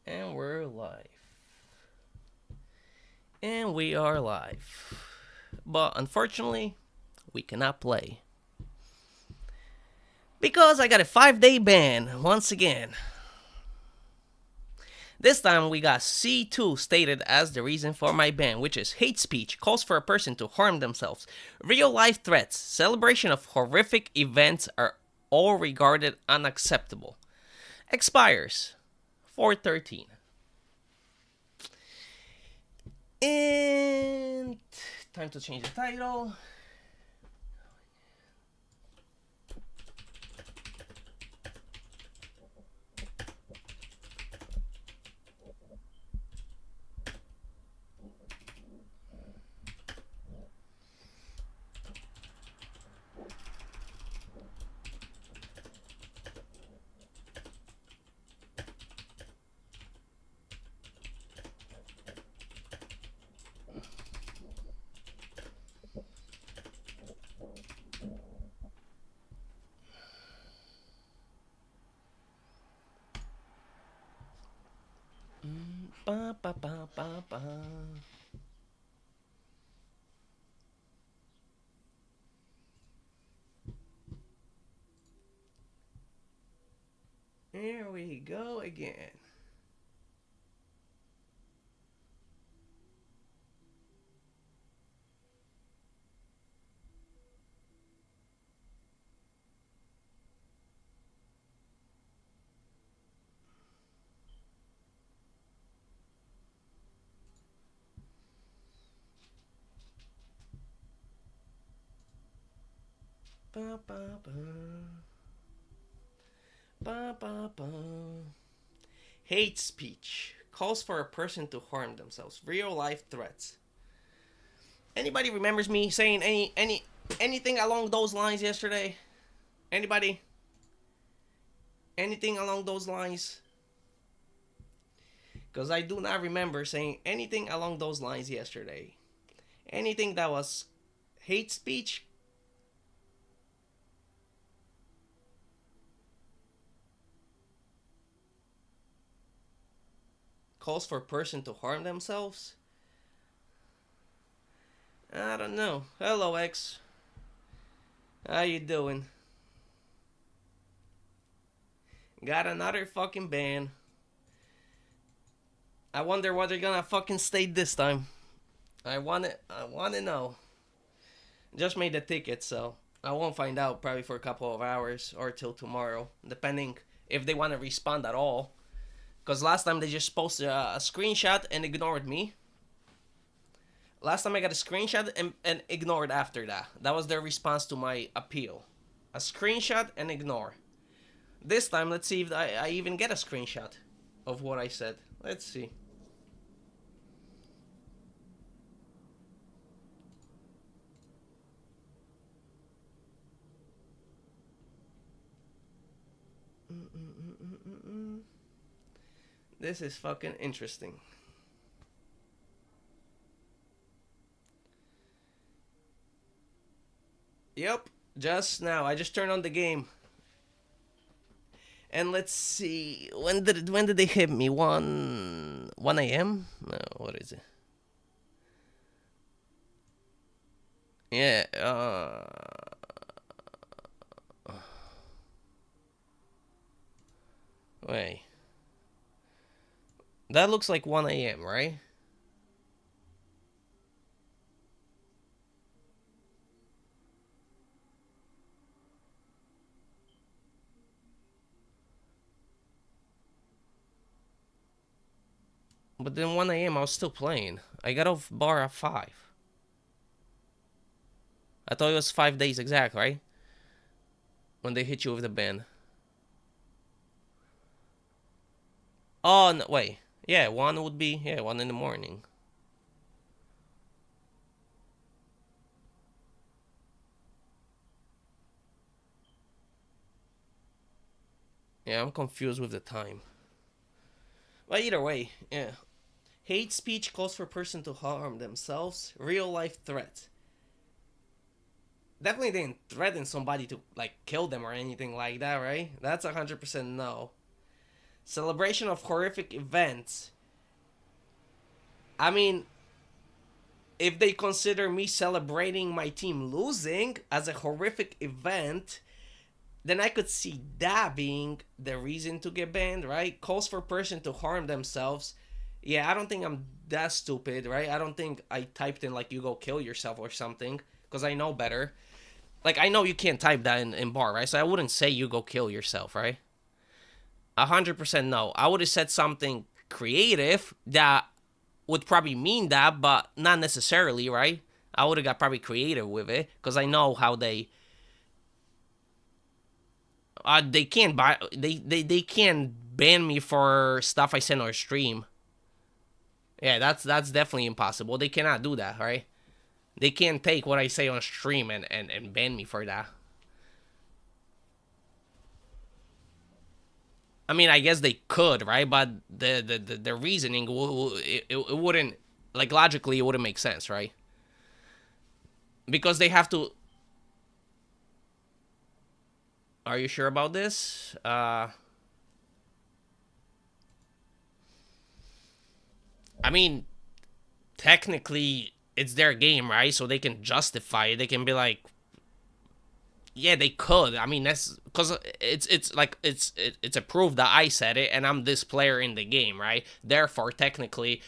And we're live. And we are live. But unfortunately, we cannot play. Because I got a 5-day ban once again. This time we got C2 stated as the reason for my ban, which is hate speech, calls for a person to harm themselves, real life threats, celebration of horrific events are all regarded unacceptable. Expires 4/13. And time to change the title. Ba, ba, ba, ba, ba. Here we go again. Ba, ba, ba. Ba, ba, ba. Hate speech calls for a person to harm themselves. Real life threats. Anybody remembers me saying anything along those lines yesterday? Anybody? Anything along those lines? Because I do not remember saying anything along those lines yesterday. Anything that was hate speech. Calls for a person to harm themselves. I don't know. Hello, X. How you doing? Got another fucking ban. I wonder what they're gonna fucking state this time. I wanna know. Just made the ticket, so I won't find out probably for a couple of hours or till tomorrow, depending if they want to respond at all. Because last time they just posted a screenshot and ignored me. Last time I got a screenshot and ignored after that. That was their response to my appeal. A screenshot and ignore. This time, let's see if I even get a screenshot of what I said. Let's see. This is fucking interesting. Yep, just now. I just turned on the game. And let's see. When did they hit me? 1 a.m.? No, what is it? Yeah, wait. That looks like 1 a.m., right? But then 1 a.m. I was still playing. I got off bar at 5. I thought it was 5 days exact, right? When they hit you with the ban. Oh, no, wait. Yeah, 1 would be, 1 in the morning. Yeah, I'm confused with the time. But either way, yeah. Hate speech calls for a person to harm themselves. Real life threat. definitely didn't threaten somebody to like kill them or anything like that, right? That's 100% no. Celebration of horrific events. I mean, if they consider me celebrating my team losing as a horrific event, then I could see that being the reason to get banned, right? Calls for person to harm themselves. Yeah, I don't think I'm that stupid, right? I don't think I typed in like you go kill yourself or something because I know better. Like I know you can't type that in bar, right? So I wouldn't say you go kill yourself, right? 100% no. I would have said something creative that would probably mean that, but not necessarily, right? I would have got probably creative with it because I know how they can't buy they can't ban me for stuff I send or stream. Yeah, that's definitely impossible. They cannot do that, right? They can't take what I say on stream and ban me for that. I mean, I guess they could, right? But the reasoning it wouldn't like logically it wouldn't make sense, right? Because they have to. Are you sure about this? I mean, technically it's their game, right? So they can justify it. They can be like, yeah, they could. I mean, that's because it's like it's a proof that I said it, and I'm this player in the game, right? Therefore, technically,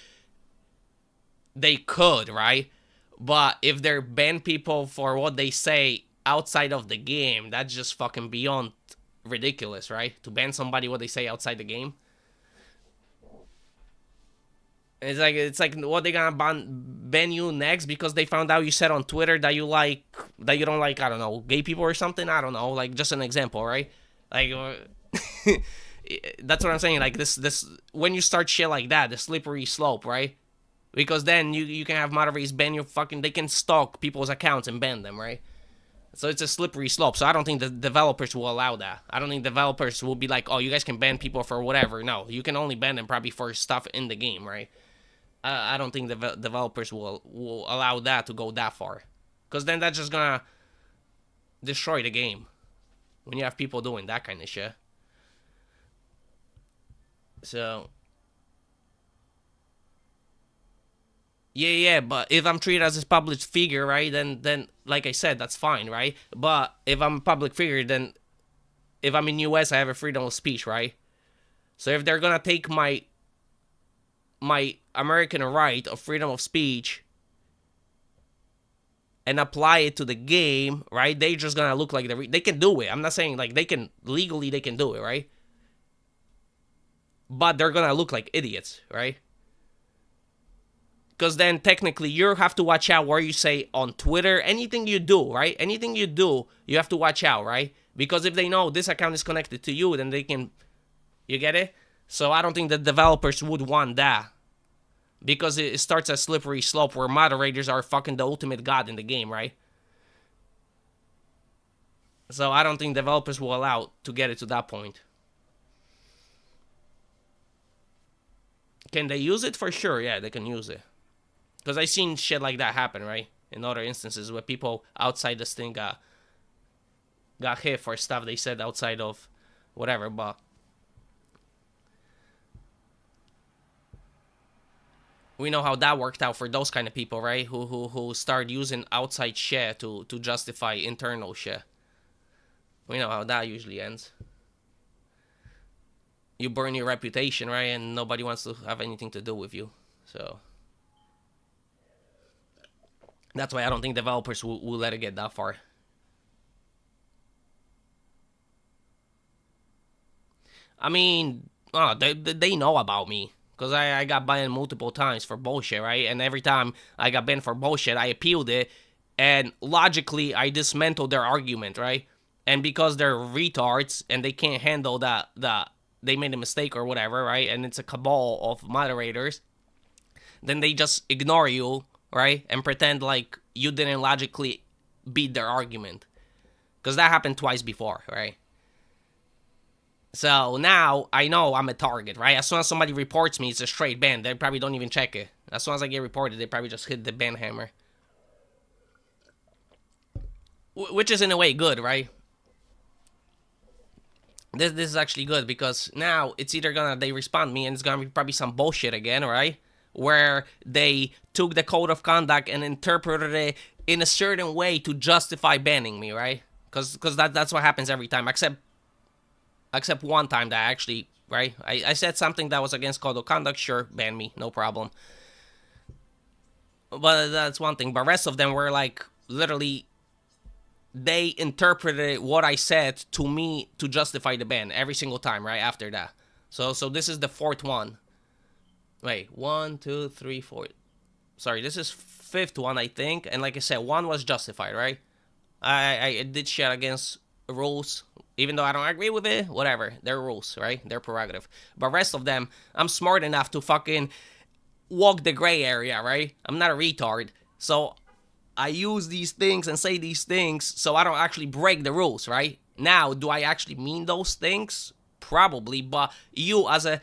they could, right? But if they're ban people for what they say outside of the game, that's just fucking beyond ridiculous, right? To ban somebody what they say outside the game. It's like what they gonna ban you next because they found out you said on Twitter that you don't like, I don't know, gay people or something. I don't know, like just an example, right? Like that's what I'm saying. Like this when you start shit like that, the slippery slope, right? Because then you can have moderators ban your fucking, they can stalk people's accounts and ban them, right? So it's a slippery slope. So I don't think the developers will allow that. I don't think developers will be like, oh, you guys can ban people for whatever. No, you can only ban them probably for stuff in the game, right? I don't think the developers will allow that to go that far, because then that's just gonna destroy the game when you have people doing that kind of shit. So yeah, but if I'm treated as a public figure, right, then like I said, that's fine, right? But if I'm a public figure, then if I'm in US, I have a freedom of speech, right? So if they're gonna take my American right of freedom of speech and apply it to the game, right? They just gonna look like they can do it. I'm not saying like they can legally they can do it, right? But they're gonna look like idiots, right? Because then technically you have to watch out where you say on Twitter, anything you do, right? Anything you do, you have to watch out, right? Because if they know this account is connected to you, then they can, you get it? So I don't think the developers would want that, because it starts a slippery slope where moderators are fucking the ultimate god in the game, right? So I don't think developers will allow to get it to that point. Can they use it? For sure, yeah, they can use it. Because I've seen shit like that happen, right? In other instances where people outside this thing got hit for stuff they said outside of whatever, but we know how that worked out for those kind of people, right? Who start using outside shit to justify internal shit. We know how that usually ends. You burn your reputation, right? And nobody wants to have anything to do with you. So that's why I don't think developers will let it get that far. I mean, they know about me. Because I got banned multiple times for bullshit, right? And every time I got banned for bullshit, I appealed it. And logically, I dismantled their argument, right? And because they're retards and they can't handle that they made a mistake or whatever, right? And it's a cabal of moderators, then they just ignore you, right? And pretend like you didn't logically beat their argument. Because that happened twice before, right? So now I know I'm a target, right? As soon as somebody reports me, it's a straight ban. They probably don't even check it. As soon as I get reported, they probably just hit the ban hammer. which is in a way good, right? This is actually good because now it's either gonna they respond me and it's gonna be probably some bullshit again, right? Where they took the code of conduct and interpreted it in a certain way to justify banning me, right? Because that's what happens every time, except one time that actually, right? I said something that was against code of conduct, sure, ban me, no problem. But that's one thing. But rest of them were like literally they interpreted what I said to me to justify the ban every single time, right? After that. So this is the fourth one. Wait, 1, 2, 3, 4. Sorry, this is fifth one, I think. And like I said, one was justified, right? I did shit against rules, even though I don't agree with it. Whatever, they're rules, right? They're prerogative. But rest of them, I'm smart enough to fucking walk the gray area, right? I'm not a retard, so I use these things and say these things so I don't actually break the rules, right? Now, do I actually mean those things? Probably, but you as a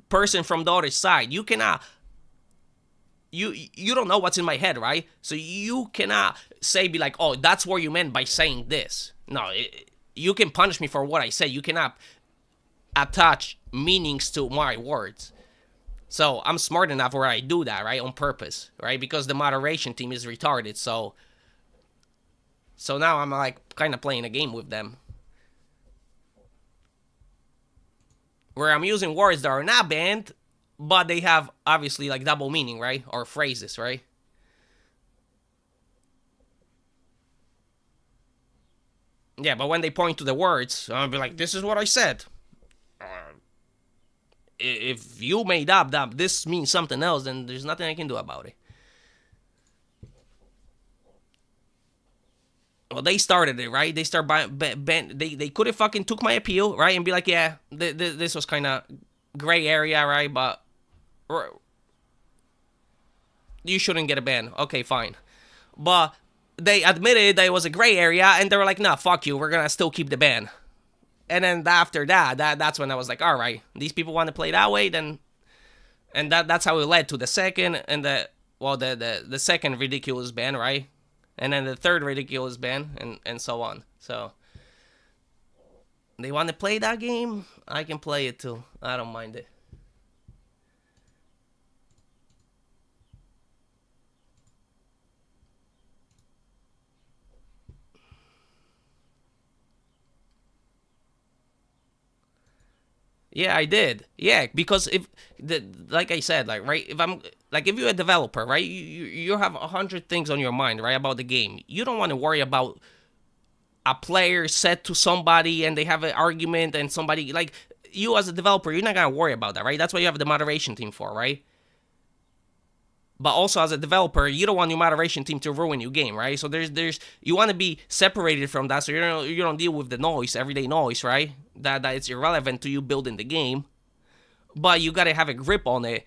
person from the other side, you cannot you don't know what's in my head, right? So you cannot be like, oh, that's what you meant by saying this. No, you can punish me for what I say. You cannot attach meanings to my words. So I'm smart enough where I do that, right, on purpose, right? Because the moderation team is retarded. So now I'm like kind of playing a game with them, where I'm using words that are not banned, but they have obviously like double meaning, right? Or phrases, right? Yeah, but when they point to the words, I'll be like, this is what I said. If you made up that this means something else, then there's nothing I can do about it. Well, they started it, right? They they could have fucking took my appeal, right? And be like, yeah, this was kind of gray area, right? But you shouldn't get a ban. Okay, fine. But they admitted that it was a gray area, and they were like, nah, fuck you. We're going to still keep the ban. And then after that's when I was like, all right, these people want to play that way, then, and that's how it led to the second and the second ridiculous ban, right? And then the third ridiculous ban, and so on. So they want to play that game, I can play it too. I don't mind it. Yeah, I did. Yeah, because like I said, like right, if I'm like if you're a developer, right, you have 100 things on your mind, right, about the game. You don't want to worry about a player said to somebody and they have an argument and somebody like you as a developer, you're not gonna worry about that, right? That's what you have the moderation team for, right? But also as a developer, you don't want your moderation team to ruin your game, right? So there's you want to be separated from that, so you don't deal with the noise, everyday noise, right? That it's irrelevant to you building the game, but you gotta have a grip on it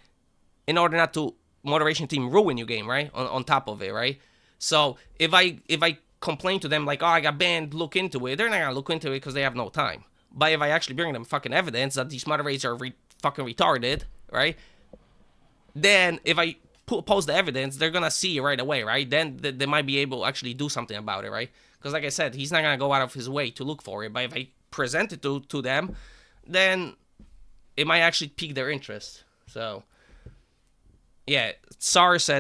in order not to moderation team ruin your game, right? On top of it, right? So if I complain to them like, oh, I got banned, look into it, they're not gonna look into it because they have no time. But if I actually bring them fucking evidence that these moderators are fucking retarded, right? Then if I post the evidence, they're gonna see it right away, right? Then they might be able to actually do something about it, right? Because like I said, he's not gonna go out of his way to look for it. But if I present it to them, then it might actually pique their interest. So yeah,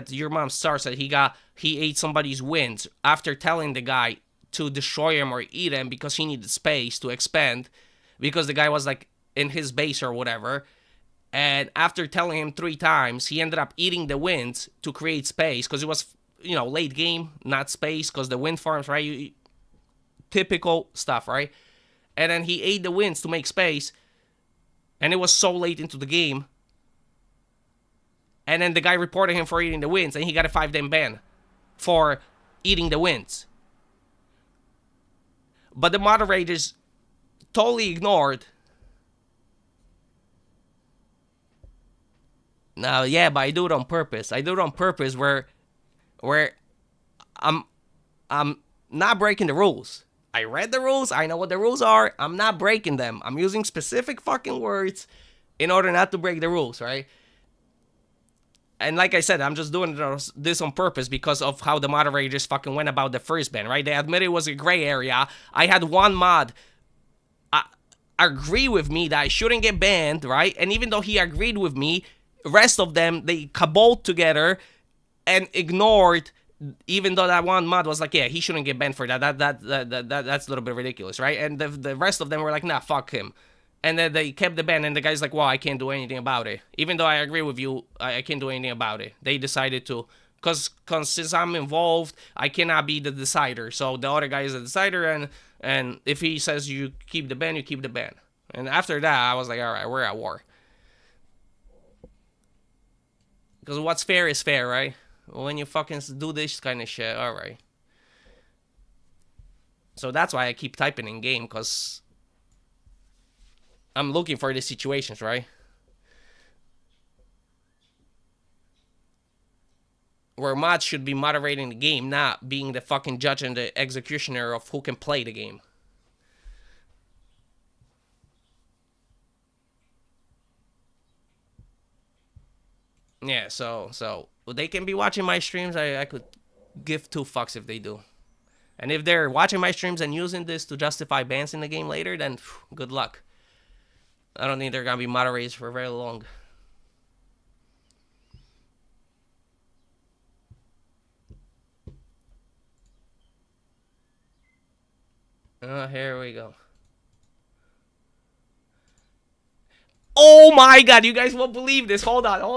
your mom Sar said he ate somebody's wings after telling the guy to destroy him or eat him because he needed space to expand, because the guy was like in his base or whatever. And after telling him 3 times, he ended up eating the winds to create space because it was, late game, not space, because the wind farms, right? Typical stuff, right? And then he ate the winds to make space, and it was so late into the game. And then the guy reported him for eating the winds, and he got a 5-day ban for eating the winds. But the moderators totally ignored. Now, yeah, but I do it on purpose. I do it on purpose where I'm not breaking the rules. I read the rules. I know what the rules are. I'm not breaking them. I'm using specific fucking words in order not to break the rules, right? And like I said, I'm just doing this on purpose because of how the moderators fucking went about the first ban, right? They admitted it was a gray area. I had one mod agree with me that I shouldn't get banned, right? And even though he agreed with me, the rest of them, they caballed together and ignored, even though that one mod was like, yeah, he shouldn't get banned for that. That's a little bit ridiculous, right? And the rest of them were like, nah, fuck him. And then they kept the ban, and the guy's like, well, I can't do anything about it. Even though I agree with you, I can't do anything about it. They decided to, because since I'm involved, I cannot be the decider. So the other guy is the decider, and if he says you keep the ban, you keep the ban. And after that, I was like, all right, we're at war. Because what's fair is fair, right? When you fucking do this kind of shit, all right. So that's why I keep typing in game, because I'm looking for the situations, right? Where mods should be moderating the game, not being the fucking judge and the executioner of who can play the game. Yeah, so they can be watching my streams. I could give two fucks if they do. And if they're watching my streams and using this to justify bans in the game later, then good luck. I don't think they're gonna be moderators for very long. Here we go. Oh my god, you guys won't believe this. Hold on.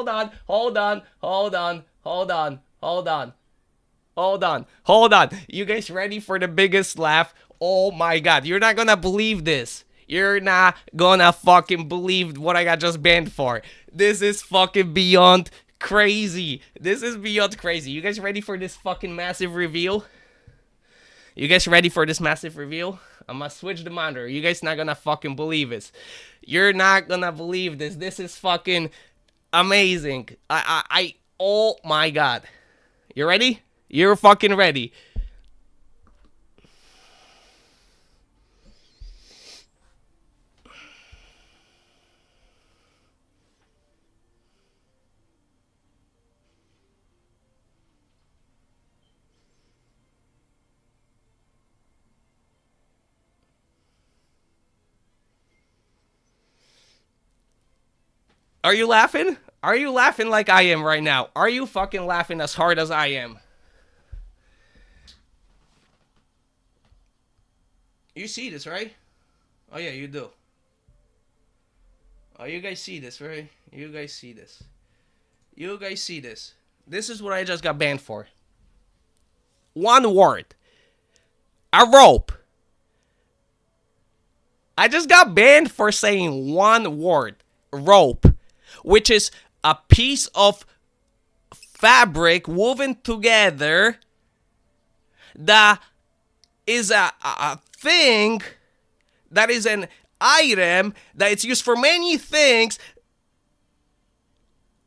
You guys ready for the biggest laugh? Oh my god, you're not gonna believe this. You're not gonna fucking believe what I got just banned for. This is fucking beyond crazy. You guys ready for this fucking massive reveal? I'm gonna switch the monitor. You guys not gonna fucking believe it. You're not gonna believe this. This is fucking amazing. Oh my god. You ready? You're fucking ready. Are you laughing? Are you laughing like I am right now? Are you fucking laughing as hard as I am? You see this, right? Oh yeah, you do. Oh, you guys see this, right? You guys see this. This is what I just got banned for. One word. A rope. I just got banned for saying one word. Rope. Which is a piece of fabric woven together that is a thing, that is an item, that it's used for many things.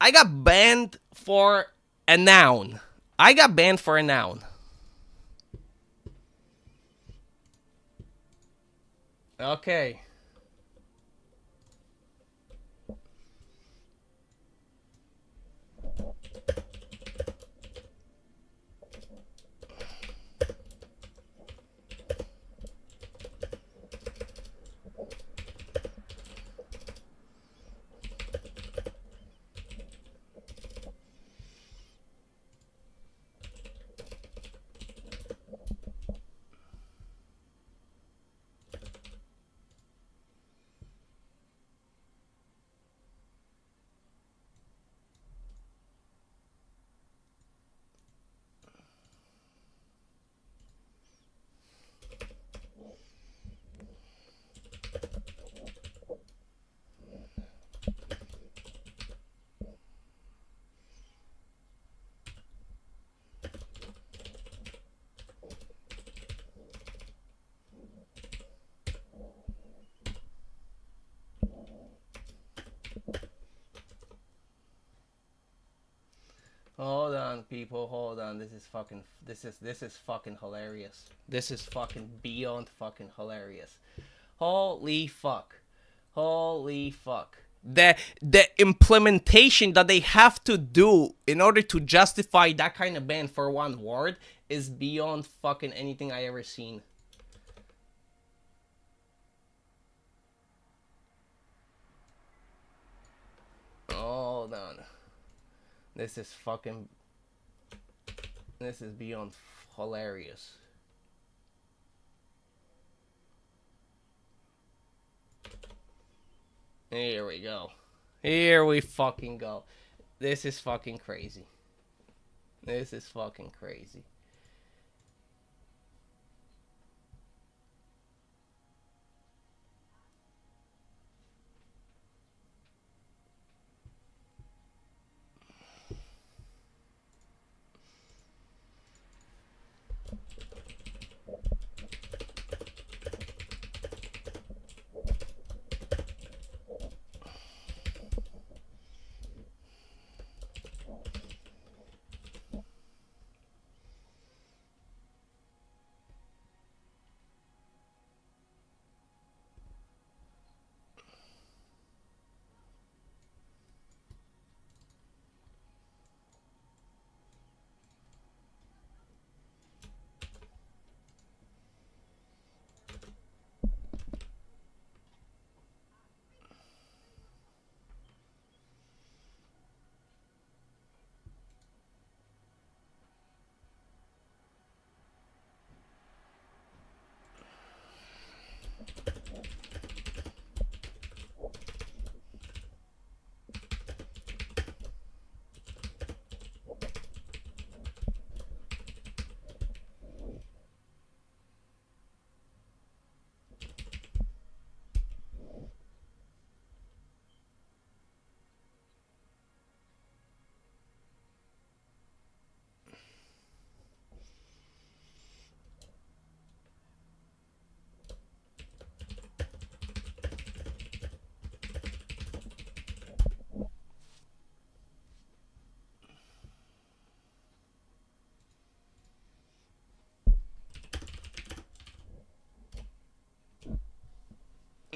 I got banned for a noun. Okay. Hold on, people. Hold on. This is fucking hilarious. This is fucking beyond fucking hilarious. Holy fuck. The implementation that they have to do in order to justify that kind of ban for one word is beyond fucking anything I ever seen. Oh no. This is fucking. This is beyond hilarious. Here we go. Here we fucking go. This is fucking crazy. This is fucking crazy.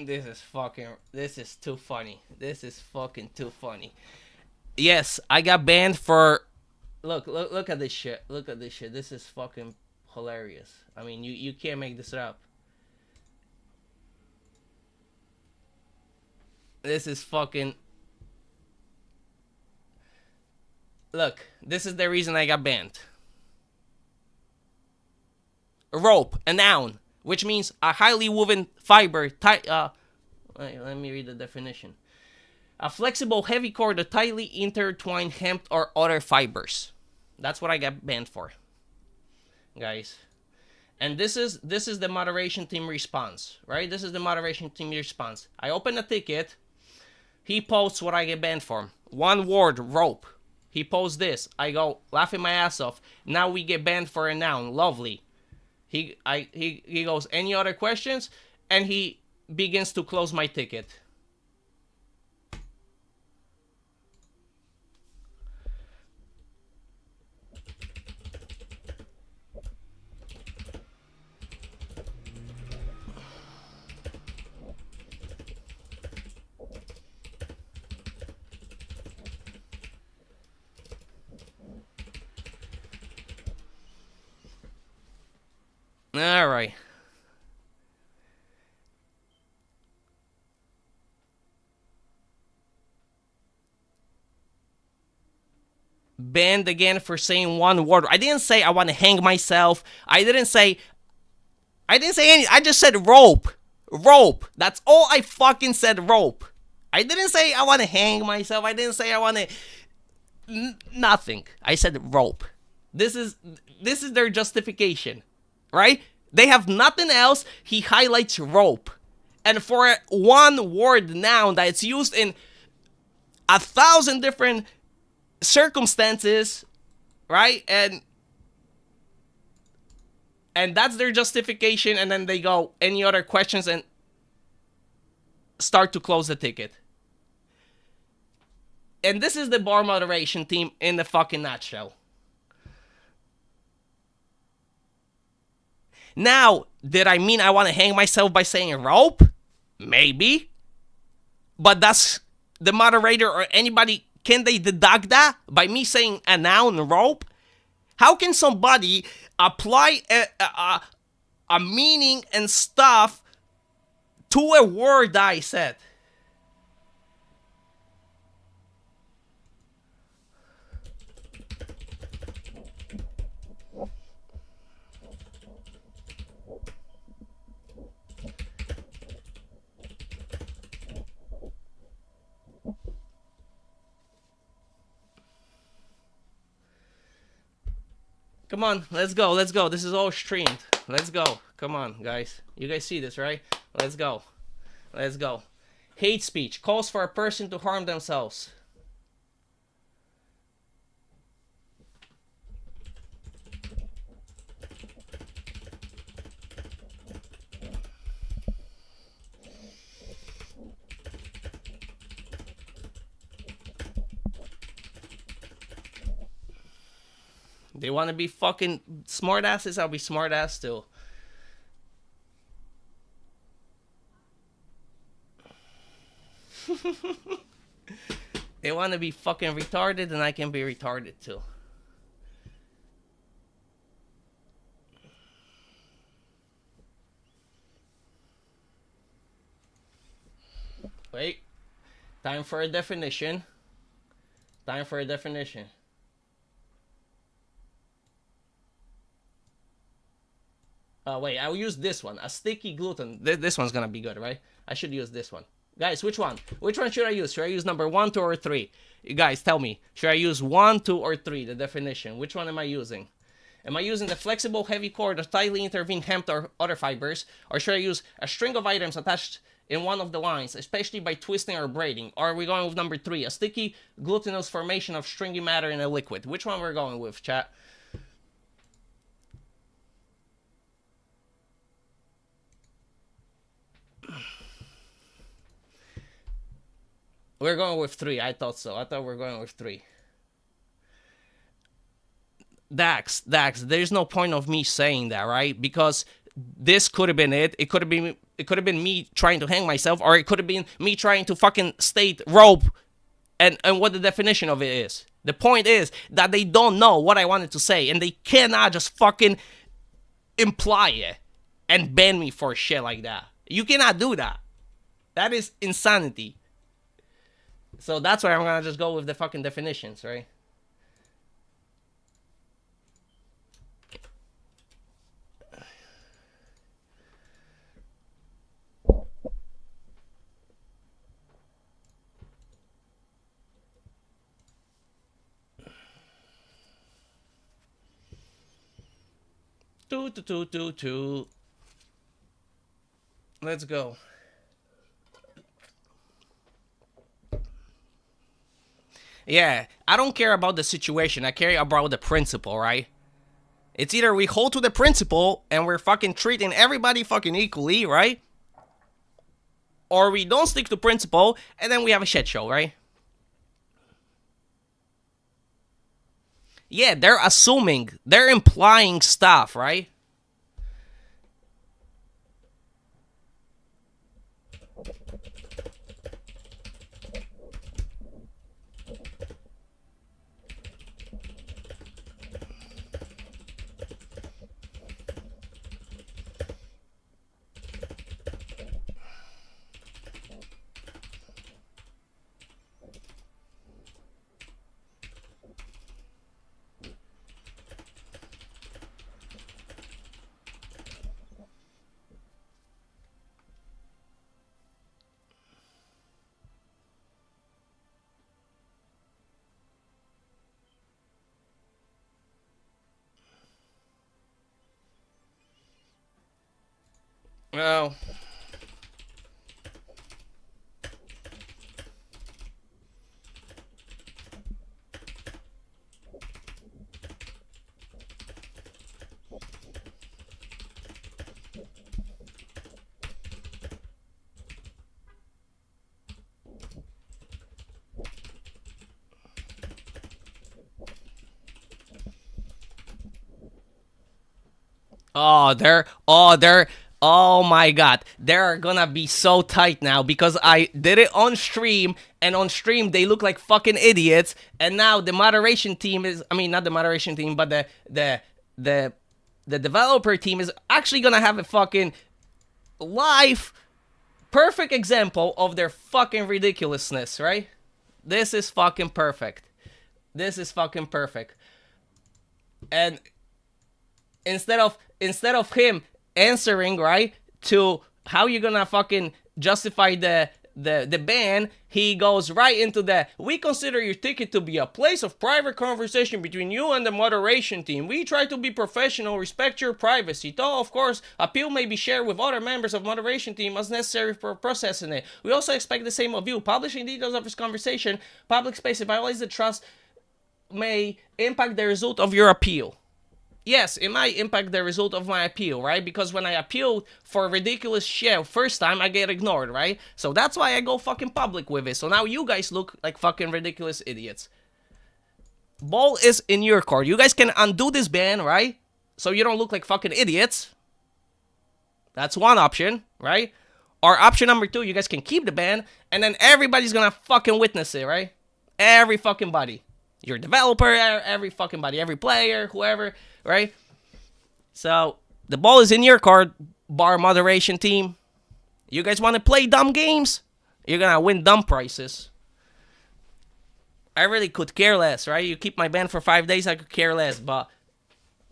This is fucking. This is too funny. This is fucking too funny. Yes, I got banned for. Look at this shit. Look at this shit. This is fucking hilarious. I mean, you can't make this up. This is fucking. Look, this is the reason I got banned. A rope, a noun, which means a highly woven fiber. Let me read the definition. A flexible, heavy cord of tightly intertwined hemp or other fibers. That's what I got banned for, guys. And this is the moderation team response, right? This is the moderation team response. I open a ticket. He posts what I get banned for. One word, rope. He posts this. I go laughing my ass off. Now we get banned for a noun. Lovely. He goes, any other questions? And he begins to close my ticket. All right. Banned again for saying one word. I didn't say I want to hang myself. I didn't say anything. I just said rope. Rope. That's all I fucking said, rope. I didn't say I want to hang myself. I didn't say I want to... Nothing. I said rope. This is their justification. Right? They have nothing else. He highlights rope. And for one word noun that it's used in 1,000 different circumstances, right? And that's their justification. And then they go, any other questions? And start to close the ticket. And this is the bar moderation team in the fucking nutshell. Now, did I mean I want to hang myself by saying rope? Maybe. But that's the moderator or anybody, can they deduct that by me saying a noun rope? How can somebody apply a meaning and stuff to a word that I said? Come on, let's go, let's go. This is all streamed. Let's go. Come on, guys. You guys see this, right? Let's go. Let's go. Hate speech calls for a person to harm themselves. They want to be fucking smartasses, I'll be smartass too. They want to be fucking retarded, and I can be retarded too. Wait. Time for a definition. Time for a definition. Wait, I'll use this one. A sticky gluten. This one's gonna be good, right? I should use this one. Guys, which one? Which one should I use? Should I use number 1, 2, or 3? You guys, tell me. Should I use 1, 2, or 3, the definition? Which one am I using? Am I using the flexible heavy cord of tightly intervened hemp or other fibers? Or should I use a string of items attached in one of the lines, especially by twisting or braiding? Or are we going with number 3, a sticky glutinous formation of stringy matter in a liquid? Which one we're going with, chat? We're going with 3. I thought so. I thought we were going with 3. Dax, there's no point of me saying that, right? Because this could have been it. It could have been me trying to hang myself, or it could have been me trying to fucking state rope and what the definition of it is. The point is that they don't know what I wanted to say, and they cannot just fucking imply it and ban me for shit like that. You cannot do that. That is insanity. So that's why I'm gonna just go with the fucking definitions, right? Two. Let's go. Yeah, I don't care about the situation. I care about the principle, right? It's either we hold to the principle and we're fucking treating everybody fucking equally, right? Or we don't stick to principle and then we have a shit show, right? Yeah, they're assuming, they're implying stuff, right? Well, they're Oh my god, they're gonna be so tight now because I did it on stream, and on stream they look like fucking idiots, and now the moderation team is, I mean, not the moderation team, but the the developer team is actually gonna have a fucking live perfect example of their fucking ridiculousness, right? This is fucking perfect. This is fucking perfect. And instead of him answering, right, to how you gonna fucking justify the ban, he goes right into the, we consider your ticket to be a place of private conversation between you and the moderation team. We try to be professional, respect your privacy. Though, of course, appeal may be shared with other members of moderation team as necessary for processing it. We also expect the same of you. Publishing details of this conversation, public space, it violates the trust, may impact the result of your appeal. Yes, it might impact the result of my appeal, right? Because when I appeal for ridiculous shit first time, I get ignored, right? So that's why I go fucking public with it. So now you guys look like fucking ridiculous idiots. Ball is in your court. You guys can undo this ban, right? So you don't look like fucking idiots. That's one option, right? Or option number 2, you guys can keep the ban, and then everybody's gonna fucking witness it, right? Every fucking body. Your developer, every fucking body, every player, whoever, right? So, the ball is in your court, bar moderation team. You guys want to play dumb games? You're going to win dumb prizes. I really could care less, right? You keep my ban for 5 days, I could care less, but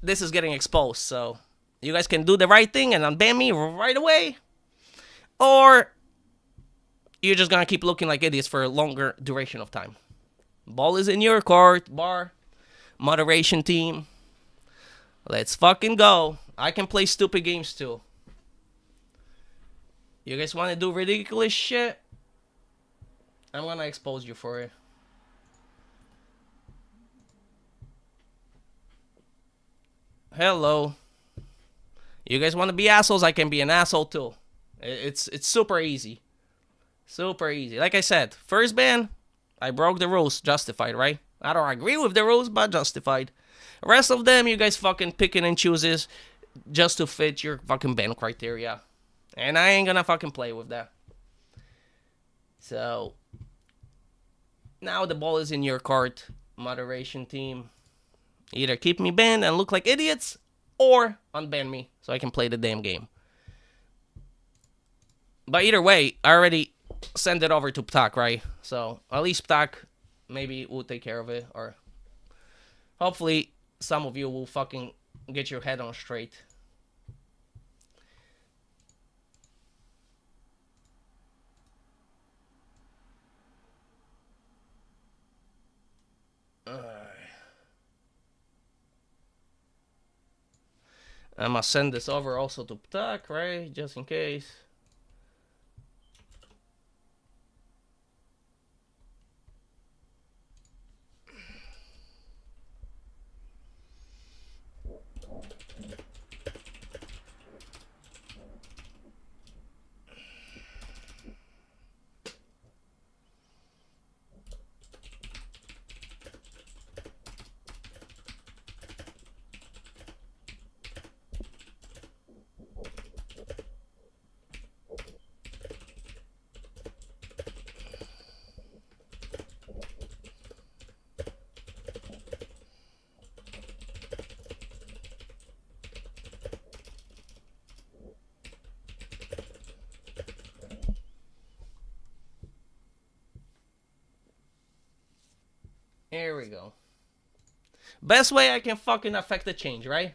this is getting exposed, so you guys can do the right thing and unban me right away. Or you're just going to keep looking like idiots for a longer duration of time. Ball is in your court, bar, moderation team. Let's fucking go. I can play stupid games too. You guys want to do ridiculous shit? I'm gonna expose you for it. Hello. You guys want to be assholes? I can be an asshole too. It's super easy. Super easy. Like I said, first ban, I broke the rules, justified, right? I don't agree with the rules, but justified. The rest of them, you guys fucking picking and chooses just to fit your fucking ban criteria. And I ain't gonna fucking play with that. So, now the ball is in your court, moderation team. Either keep me banned and look like idiots, or unban me so I can play the damn game. But either way, I already send it over to Ptak, right? So at least Ptak maybe will take care of it, or hopefully some of you will fucking get your head on straight. I'm gonna send this over also to Ptak, right? Just in case. Here we go. Best way I can fucking affect the change, right?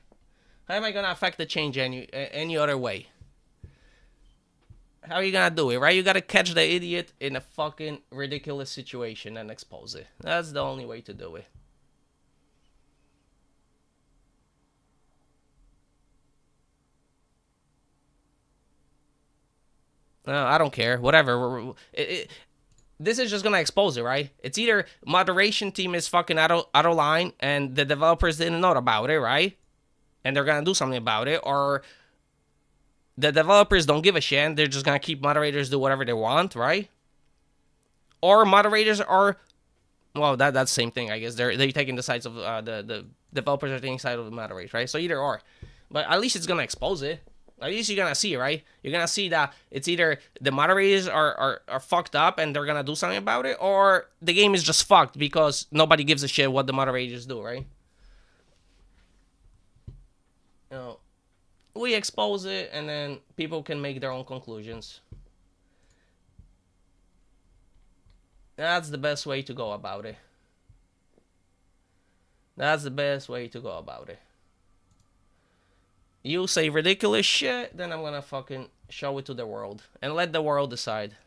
How am I gonna affect the change any other way? How are you gonna do it, right? You gotta catch the idiot in a fucking ridiculous situation and expose it. That's the only way to do it. No, I don't care. Whatever. This is just gonna expose it, right? It's either moderation team is fucking out of line and the developers didn't know about it, right? And they're gonna do something about it, or the developers don't give a shit and they're just gonna keep moderators do whatever they want, right? Or moderators are, well, that's the same thing, I guess. They're taking the sides of the developers are taking side of the moderators, right? So either or, but at least it's gonna expose it. At least you're gonna see, right? You're gonna see that it's either the moderators are fucked up and they're gonna do something about it, or the game is just fucked because nobody gives a shit what the moderators do, right? You know, we expose it and then people can make their own conclusions. That's the best way to go about it. That's the best way to go about it. You say ridiculous shit, then I'm gonna fucking show it to the world and let the world decide.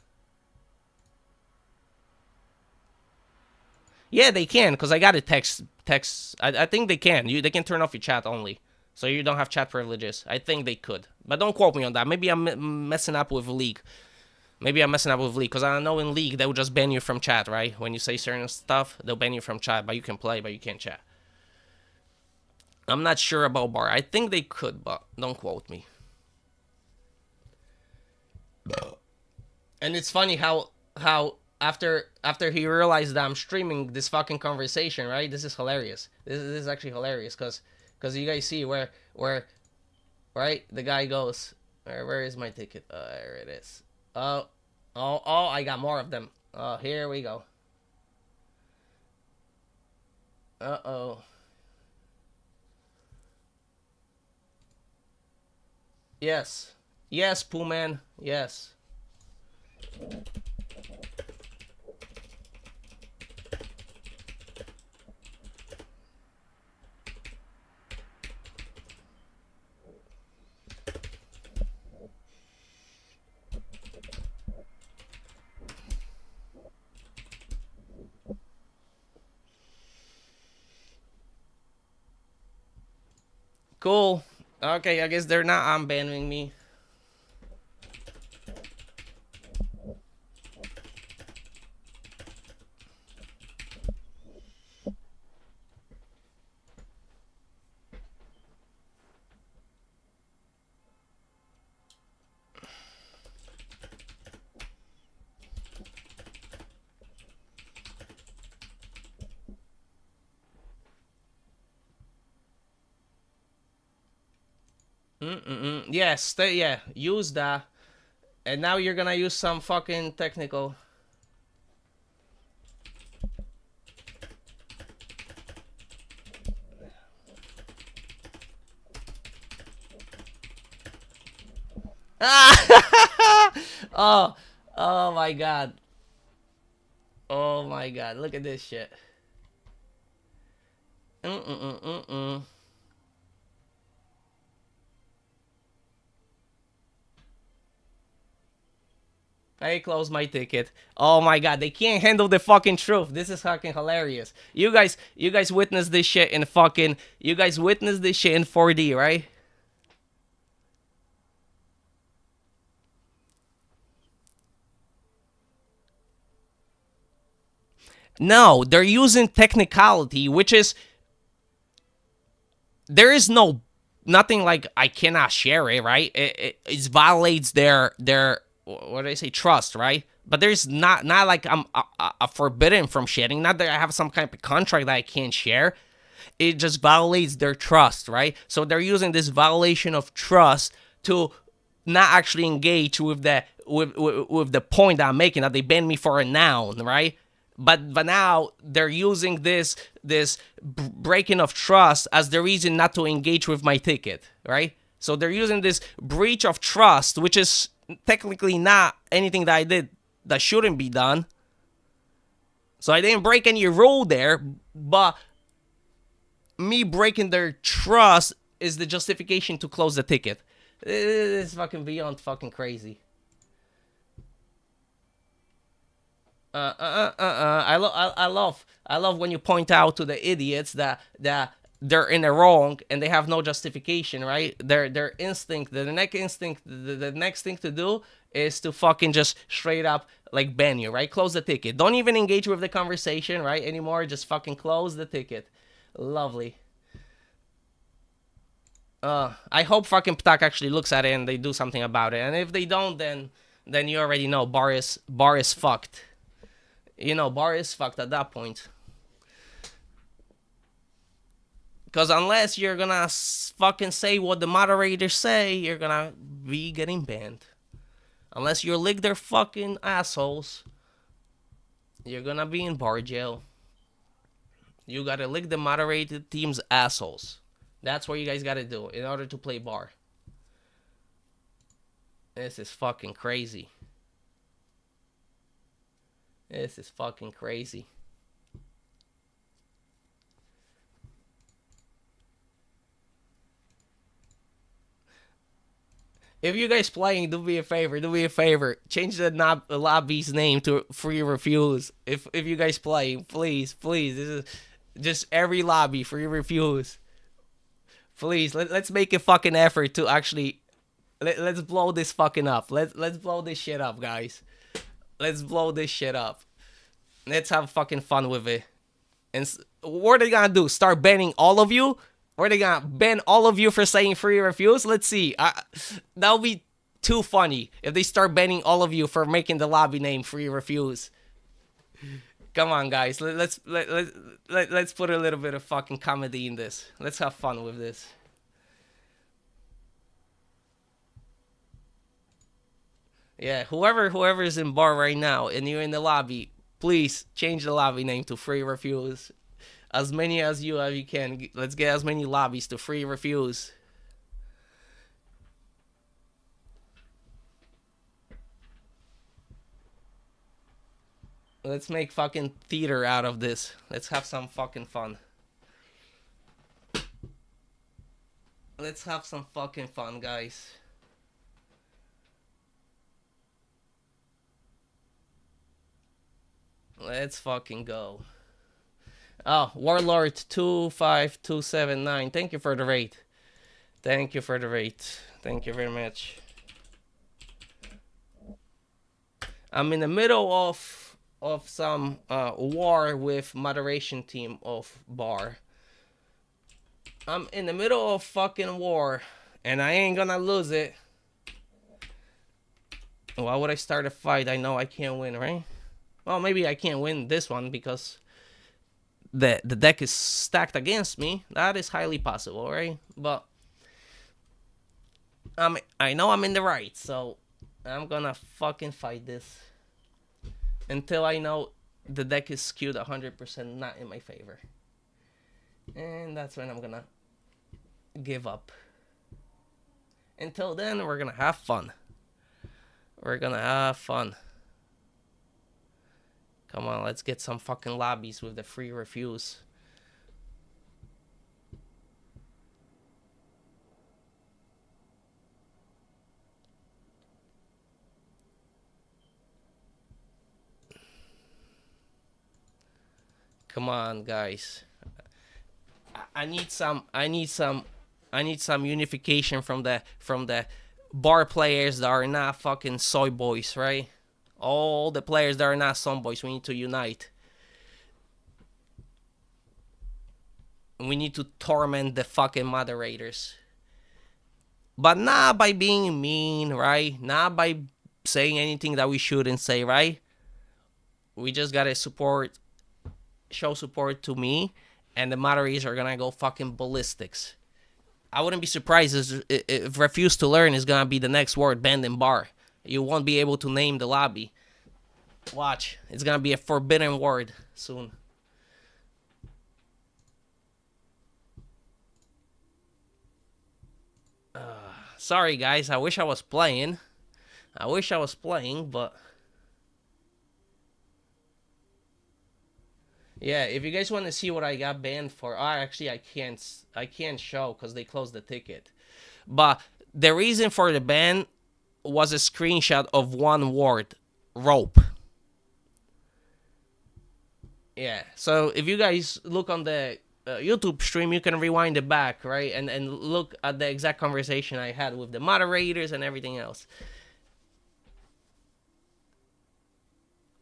Yeah, they can, because I got a text. I think they can. They can turn off your chat only, so you don't have chat privileges. I think they could, but don't quote me on that. Maybe I'm messing up with League. Because I know in League they will just ban you from chat, right? When you say certain stuff, they'll ban you from chat, but you can play, but you can't chat. I'm not sure about bar. I think they could, but don't quote me. And it's funny how after he realized that I'm streaming this fucking conversation, right? This is hilarious. This is actually hilarious because you guys see where right, the guy goes, where is my ticket? There it is. Oh, I got more of them. Oh, here we go. Uh-oh. Yes. Yes, Pooh Man. Yes. Cool. Okay, I guess they're not unbanning me. Yes, yeah, use that. And now you're gonna use some fucking technical. Oh, oh my god. Oh my god, look at this shit. I closed my ticket. Oh my god, they can't handle the fucking truth. This is fucking hilarious. You guys witnessed this shit in fucking. You guys witnessed this shit in 4D, right? No, they're using technicality, which is there is nothing like I cannot share it, right? It violates their what do I say, trust, right? But there's not like I'm forbidden from sharing. Not that I have some kind of contract that I can't share. It just violates their trust, right? So they're using this violation of trust to not actually engage with the point that I'm making, that they banned me for a noun, right? But now they're using this breaking of trust as the reason not to engage with my ticket, right? So they're using this breach of trust, which is technically not anything that I did that shouldn't be done. So I didn't break any rule there, but me breaking their trust is the justification to close the ticket. It's fucking beyond fucking crazy. I love when you point out to the idiots that they're in the wrong and they have no justification, right? Their instinct, the next thing to do is to fucking just straight up like ban you, right? Close the ticket. Don't even engage with the conversation, right, anymore. Just fucking close the ticket. Lovely. I hope fucking Ptak actually looks at it and they do something about it. And if they don't, then you already know bar is fucked. You know, bar is fucked at that point. Because unless you're gonna fucking say what the moderators say, you're gonna be getting banned. Unless you lick their fucking assholes, you're gonna be in bar jail. You gotta lick the moderated team's assholes. That's what you guys gotta do in order to play bar. This is fucking crazy. This is fucking crazy. If you guys playing, do me a favor. Change the lobby's name to Free Refuse. If you guys playing, please. This is just every lobby, Free Refuse. Please, let's make a fucking effort to actually let's blow this fucking up. Let's blow this shit up, guys. Let's blow this shit up. Let's have fucking fun with it. And what are they gonna do? Start banning all of you? Or are they gonna ban all of you for saying Free Refuse? Let's see. That'll be too funny if they start banning all of you for making the lobby name Free Refuse. Come on, guys. Let's put a little bit of fucking comedy in this. Let's have fun with this. Yeah, whoever is in bar right now and you're in the lobby, please change the lobby name to Free Refuse. As many as you can. Let's get as many lobbies to Free Refuse. Let's make fucking theater out of this. Let's have some fucking fun. Let's have some fucking fun, guys. Let's fucking go. Oh, Warlord 25279. Thank you for the rate. Thank you for the rate. Thank you very much. I'm in the middle of some war with moderation team of bar. I'm in the middle of fucking war, and I ain't gonna lose it. Why would I start a fight? I know I can't win, right? Well, maybe I can't win this one because the deck is stacked against me. That is highly possible, right? But I know I'm in the right, so I'm gonna fucking fight this until I know the deck is skewed 100% not in my favor. And that's when I'm gonna give up. Until then, we're gonna have fun. We're gonna have fun. Come on, let's get some fucking lobbies with the Free Refuse. Come on, guys. I need some unification from the bar players that are not fucking soy boys, right? All the players that are not some boys, we need to unite. We need to torment the fucking moderators. But not by being mean, right? Not by saying anything that we shouldn't say, right? We just gotta show support to me, and the moderators are gonna go fucking ballistics. I wouldn't be surprised if Refuse to Learn is gonna be the next word banned in bar. You won't be able to name the lobby. Watch. It's gonna be a forbidden word soon. Sorry, guys. I wish I was playing. But yeah, if you guys want to see what I got banned for, actually I can't show because they closed the ticket. But the reason for the ban was a screenshot of one word, rope. Yeah, so if you guys look on the YouTube stream, you can rewind it back, right? And look at the exact conversation I had with the moderators and everything else.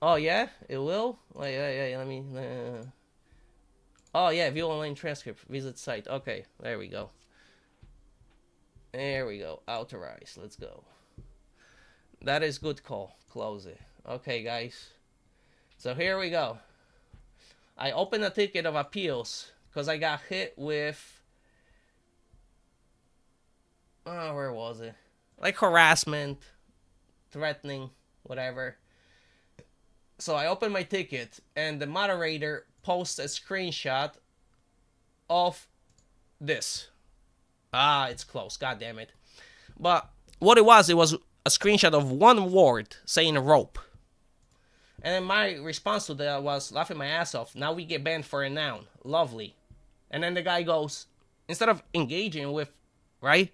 Oh, yeah? It will? Wait, let me... Oh, yeah, view online transcript. Visit site. Okay, there we go. There we go. Authorize. Let's go. That is good call. Close it. Okay, guys. So here we go. I opened a ticket of appeals because I got hit with... where was it? like harassment, threatening, whatever. So I open my ticket, and the moderator posts a screenshot of this. Ah, it's close. God damn it. But what it was a screenshot of one word saying rope. And then my response to that was laughing my ass off. Now we get banned for a noun. Lovely. And then the guy goes, instead of engaging with, right,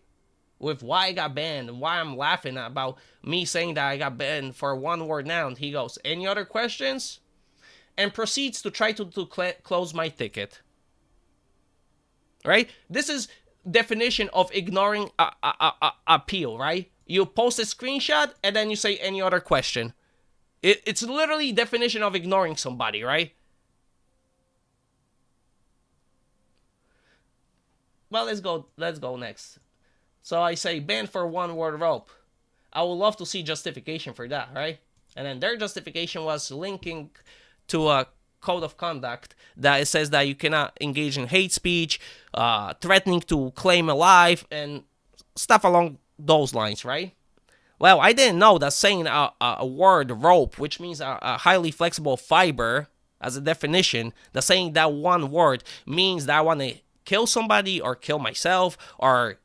with why I got banned and why I'm laughing about me saying that I got banned for a one-word noun, he goes, any other questions? And proceeds to try to close my ticket. Right? This is definition of ignoring a appeal, right? You post a screenshot and then you say any other question. It's literally definition of ignoring somebody, right? Well, let's go next. So I say banned for one word rope. I would love to see justification for that, right? And then their justification was linking to a code of conduct that it says that you cannot engage in hate speech, threatening to claim a life, and stuff along those lines, right? Well, I didn't know that saying a word rope, which means a highly flexible fiber, as a definition, that saying that one word means that I want to kill somebody or kill myself or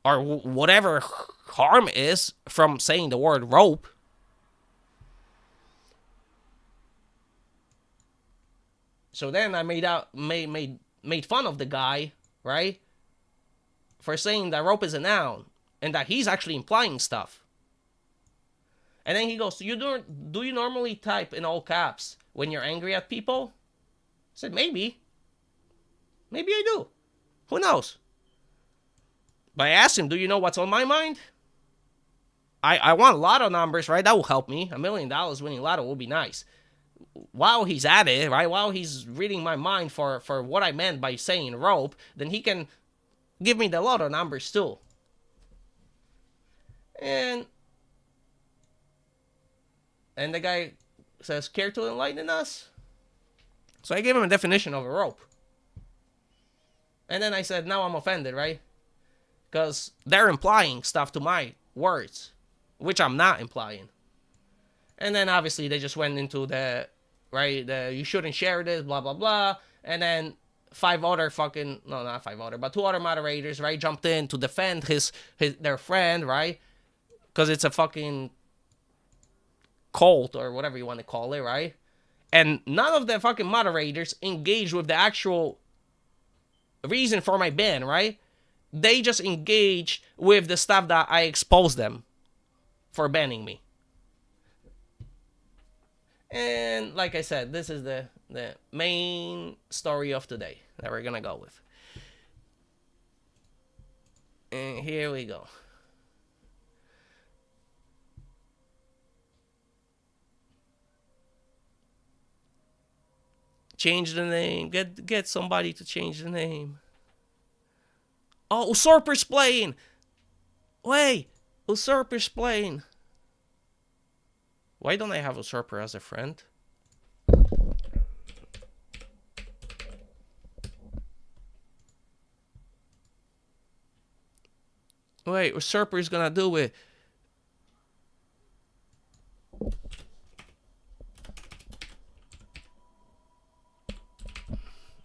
whatever harm is from saying the word rope. So then I made fun of the guy, right, for saying that rope is a noun and that he's actually implying stuff. And then he goes, do you normally type in all caps when you're angry at people? I said, maybe I do. Who knows? But I asked him, do you know what's on my mind? I want lotto numbers, right? That will help me. $1 million winning lotto will be nice. While he's at it, right? While he's reading my mind for what I meant by saying rope, then he can give me the lotto numbers too. And the guy says, care to enlighten us? So I gave him a definition of a rope. And then I said, now I'm offended, right? Because they're implying stuff to my words, which I'm not implying. And then obviously they just went into the, right, you shouldn't share this, blah, blah, blah. And then two other moderators, right, jumped in to defend their friend, right? Because it's a fucking cult or whatever you want to call it, right? And none of the fucking moderators engaged with the actual reason for my ban, right? They just engaged with the stuff that I exposed them for banning me. And like I said, this is the main story of today that we're gonna go with. And here we go. Change the name. Get somebody to change the name. Oh, Usurper's playing. Wait, Usurper's playing. Why don't I have Usurper as a friend? Wait, Usurper's gonna do it.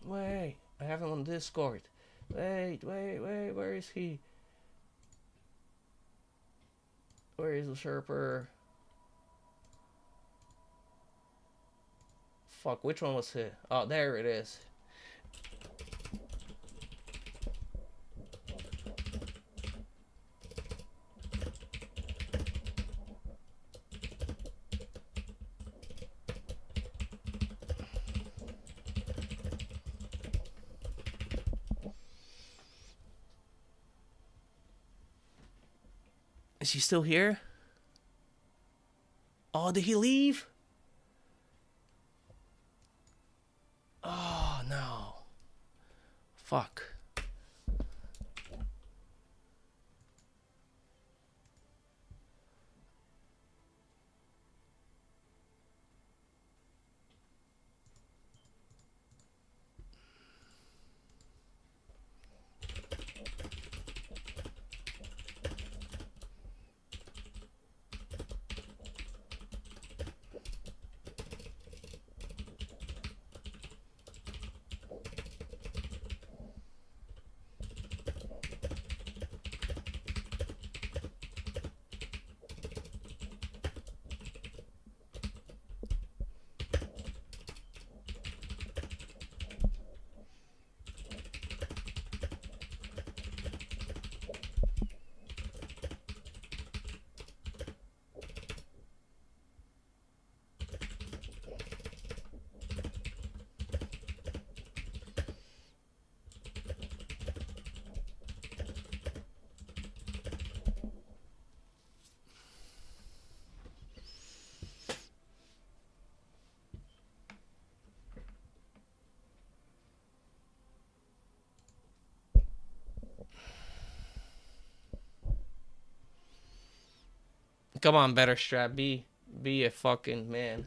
Wait, I have him on Discord. Wait, where is he? Where is Usurper? Fuck, which one was it? Oh, there it is. Is he still here? Oh, did he leave? Oh, no. Fuck. Come on, better strap. Be a fucking man.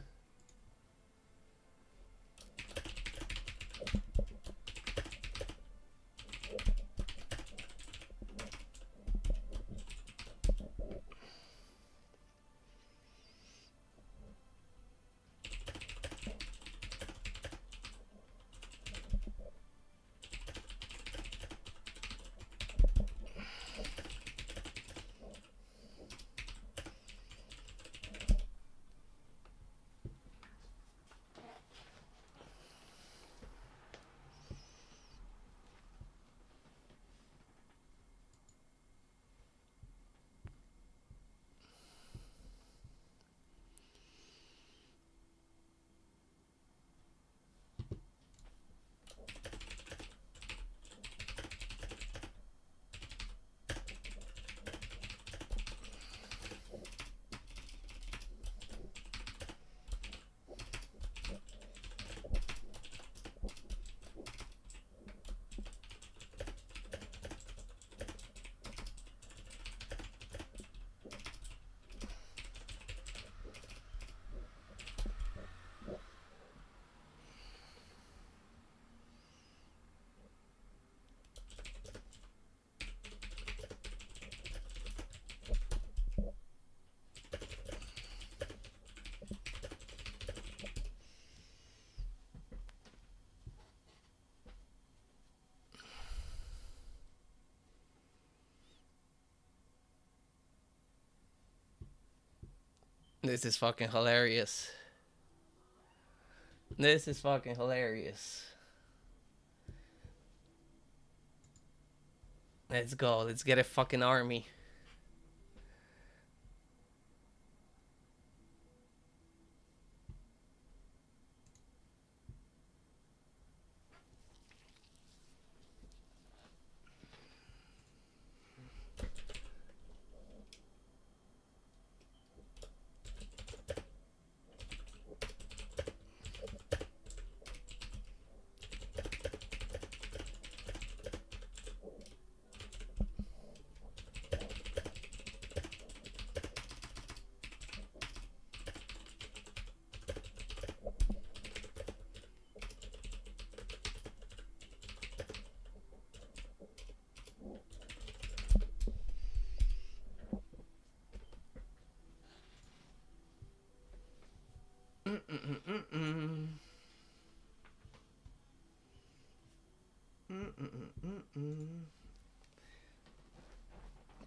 This is fucking hilarious. This is fucking hilarious. Let's go. Let's get a fucking army.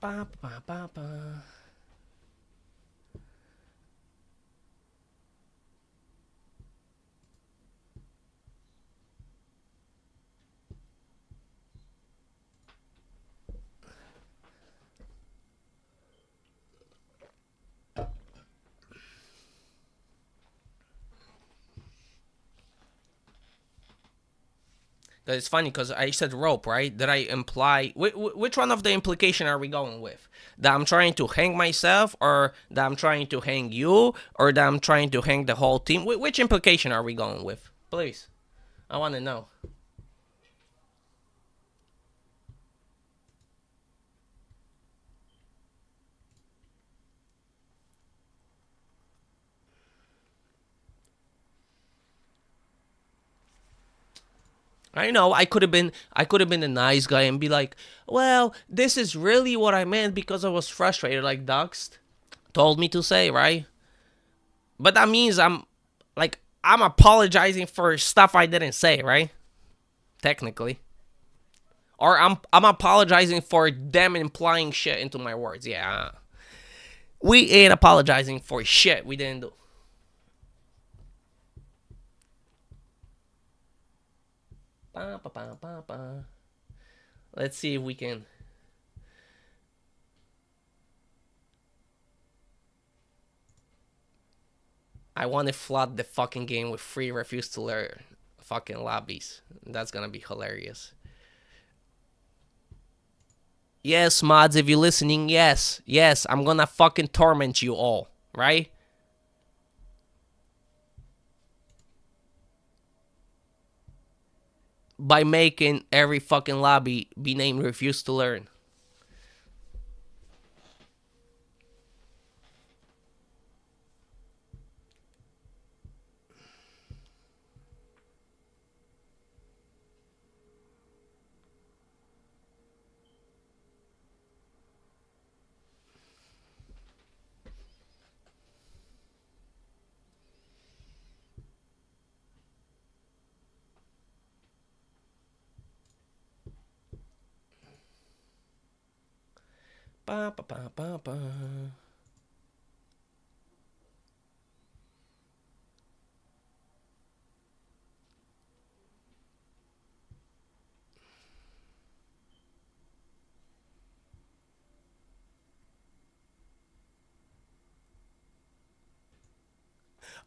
Ba, ba, ba, ba. It's funny because I said rope, right? Did I imply which one of the implication are we going with? That I'm trying to hang myself, or that I'm trying to hang you, or that I'm trying to hang the whole team? Which implication are we going with? Please, I want to know. I know I could have been a nice guy and be like, well, this is really what I meant because I was frustrated, like Dux told me to say, right? But that means I'm apologizing for stuff I didn't say, right? Technically. Or I'm apologizing for them implying shit into my words. Yeah. We ain't apologizing for shit we didn't do. Ba, ba, ba, ba, ba. Let's see if we can. I want to flood the fucking game with free refuse to learn fucking lobbies. That's gonna be hilarious. Yes, mods, if you're listening, yes, I'm gonna fucking torment you all, right? By making every fucking lobby be named Refuse to Learn. Ba, ba, ba, ba, ba.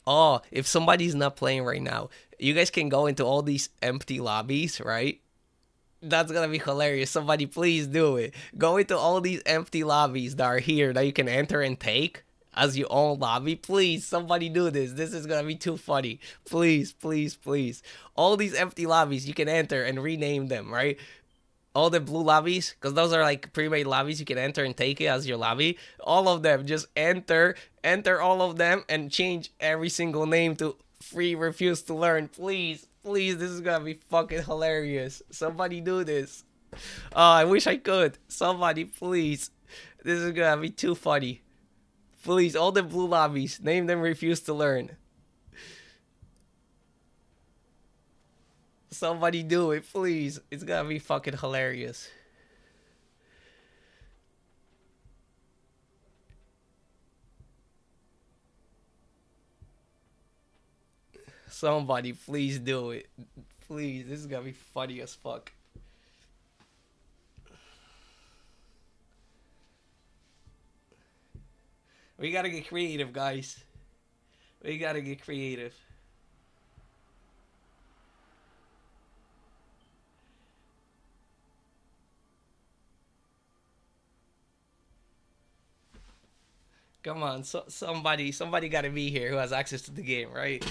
Oh, if somebody's not playing right now, you guys can go into all these empty lobbies, right? That's gonna be hilarious. Somebody please do it. Go into all these empty lobbies that are here that you can enter and take as your own lobby. Please, somebody do this. This is gonna be too funny. Please, please, please. All these empty lobbies you can enter and rename them, right? All the blue lobbies, because those are like pre-made lobbies, you can enter and take it as your lobby. All of them, just enter all of them and change every single name to free refuse to learn. Please, please, this is gonna be fucking hilarious. Somebody do this. Oh, I wish I could. Somebody, please. This is gonna be too funny. Please, all the blue lobbies, name them refuse to learn. Somebody do it, please. It's gonna be fucking hilarious. Somebody, please do it. Please, this is gonna be funny as fuck. We gotta get creative, guys. We gotta get creative. Come on, somebody gotta be here who has access to the game, right?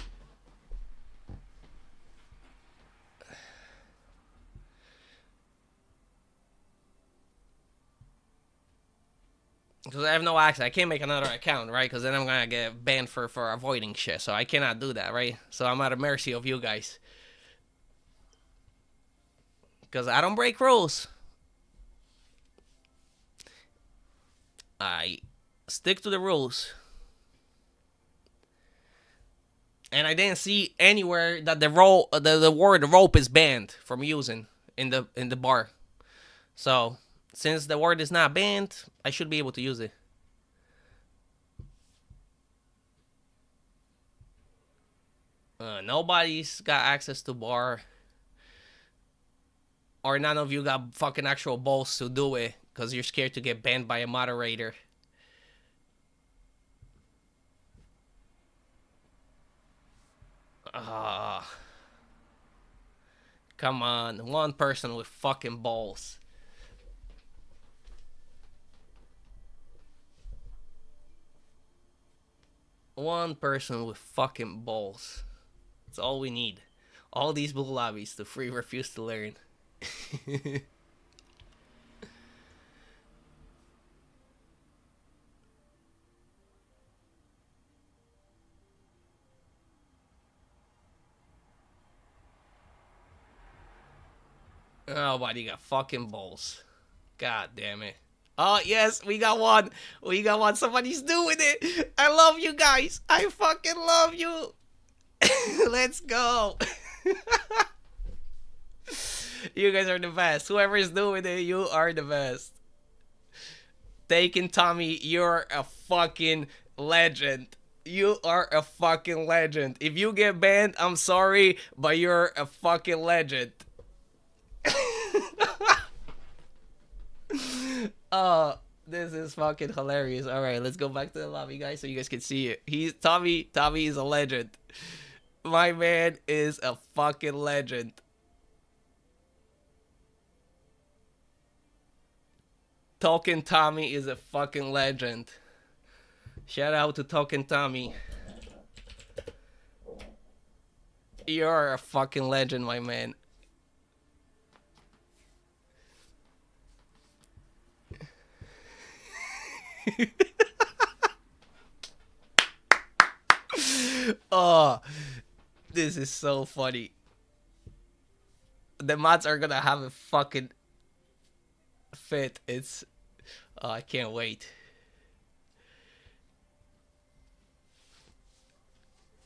Because I have no access. I can't make another account, right? Because then I'm gonna get banned for avoiding shit. So I cannot do that, right? So I'm at the mercy of you guys. Because I don't break rules. I stick to the rules. And I didn't see anywhere that the word rope is banned from using in the bar. So since the word is not banned, I should be able to use it. Nobody's got access to bar. Or none of you got fucking actual balls to do it because you're scared to get banned by a moderator. Come on, one person with fucking balls. One person with fucking balls. That's all we need. All these blue lobbies to free refuse to learn. Nobody got fucking balls. God damn it. Oh, yes, we got one. We got one. Somebody's doing it. I love you guys. I fucking love you. Let's go. You guys are the best. Whoever is doing it, you are the best. Taking Tommy, you're a fucking legend. You are a fucking legend. If you get banned, I'm sorry, but you're a fucking legend. Oh, this is fucking hilarious. All right, let's go back to the lobby, guys, so you guys can see it. Tommy is a legend. My man is a fucking legend. Token Tommy is a fucking legend. Shout out to Token Tommy. You're a fucking legend, my man. Oh, this is so funny. The mods are gonna have a fucking fit. Oh, I can't wait.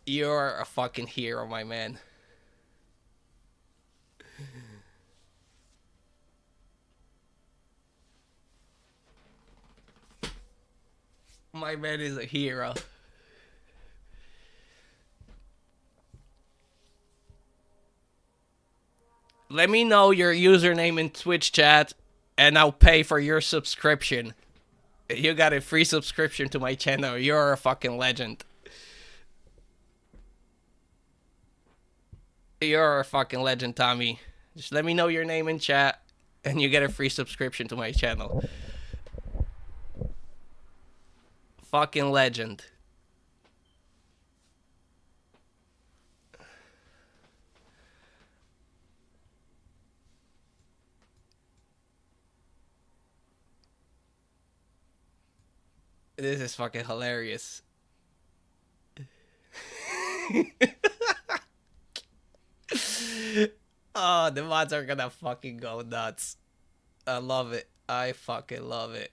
You're a fucking hero, my man. My man is a hero. Let me know your username in Twitch chat, and I'll pay for your subscription. You got a free subscription to my channel. You're a fucking legend. You're a fucking legend, Tommy. Just let me know your name in chat, and you get a free subscription to my channel. Fucking legend. This is fucking hilarious. Oh, the mods are gonna fucking go nuts. I love it. I fucking love it.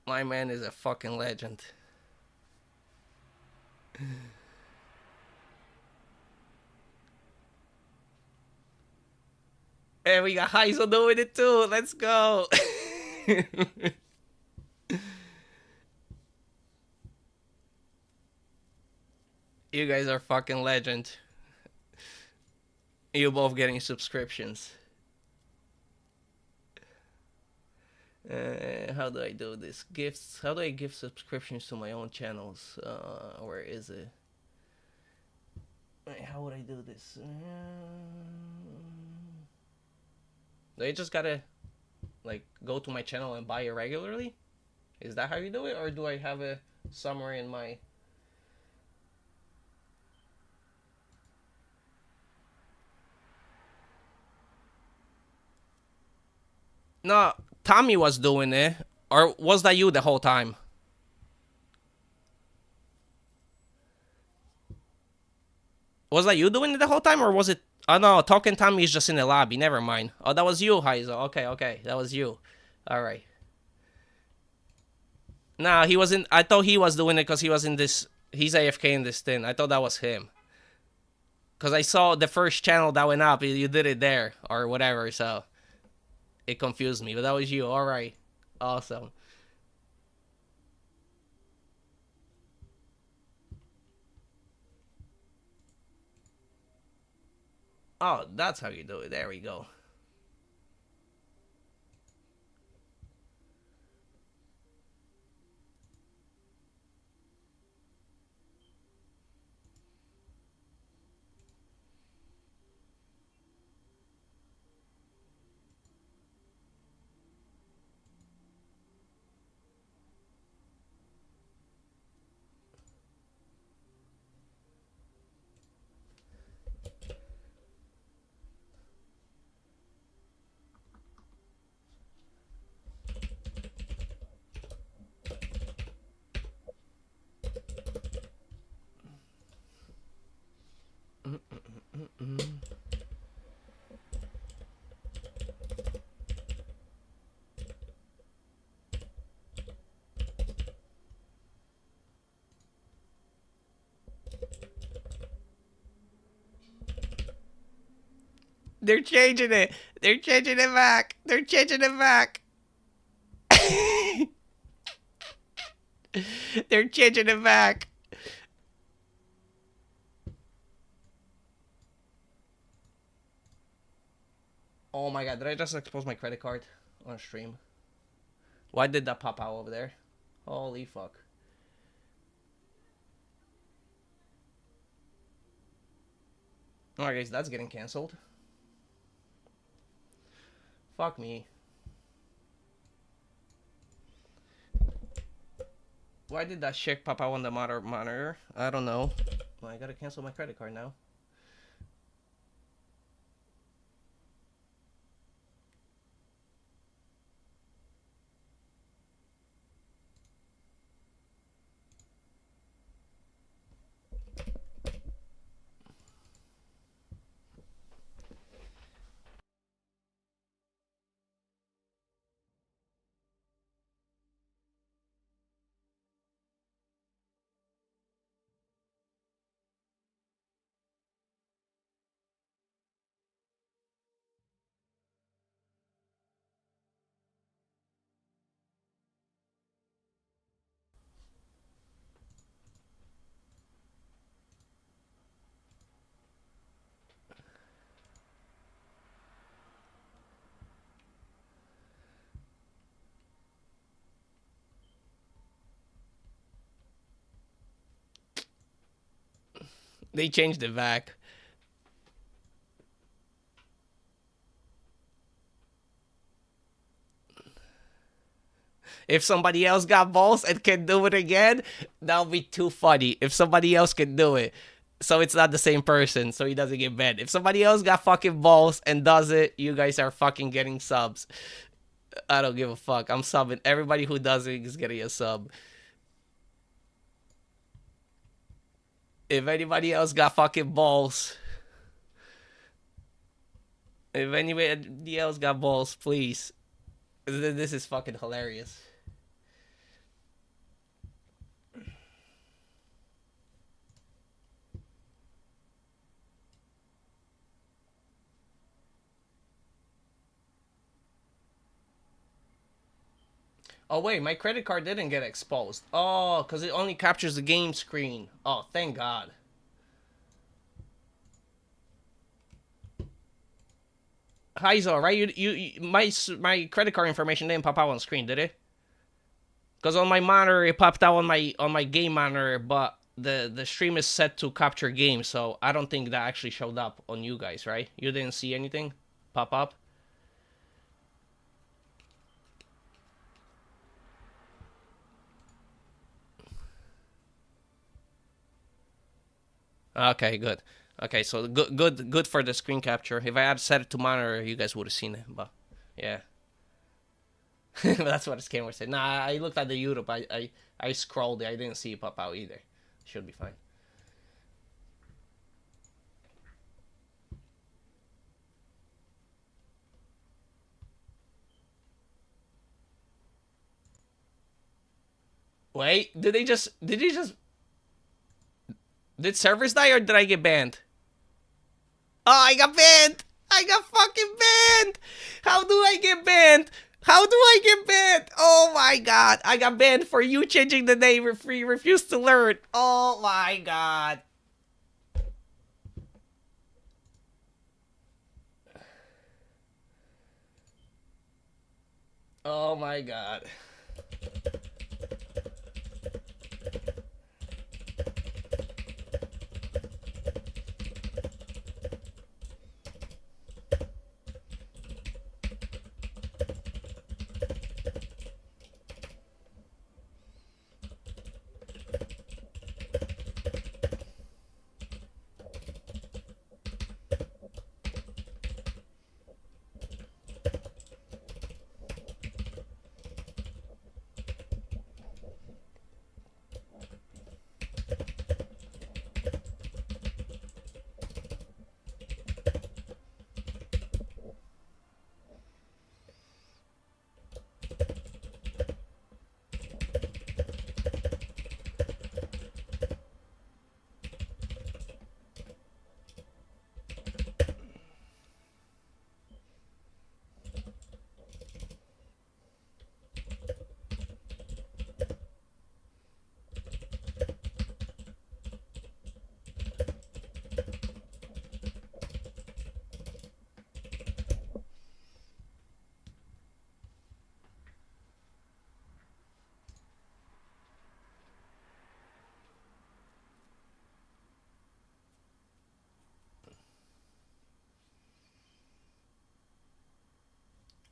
My man is a fucking legend. And we got Heisel doing it too. Let's go. You guys are fucking legend. You both getting subscriptions. How do I do this? Gifts. How do I give subscriptions to my own channels? Where is it? Wait, how would I do this? Do I just gotta like go to my channel and buy it regularly? Is that how you do it, or do I have a somewhere in my? No, Tommy was doing it, or was that you the whole time? Was that you doing it the whole time, or was it? Oh no, Talking Tommy is just in the lobby. Never mind. Oh, that was you, Heizo. Okay, okay, that was you. All right. Nah, he wasn't. I thought he was doing it because he was in this. He's AFK in this thing. I thought that was him. Because I saw the first channel that went up. You did it there or whatever. So it confused me. But that was you. All right. Awesome. Oh, that's how you do it. There we go. They're changing it. They're changing it back. They're changing it back. They're changing it back. Oh my god, did I just expose my credit card on stream? Why did that pop out over there? Holy fuck. Alright guys, that's getting cancelled. Fuck me. Why did that shit pop out on the monitor? I don't know. Well, I gotta cancel my credit card now. They changed it back. If somebody else got balls and can do it again, that'll be too funny. If somebody else can do it, so it's not the same person, so he doesn't get banned. If somebody else got fucking balls and does it, you guys are fucking getting subs. I don't give a fuck. I'm subbing. Everybody who does it is getting a sub. If anybody else got fucking balls, if anybody else got balls, please. This is fucking hilarious. Oh wait, my credit card didn't get exposed. Oh, because it only captures the game screen. Oh, thank God. Heizo, right? My credit card information didn't pop out on screen, did it? Because on my monitor it popped out on my game monitor, but the stream is set to capture games, so I don't think that actually showed up on you guys, right? You didn't see anything pop up? Okay, good. Okay, so good for the screen capture. If I had set it to monitor, you guys would have seen it, but yeah. That's what his camera said. Nah, I looked at the YouTube. I scrolled it. I didn't see it pop out either. Should be fine. Wait, did servers die or did I get banned? Oh, I got banned! I got fucking banned! How do I get banned? How do I get banned? Oh my god, I got banned for you changing the name if you refuse to learn. Oh my god. Oh my god.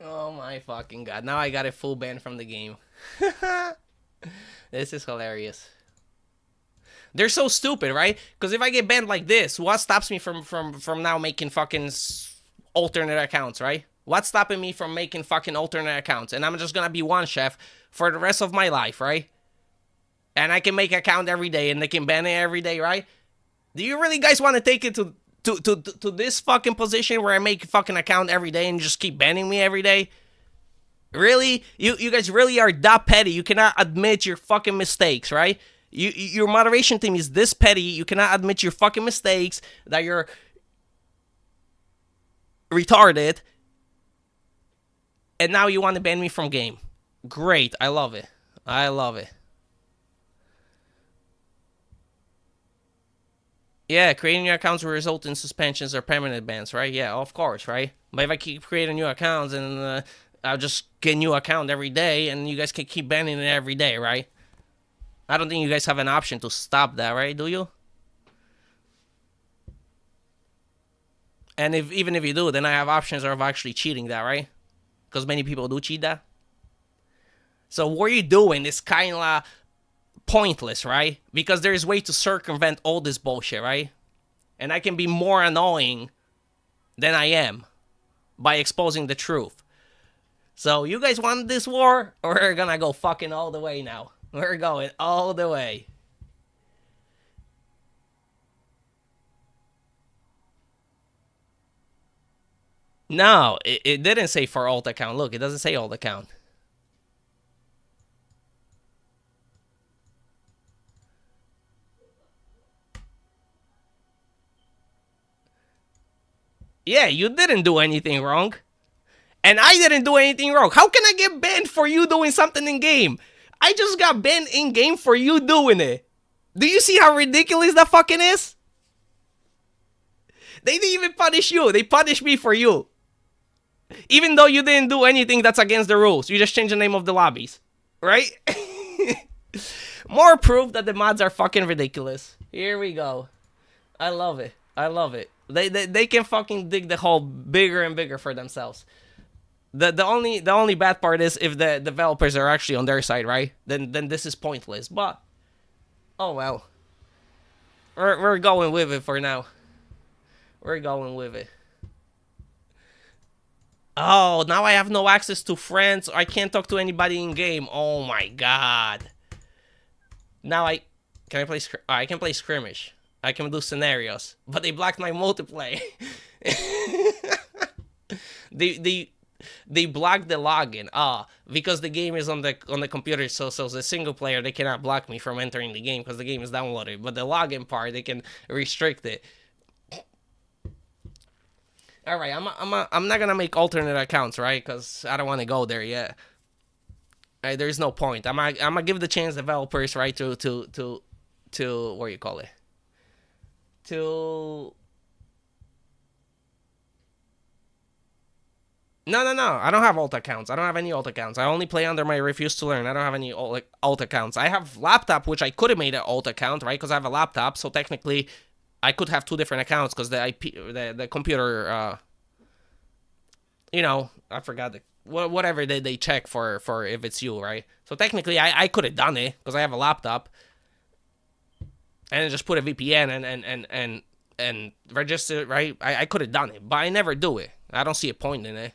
Oh my fucking god. Now I got a full ban from the game. This is hilarious. They're so stupid, right? Because if I get banned like this, what stops me from now making fucking alternate accounts, right? What's stopping me from making fucking alternate accounts? And I'm just gonna be one chef for the rest of my life, right? And I can make account every day and they can ban it every day, right? Do you really guys want to take it to this fucking position where I make a fucking account every day and just keep banning me every day? Really? You guys really are that petty. You cannot admit your fucking mistakes, right? Your moderation team is this petty. You cannot admit your fucking mistakes, that you're retarded, and now you want to ban me from game. Great. I love it. I love it. Yeah, creating new accounts will result in suspensions or permanent bans, right? Yeah, of course, right? But if I keep creating new accounts and I'll just get a new account every day and you guys can keep banning it every day, right? I don't think you guys have an option to stop that, right? Do you? And even if you do, then I have options of actually cheating that, right? Because many people do cheat that. So what you're doing is kind of pointless, right? Because there's way to circumvent all this bullshit, right? And I can be more annoying than I am by exposing the truth. So you guys want this war? Or we're gonna go fucking all the way now. We're going all the way. No, it didn't say for alt account. Look, it doesn't say alt account. Yeah, you didn't do anything wrong. And I didn't do anything wrong. How can I get banned for you doing something in game? I just got banned in game for you doing it. Do you see how ridiculous that fucking is? They didn't even punish you. They punished me for you. Even though you didn't do anything that's against the rules. You just changed the name of the lobbies. Right? More proof that the mods are fucking ridiculous. Here we go. I love it. I love it. They can fucking dig the hole bigger and bigger for themselves. The only bad part is if the developers are actually on their side, right? Then this is pointless. But oh well. We're going with it for now. We're going with it. Oh, now I have no access to friends. I can't talk to anybody in game. Oh my god. Now I can I can play skirmish. I can do scenarios, but they blocked my multiplayer. they blocked the login. Because the game is on the computer, so the single player they cannot block me from entering the game because the game is downloaded. But the login part they can restrict it. All right, I'm not gonna make alternate accounts, right? Because I don't want to go there yet. Right, there's no point. I'm gonna give the chance developers, right, to what do you call it? To No. I don't have alt accounts. I don't have any alt accounts. I only play under my refuse to learn. I don't have any alt accounts. I have laptop, which I could have made an alt account, right? Because I have a laptop, so technically I could have two different accounts because the IP, the computer, I forgot whatever they check for if it's you, right? So technically, I could have done it because I have a laptop, and then just put a VPN and register, right? I could have done it, but I never do it. I don't see a point in it.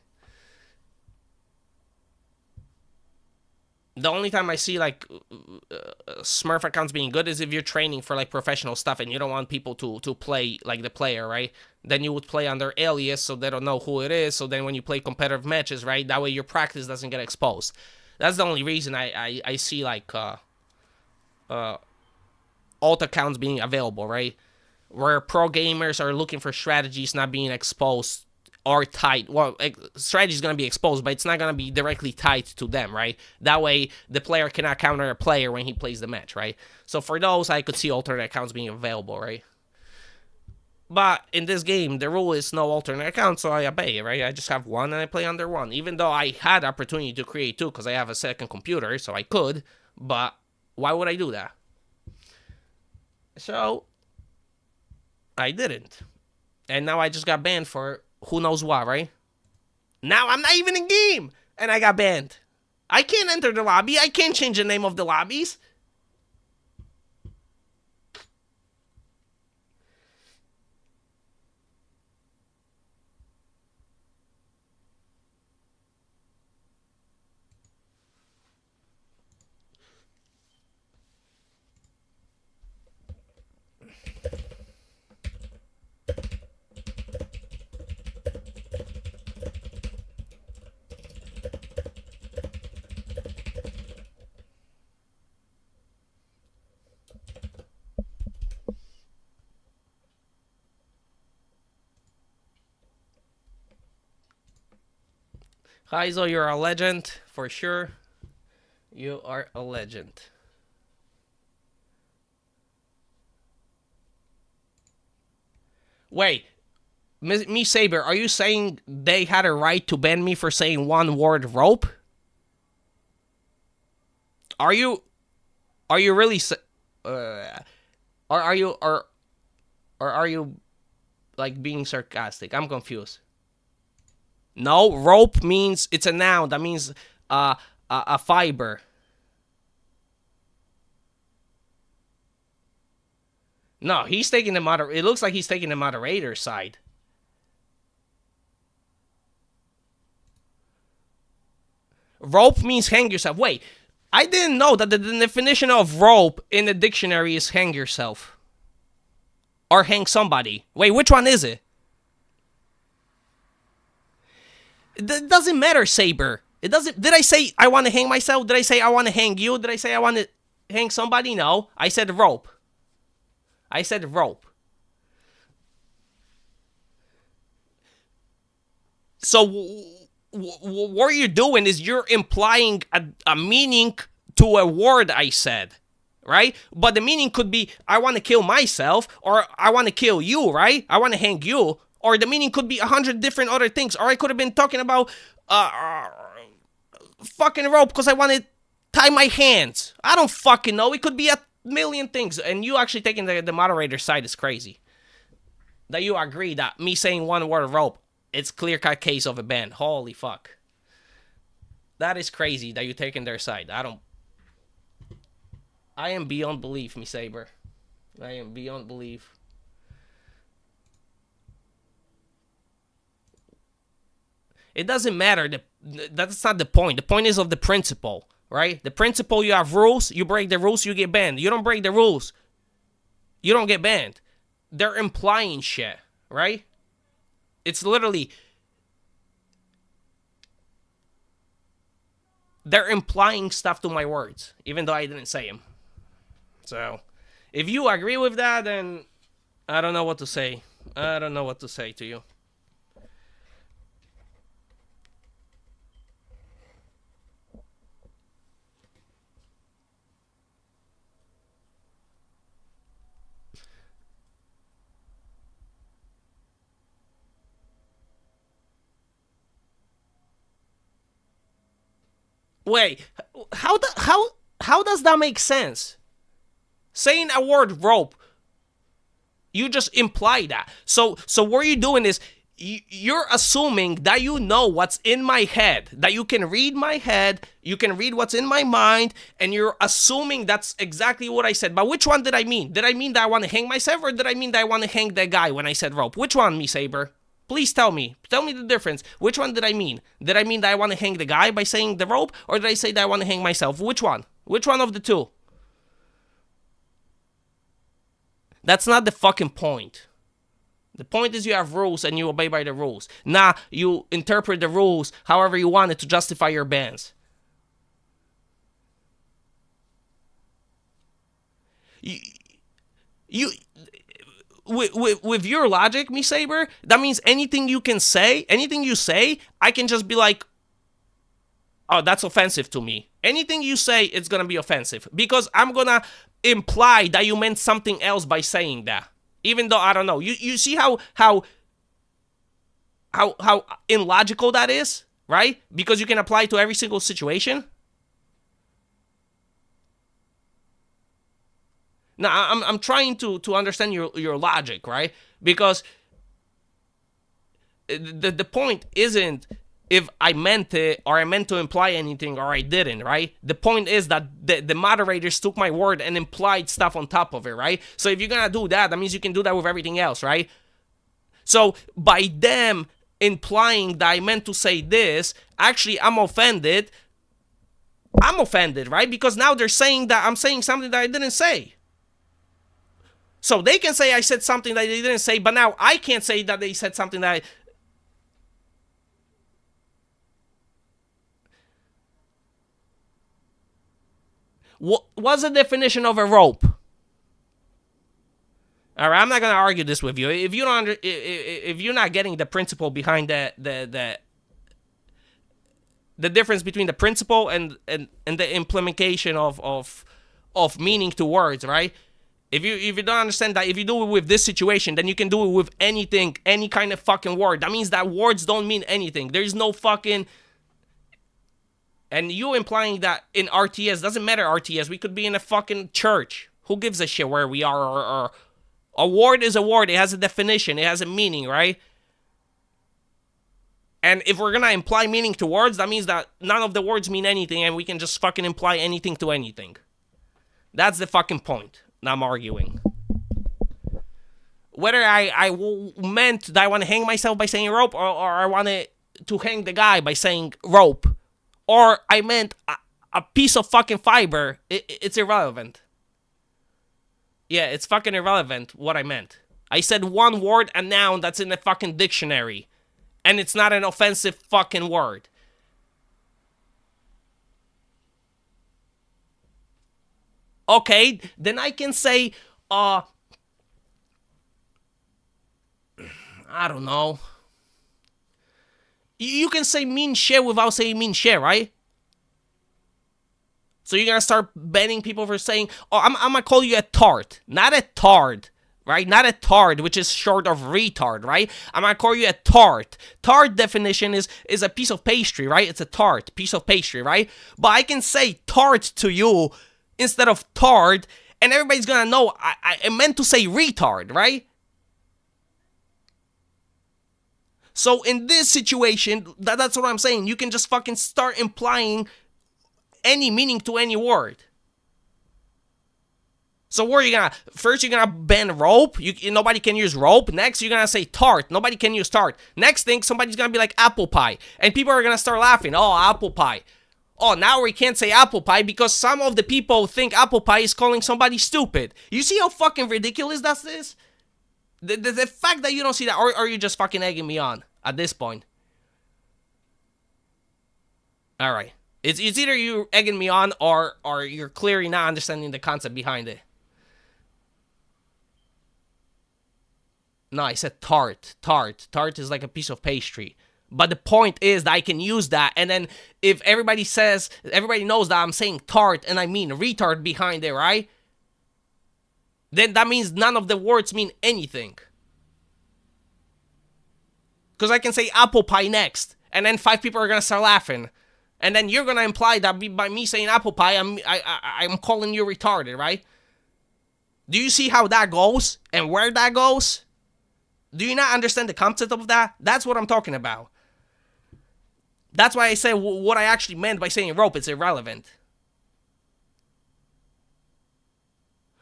The only time I see like Smurf accounts being good is if you're training for like professional stuff and you don't want people to play like the player, right? Then you would play under alias so they don't know who it is. So then when you play competitive matches, right, that way your practice doesn't get exposed. That's the only reason I see like alt accounts being available, right? Where pro gamers are looking for strategies not being exposed or tied. Well, strategy is going to be exposed, but it's not going to be directly tied to them, right? That way, the player cannot counter a player when he plays the match, right? So for those, I could see alternate accounts being available, right? But in this game, the rule is no alternate account, so I obey it, right? I just have one and I play under one. Even though I had the opportunity to create two because I have a second computer, so I could, but why would I do that? So, I didn't. And now I just got banned for who knows what, right? Now I'm not even in game, and I got banned. I can't enter the lobby. I can't change the name of the lobbies. Heizo, you're a legend, for sure. You are a legend. Wait, me Saber, are you saying they had a right to ban me for saying one word rope? Are you really are you like being sarcastic? I'm confused. No, rope means it's a noun. That means a fiber. No, he's taking the It looks like he's taking the moderator's side. Rope means hang yourself. Wait, I didn't know that the definition of rope in the dictionary is hang yourself. Or hang somebody. Wait, which one is it? It doesn't matter, Saber. It doesn't. Did I say I want to hang myself? Did I say I want to hang you? Did I say I want to hang somebody? No. I said rope. I said rope. So what you're doing is you're implying a meaning to a word I said, right? But the meaning could be I want to kill myself, or I want to kill you, right? I want to hang you. Or the meaning could be 100 different other things. Or I could have been talking about fucking rope because I want to tie my hands. I don't fucking know. It could be a million things. And you actually taking the moderator's side is crazy. That you agree that me saying one word rope, it's clear-cut case of a ban. Holy fuck. That is crazy that you're taking their side. I am beyond belief, me Saber. I am beyond belief. It doesn't matter. That's not the point. The point is of the principle, right? The principle, you have rules. You break the rules, you get banned. You don't break the rules, you don't get banned. They're implying shit, right? It's literally... They're implying stuff to my words, even though I didn't say them. So, if you agree with that, then I don't know what to say. I don't know what to say to you. Wait, how does that make sense? Saying a word rope, you just imply that. So what you're doing is you're assuming that you know what's in my head, that you can read my head, you can read what's in my mind, and you're assuming that's exactly what I said. But which one did I mean? Did I mean that I want to hang myself, or did I mean that I want to hang that guy when I said rope? Which one, me Saber? Please tell me. Tell me the difference. Which one did I mean? Did I mean that I want to hang the guy by saying the rope? Or did I say that I want to hang myself? Which one? Which one of the two? That's not the fucking point. The point is you have rules and you obey by the rules. Nah, you interpret the rules however you want it to justify your bans. You with your logic, me Saber, that means anything you can say, anything you say, I can just be like, oh, that's offensive to me. Anything you say, it's gonna be offensive because I'm gonna imply that you meant something else by saying that, even though I don't know. You see how illogical that is, right? Because you can apply it to every single situation. Now, I'm trying to understand your logic, right? Because the point isn't if I meant it or I meant to imply anything or I didn't, right? The point is that the moderators took my word and implied stuff on top of it, right? So if you're gonna do that, that means you can do that with everything else, right? So by them implying that I meant to say this, actually I'm offended. I'm offended, right? Because now they're saying that I'm saying something that I didn't say. So they can say I said something that they didn't say, but now I can't say that they said something that What's the definition of a rope? All right, I'm not gonna argue this with you. If you don't, if you're not getting the principle behind the difference between the principle and the implementation of meaning to words, right? If you don't understand that, if you do it with this situation, then you can do it with anything, any kind of fucking word. That means that words don't mean anything. There's no fucking... And you implying that in RTS, doesn't matter RTS, we could be in a fucking church. Who gives a shit where we are A word is a word. It has a definition. It has a meaning, right? And if we're gonna imply meaning to words, that means that none of the words mean anything and we can just fucking imply anything to anything. That's the fucking point that I'm arguing. Whether I meant that I want to hang myself by saying rope, or I wanted to hang the guy by saying rope, or I meant a piece of fucking fiber, it's irrelevant. Yeah, it's fucking irrelevant what I meant. I said one word, a noun that's in the fucking dictionary. And it's not an offensive fucking word. Okay, then I can say, I don't know. You can say mean shit without saying mean shit, right? So you're gonna start banning people for saying, oh, I'm gonna call you a tart, not a tard. Right? Not a tard, which is short of retard, right? I'm gonna call you a tart. Tart definition is a piece of pastry, right? It's a tart, piece of pastry, right? But I can say tart to you instead of tard, and everybody's gonna know I meant to say retard, right? So in this situation, that's what I'm saying. You can just fucking start implying any meaning to any word. So where are you gonna, first you're gonna ban rope, nobody can use rope. Next you're gonna say tart, nobody can use tart. Next thing, somebody's gonna be like apple pie, and people are gonna start laughing. Oh, apple pie. Oh, now we can't say apple pie because some of the people think apple pie is calling somebody stupid. You see how fucking ridiculous that is? The fact that you don't see that, or are you just fucking egging me on at this point? Alright. It's either you egging me on or you're clearly not understanding the concept behind it. No, I said tart. Tart. Tart is like a piece of pastry. But the point is that I can use that, and then if everybody knows that I'm saying tart and I mean retard behind it, right? Then that means none of the words mean anything. Because I can say apple pie next, and then 5 people are gonna start laughing. And then you're gonna imply that by me saying apple pie, I'm calling you retarded, right? Do you see how that goes and where that goes? Do you not understand the concept of that? That's what I'm talking about. That's why I said what I actually meant by saying rope is irrelevant.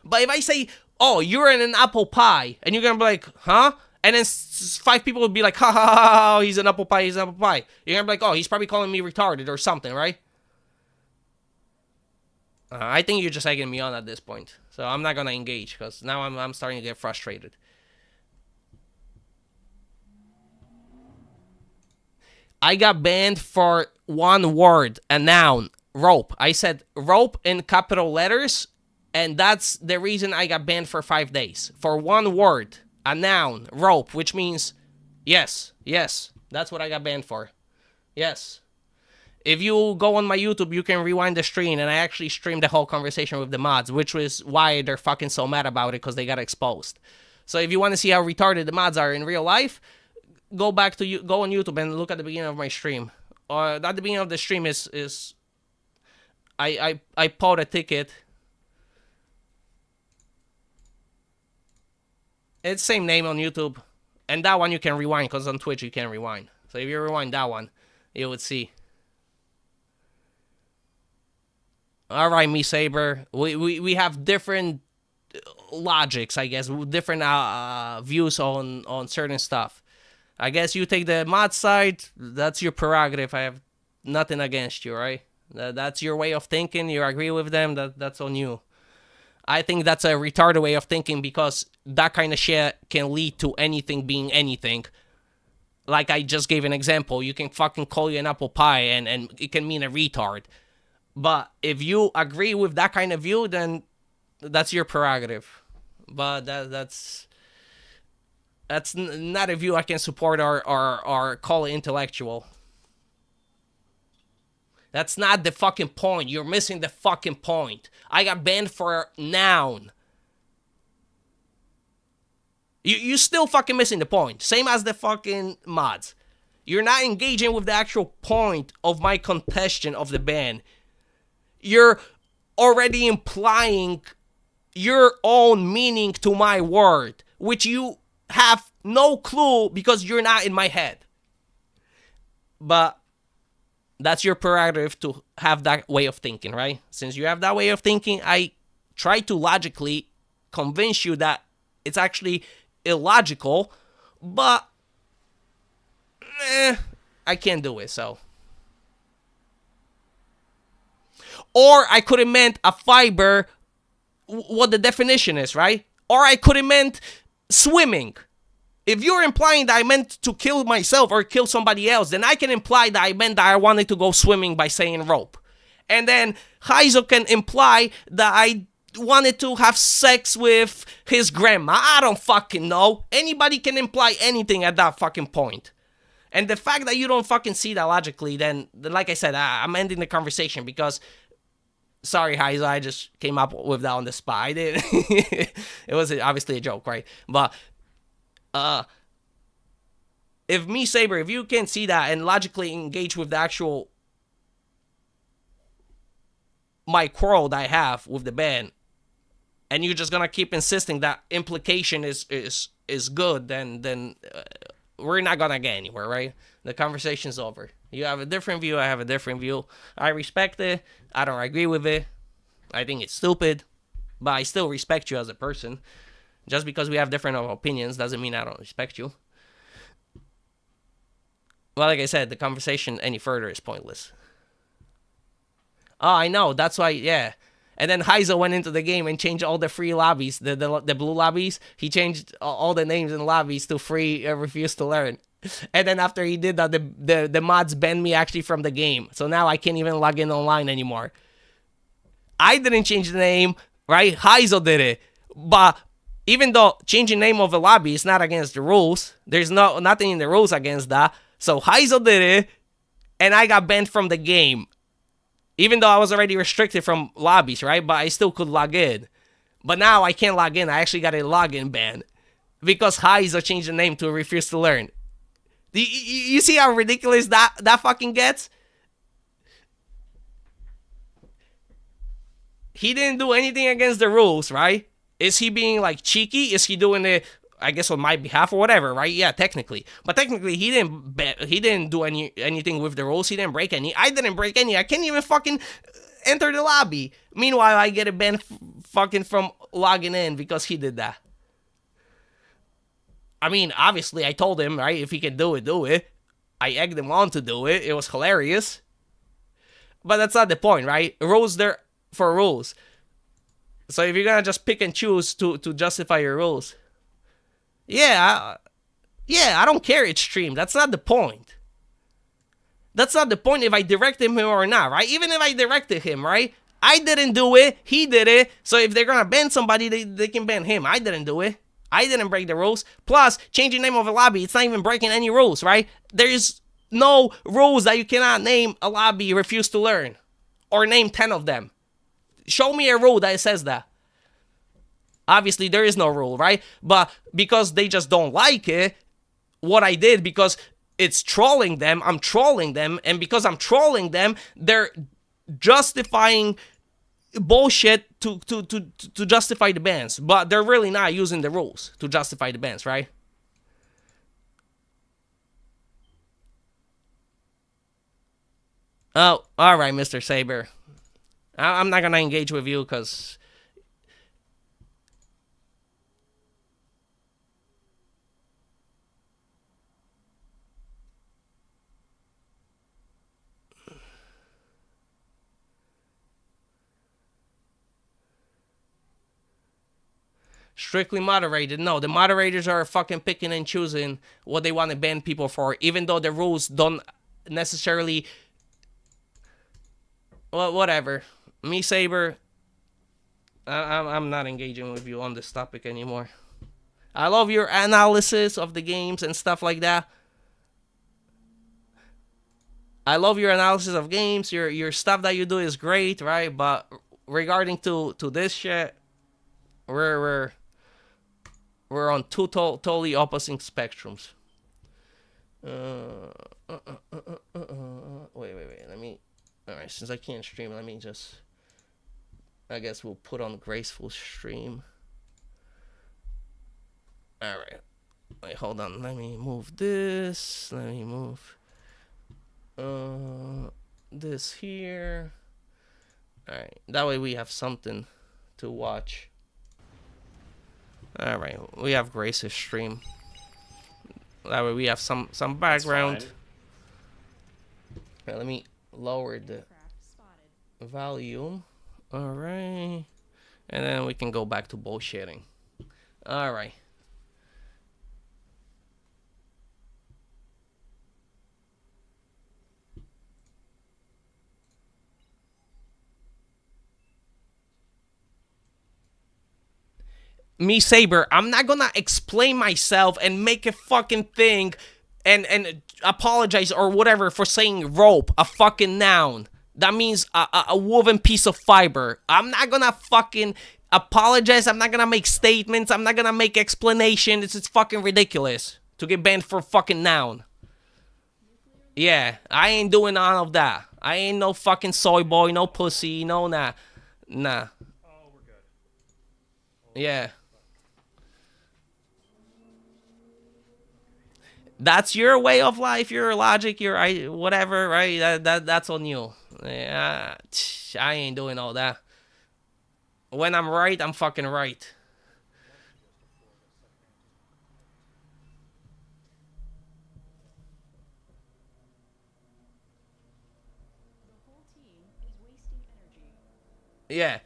But if I say, oh, you're in an apple pie, and you're gonna be like, huh? And then 5 people would be like, ha ha ha ha, he's an apple pie, he's an apple pie. You're gonna be like, oh, he's probably calling me retarded or something, right? I think you're just egging me on at this point. So I'm not gonna engage, because now I'm starting to get frustrated. I got banned for one word, a noun, rope. I said rope in capital letters, and that's the reason I got banned for 5 days. For one word, a noun, rope, which means yes, that's what I got banned for. Yes. If you go on my YouTube, you can rewind the stream, and I actually streamed the whole conversation with the mods, which was why they're fucking so mad about it, because they got exposed. So if you want to see how retarded the mods are in real life, go on YouTube and look at the beginning of my stream. Or at the beginning of the stream is I pulled a ticket. It's same name on YouTube, and that one you can rewind, because on Twitch you can rewind. So if you rewind that one, you would see. All right, me Saber. We have different logics, I guess, different views on certain stuff. I guess you take the mod side. That's your prerogative. I have nothing against you, right? That's your way of thinking. You agree with them. That's on you. I think that's a retarded way of thinking, because that kind of shit can lead to anything being anything. Like I just gave an example. You can fucking call you an apple pie, and it can mean a retard. But if you agree with that kind of view, then that's your prerogative. But that's not a view I can support or call intellectual. That's not the fucking point. You're missing the fucking point. I got banned for noun. You still fucking missing the point. Same as the fucking mods. You're not engaging with the actual point of my contestation of the ban. You're already implying your own meaning to my word. which you have no clue because you're not in my head. But that's your prerogative to have that way of thinking, right? Since you have that way of thinking, I try to logically convince you that it's actually illogical, but I can't do it, so. Or I could have meant a fiber, what the definition is, right? Or I could have meant swimming. If you're implying that I meant to kill myself or kill somebody else, then I can imply that I meant that I wanted to go swimming by saying rope. And then Heizo can imply that I wanted to have sex with his grandma. I don't fucking know. Anybody can imply anything at that fucking point. And the fact that you don't fucking see that logically, then like I said, I'm ending the conversation because, sorry, Heizo, I just came up with that on the spot. I did. It was obviously a joke, right? But if me, Saber, if you can see that and logically engage with the actual my quarrel that I have with the band, and you're just gonna keep insisting that implication is good, then we're not gonna get anywhere, right? The conversation's over. You have a different view, I have a different view. I respect it. I don't agree with it. I think it's stupid, but I still respect you as a person. Just because we have different opinions doesn't mean I don't respect you. Well, like I said, the conversation any further is pointless. Oh, I know. That's why, yeah. And then Heizo went into the game and changed all the free lobbies, the blue lobbies. He changed all the names in lobbies to free refuse to learn. And then after he did that, the mods banned me actually from the game. So now I can't even log in online anymore. I didn't change the name, right? Heizo did it. But even though changing name of a lobby is not against the rules, there's nothing in the rules against that. So Heizo did it, and I got banned from the game. Even though I was already restricted from lobbies, right? But I still could log in. But now I can't log in. I actually got a login ban. Because Heizo changed the name to refuse to learn. You see how ridiculous that fucking gets? He didn't do anything against the rules, right? Is he being like cheeky? Is he doing it, I guess, on my behalf or whatever, right? Yeah, technically. But technically, he didn't do anything with the rules. He didn't break any. I didn't break any. I can't even fucking enter the lobby. Meanwhile, I get a ban fucking from logging in because he did that. I mean, obviously, I told him, right, if he can do it, do it. I egged him on to do it. It was hilarious. But that's not the point, right? Rules there for rules. So if you're gonna just pick and choose to justify your rules, I don't care it's streamed. That's not the point. That's not the point if I directed him or not, right? Even if I directed him, right? I didn't do it. He did it. So if they're gonna ban somebody, they can ban him. I didn't do it. I didn't break the rules. Plus, changing name of a lobby, it's not even breaking any rules, right? There's no rules that you cannot name a lobby refuse to learn. Or name 10 of them. Show me a rule that says that. Obviously, there is no rule, right? But because they just don't like it, what I did, because it's trolling them, I'm trolling them. And because I'm trolling them, they're justifying bullshit to justify the bans. But they're really not using the rules to justify the bans, right? Oh, alright, Mr. Saber. I'm not gonna engage with you because strictly moderated. No, the moderators are fucking picking and choosing what they want to ban people for, even though the rules don't necessarily. Well, whatever. Me, Saber, I'm not engaging with you on this topic anymore. I love your analysis of the games and stuff like that. I love your analysis of games. Your stuff that you do is great, right? But regarding to this shit, we're on two totally opposite spectrums. Wait. Let me. All right, since I can't stream, let me just. I guess we'll put on graceful stream. All right. Wait, hold on. Let me move this. Let me move this here. All right. That way we have something to watch. All right. We have Grace's stream. That way we have some background. Right, let me lower the volume. All right. And then we can go back to bullshitting. All right. Me, Saber, I'm not gonna explain myself and make a fucking thing and apologize or whatever for saying rope, a fucking noun. That means a woven piece of fiber. I'm not gonna fucking apologize. I'm not gonna make statements. I'm not gonna make explanations. It's fucking ridiculous to get banned for fucking noun. Yeah, I ain't doing all of that. I ain't no fucking soy boy, no pussy, no nah. Nah. Yeah. That's your way of life, your logic, your whatever, right? That's on you. Yeah, I ain't doing all that. When I'm right, I'm fucking right. Yeah.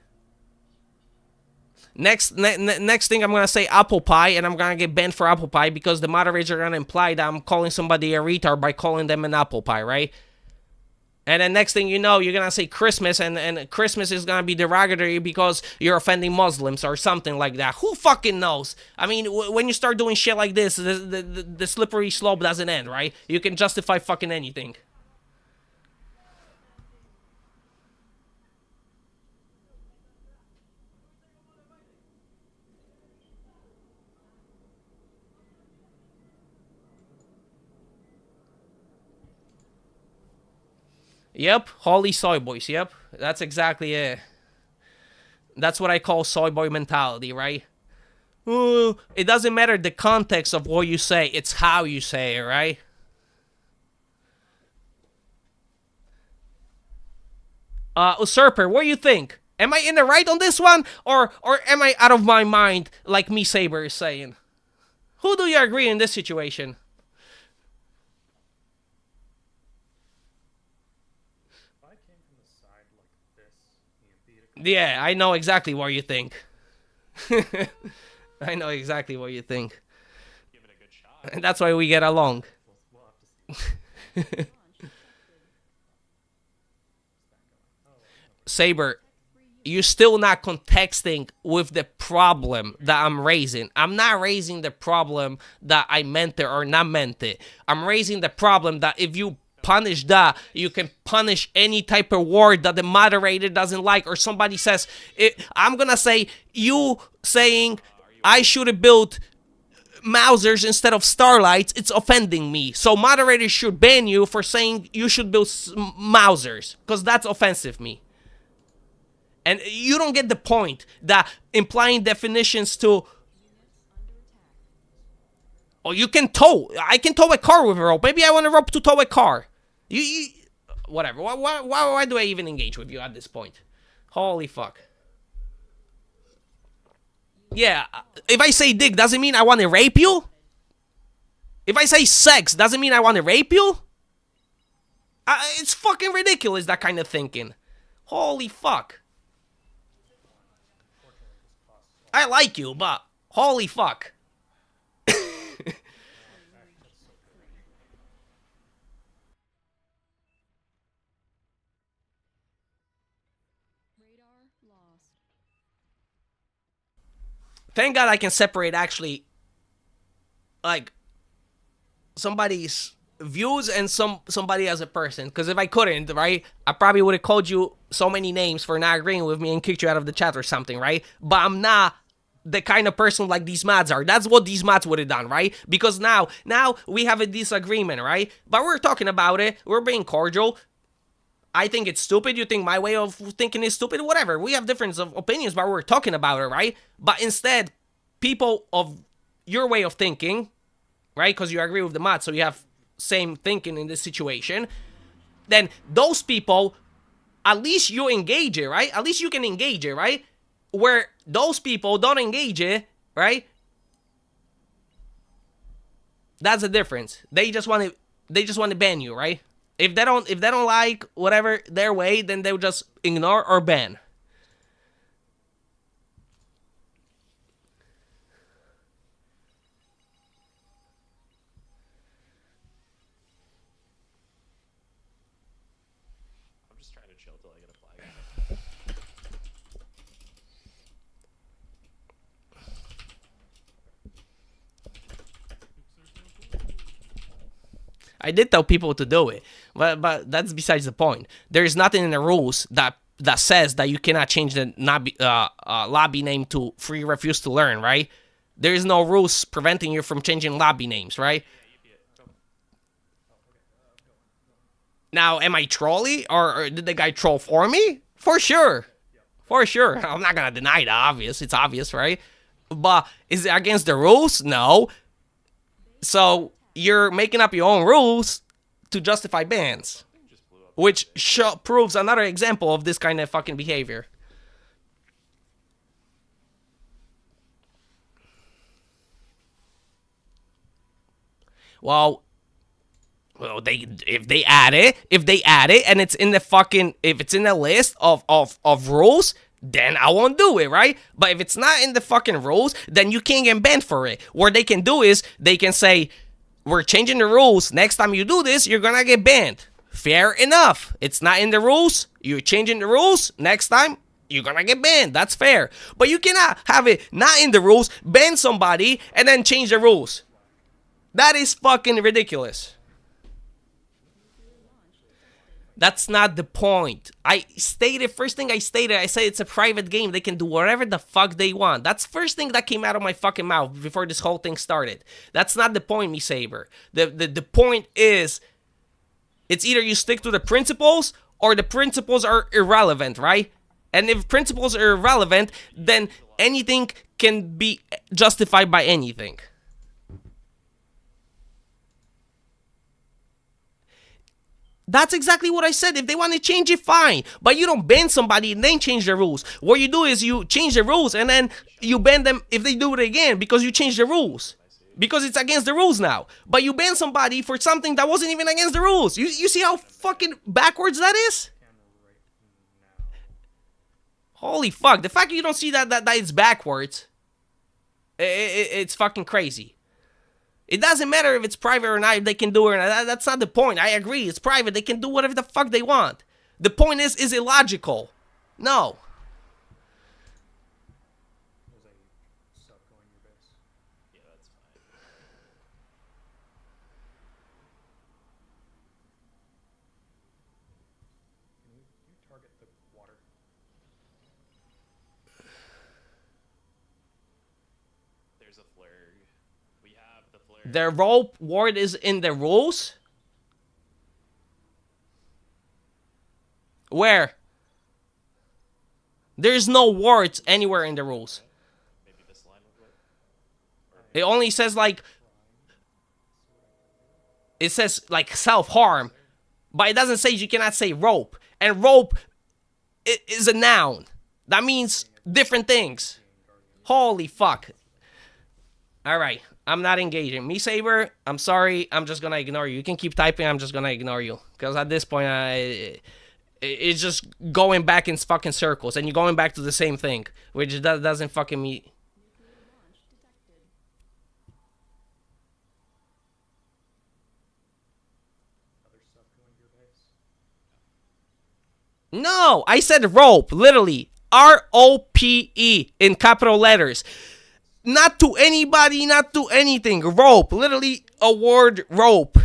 Next thing I'm gonna say apple pie, and I'm gonna get banned for apple pie because the moderators are gonna imply that I'm calling somebody a retard by calling them an apple pie, right? And then next thing you know, you're gonna say Christmas, and Christmas is gonna be derogatory because you're offending Muslims or something like that. Who fucking knows? I mean, when you start doing shit like this, the slippery slope doesn't end, right? You can justify fucking anything. Yep, holy soy boys. Yep, that's exactly it. That's what I call soy boy mentality, right? Ooh, it doesn't matter the context of what you say, it's how you say it, right? Usurper, what do you think? Am I in the right on this one, or am I out of my mind, like me Saber is saying? Who do you agree in this situation? Yeah, I know exactly what you think. I know exactly what you think. And that's why we get along. Saber, you're still not contexting with the problem that I'm raising. I'm not raising the problem that I meant it or not meant it. I'm raising the problem that if you punish that, you can punish any type of word that the moderator doesn't like, or somebody says it. I'm gonna say you saying I should have built Mausers instead of Starlights, it's offending me. So moderators should ban you for saying you should build Mausers, because that's offensive me. And you don't get the point that implying definitions to... Oh, you can tow. I can tow a car with a rope. Maybe I want a rope to tow a car. You whatever. Why do I even engage with you at this point? Holy fuck. Yeah, if I say dick, doesn't mean I want to rape you? If I say sex, doesn't mean I want to rape you? It's fucking ridiculous, that kind of thinking. Holy fuck. I like you, but holy fuck. Thank God I can separate actually, like, somebody's views and somebody as a person. Because if I couldn't, right, I probably would have called you so many names for not agreeing with me and kicked you out of the chat or something, right? But I'm not the kind of person like these mods are. That's what these mods would have done, right? Because now we have a disagreement, right? But we're talking about it. We're being cordial. I think it's stupid. You think my way of thinking is stupid. Whatever. We have difference of opinions, but we're talking about it, right? But instead, people of your way of thinking, right? Because you agree with the mod, so you have same thinking in this situation. Then those people, at least you engage it, right? At least you can engage it, right? Where those people don't engage it, right? That's the difference. They just want to ban you, right? If they don't like whatever their way, then they'll just ignore or ban. I'm just trying to chill till I get a flag. I did tell people to do it, but that's besides the point. There is nothing in the rules that says that you cannot change the lobby name to Free Refuse to Learn, right? There is no rules preventing you from changing lobby names, right? Now, am I trolly, or did the guy troll for me? For sure. For sure. I'm not going to deny the obvious. It's obvious, right? But is it against the rules? No. So you're making up your own rules to justify bans, which proves another example of this kind of fucking behavior. Well, if they add it, and it's in the fucking, if it's in the list of rules, then I won't do it, right? But if it's not in the fucking rules, then you can't get banned for it. What they can do is they can say, we're changing the rules. Next time you do this, you're gonna get banned. Fair enough. It's not in the rules. You're changing the rules. Next time, you're gonna get banned. That's fair. But you cannot have it not in the rules, ban somebody, and then change the rules. That is fucking ridiculous. That's not the point. First thing I stated, I said it's a private game. They can do whatever the fuck they want. That's the first thing that came out of my fucking mouth before this whole thing started. That's not the point, me saber. The point is, it's either you stick to the principles or the principles are irrelevant, right? And if principles are irrelevant, then anything can be justified by anything. That's exactly what I said. If they want to change it, fine. But you don't ban somebody and then change the rules. What you do is you change the rules and then you ban them if they do it again because you change the rules. Because it's against the rules now. But you ban somebody for something that wasn't even against the rules. You see how fucking backwards that is? Holy fuck. The fact that you don't see that it's backwards, it's fucking crazy. It doesn't matter if it's private or not, if they can do it or not. That's not the point. I agree. It's private. They can do whatever the fuck they want. The point is it logical? No. Yeah, that's fine. Can you target the water? There's a flare. We have the flare. The rope ward is in the rules? Where? There's no words anywhere in the rules. Maybe this line would work. It only says like, it says like self-harm, but it doesn't say you cannot say rope. And rope is a noun. That means different things. Holy fuck. Alright, I'm not engaging. Me Saber, I'm sorry, I'm just gonna ignore you. You can keep typing, I'm just gonna ignore you. Because at this point, it's just going back in fucking circles. And you're going back to the same thing. Which doesn't fucking mean... Other stuff going to your base? No, I said rope, literally. R-O-P-E in capital letters. Not to anybody, not to anything. Rope, literally a word, rope.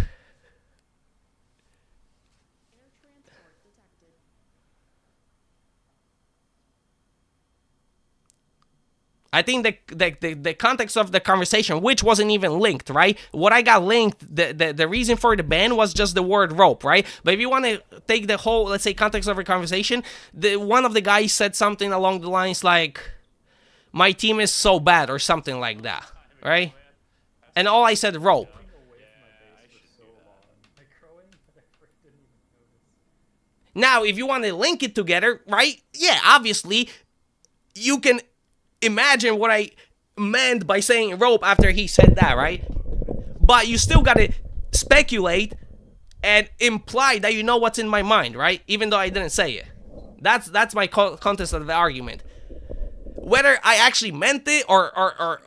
I think the context of the conversation, which wasn't even linked, right? What I got linked, the reason for the ban was just the word rope, right? But if you want to take the whole, let's say, context of the conversation, one of the guys said something along the lines like, my team is so bad or something like that, right? And all I said rope. Away from my base for so long. Like crowing that I didn't even notice. Now, if you want to link it together, right? Yeah, obviously, you can imagine what I meant by saying rope after he said that, right? But you still gotta speculate and imply that you know what's in my mind, right? Even though I didn't say it. That's my contest of the argument. Whether I actually meant it or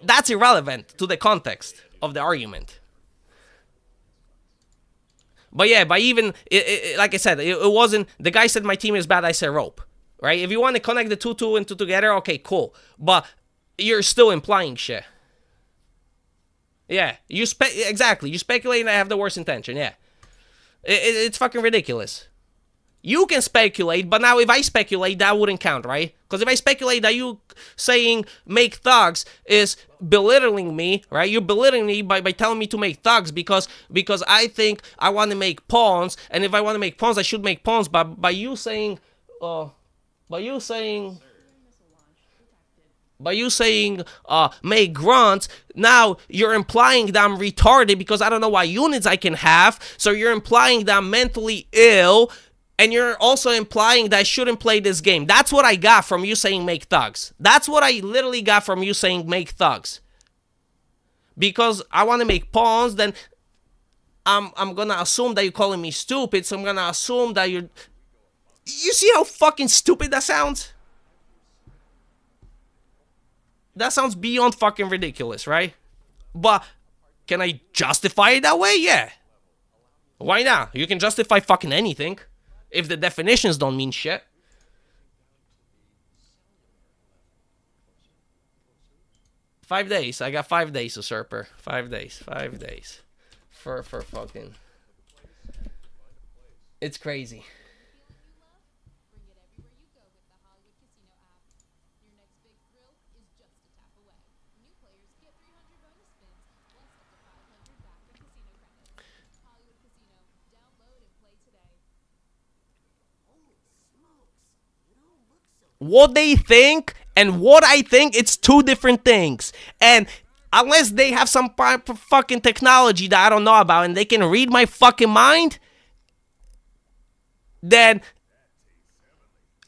that's irrelevant to the context of the argument. But yeah, by even, like I said, it wasn't, the guy said my team is bad, I said rope. Right? If you want to connect the two and two together, okay, cool. But you're still implying shit. Yeah, exactly. You speculate and I have the worst intention, yeah. It's fucking ridiculous. You can speculate, but now if I speculate, that wouldn't count, right? Because if I speculate that you saying make thugs is belittling me, right? You're belittling me by telling me to make thugs because I think I want to make pawns, and if I want to make pawns, I should make pawns. But by you saying make grunts, now you're implying that I'm retarded because I don't know what units I can have. So you're implying that I'm mentally ill. And you're also implying that I shouldn't play this game. That's what I got from you saying make thugs. That's what I literally got from you saying make thugs. Because I want to make pawns, then I'm gonna assume that you're calling me stupid, so I'm gonna assume that you're... You see how fucking stupid that sounds? That sounds beyond fucking ridiculous, right? But can I justify it that way? Yeah. Why not? You can justify fucking anything. If the definitions don't mean shit. $5 days. I got 5 days, usurper. 5 days. 5 days. For fucking... It's crazy. What they think and what I think, it's two different things. And unless they have some fucking technology that I don't know about and they can read my fucking mind, then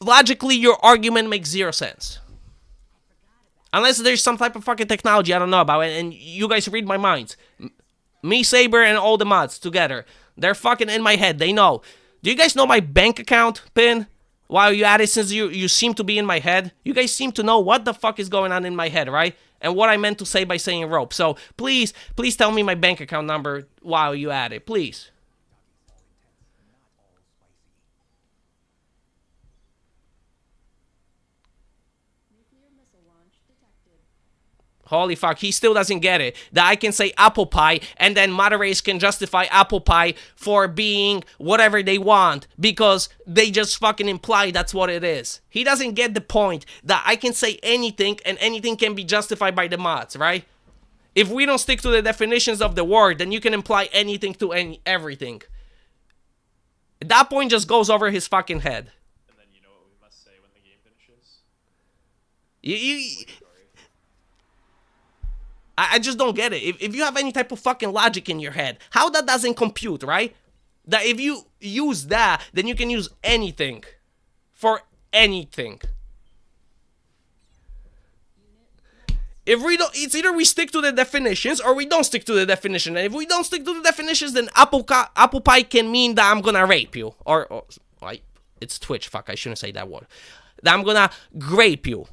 logically your argument makes zero sense. Unless there's some type of fucking technology I don't know about and you guys read my minds. Me, Saber, and all the mods together. They're fucking in my head. They know. Do you guys know my bank account pin? While you at it, since you seem to be in my head, you guys seem to know what the fuck is going on in my head, right? And what I meant to say by saying rope. So please tell me my bank account number while you at it, please. Holy fuck, he still doesn't get it. That I can say apple pie, and then moderators can justify apple pie for being whatever they want, because they just fucking imply that's what it is. He doesn't get the point that I can say anything, and anything can be justified by the mods, right? If we don't stick to the definitions of the word, then you can imply anything to everything. That point just goes over his fucking head. And then you know what we must say when the game finishes? I just don't get it. If you have any type of fucking logic in your head, how that doesn't compute, right? That if you use that, then you can use anything. For anything. If we don't, it's either we stick to the definitions or we don't stick to the definition. And if we don't stick to the definitions, then apple pie can mean that I'm gonna rape you. Or it's Twitch, fuck, I shouldn't say that word. That I'm gonna grape you.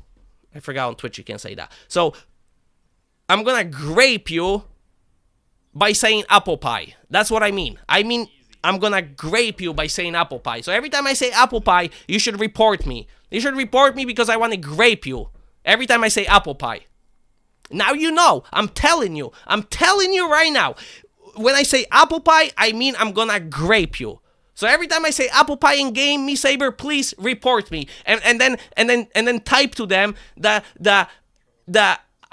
I forgot on Twitch you can't say that. So, I'm gonna grape you by saying apple pie. That's what I mean. I mean, I'm gonna grape you by saying apple pie. So every time I say apple pie, you should report me. You should report me because I want to grape you. Every time I say apple pie. Now you know. I'm telling you. I'm telling you right now. When I say apple pie, I mean I'm gonna grape you. So every time I say apple pie in game, me Saber, please report me. And then type to them that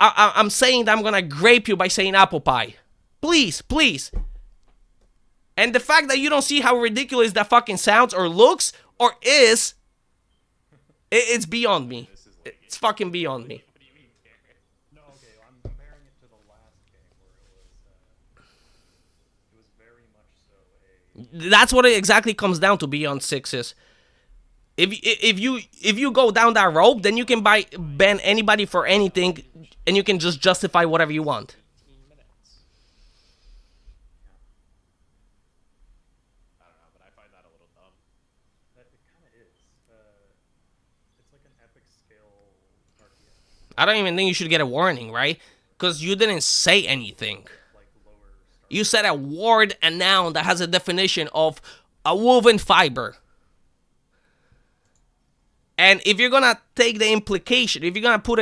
I'm saying that I'm gonna grape you by saying apple pie. Please, please. And the fact that you don't see how ridiculous that fucking sounds or looks or is, it's beyond me. It's fucking beyond me. No, okay, I'm comparing it to the last game where That's what it exactly comes down to beyond sixes. If you go down that rope, then you can ban anybody for anything, and you can just justify whatever you want. 15 minutes. I don't know, but I find that a little dumb. That it kind of is. It's like an epic scale RPM. I don't even think you should get a warning, right? Because you didn't say anything. Like lower start. You said a word, a noun that has a definition of a woven fiber. And if you're gonna take the implication, if you're gonna put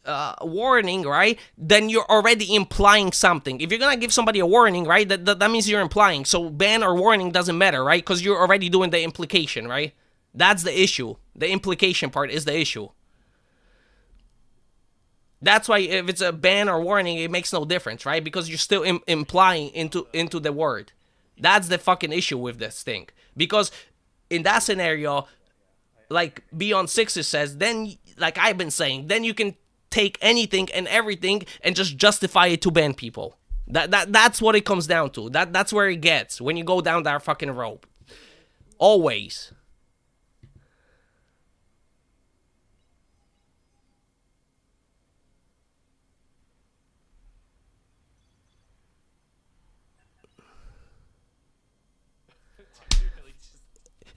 a warning, right, then you're already implying something. If you're gonna give somebody a warning, right, that means you're implying. So ban or warning doesn't matter, right? Because you're already doing the implication, right? That's the issue. The implication part is the issue. That's why if it's a ban or warning, it makes no difference, right? Because you're still implying into the word. That's the fucking issue with this thing. Because in that scenario, like Beyond Sixes says, then, like I've been saying, then you can take anything and everything and just justify it to ban people. That's what it comes down to. That's where it gets when you go down that fucking rope. Always.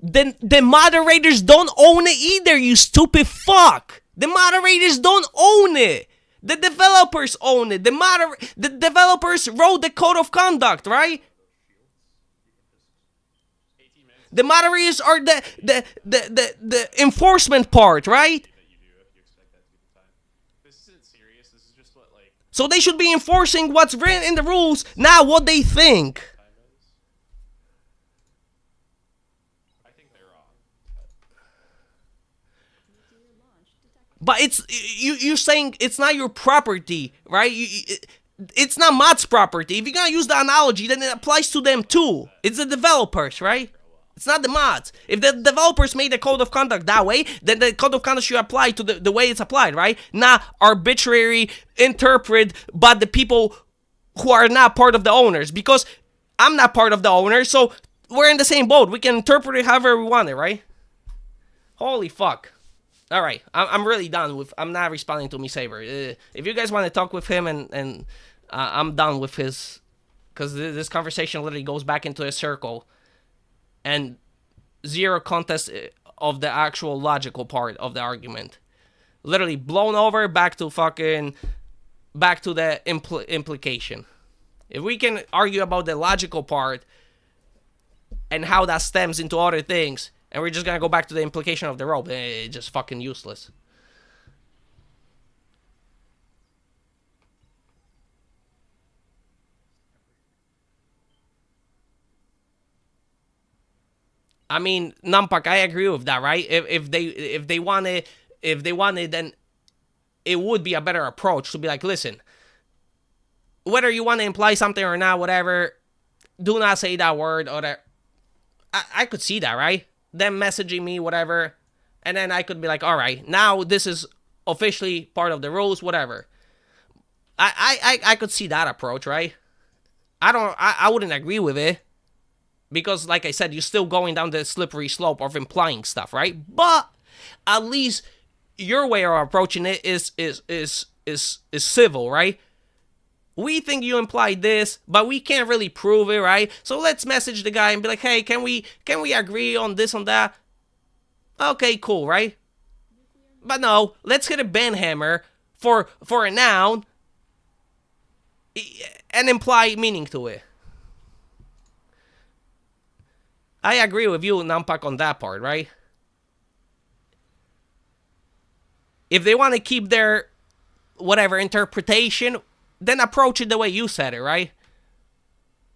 Then the moderators don't own it either, you stupid fuck. The moderators don't own it. The developers own it. The developers wrote the code of conduct, right? 18 minutes The moderators are the enforcement part, right? that you do if you expect that to be the time. This isn't serious. This is just what, like, So they should be enforcing what's written in the rules, not what they think. time is. I think they're wrong. But it's you're saying it's not your property, right? It's not mod's property. If you're gonna use the analogy, then it applies to them too. It's the developers, right? It's not the mods. If the developers made the code of conduct that way, then the code of conduct should apply to the way it's applied, right? Not arbitrary interpret by the people who are not part of the owners. Because I'm not part of the owners, so we're in the same boat. We can interpret it however we want it, right? Holy fuck. All right, I'm really done with. I'm not responding to me Saber. If you guys want to talk with him, and I'm done with his, because this conversation literally goes back into a circle, and zero contest of the actual logical part of the argument. Literally blown over back to the implication. If we can argue about the logical part and how that stems into other things, and we're just gonna go back to the implication of the rope, it's just fucking useless. I mean, Nampak, I agree with that, right? If they wanted, then it would be a better approach to be like, listen, whether you want to imply something or not, whatever, do not say that word or that. I could see that, right? Them messaging me, whatever, and then I could be like, all right, now this is officially part of the rules, whatever. I could see that approach, right? I wouldn't agree with it, because like I said, you're still going down the slippery slope of implying stuff, right? But at least your way of approaching it is civil, right? We think you implied this, but we can't really prove it, right? So let's message the guy and be like, hey, can we agree on this, on that? Okay, cool, right? But no, let's hit a ban hammer for a noun and imply meaning to it. I agree with you, Nampak, on that part, right? If they want to keep their whatever interpretation, then approach it the way you said it, right?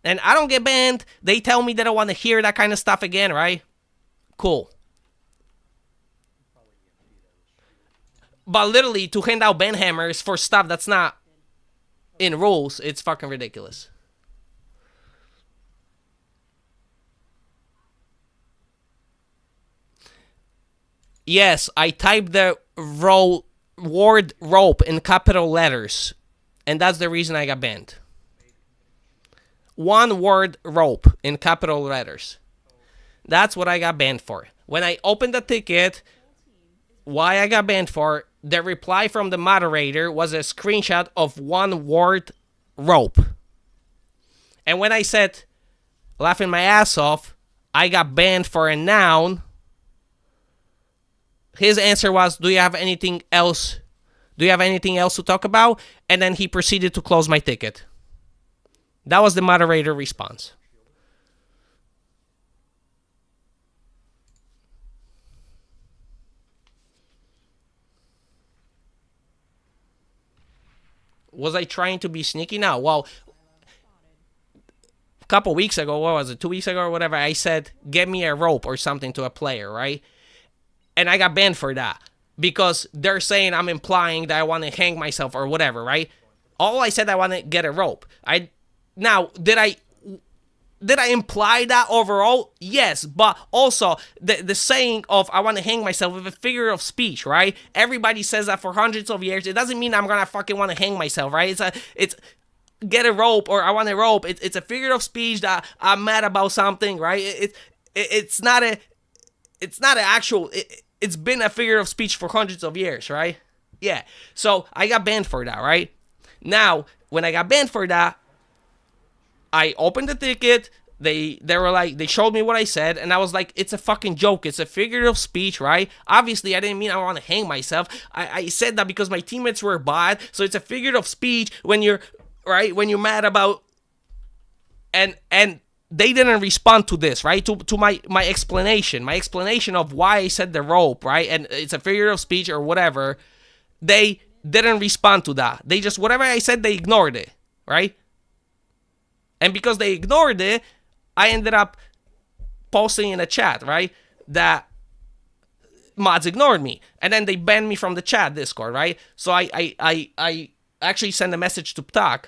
And I don't get banned. They tell me they don't want to hear that kind of stuff again, right? Cool. But literally, to hand out ban hammers for stuff that's not in rules, it's fucking ridiculous. Yes, I typed the word rope in capital letters. And that's the reason I got banned. one word rope in capital letters. That's what I got banned for. When I opened the ticket, why I got banned for, the reply from the moderator was a screenshot of one word rope. And when I said, laughing my ass off, I got banned for a noun, his answer was, do you have anything else? Do you have anything else to talk about? And then he proceeded to close my ticket. That was the moderator response. Was I trying to be sneaky? No. Well, a couple weeks ago, what was it, 2 weeks ago or whatever, I said, get me a rope or something to a player, right? And I got banned for that because they're saying I'm implying that I want to hang myself or whatever, right? All I said, I want to get a rope. Now, did I imply that overall? Yes, but also the saying of I want to hang myself with a figure of speech, right? Everybody says that for hundreds of years. It doesn't mean I'm gonna fucking want to hang myself, right? It's get a rope or I want a rope. It's a figure of speech that I'm mad about something, right? It's not an actual. It's been a figure of speech for hundreds of years, right? Yeah. So I got banned for that, right? Now, when I got banned for that, I opened the ticket. They were like, they showed me what I said, and I was like, it's a fucking joke. It's a figure of speech, right? Obviously, I didn't mean I want to hang myself. I said that because my teammates were bad, so it's a figure of speech when you're, right, when you're mad about, and they didn't respond to this, right? To my explanation of why I said the rope, right? And it's a figure of speech or whatever. They didn't respond to that. They just, whatever I said, they ignored it, right? And because they ignored it, I ended up posting in a chat, right, that mods ignored me. And then they banned me from the chat Discord, right? So I actually sent a message to Ptak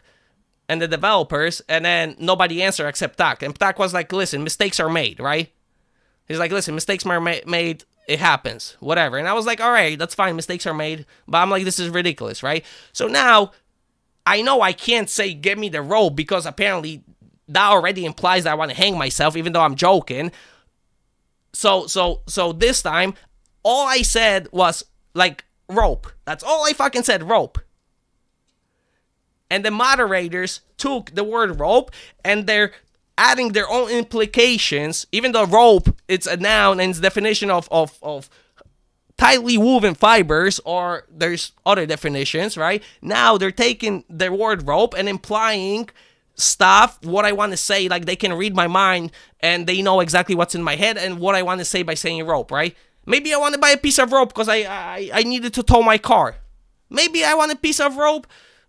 and the developers, and then nobody answered except Ptak. And Ptak was like, listen, mistakes are made, right? He's like, listen, mistakes are made, it happens, whatever. And I was like, all right, that's fine, mistakes are made. But I'm like, this is ridiculous, right? So now, I know I can't say give me the rope because apparently that already implies that I want to hang myself, even though I'm joking. So this time, all I said was like rope. That's all I fucking said, rope. And the moderators took the word rope and they're adding their own implications, even though rope, it's a noun and it's definition of tightly woven fibers, or there's other definitions, right? Now they're taking the word rope and implying stuff, what I want to say, like they can read my mind and they know exactly what's in my head and what I want to say by saying rope, right? Maybe I want to buy a piece of rope because I needed to tow my car. Maybe I want a piece of rope,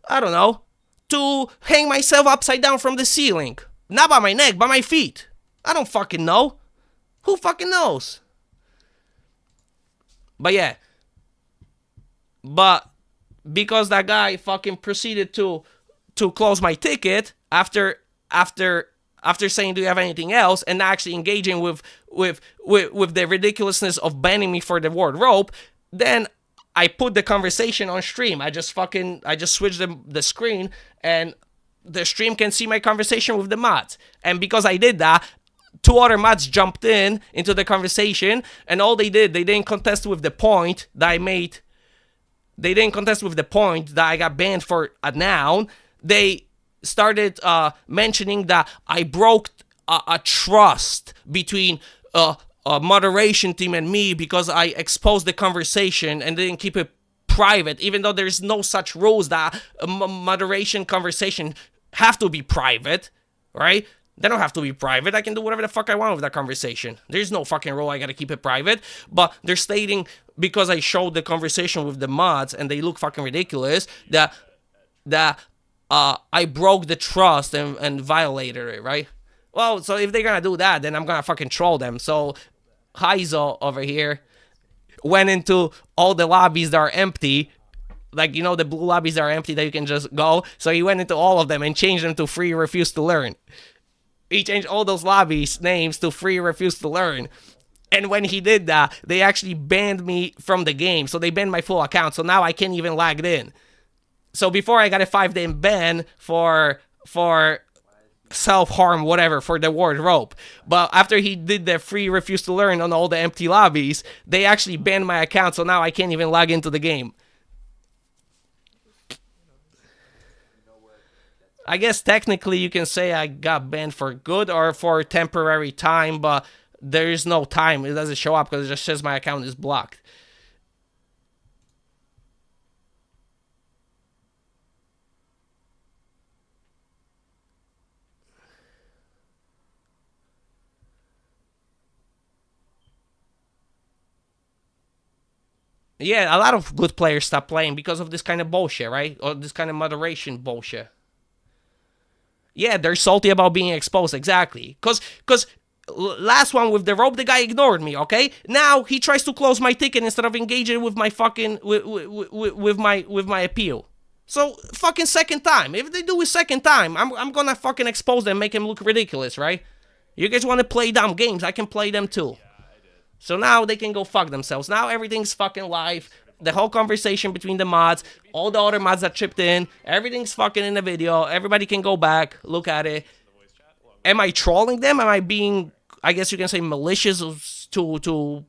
I don't know, to hang myself upside down from the ceiling. Not by my neck, by my feet. I don't fucking know. Who fucking knows? But yeah. But because that guy fucking proceeded to close my ticket after saying, do you have anything else, and actually engaging with the ridiculousness of banning me for the word rope, then I put the conversation on stream. I just switched the screen, and the stream can see my conversation with the mods. And because I did that, 2 other mods jumped into the conversation, and all they didn't contest with the point that I made. They didn't contest with the point that I got banned for a noun. They started mentioning that I broke a trust between a moderation team and me because I exposed the conversation and didn't keep it private, even though there's no such rules that a moderation conversation have to be private, right? They don't have to be private. I can do whatever the fuck I want with that conversation. There's no fucking rule I gotta keep it private. But they're stating, because I showed the conversation with the mods and they look fucking ridiculous, that I broke the trust and violated it, right? Well, so if they're gonna do that, then I'm gonna fucking troll them. So Heizo over here went into all the lobbies that are empty, like, you know, the blue lobbies that are empty that you can just go. So he went into all of them and changed them to free refuse to learn. He changed all those lobbies names to free refuse to learn. And when he did that, they actually banned me from the game. So they banned my full account. So now I can't even log in. So before I got a 5-day ban for self-harm, whatever, for the wardrobe. But after he did the free refuse to learn on all the empty lobbies, they actually banned my account, so now I can't even log into the game. I guess technically you can say I got banned for good or for temporary time, but there is no time. It doesn't show up because it just says my account is blocked. Yeah, a lot of good players stop playing because of this kind of bullshit, right? Or this kind of moderation bullshit. Yeah, they're salty about being exposed, exactly. Cause last one with the rope, the guy ignored me. Okay, now he tries to close my ticket instead of engaging with my fucking with my appeal. So fucking second time. If they do it second time, I'm gonna fucking expose them, make them look ridiculous, right? You guys want to play dumb games? I can play them too. So now they can go fuck themselves. Now everything's fucking live. The whole conversation between the mods, all the other mods that chipped in, everything's fucking in the video. Everybody can go back, look at it. Am I trolling them? Am I being, I guess you can say, malicious to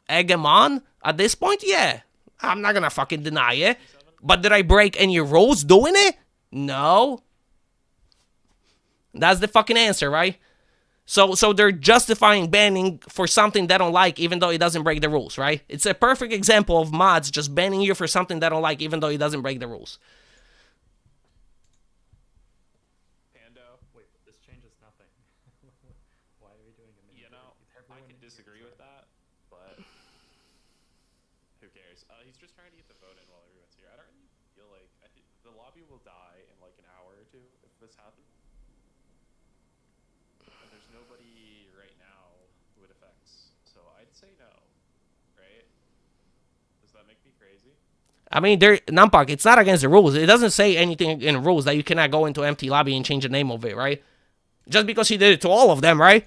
egg them on at this point? Yeah. I'm not gonna fucking deny it. But did I break any rules doing it? No. That's the fucking answer, right? So they're justifying banning for something they don't like, even though it doesn't break the rules, right? It's a perfect example of mods just banning you for something they don't like, even though it doesn't break the rules. Pando. Wait, but this changes nothing. Why are we doing a mini? You know, I can disagree with that, but who cares? He's just trying to get the vote in while everyone's here. I don't really feel like the lobby will die in like an hour or two if this happens. And there's nobody right now who it affects, so I'd say no, right? Does that make me crazy? I mean, Numpak, it's not against the rules. It doesn't say anything in the rules that you cannot go into empty lobby and change the name of it, right? Just because he did it to all of them, right?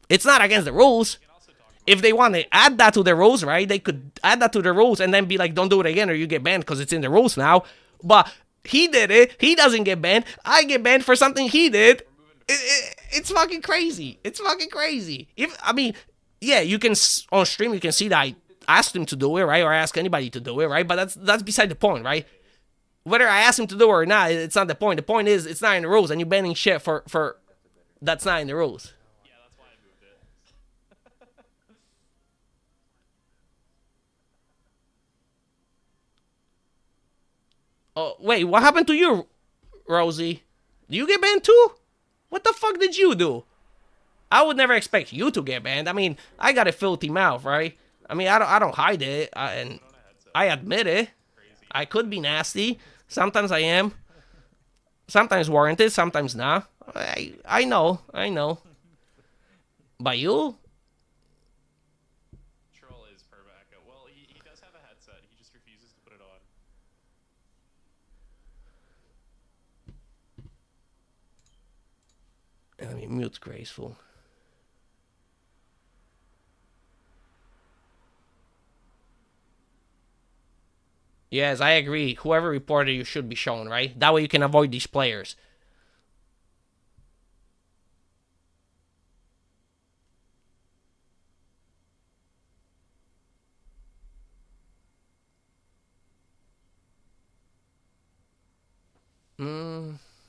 It's not against the rules. If they want to add that to the rules, right, they could add that to the rules and then be like, don't do it again or you get banned because it's in the rules now. But he did it. He doesn't get banned. I get banned for something he did. It's fucking crazy. It's fucking crazy. I mean, yeah, you can, on stream, you can see that I asked him to do it, right? Or ask anybody to do it, right? But that's beside the point, right? Whether I asked him to do it or not, it's not the point. The point is, it's not in the rules, and you're banning shit for that's not in the rules. Yeah, that's why I moved it. Oh, wait, what happened to you, Rosie? Do you get banned too? What the fuck did you do? I would never expect you to get banned. I mean, I got a filthy mouth, right? I mean, I don't hide it, and I admit it. I could be nasty. Sometimes I am. Sometimes warranted, sometimes not. I know. But you? Troll is perma echo. Well, he does have a headset. He just refuses to put it on. Let me mute Graceful. Yes, I agree. Whoever reported you should be shown, right? That way you can avoid these players.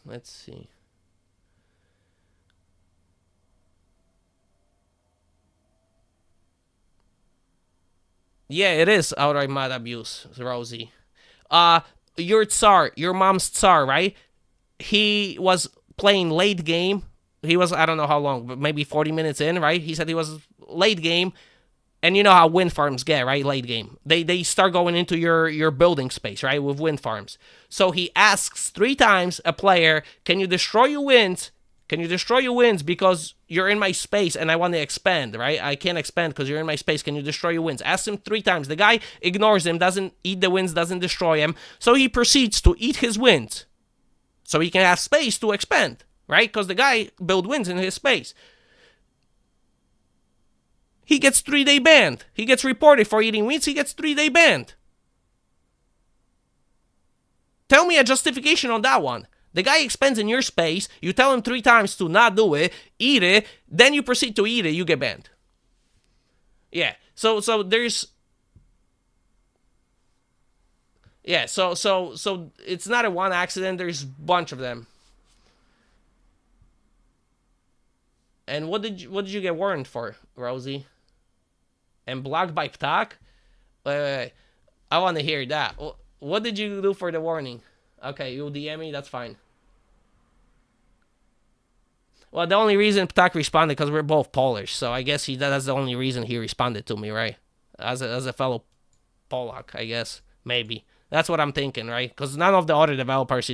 Let's see. Yeah, it is outright mod abuse, Rosie. Your Tsar, your mom's Tsar, right? He was playing late game. He was, I don't know how long, but maybe 40 minutes in, right? He said he was late game. And you know how wind farms get, right? Late game. They start going into your building space, right? With wind farms. So he asks 3 times a player, can you destroy your winds? Can you destroy your winds because you're in my space and I want to expand, right? I can't expand because you're in my space. Can you destroy your winds? Ask him 3 times. The guy ignores him, doesn't eat the winds, doesn't destroy him. So he proceeds to eat his winds. So he can have space to expand, right? Because the guy built winds in his space. He gets 3-day banned. He gets reported for eating winds. He gets 3-day banned. Tell me a justification on that one. The guy expands in your space, you tell him 3 times to not do it, eat it, then you proceed to eat it, you get banned. Yeah, so there's... Yeah, so it's not a one accident, there's a bunch of them. And what did you get warned for, Rosie? And blocked by Ptak? Wait. I want to hear that. What did you do for the warning? Okay, you DM me, that's fine. Well, the only reason Ptak responded because we're both Polish, so I guess that's the only reason he responded to me, right? As a fellow Polak, I guess. Maybe. That's what I'm thinking, right? Because none of the other developers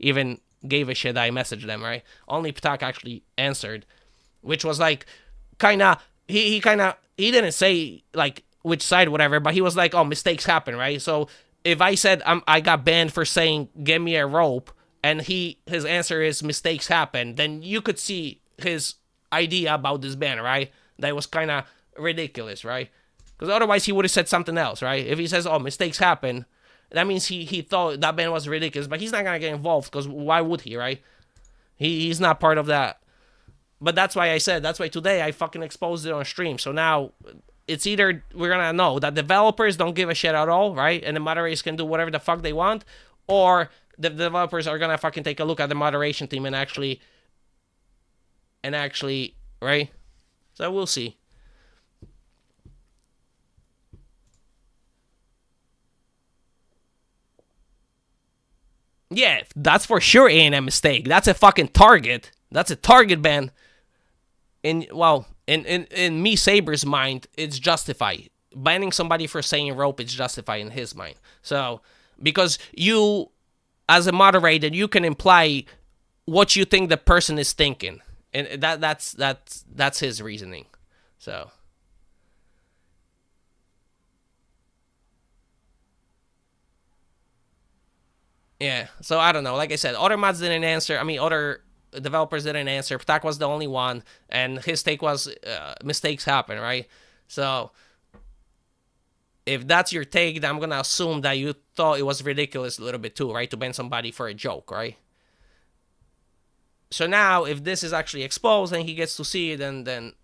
even gave a shit that I messaged them, right? Only Ptak actually answered. Which was like, he didn't say, like, which side, whatever, but he was like, oh, mistakes happen, right? So if I said I got banned for saying, give me a rope, and his answer is mistakes happen, then you could see his idea about this ban, right? That was kind of ridiculous, right? Because otherwise he would have said something else, right? If he says, oh, mistakes happen, that means he thought that ban was ridiculous, but he's not going to get involved, because why would he, right? He's not part of that. But that's why today I fucking exposed it on stream. So now it's either we're going to know that developers don't give a shit at all, right? And the moderators can do whatever the fuck they want. Or the developers are going to fucking take a look at the moderation team and actually, right? So we'll see. Yeah, that's for sure ain't a mistake. That's a fucking target. That's a target ban. In me, Saber's mind, it's justified. Banning somebody for saying rope, it's justified in his mind. So, because you, as a moderator, you can imply what you think the person is thinking. And that's his reasoning. So. Yeah, so I don't know. Like I said, other mods didn't answer. I mean, other developers didn't answer. Ptak was the only one, and his take was mistakes happen, right? So if that's your take, then I'm gonna assume that you thought it was ridiculous a little bit too, right? To ban somebody for a joke, right? So now, if this is actually exposed and he gets to see it, then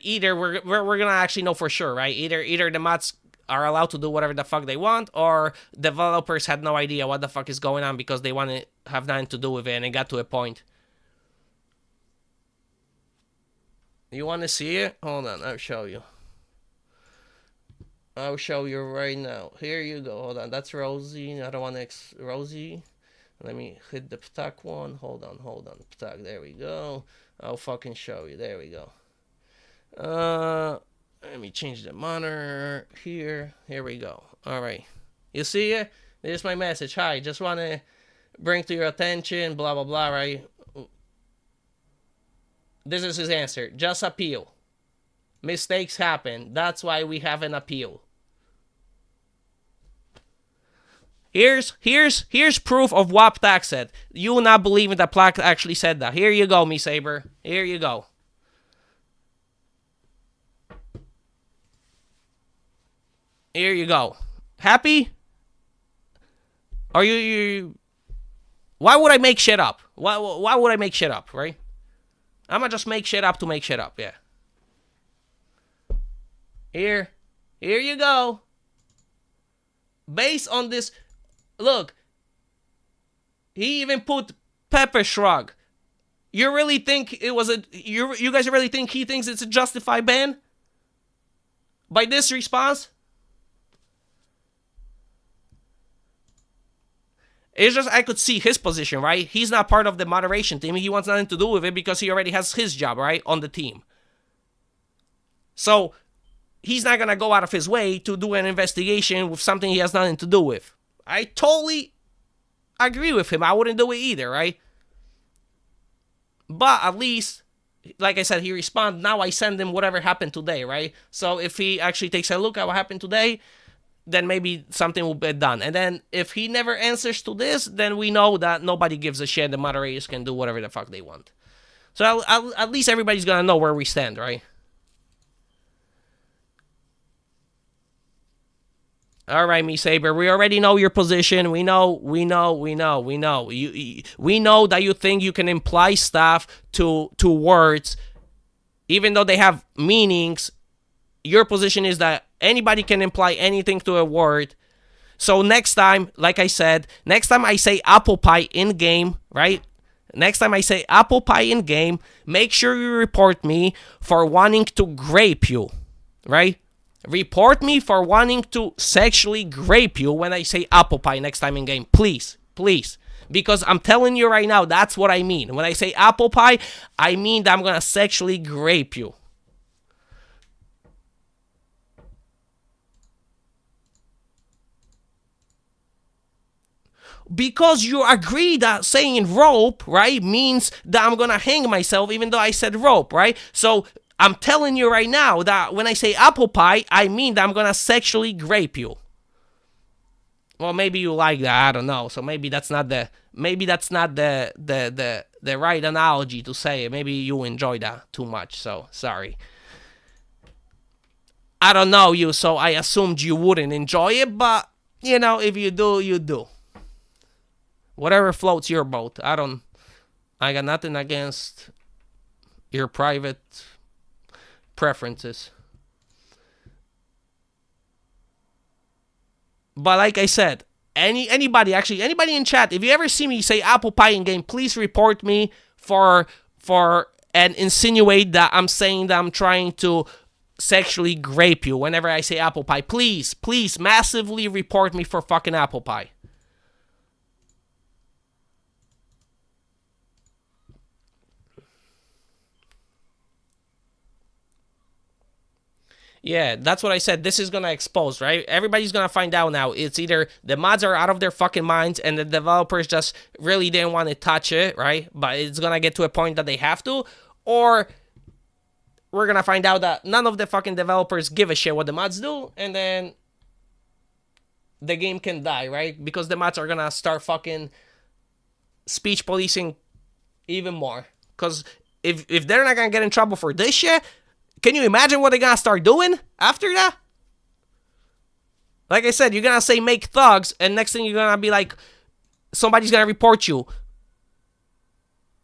either we're gonna actually know for sure, right? Either the mods are allowed to do whatever the fuck they want, or developers had no idea what the fuck is going on because they want to have nothing to do with it and it got to a point. You want to see it? Hold on, I'll show you. I'll show you right now. Here you go. Hold on, that's Rosie. I don't want to Rosie. Let me hit the Ptak one. Hold on. Ptak, there we go. I'll fucking show you. There we go. Let me change the monitor here. Here we go. All right. You see it? There's my message. Hi, just want to bring to your attention, blah, blah, blah, right? This is his answer. Just appeal. Mistakes happen. That's why we have an appeal. Here's proof of what Ptak said. You will not believe it that Ptak actually said that. Here you go, me Saber. Here you go. Here you go. Happy? Are you... Why would I make shit up? Why would I make shit up, right? I'm gonna just make shit up to make shit up, yeah. Here you go. Based on this... Look. He even put Pepper Shrug. You really think it was a... You guys really think he thinks it's a justified ban? By this response? It's just I could see his position, right? He's not part of the moderation team. He wants nothing to do with it because he already has his job, right? On the team. So, he's not going to go out of his way to do an investigation with something he has nothing to do with. I totally agree with him. I wouldn't do it either, right? But at least, like I said, he responded. Now I send him whatever happened today, right? So, if he actually takes a look at what happened today, then maybe something will be done. And then if he never answers to this, then we know that nobody gives a shit. The moderators can do whatever the fuck they want. So at least everybody's going to know where we stand, right? All right, me Saber. We already know your position. We know. We know that you think you can imply stuff to words, even though they have meanings. Your position is that anybody can imply anything to a word. So next time, like I said, next time I say apple pie in game, right? Next time I say apple pie in game, make sure you report me for wanting to grape you, right? Report me for wanting to sexually grape you when I say apple pie next time in game. Please, please. Because I'm telling you right now, that's what I mean. When I say apple pie, I mean that I'm going to sexually grape you. Because you agree that saying rope, right, means that I'm gonna hang myself even though I said rope, right? So I'm telling you right now that when I say apple pie, I mean that I'm gonna sexually grape you. Well, maybe you like that, I don't know. So maybe that's not the right analogy to say it. Maybe you enjoy that too much, so sorry. I don't know you, so I assumed you wouldn't enjoy it, but you know, if you do, you do. Whatever floats your boat. I got nothing against your private preferences. But like I said, anybody in chat, if you ever see me say apple pie in game, please report me for and insinuate that I'm saying that I'm trying to sexually grape you whenever I say apple pie. Please, please massively report me for fucking apple pie. Yeah, that's what I said. This is gonna expose, right? Everybody's gonna find out now. It's either the mods are out of their fucking minds and the developers just really didn't want to touch it, right? But it's gonna get to a point that they have to, or we're gonna find out that none of the fucking developers give a shit what the mods do, and then the game can die, right? Because the mods are gonna start fucking speech policing even more. Because if they're not gonna get in trouble for this shit, can you imagine what they're gonna start doing after that? Like I said, you're gonna say make thugs, and next thing you're gonna be like, somebody's gonna report you.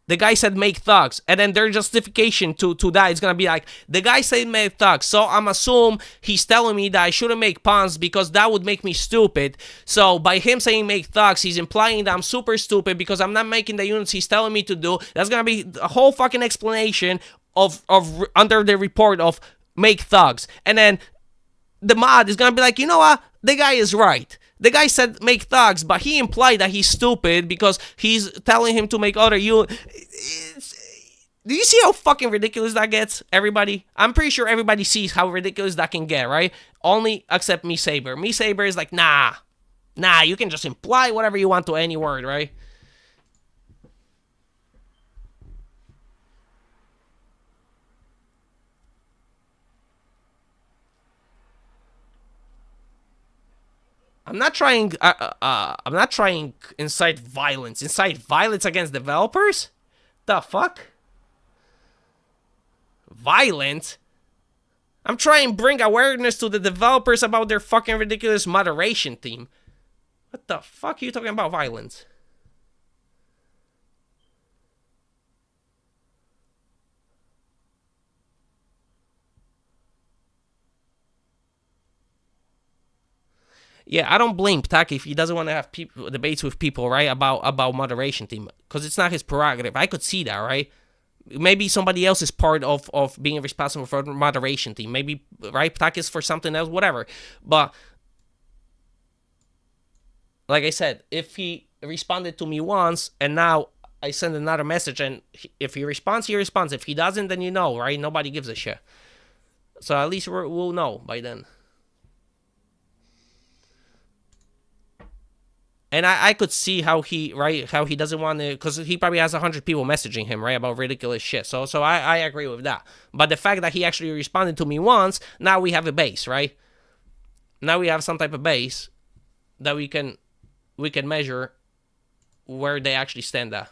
The guy said make thugs, and then their justification to that is gonna be like, the guy said make thugs, so I'm assuming he's telling me that I shouldn't make puns because that would make me stupid. So by him saying make thugs, he's implying that I'm super stupid because I'm not making the units he's telling me to do. That's gonna be a whole fucking explanation of under the report of make thugs, and then the mod is gonna be like, you know what, the guy is right. The guy said make thugs, but he implied that he's stupid because he's telling him to make other units. Do you see how fucking ridiculous that gets, everybody? I'm pretty sure everybody sees how ridiculous that can get, right? Only except me Saber. Me Saber is like, nah, you can just imply whatever you want to any word, right? I'm not trying incite violence. Incite violence against developers? The fuck? Violent? I'm trying to bring awareness to the developers about their fucking ridiculous moderation team. What the fuck are you talking about violence? Yeah, I don't blame Ptaki if he doesn't want to have debates with people, right, about moderation team, because it's not his prerogative. I could see that, right? Maybe somebody else is part of being responsible for moderation team. Maybe, right, Ptaki is for something else, whatever. But, like I said, if he responded to me once, and now I send another message, and if he responds, he responds. If he doesn't, then you know, right? Nobody gives a shit. So at least we'll know by then. And I could see how he doesn't want to, because he probably has 100 people messaging him, right, about ridiculous shit. So I agree with that. But the fact that he actually responded to me once, now we have a base, right? Now we have some type of base that we can measure where they actually stand at.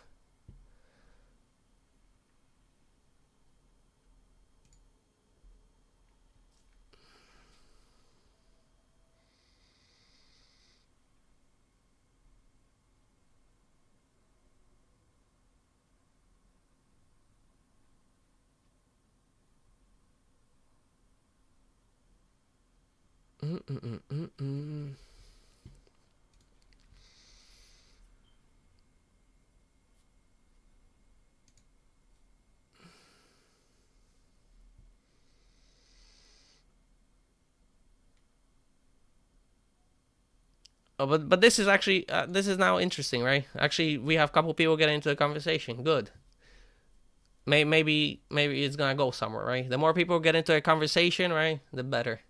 Oh, but this is actually this is now interesting, right? Actually, we have a couple people getting into the conversation. Good. Maybe it's gonna go somewhere, right? The more people get into a conversation, right, the better.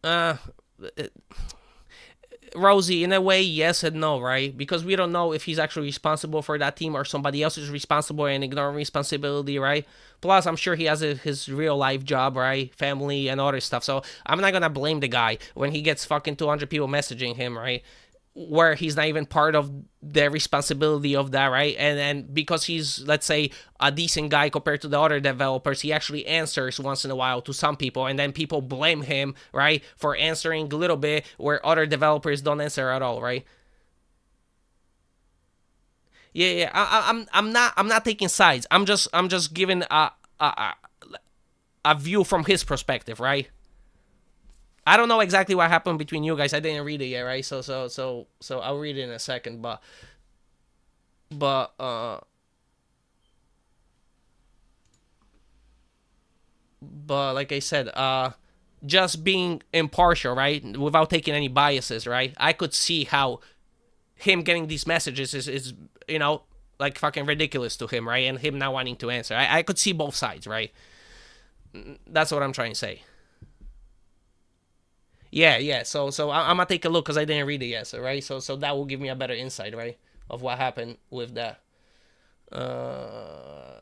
Uh, Rosie, in a way, yes and no, right? Because we don't know if he's actually responsible for that team or somebody else is responsible and ignoring responsibility, right? Plus, I'm sure he has his real life job, right? Family and other stuff. So I'm not gonna blame the guy when he gets fucking 200 people messaging him, right? Where he's not even part of the responsibility of that, right? And because he's, let's say, a decent guy compared to the other developers, he actually answers once in a while to some people, and then people blame him, right, for answering a little bit where other developers don't answer at all, right? Yeah. I'm not taking sides. I'm just giving a view from his perspective, right? I don't know exactly what happened between you guys. I didn't read it yet, right? So I'll read it in a second, but but like I said, just being impartial, right, without taking any biases, right? I could see how him getting these messages is like fucking ridiculous to him, right? And him not wanting to answer. I could see both sides, right? That's what I'm trying to say. Yeah. So I'm gonna take a look because I didn't read it yet. So right. So that will give me a better insight, right, of what happened with that.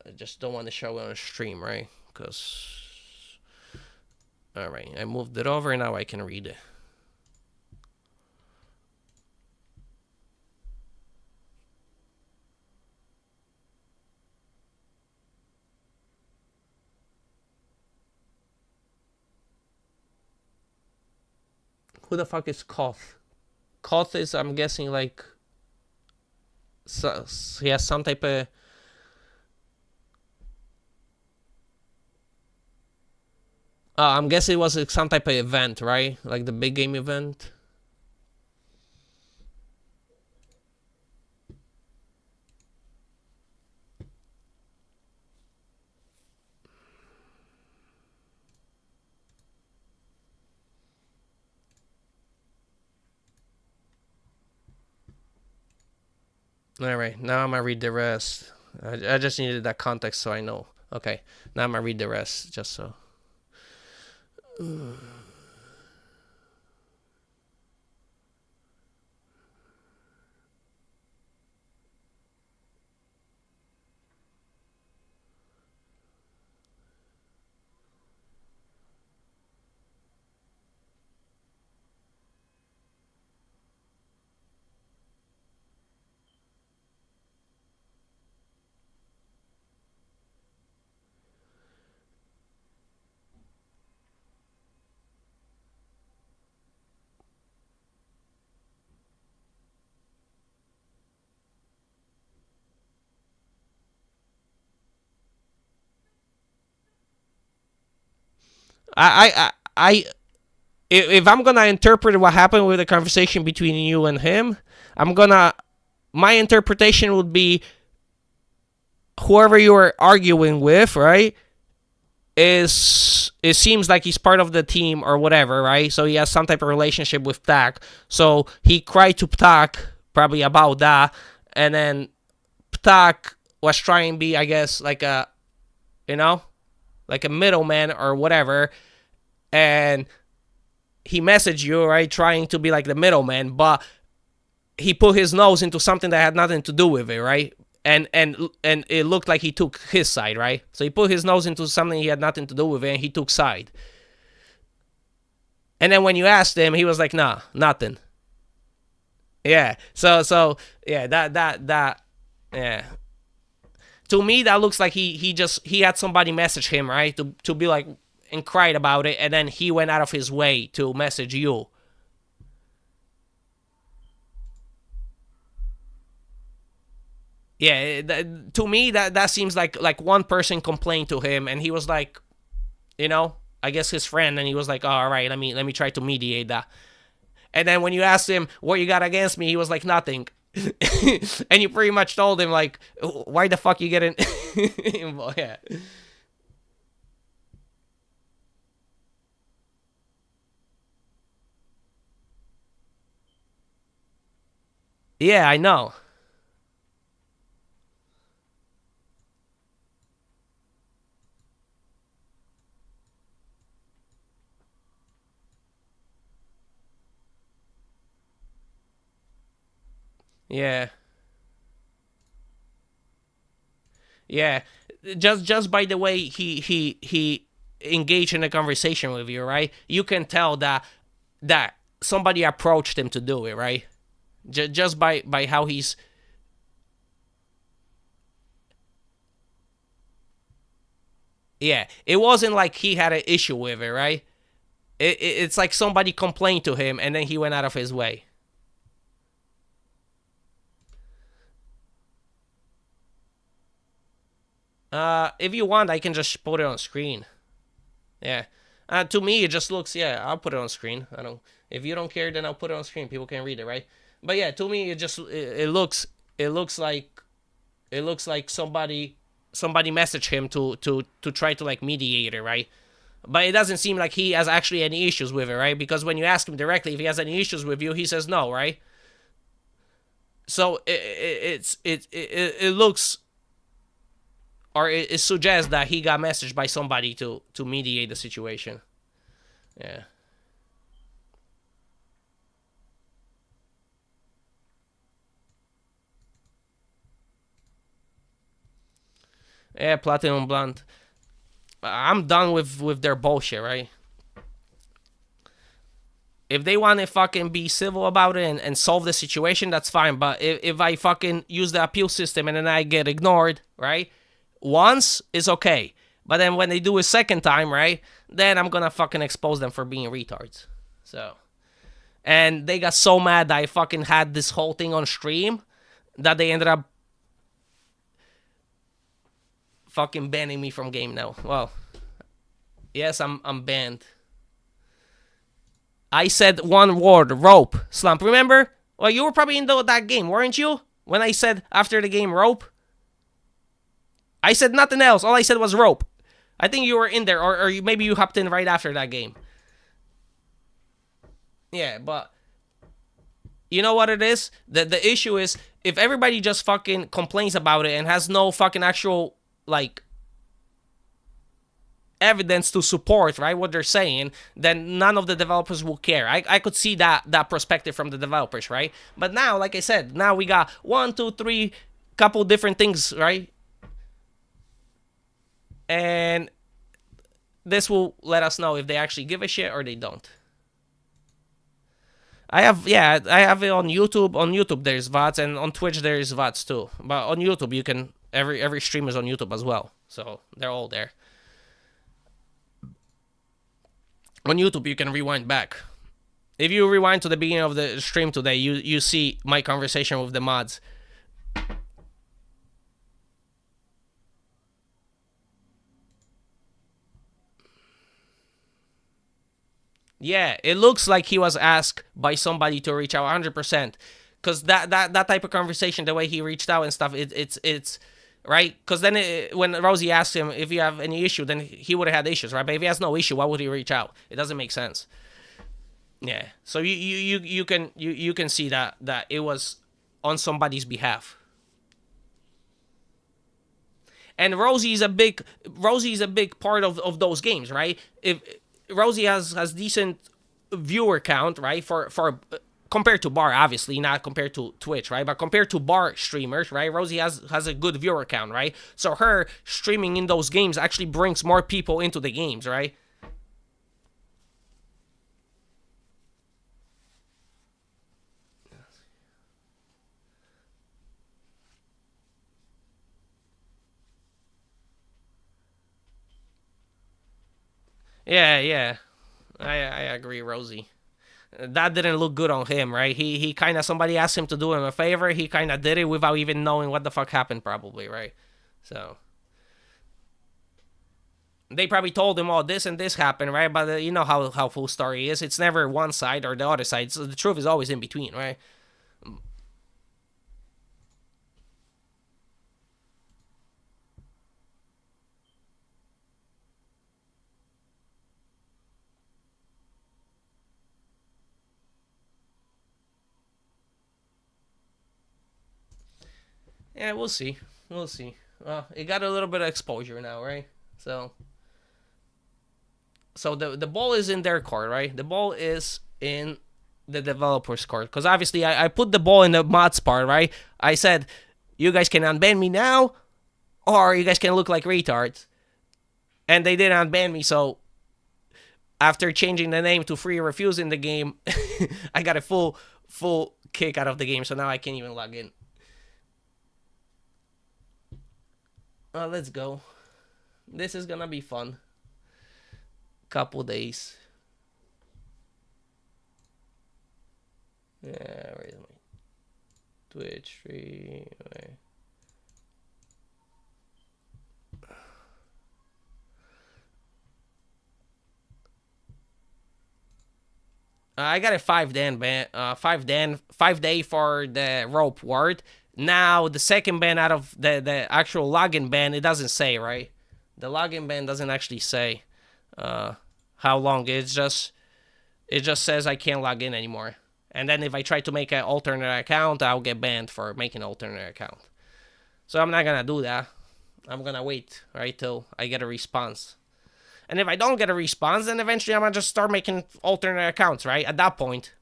I just don't want to show it on stream, right? Because all right, I moved it over. Now I can read it. Who the fuck is Koth? Koth is, I'm guessing, like, so, he has some type of. I'm guessing it was like some type of event, right? Like the big game event. All right, now I'm gonna read the rest. I just needed that context so I know. Okay, now I'm gonna read the rest just so. I if I'm gonna interpret what happened with the conversation between you and him, my interpretation would be whoever you were arguing with, right? It seems like he's part of the team or whatever, right? So he has some type of relationship with Tak. So he cried to Tak probably about that, and then Tak was trying to be, I guess, like a, like a middleman or whatever, and he messaged you, right, trying to be like the middleman, but he put his nose into something that had nothing to do with it, right? And it looked like he took his side, right? So he put his nose into something he had nothing to do with it, and he took side. And then when you asked him, he was like, "Nah, nothing." Yeah. So yeah, that yeah. To me, that looks like he had somebody message him, right, to be like and cried about it, and then he went out of his way to message you. Yeah, to me that seems like one person complained to him, and he was like, you know, I guess his friend, and he was like, oh, all right, let me try to mediate that. And then when you asked him what you got against me, he was like, nothing. And you pretty much told him like, why the fuck you getting involved? Yeah. Yeah, I know. Yeah. Yeah. Just by the way he engaged in a conversation with you, right? You can tell that somebody approached him to do it, right? Just by how he's. Yeah, it wasn't like he had an issue with it, right? It's like somebody complained to him and then he went out of his way. If you want, I can just put it on screen. Yeah. To me, it just looks. Yeah, I'll put it on screen. I don't. If you don't care, then I'll put it on screen. People can read it, right? But yeah, to me, it looks. It looks like somebody messaged him to try to like mediate it, right? But it doesn't seem like he has actually any issues with it, right? Because when you ask him directly if he has any issues with you, he says no, right? So it looks, or it suggests that he got messaged by somebody to mediate the situation. Yeah. Yeah, Platinum Blonde. I'm done with their bullshit, right? If they want to fucking be civil about it and solve the situation, that's fine. But if I fucking use the appeal system and then I get ignored, right? Once is okay. But then when they do a second time, right? Then I'm gonna fucking expose them for being retards. So. And they got so mad that I fucking had this whole thing on stream that they ended up fucking banning me from game now. Well, yes, I'm banned. I said one word, rope. Slump, remember? Well, you were probably in that game, weren't you? When I said after the game, rope? I said nothing else. All I said was rope. I think you were in there, or maybe you hopped in right after that game. Yeah, but you know what it is? The issue is, if everybody just fucking complains about it and has no fucking actual, like, evidence to support, right, what they're saying, then none of the developers will care. I could see that perspective from the developers, right? But now, like I said, now we got 1, 2, 3, couple different things, right? And this will let us know if they actually give a shit or they don't. I have it on YouTube. On YouTube there's VODs, and on Twitch there's VODs too. But on YouTube you can every stream is on YouTube as well, so they're all there. On YouTube you can rewind back. If you rewind to the beginning of the stream today, you see my conversation with the mods. Yeah, it looks like he was asked by somebody to reach out 100%. Because that type of conversation, the way he reached out and stuff, it's right? Because then when Rosie asked him if you have any issue, then he would have had issues, right? But if he has no issue, why would he reach out? It doesn't make sense. Yeah. So you can see that it was on somebody's behalf. And Rosie's a big part of those games, right? If Rosie has decent viewer count, right? For compared to bar, obviously not compared to Twitch, right? But compared to bar streamers, right? Rosie has a good viewer count, right? So her streaming in those games actually brings more people into the games, right? Yeah, I agree, Rosie. that didn't look good on him, right? He kind of, somebody asked him to do him a favor. He kind of did it without even knowing what the fuck happened, probably, right? So they probably told him, oh, this and this happened, right? But you know how full story is. It's never one side or the other side. So the truth is always in between, right? Yeah, we'll see. We'll see. It got a little bit of exposure now, right? So the ball is in their court, right? The ball is in the developer's court. Because obviously I put the ball in the mods part, right? I said, you guys can unban me now, or you guys can look like retards. And they didn't unban me, so after changing the name to Free Refuse in the game, I got a full kick out of the game, so now I can't even log in. Let's go. This is gonna be fun. Couple days. Yeah, where is my Twitch stream? I got a 5-day ban, 5-day for the rope ward. Now the second ban out of the actual login ban, it doesn't say, right? The login ban doesn't actually say how long. It just says I can't log in anymore. And then if I try to make an alternate account, I'll get banned for making an alternate account. So I'm not gonna do that. I'm gonna wait, right, till I get a response. And if I don't get a response, then eventually I'm gonna just start making alternate accounts, right? At that point,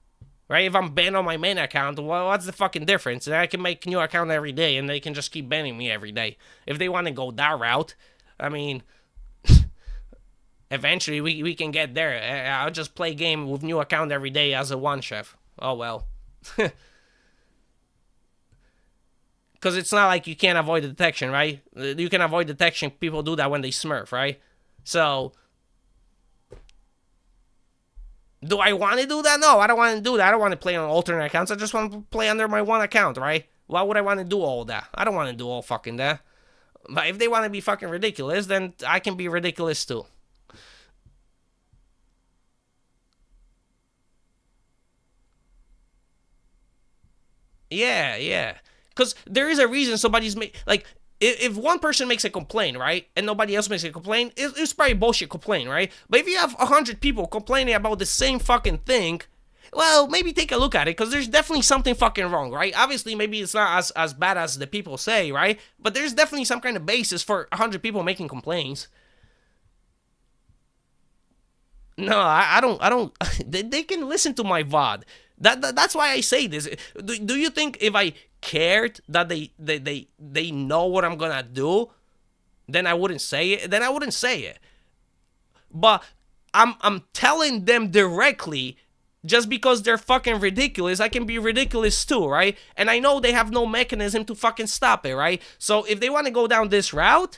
right? If I'm banned on my main account, well, what's the fucking difference? I can make a new account every day, and they can just keep banning me every day. If they want to go that route, I mean, eventually we can get there. I'll just play game with new account every day as a one chef. Oh well. Because it's not like you can't avoid detection, right? You can avoid detection. People do that when they smurf, right? So, do I want to do that? No, I don't want to do that. I don't want to play on alternate accounts. I just want to play under my one account, right? Why would I want to do all that? I don't want to do all fucking that. But if they want to be fucking ridiculous, then I can be ridiculous too. Yeah. Because there is a reason somebody's like, if one person makes a complaint, right, and nobody else makes a complaint, it's probably bullshit complaint, right? But if you have 100 people complaining about the same fucking thing, well, maybe take a look at it, because there's definitely something fucking wrong, right? Obviously, maybe it's not as bad as the people say, right? But there's definitely some kind of basis for 100 people making complaints. No, I don't. They can listen to my VOD. That's why I say this. Do you think if I cared that they know what I'm gonna do, then I wouldn't say it? Then I wouldn't say it. But I'm telling them directly, just because they're fucking ridiculous, I can be ridiculous too, right? And I know they have no mechanism to fucking stop it, right? So if they want to go down this route,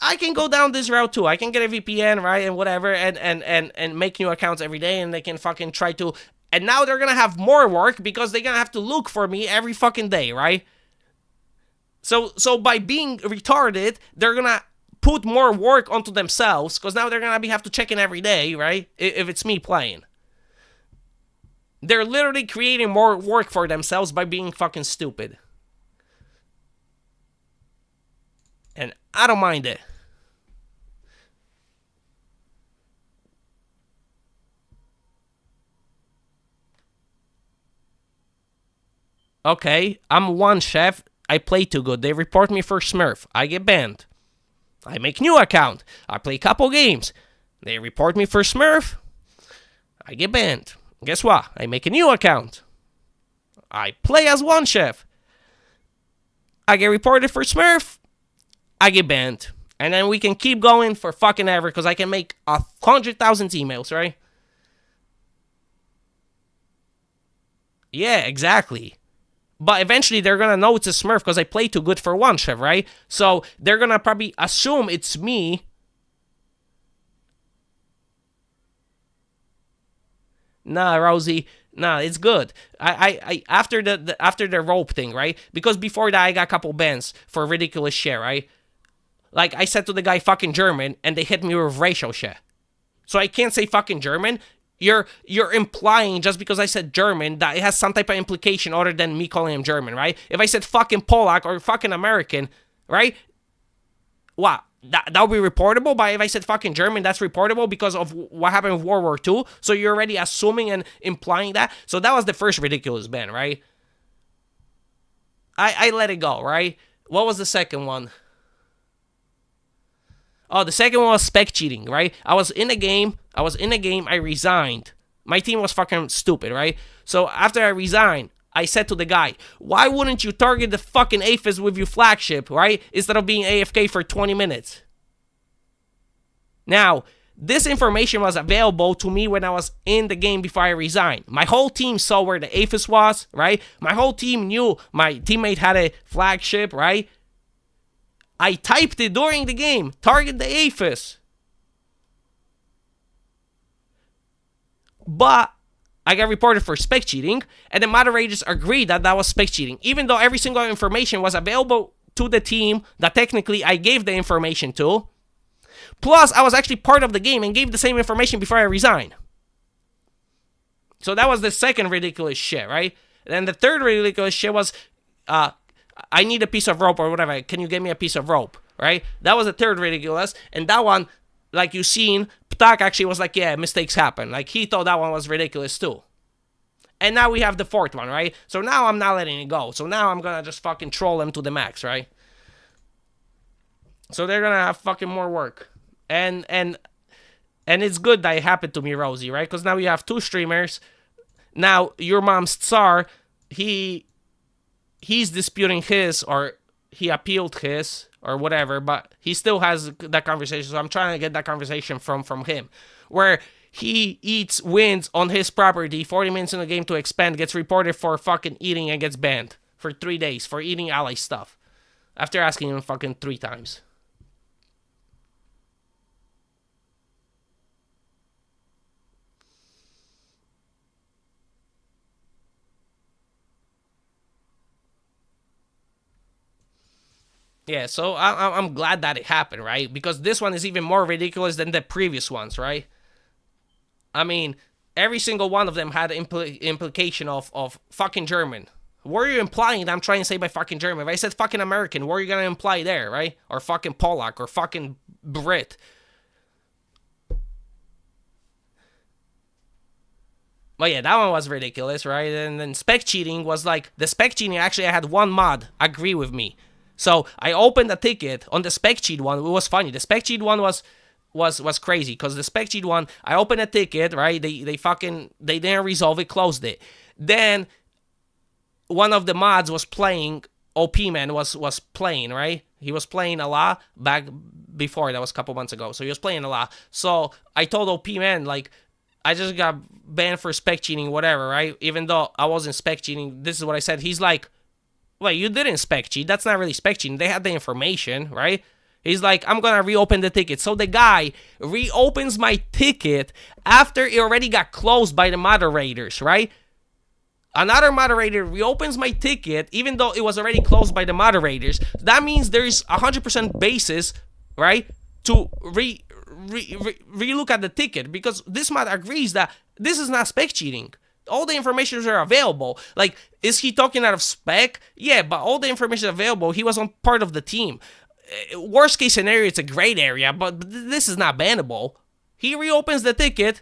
I can go down this route too. I can get a VPN, right, and whatever, and make new accounts every day, and they can fucking try to. And now they're gonna have more work because they're gonna have to look for me every fucking day, right? So by being retarded, they're gonna put more work onto themselves, because now they're gonna have to check in every day, right? If it's me playing. They're literally creating more work for themselves by being fucking stupid. And I don't mind it. Okay, I'm one chef. I play too good. They report me for Smurf. I get banned. I make new account. I play couple games. They report me for Smurf. I get banned. Guess what? I make a new account. I play as one chef. I get reported for Smurf. I get banned. And then we can keep going for fucking ever, because I can make 100,000 emails, right? Yeah, exactly. But eventually they're gonna know it's a Smurf because I play too good for one chef, right? So they're gonna probably assume it's me. Nah, Rosie. Nah, it's good. I after the rope thing, right? Because before that, I got a couple bans for ridiculous shit, right? Like, I said to the guy fucking German, and they hit me with racial shit. So I can't say fucking German. You're implying just because I said German that it has some type of implication other than me calling him German, right? If I said fucking Polak or fucking American, right? What? That would be reportable, but if I said fucking German, that's reportable because of what happened with World War II. So you're already assuming and implying that. So that was the first ridiculous ban, right? I let it go, right? What was the second one? Oh, the second one was spec cheating, right? I was in a game, I resigned. My team was fucking stupid, right? So after I resigned, I said to the guy, why wouldn't you target the fucking AFUS with your flagship, right? Instead of being AFK for 20 minutes. Now, this information was available to me when I was in the game before I resigned. My whole team saw where the AFUS was, right? My whole team knew my teammate had a flagship, right? I typed it during the game. Target the AFUS. But I got reported for spec cheating, and the moderators agreed that that was spec cheating, even though every single information was available to the team that technically I gave the information to. Plus, I was actually part of the game and gave the same information before I resigned. So that was the second ridiculous shit, right? And then the third ridiculous shit was, I need a piece of rope or whatever. Can you get me a piece of rope, right? That was the third ridiculous. And that one, like you seen, Ptak actually was like, yeah, mistakes happen. Like, he thought that one was ridiculous too. And now we have the fourth one, right? So now I'm not letting it go. So now I'm gonna just fucking troll them to the max, right? So they're gonna have fucking more work. And it's good that it happened to me, Rosie, right? Because now you have two streamers. Now, your mom's Tsar, he's disputing his, or he appealed his, or whatever, but he still has that conversation, so I'm trying to get that conversation from him, where he wins on his property, 40 minutes in the game to expand, gets reported for fucking eating and gets banned for 3 days for eating ally stuff, after asking him fucking 3 times. Yeah, so I'm glad that it happened, right? Because this one is even more ridiculous than the previous ones, right? I mean, every single one of them had implication of fucking German. What are you implying that I'm trying to say by fucking German? If I said fucking American, what are you going to imply there, right? Or fucking Polak, or fucking Brit. But yeah, that one was ridiculous, right? And then spec cheating was like, the spec cheating, actually I had one mod agree with me. So I opened a ticket on the spec cheat one. It was funny. The spec cheat one was crazy, because the spec cheat one, I opened a ticket, right? They didn't resolve it, closed it. Then one of the mods was playing, OP man was playing, right? He was playing a lot back before, that was a couple months ago. So he was playing a lot. So I told OP man, like, I just got banned for spec cheating, whatever, right? Even though I wasn't spec cheating, this is what I said. He's like, wait, you didn't spec cheat. That's not really spec cheating. They had the information, right? He's like, I'm going to reopen the ticket. So the guy reopens my ticket after it already got closed by the moderators, right? Another moderator reopens my ticket even though it was already closed by the moderators. That means there's 100% basis, right, to re-look at the ticket, because this mod agrees that this is not spec cheating. All the information are available. Like, is he talking out of spec? Yeah, but all the information available, he was on part of the team. Worst case scenario, it's a great area, but this is not bannable. He reopens the ticket.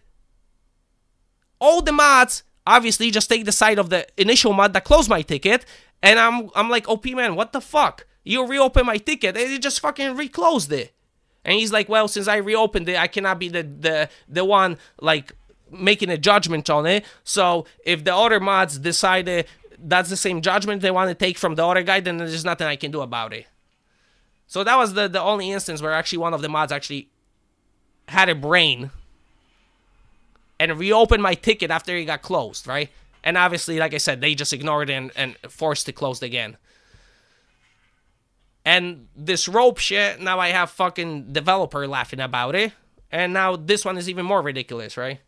All the mods obviously just take the side of the initial mod that closed my ticket, and I'm like, OP man, what the fuck? You reopen my ticket, and it just fucking reclosed it. And he's like, well, since I reopened it, I cannot be the one, like, making a judgment on it. So if the other mods decided that's the same judgment they want to take from the other guy, then there's nothing I can do about it. So that was the only instance where actually one of the mods actually had a brain and reopened my ticket after it got closed, right? And obviously, like I said, they just ignored it and forced it closed again. And this rope shit, now I have fucking developer laughing about it. And now this one is even more ridiculous, right?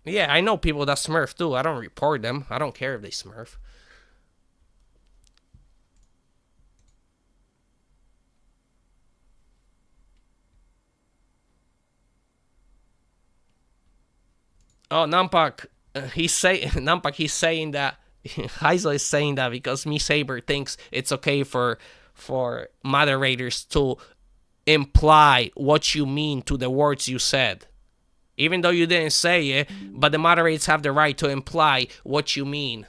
Yeah, I know people that smurf too. I don't report them. I don't care if they smurf. Oh, Nampak, Nampak. He's saying that Heisel is saying that because Me Saber thinks it's okay for moderators to imply what you mean to the words you said, even though you didn't say it. But the moderators have the right to imply what you mean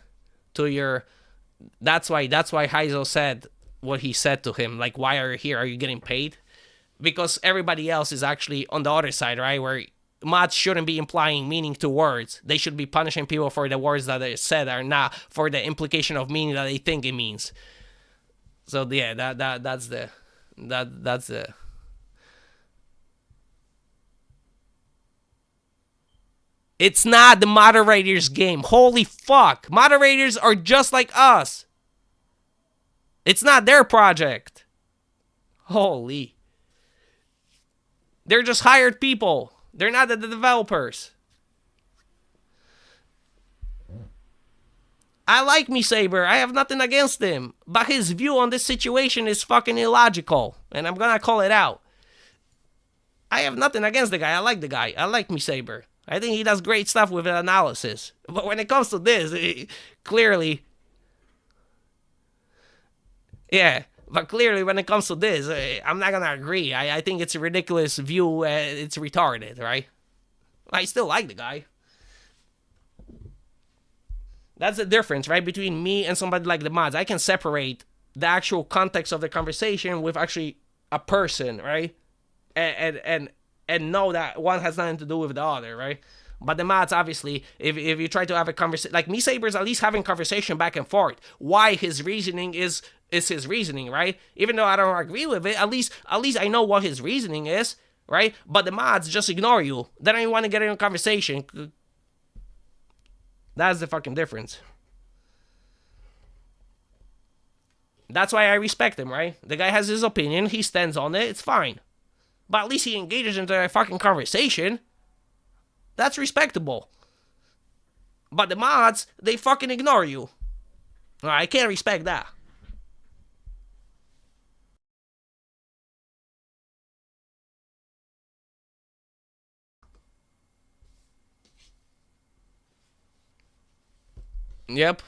to your. That's why Heisel said what he said to him. Like, why are you here? Are you getting paid? Because everybody else is actually on the other side, right? Where mods shouldn't be implying meaning to words. They should be punishing people for the words that they said, or not for the implication of meaning that they think it means. So yeah, that's the. It's not the moderators' game. Holy fuck. Moderators are just like us. It's not their project. Holy. They're just hired people. They're not the developers. I like Me Saber. I have nothing against him. But his view on this situation is fucking illogical. And I'm gonna call it out. I have nothing against the guy. I like the guy. I like Me Saber. I think he does great stuff with analysis. But when it comes to this, clearly... Yeah, but clearly when it comes to this, I'm not going to agree. I think it's a ridiculous view. It's retarded, right? I still like the guy. That's the difference, right, between me and somebody like the mods. I can separate the actual context of the conversation with actually a person, right? And know that one has nothing to do with the other, right? But the mods, obviously, if you try to have a conversation, like Me Saber's at least having conversation back and forth. Why his reasoning is his reasoning, right? Even though I don't agree with it, at least I know what his reasoning is, right? But the mods just ignore you. They don't even want to get in a conversation. That's the fucking difference. That's why I respect him, right? The guy has his opinion. He stands on it. It's fine. But at least he engages into a fucking conversation. That's respectable. But the mods, they fucking ignore you. I can't respect that. Yep.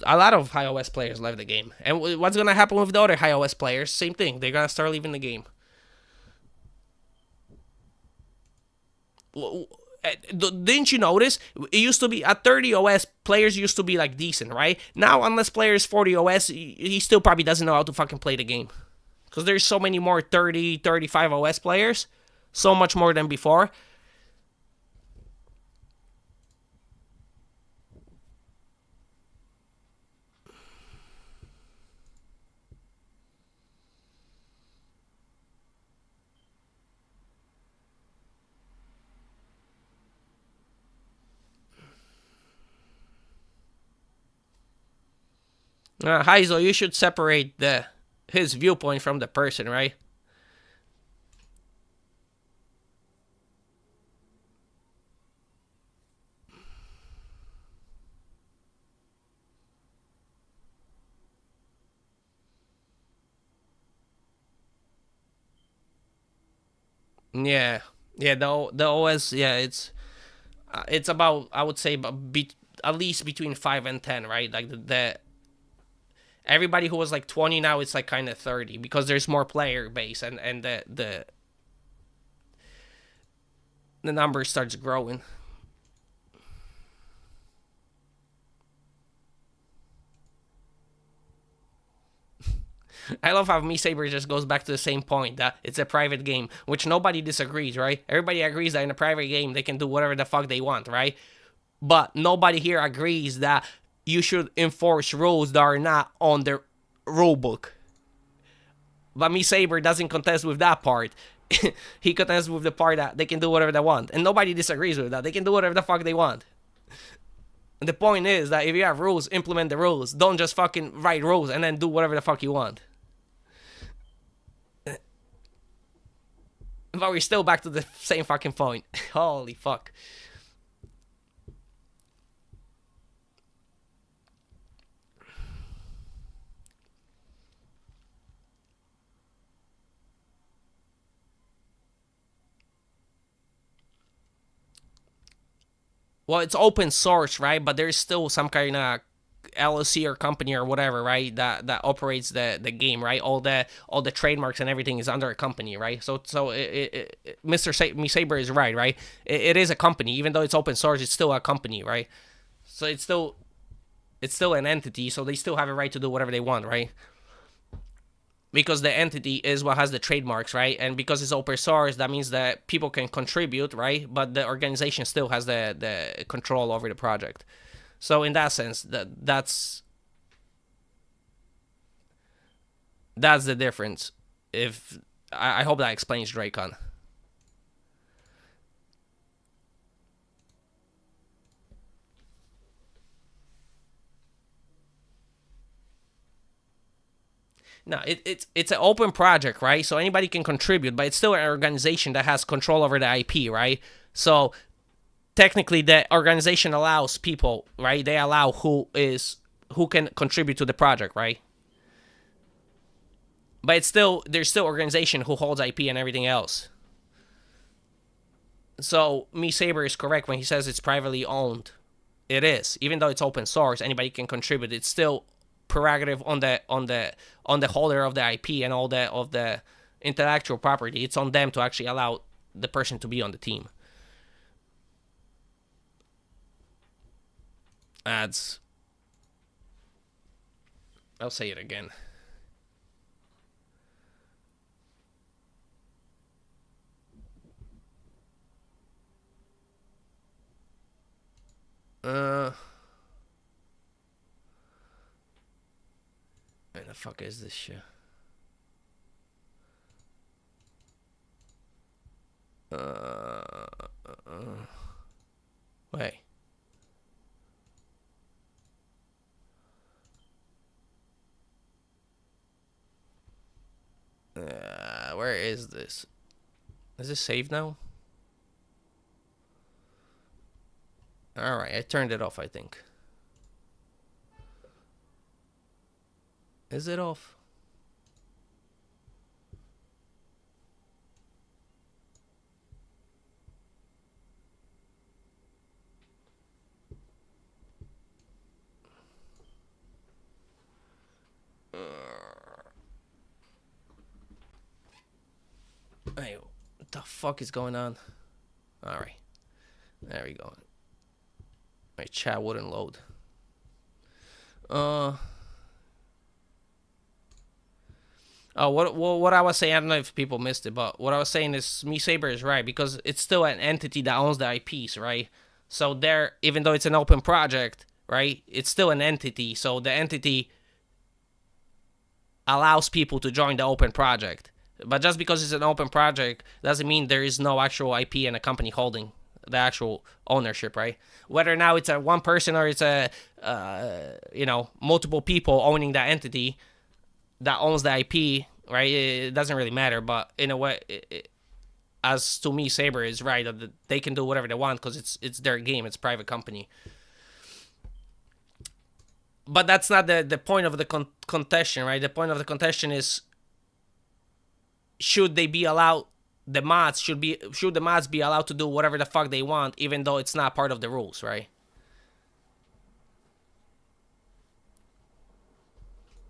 A lot of iOS players left the game. And what's going to happen with the other iOS players? Same thing. They're going to start leaving the game. Didn't you notice? It used to be at 30 OS, players used to be like decent, right? Now, unless players 40 OS, he still probably doesn't know how to fucking play the game. Because there's so many more 30, 35 OS players. So much more than before. Heisel, you should separate his viewpoint from the person, right? Yeah, yeah. The OS, yeah, it's about, I would say, at least between 5 and 10, right? Like the everybody who was like 20 now, it's like kind of 30 because there's more player base and the number starts growing. I love how Me Saber just goes back to the same point that it's a private game, which nobody disagrees, right? Everybody agrees that in a private game they can do whatever the fuck they want, right? But nobody here agrees that you should enforce rules that are not on the rule book. But Me Saber doesn't contest with that part. He contests with the part that they can do whatever they want. And nobody disagrees with that. They can do whatever the fuck they want. And the point is that if you have rules, implement the rules. Don't just fucking write rules and then do whatever the fuck you want. But we're still back to the same fucking point. Holy fuck. well, it's open source, right? But there's still some kind of LLC or company or whatever, right? That operates the game, right? All the trademarks and everything is under a company, right? So Mr. Saber is right, right? It is a company, even though it's open source. It's still a company, right? So it's still an entity. So they still have a right to do whatever they want, right? Because the entity is what has the trademarks, right? And because it's open source, that means that people can contribute, right? But the organization still has the control over the project. So in that sense, that's the difference. If I hope that explains Dracon. No, it's an open project, right? So anybody can contribute, but it's still an organization that has control over the IP, right? So technically, the organization allows people, right? They allow who can contribute to the project, right? But there's still organization who holds IP and everything else. So Me Saber is correct when he says it's privately owned. It is, even though it's open source, anybody can contribute. It's still prerogative on the holder of the IP and all of the intellectual property. It's on them to actually allow the person to be on the team. I'll say it again. Where the fuck is this shit? Wait. Where is this? Is this saved now? Alright, I turned it off, I think. Is it off? Hey, what the fuck is going on? Alright. There we go. My chat wouldn't load. Oh, what I was saying, I don't know if people missed it, but what I was saying is Me Saber is right, because it's still an entity that owns the IPs, right? So there, even though it's an open project, right, it's still an entity. So the entity allows people to join the open project. But just because it's an open project doesn't mean there is no actual IP and a company holding the actual ownership, right? Whether now it's a one person or it's a multiple people owning that entity that owns the IP, right? It doesn't really matter. But in a way, as to Me Saber is right, that they can do whatever they want because it's their game, it's a private company. But that's not the point of the contention, right? The point of the contention is, should they be allowed? The mods should the mods be allowed to do whatever the fuck they want, even though it's not part of the rules, right?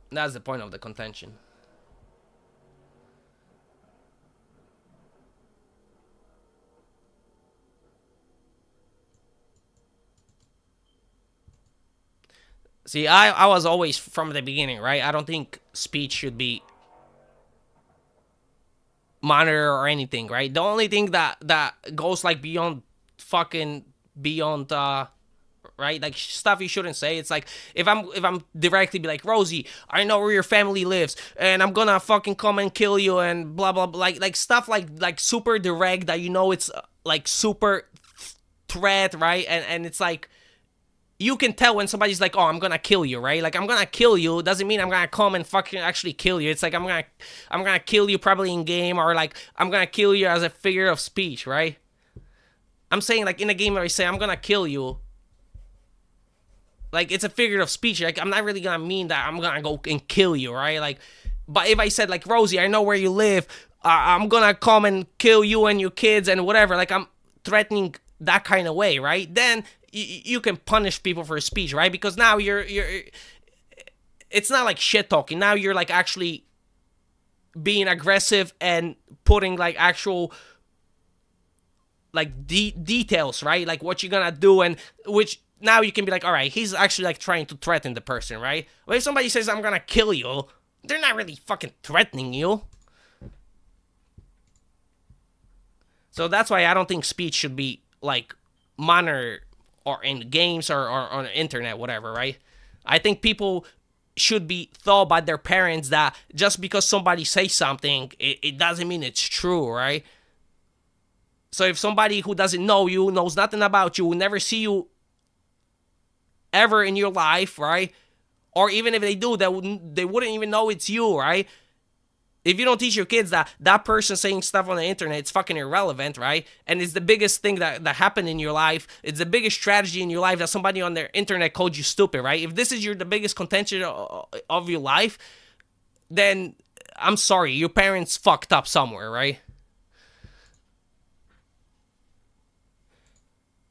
That's the point of the contention. See, I was always from the beginning, right? I don't think speech should be monitor or anything, right? The only thing that goes like beyond right, like stuff you shouldn't say. It's like if I'm directly be like, Rosie, I know where your family lives and I'm gonna fucking come and kill you and blah blah blah, like stuff like super direct that it's like super threat, right? And it's like, you can tell when somebody's like, oh, I'm gonna kill you, right? Like, I'm gonna kill you doesn't mean I'm gonna come and fucking actually kill you. It's like, I'm gonna kill you probably in game, or like, I'm gonna kill you as a figure of speech, right? I'm saying, like, in a game where I say I'm gonna kill you, like, it's a figure of speech. Like, I'm not really gonna mean that I'm gonna go and kill you, right? Like, but if I said, like, Rosie, I know where you live, I'm gonna come and kill you and your kids and whatever, like, I'm threatening that kind of way, right? Then you can punish people for speech, right? Because now you're it's not like shit talking. Now you're like actually being aggressive and putting like actual like details, right? Like what you're gonna do, and which now you can be like, all right, he's actually like trying to threaten the person, right? But if somebody says I'm gonna kill you, they're not really fucking threatening you. So that's why I don't think speech should be like monitored or in games or on the internet, whatever, right? I think people should be thought by their parents that just because somebody says something, it doesn't mean it's true, right? So if somebody who doesn't know you, knows nothing about you, will never see you ever in your life, right? Or even if they do, they wouldn't even know it's you, right? If you don't teach your kids that that person saying stuff on the internet, it's fucking irrelevant, right? And it's the biggest thing that happened in your life. It's the biggest strategy in your life that somebody on their internet called you stupid, right? If this is the biggest contention of your life, then I'm sorry, your parents fucked up somewhere, right?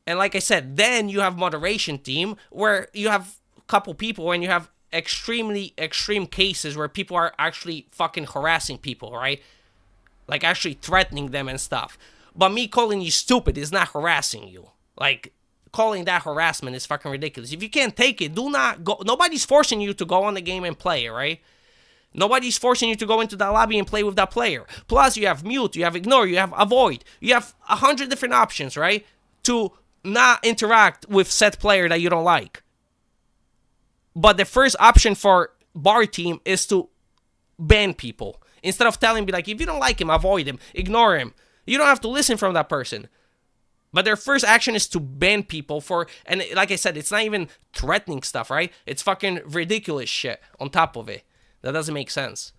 And like I said, then you have moderation team where you have a couple people and you have extreme cases where people are actually fucking harassing people, right? Like actually threatening them and stuff. But me calling you stupid is not harassing you. Like calling that harassment is fucking ridiculous. If you can't take it, do not go. Nobody's forcing you to go on the game and play, right? Nobody's forcing you to go into that lobby and play with that player. Plus, you have mute, you have ignore, you have avoid. You have 100 different options, right? To not interact with said player that you don't like. But the first option for bar team is to ban people. Instead of telling me like, if you don't like him, avoid him, ignore him. You don't have to listen from that person. But their first action is to ban people for, and like I said, it's not even threatening stuff, right? It's fucking ridiculous shit on top of it. That doesn't make sense.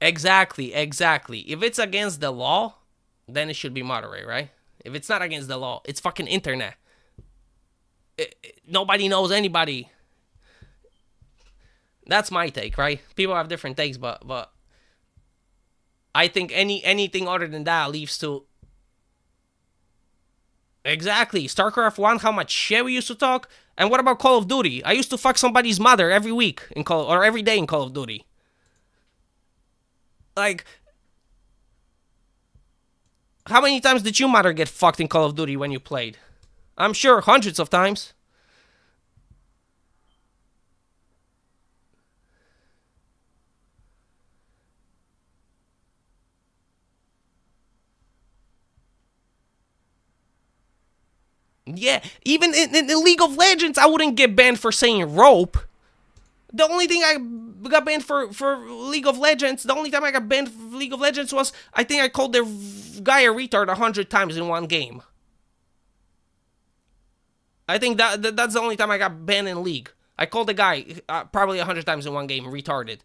Exactly. If it's against the law, then it should be moderate, right? If it's not against the law, it's fucking internet. Nobody knows anybody. That's my take, right? People have different takes, but I think anything other than that leads to exactly StarCraft 1. How much shit we used to talk, and what about Call of Duty? I used to fuck somebody's mother every week in or every day in Call of Duty. Like, how many times did your mother get fucked in Call of Duty when you played? I'm sure hundreds of times. Yeah, even in League of Legends, I wouldn't get banned for saying rope. The only thing I got banned for League of Legends, the only time I got banned for League of Legends was, I think I called the guy a retard 100 times in one game. I think that's the only time I got banned in League. I called the guy probably 100 times in one game, retarded.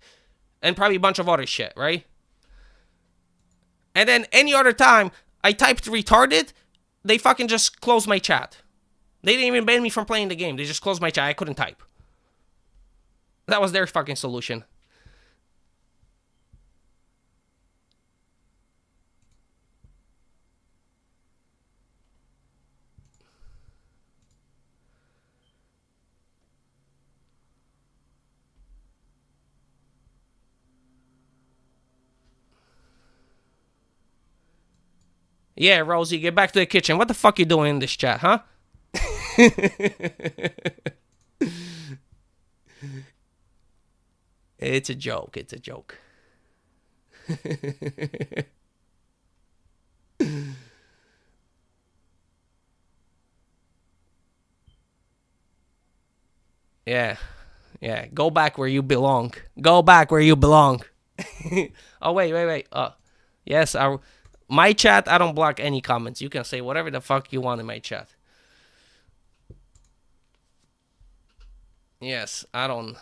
And probably a bunch of other shit, right? And then any other time I typed retarded, they fucking just closed my chat. They didn't even ban me from playing the game. They just closed my chat. I couldn't type. That was their fucking solution. Yeah, Rosie, get back to the kitchen. What the fuck you doing in this chat, huh? It's a joke. It's a joke. Yeah. Yeah. Go back where you belong. Go back where you belong. Oh, wait. Yes, my chat, I don't block any comments. You can say whatever the fuck you want in my chat. Yes, I don't.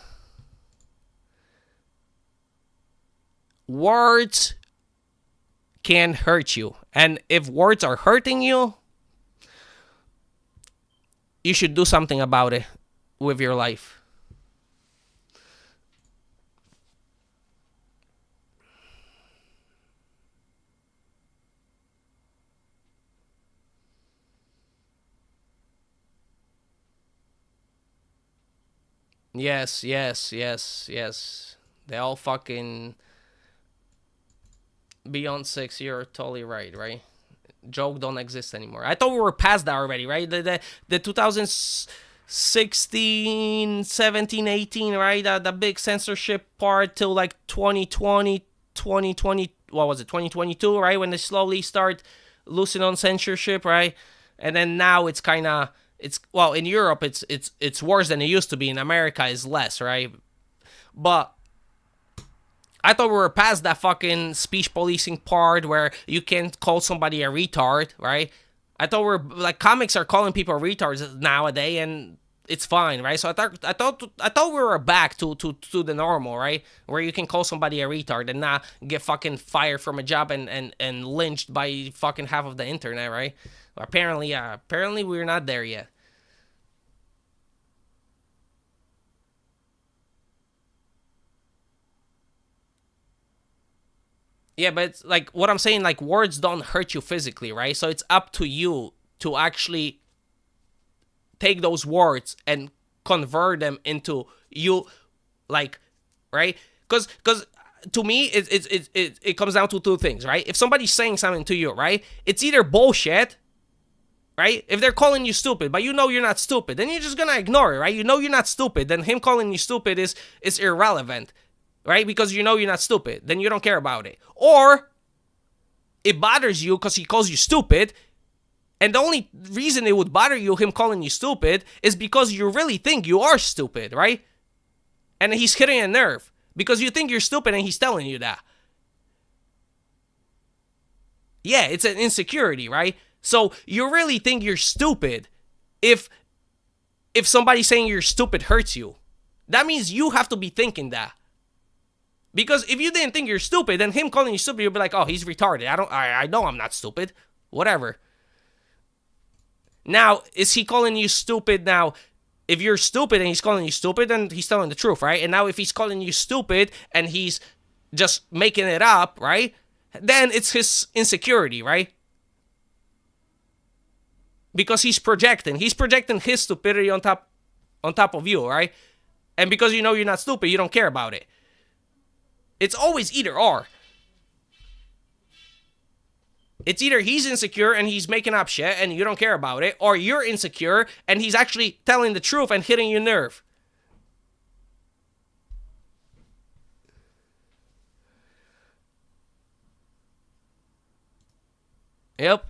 Words can hurt you. And if words are hurting you, you should do something about it with your life. Yes, yes, yes, yes. They all fucking beyond 6. You're totally right, right? Joke don't exist anymore. I thought we were past that already, right? The 2016, 17, 18, right? The big censorship part till like 2020, 2020. What was it? 2022, right? When they slowly start loosening on censorship, right? And then now it's kind of well, in Europe it's worse than it used to be. In America is less, right? But I thought we were past that fucking speech policing part where you can't call somebody a retard, right? I thought we're like comics are calling people retards nowadays, and it's fine, right? So I thought we were back to the normal, right? Where you can call somebody a retard and not get fucking fired from a job and lynched by fucking half of the internet, right? Apparently we're not there yet. Yeah, but it's like what I'm saying, like words don't hurt you physically, right? So it's up to you to actually take those words and convert them into you, like, right? Because to me, it comes down to two things, right? If somebody's saying something to you, right, it's either bullshit, right? If they're calling you stupid, but you know you're not stupid, then you're just gonna ignore it, right? You know you're not stupid, then him calling you stupid is irrelevant, right? Because you know you're not stupid, then you don't care about it. Or it bothers you because he calls you stupid, and the only reason it would bother you, him calling you stupid, is because you really think you are stupid, right? And he's hitting a nerve because you think you're stupid and he's telling you that. Yeah, it's an insecurity, right? So you really think you're stupid if somebody saying you're stupid hurts you. That means you have to be thinking that. Because if you didn't think you're stupid, then him calling you stupid, you'll be like, oh, he's retarded. I know I'm not stupid. Whatever. Now, is he calling you stupid now? If you're stupid and he's calling you stupid, then he's telling the truth, right? And now if he's calling you stupid and he's just making it up, right? Then it's his insecurity, right? Because he's projecting his stupidity on top of you, right? And because you know you're not stupid, you don't care about it. It's always either or. It's either he's insecure and he's making up shit and you don't care about it, or you're insecure and he's actually telling the truth and hitting your nerve. Yep.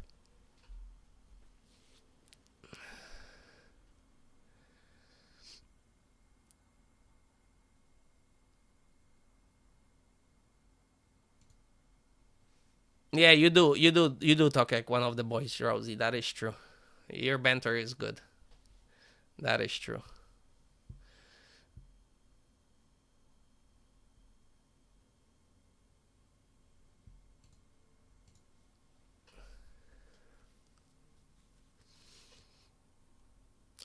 Yeah, you do talk like one of the boys, Rosie. That is true. Your banter is good. That is true.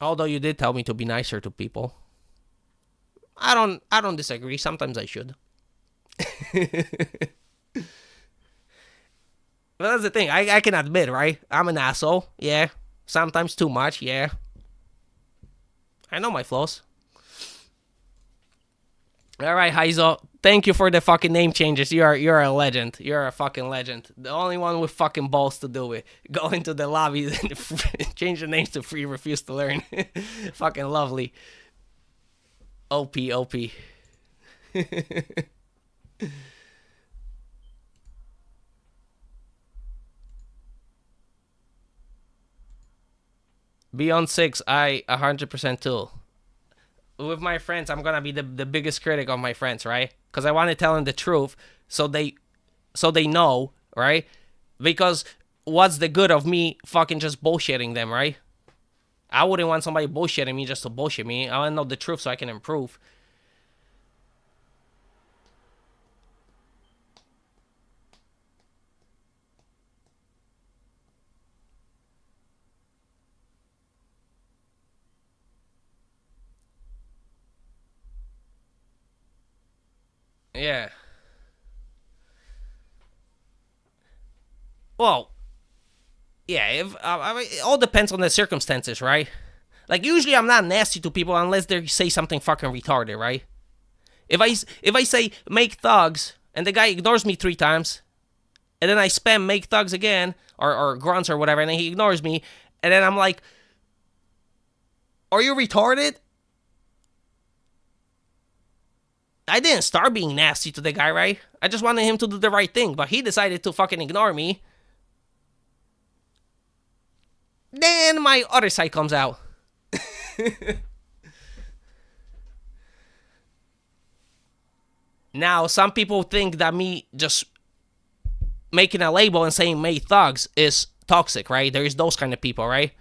Although you did tell me to be nicer to people. I don't disagree. Sometimes I should. But that's the thing. I can admit, right? I'm an asshole. Yeah. Sometimes too much. Yeah. I know my flaws. All right, Heizo. Thank you for the fucking name changes. You're a legend. You're a fucking legend. The only one with fucking balls to do it. Go into the lobby and change the names to free, refuse to learn. Fucking lovely. OP. Beyond 6, I 100% too. With my friends, I'm gonna be the biggest critic of my friends, right? Because I want to tell them the truth, so they know, right? Because what's the good of me fucking just bullshitting them, right? I wouldn't want somebody bullshitting me just to bullshit me. I want to know the truth so I can improve. Yeah. Well, yeah. If I mean, it all depends on the circumstances, right? Like, usually I'm not nasty to people unless they say something fucking retarded, right? If I say make thugs and the guy ignores me 3 times, and then I spam make thugs again, or grunts or whatever, and then he ignores me, and then I'm like, are you retarded? I didn't start being nasty to the guy, right? I just wanted him to do the right thing, but he decided to fucking ignore me. Then my other side comes out. Now, some people think that me just making a label and saying made thugs is toxic, right? There's those kind of people, right?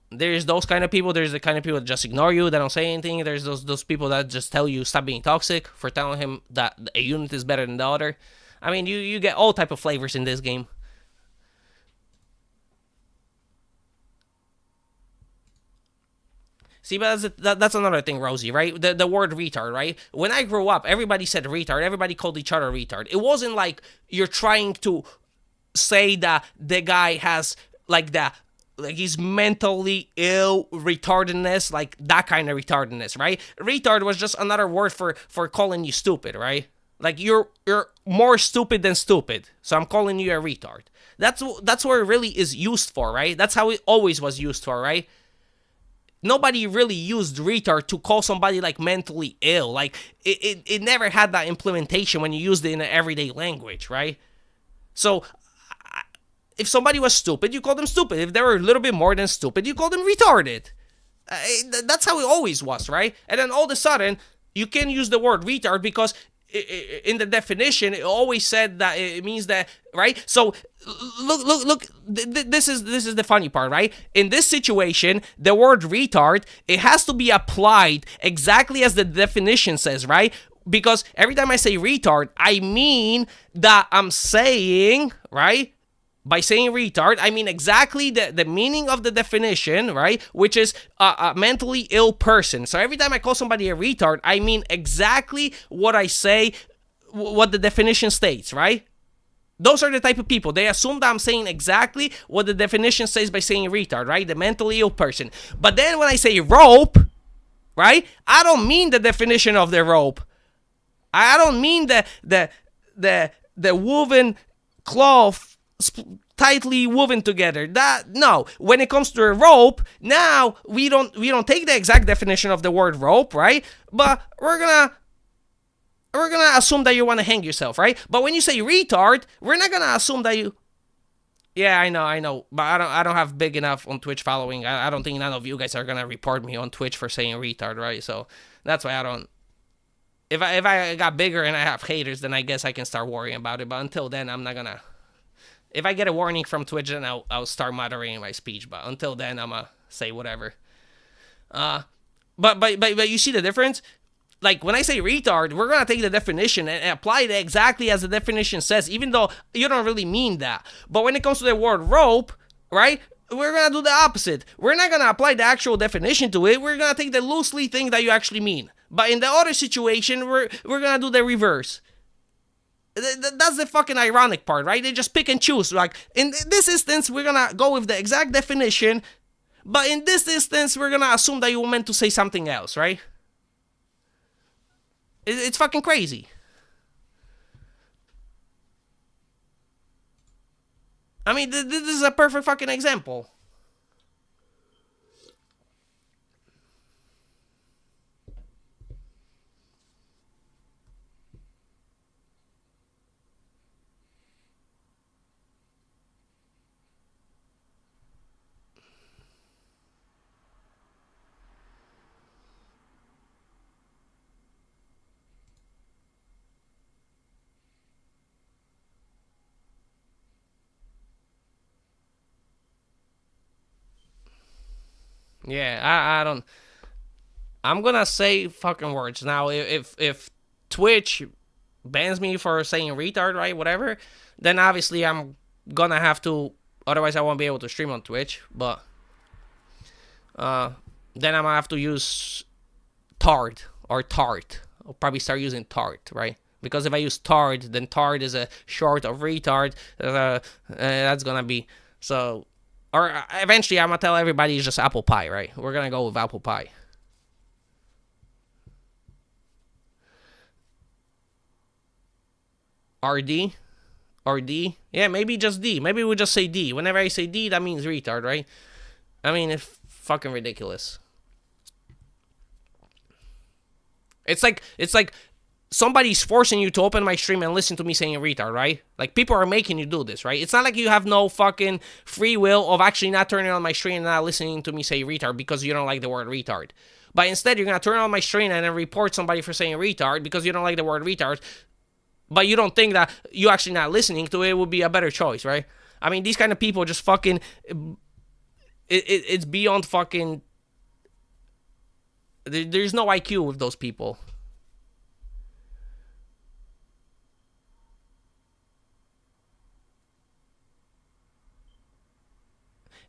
There's those kind of people. There's the kind of people that just ignore you, that don't say anything. There's those people that just tell you stop being toxic for telling him that a unit is better than the other. I mean, you get all type of flavors in this game. See, but that's another thing, Rosie, right? The word retard, right? When I grew up, everybody said retard. Everybody called each other retard. It wasn't like you're trying to say that the guy has, like, he's mentally ill retardedness, like that kind of retardedness, right? Retard was just another word for calling you stupid, right? Like, you're more stupid than stupid, so I'm calling you a retard. That's what it really is used for, right? That's how it always was used for, right? Nobody really used retard to call somebody, like, mentally ill. Like, it never had that implementation when you used it in an everyday language, right? So, if somebody was stupid, you call them stupid. If they were a little bit more than stupid, you call them retarded. That's how it always was, right? And then all of a sudden, you can use the word retard because in the definition, it always said that it means that, right? So, look. This is the funny part, right? In this situation, the word retard, it has to be applied exactly as the definition says, right? Because every time I say retard, I mean that I'm saying, right? By saying retard, I mean exactly the meaning of the definition, right? Which is a mentally ill person. So every time I call somebody a retard, I mean exactly what I say, what the definition states, right? Those are the type of people. They assume that I'm saying exactly what the definition says by saying retard, right? The mentally ill person. But then when I say rope, right? I don't mean the definition of the rope. I don't mean the woven cloth tightly woven together. No. When it comes to a rope, now we don't take the exact definition of the word rope, right? But we're gonna assume that you want to hang yourself, right? But when you say retard, we're not gonna assume that you. Yeah, I know, but I don't have big enough on Twitch following. I don't think none of you guys are gonna report me on Twitch for saying retard, right? So that's why I don't. If I got bigger and I have haters, then I guess I can start worrying about it. But until then, I'm not gonna. If I get a warning from Twitch, then I'll start moderating my speech. But until then, I'ma say whatever. But you see the difference? Like, when I say retard, we're gonna take the definition and apply it exactly as the definition says, even though you don't really mean that. But when it comes to the word rope, right? We're gonna do the opposite. We're not gonna apply the actual definition to it. We're gonna take the loosely thing that you actually mean. But in the other situation, we're gonna do the reverse. That's the fucking ironic part, right? They just pick and choose. Like, in this instance, we're gonna go with the exact definition, but in this instance, we're gonna assume that you were meant to say something else, right? It's fucking crazy. I mean, this is a perfect fucking example. Yeah, I don't. I'm gonna say fucking words now. If Twitch bans me for saying retard, right, whatever, then obviously I'm gonna have to. Otherwise, I won't be able to stream on Twitch. But then I'm gonna have to use tard or tart. I'll probably start using tart, right? Because if I use tard, then tard is a short of retard. That's gonna be so. Or eventually I'm gonna tell everybody it's just apple pie, right? We're gonna go with apple pie. RD? Or D? Yeah, maybe just D. Maybe we'll just say D. Whenever I say D, that means retard, right? I mean, it's fucking ridiculous. It's like somebody's forcing you to open my stream and listen to me saying retard, right? Like, people are making you do this, right? It's not like you have no fucking free will of actually not turning on my stream and not listening to me say retard because you don't like the word retard. But instead, you're going to turn on my stream and then report somebody for saying retard because you don't like the word retard. But you don't think that you actually not listening to it would be a better choice, right? I mean, these kind of people just fucking... It's beyond fucking... There's no IQ with those people.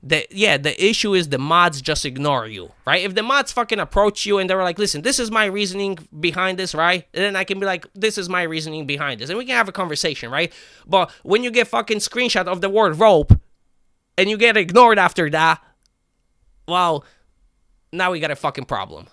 The issue is the mods just ignore you, right? If the mods fucking approach you and they were like, listen, this is my reasoning behind this, right? And then I can be like, this is my reasoning behind this. And we can have a conversation, right? But when you get fucking screenshot of the word rope and you get ignored after that, well, now we got a fucking problem.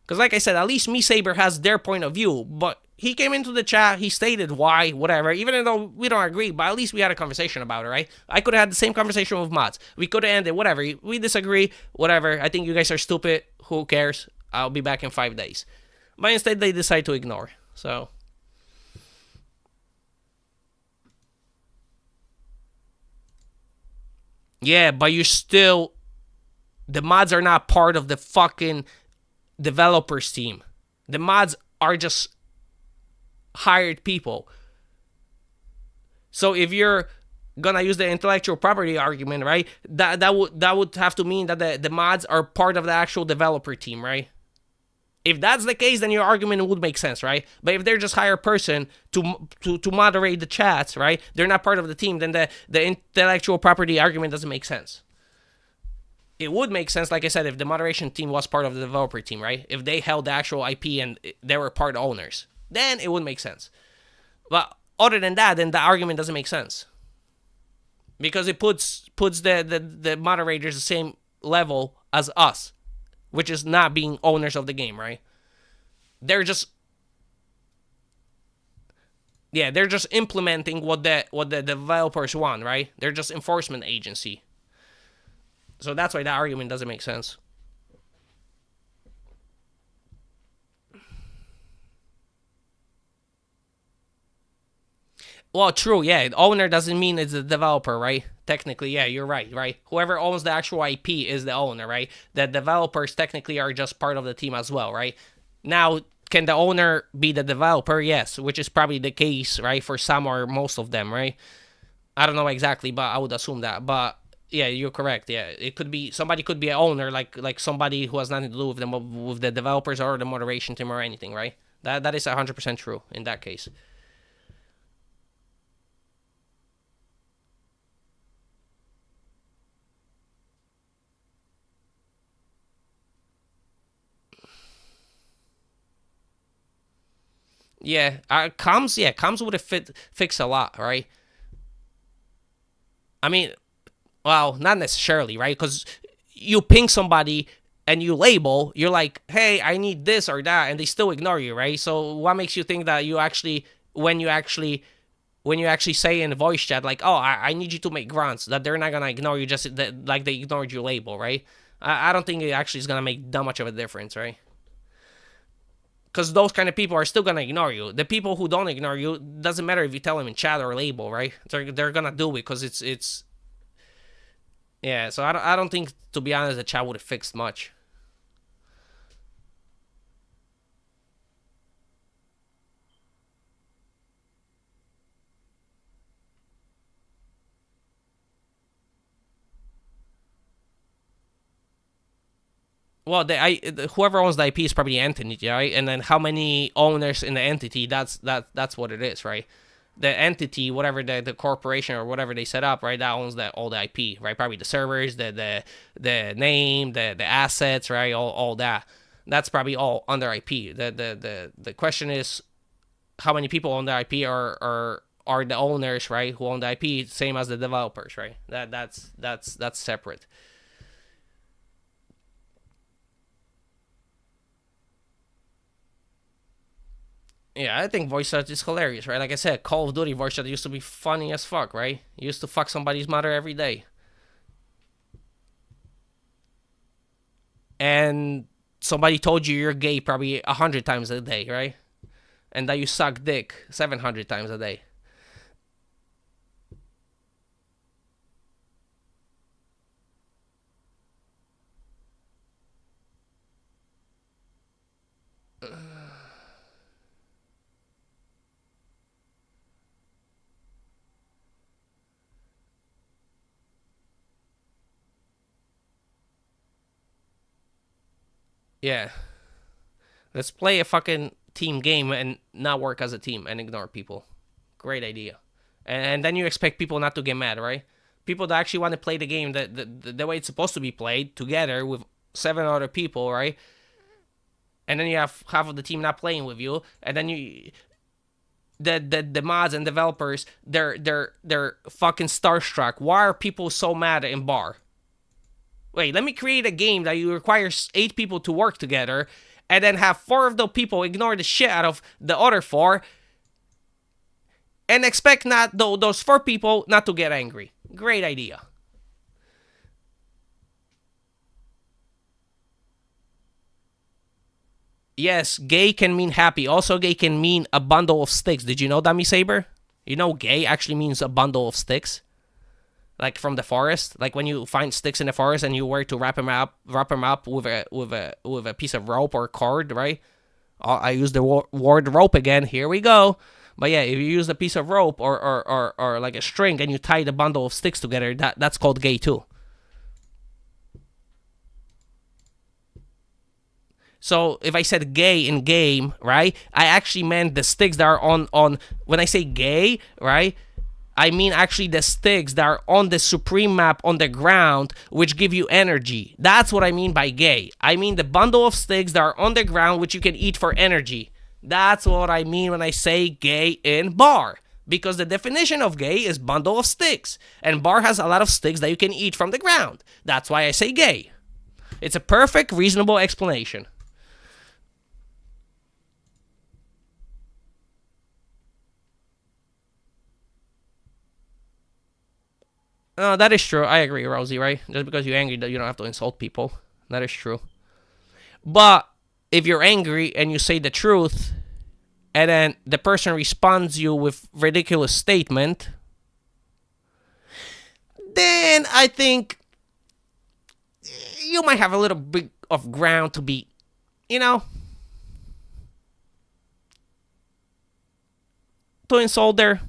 Because like I said, at least me Saber has their point of view, but he came into the chat, he stated why, whatever, even though we don't agree, but at least we had a conversation about it, right? I could have had the same conversation with mods. We could have ended, whatever. We disagree, whatever. I think you guys are stupid. Who cares? I'll be back in 5 days. But instead, they decide to ignore. So... yeah, but you still... the mods are not part of the fucking developers team. The mods are just hired people. So if you're gonna use the intellectual property argument, right, that would have to mean that the mods are part of the actual developer team, right? If that's the case, then your argument would make sense, right? But if they're just hired person to moderate the chats, right, they're not part of the team, then the intellectual property argument doesn't make sense. It would make sense, like I said, if the moderation team was part of the developer team, right? If they held the actual IP and they were part owners, then it would make sense. But other than that, then the argument doesn't make sense. Because it puts the moderators the same level as us, which is not being owners of the game, right? They're just... yeah, they're just implementing what the developers want, right? They're just enforcement agency. So that's why that argument doesn't make sense. Well, true, yeah. Owner doesn't mean it's a developer, right? Technically, yeah, you're right, right? Whoever owns the actual IP is the owner, right? The developers technically are just part of the team as well, right? Now, can the owner be the developer? Yes, which is probably the case, right? For some or most of them, right? I don't know exactly, but I would assume that. But... yeah, you're correct. Yeah, it could be somebody could be an owner, like somebody who has nothing to do with the developers or the moderation team or anything, right? That is 100% true in that case. Yeah, comms would have fixed a lot, right? I mean, well, not necessarily, right? Because you ping somebody and you label, you're like, hey, I need this or that, and they still ignore you, right? So what makes you think that you actually, when you actually say in the voice chat, like, oh, I need you to make grunts, that they're not going to ignore you just like they ignored your label, right? I don't think it actually is going to make that much of a difference, right? Because those kind of people are still going to ignore you. The people who don't ignore you, doesn't matter if you tell them in chat or label, right? They're going to do it because it's... yeah, so I don't think, to be honest, the chat would have fixed much. Well, whoever owns the IP is probably the entity, right? And then how many owners in the entity, that's what it is, right? The entity, whatever the corporation or whatever they set up, right, that owns all the IP, right? Probably the servers, the name, the assets, right? All that. That's probably all under IP. The question is how many people on the IP are are the owners, right, who own the IP, same as the developers, right? That's separate. Yeah, I think voice chat is hilarious, right? Like I said, Call of Duty voice chat used to be funny as fuck, right? You used to fuck somebody's mother every day. And somebody told you you're gay probably 100 times a day, right? And that you suck dick 700 times a day. Yeah. Let's play a fucking team game and not work as a team and ignore people. Great idea. And then you expect people not to get mad, right? People that actually want to play the game the way it's supposed to be played together with 7 other people, right? And then you have half of the team not playing with you, and then you the mods and developers they're fucking starstruck. Why are people so mad in bar? Wait, let me create a game that you require 8 people to work together, and then have 4 of those people ignore the shit out of the other 4, and expect not those 4 people not to get angry. Great idea. Yes, gay can mean happy. Also, gay can mean a bundle of sticks. Did you know that, Saber? You know, gay actually means a bundle of sticks, like from the forest. Like when you find sticks in the forest and you were to wrap them up with a piece of rope or cord, right? I use the word rope again. Here we go. But yeah, if you use a piece of rope or like a string and you tie the bundle of sticks together, that's called gay too. So if I said gay in game, right, I actually meant the sticks that are on when I say gay, right, I mean actually the sticks that are on the Supreme map on the ground, which give you energy. That's what I mean by gay. I mean the bundle of sticks that are on the ground, which you can eat for energy. That's what I mean when I say gay in bar. Because the definition of gay is bundle of sticks. And bar has a lot of sticks that you can eat from the ground. That's why I say gay. It's a perfect, reasonable explanation. That is true. I agree, Rosie, right? Just because you're angry, you don't have to insult people. That is true. But if you're angry and you say the truth, and then the person responds you with ridiculous statement, then I think you might have a little bit of ground to be, to insult their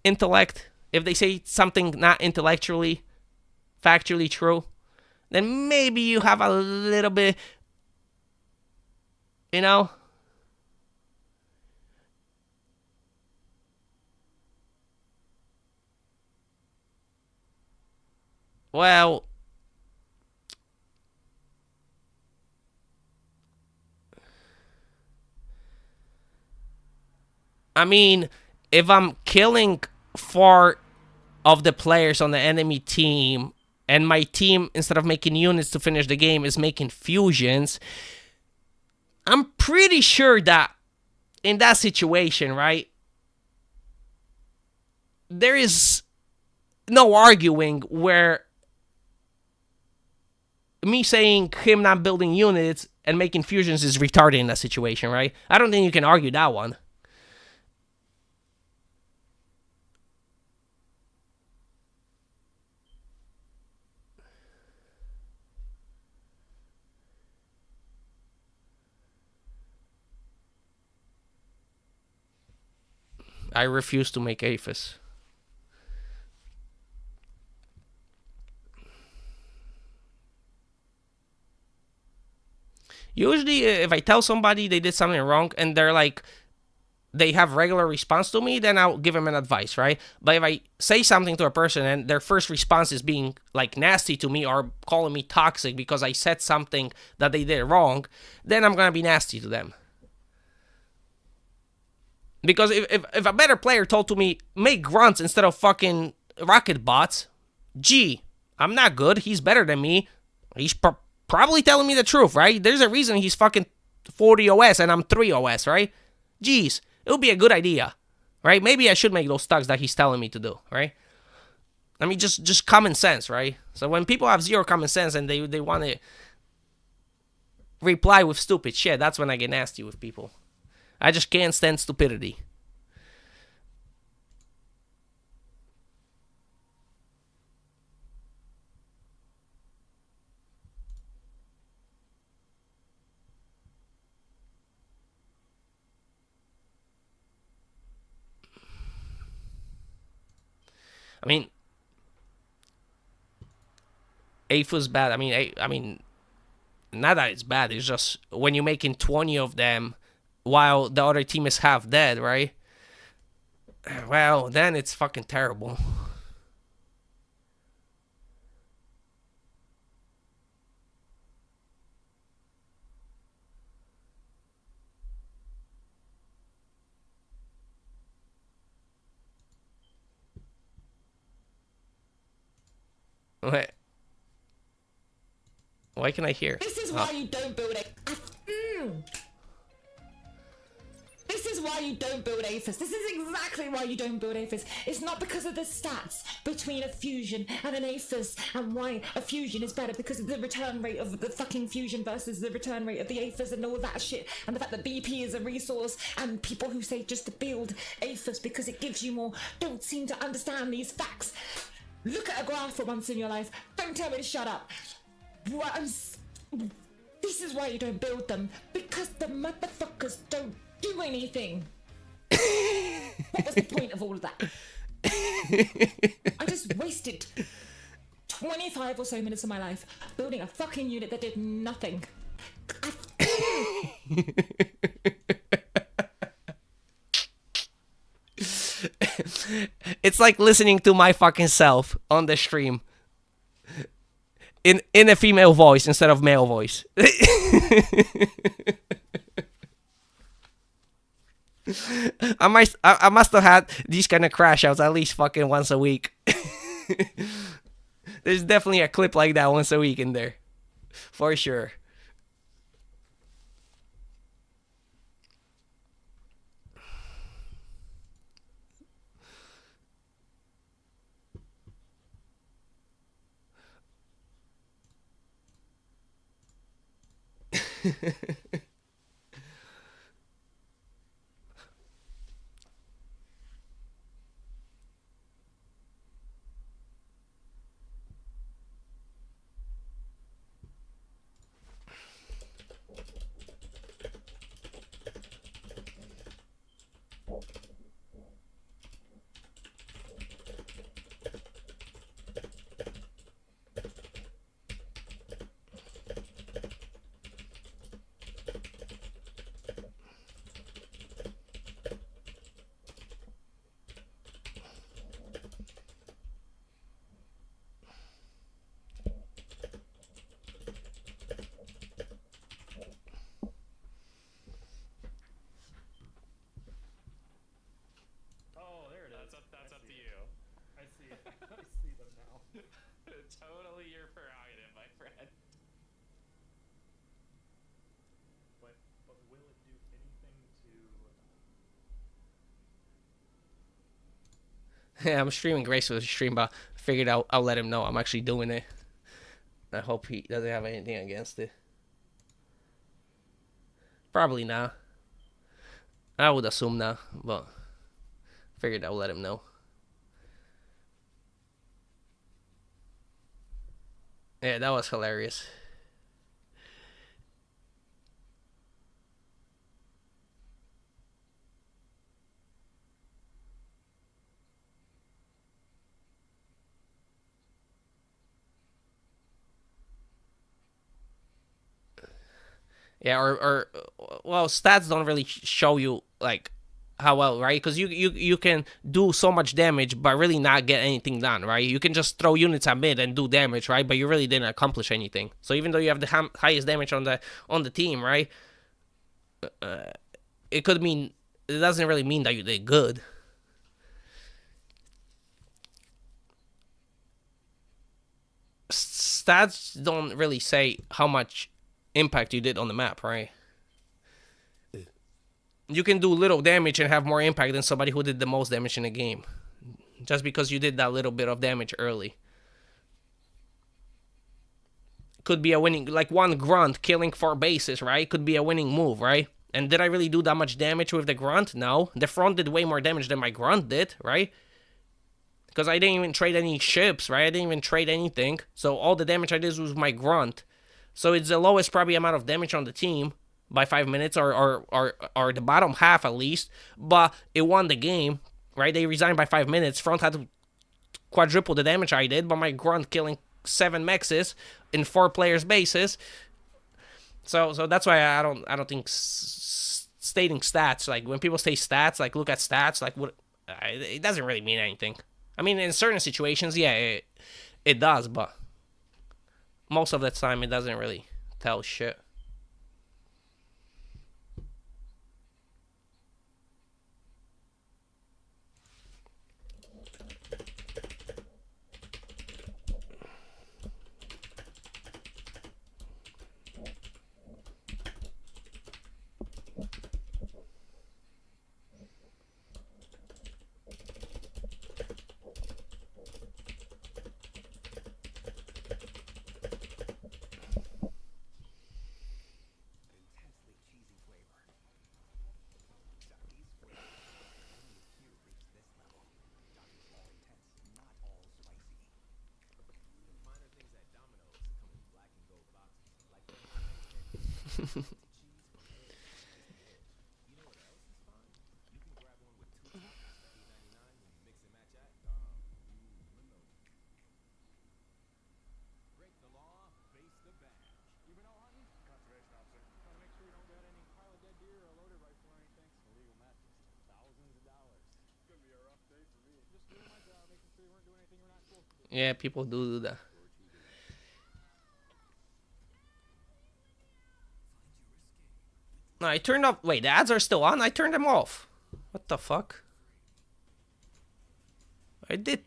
intellect. If they say something not intellectually, factually true, then maybe you have a little bit, well, I mean, if I'm killing 4 of the players on the enemy team, and my team, instead of making units to finish the game, is making fusions, I'm pretty sure that in that situation, right, there is no arguing where me saying him not building units and making fusions is retarded in that situation, right? I don't think you can argue that one. I refuse to make AFUS. Usually, if I tell somebody they did something wrong and they're like, they have regular response to me, then I'll give them an advice, right? But if I say something to a person and their first response is being like nasty to me or calling me toxic because I said something that they did wrong, then I'm gonna be nasty to them. Because if a better player told to me, make grunts instead of fucking rocket bots, gee, I'm not good, he's better than me, he's probably telling me the truth, right? There's a reason he's fucking 40 OS and I'm 3 OS, right? Jeez, it would be a good idea, right? Maybe I should make those tugs that he's telling me to do, right? I mean, just common sense, right? So when people have zero common sense and they want to reply with stupid shit, that's when I get nasty with people. I just can't stand stupidity. I mean, AFUS bad. I mean, not that it's bad. It's just when you're making 20 of them while the other team is half dead, right? Well, then it's fucking terrible. Wait. Why can I hear? This is why you don't build it. This is why you don't build AFUS. This is exactly why you don't build AFUS. It's not because of the stats between a fusion and an AFUS and why a fusion is better because of the return rate of the fucking fusion versus the return rate of the AFUS and all that shit, and the fact that BP is a resource, and people who say just to build AFUS because it gives you more don't seem to understand these facts. Look at a graph for once in your life. Don't tell me to shut up. This is why you don't build them, because the motherfuckers don't do anything. What was the point of all of that? I just wasted 25 or so minutes of my life building a fucking unit that did nothing. It's like listening to my fucking self on the stream in a female voice instead of male voice. I must have had these kind of crash outs at least fucking once a week. There's definitely a clip like that once a week in there, for sure. That's up to you. I see it. I see them now. Totally your prerogative, my friend. But will it do anything to... Yeah, I'm streaming Grace with a stream, but I figured I'll let him know I'm actually doing it. I hope he doesn't have anything against it. Probably not. I would assume not, but figured I'll let him know. Yeah, that was hilarious. Yeah, or well, stats don't really show you like how well, right? Because you can do so much damage but really not get anything done, right? You can just throw units at mid and do damage, right? But you really didn't accomplish anything. So even though you have the highest damage on the team, right? It could mean it doesn't really mean that you did good. Stats don't really say how much impact you did on the map, right? You can do little damage and have more impact than somebody who did the most damage in the game. Just because you did that little bit of damage early. Could be a winning, like one grunt killing 4 bases, right? Could be a winning move, right? And did I really do that much damage with the grunt? No. The front did way more damage than my grunt did, right? Because I didn't even trade any ships, right? I didn't even trade anything. So all the damage I did was my grunt. So it's the lowest probably amount of damage on the team by 5 minutes, or the bottom half at least. But it won the game, right? They resigned by 5 minutes. Front had to quadruple the damage I did, but my grunt killing 7 mexes in 4 players' bases. So that's why I don't think stating stats, like when people say stats, like look at stats, like what, it doesn't really mean anything. I mean, in certain situations, yeah, it does, but most of the time it doesn't really tell shit. Yeah, people do that. No, I turned off. Wait, the ads are still on? I turned them off. What the fuck? I did.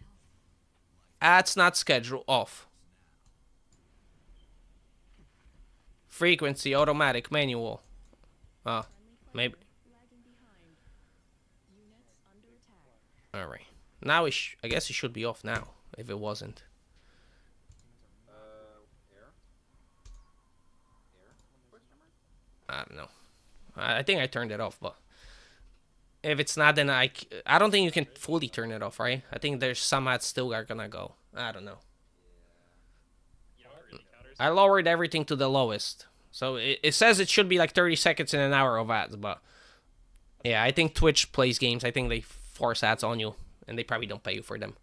Ads not scheduled off. Frequency, automatic, manual. Oh, maybe. Alright. Now I guess it should be off now, if it wasn't. I don't know. I think I turned it off, but if it's not, then I don't think you can fully turn it off, right? I think there's some ads still are gonna go. I don't know. I lowered everything to the lowest. So it says it should be like 30 seconds in an hour of ads, but yeah, I think Twitch plays games. I think they force ads on you, and they probably don't pay you for them.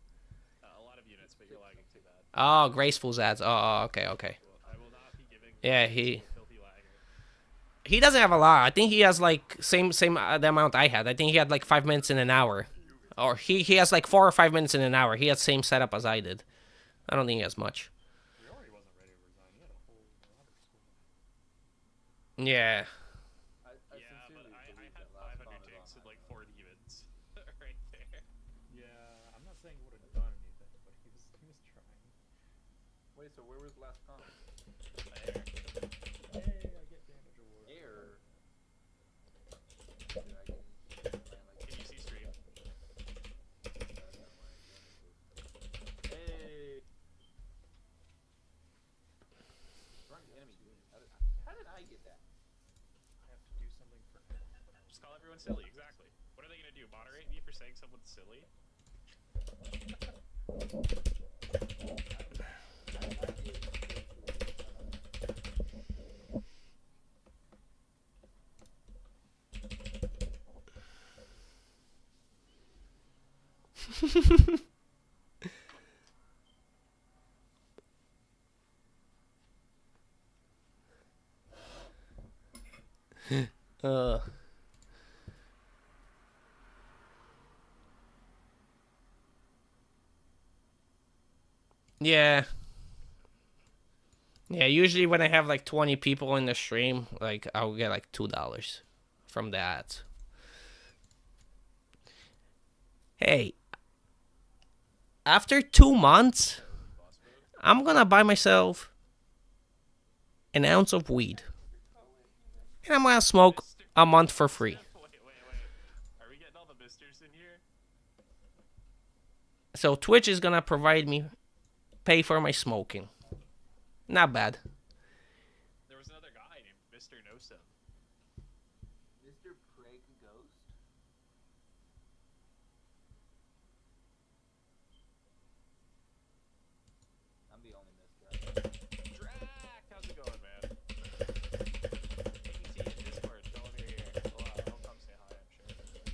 A lot of units, but you're lagging too bad. Oh, Graceful's ads. Oh, okay. I will not be giving Yeah, filthy lagger. he doesn't have a lot. I think he has like same the amount I had. I think he had like 5 minutes in an hour, or he has like 4 or 5 minutes in an hour. He had same setup as I did. I don't think he has much. He already wasn't ready to resign. He had a whole other school. Yeah. Yeah, but I had 500 ticks and like 4 demons right there. Yeah, I'm not saying he would have done anything, but he was trying. Wait, so where was the last comment? There. Hey, I get damage award. Air. Can you see stream? Hey. Run enemy. How did I get that? I have to do something for him. Just call everyone silly, exactly. What are they gonna do? Moderate me for saying someone's silly? Yeah. Yeah, usually when I have like 20 people in the stream, like I'll get like $2 from the ads. Hey, after 2 months, I'm gonna buy myself an ounce of weed. And I'm gonna smoke a month for free. Wait. Are we getting all the misters in here? So Twitch is gonna pay for my smoking. Not bad. There was another guy named Mr. Nosum. Mr. Craig Ghost? I'm the only mister. Drac, how's it going, man? You can see in Discord. Tell him you're here. He'll come say hi, I'm sure.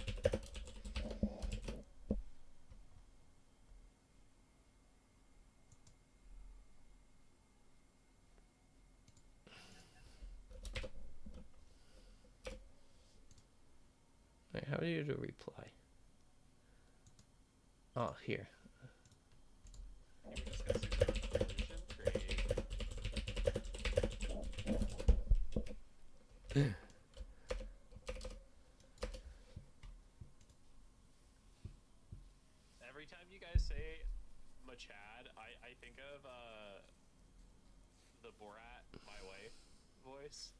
Wait, how do you do reply? Oh, here. You were discussing the revolution, Craig. Every time you guys say Machad, I think of the Borat, my wife voice.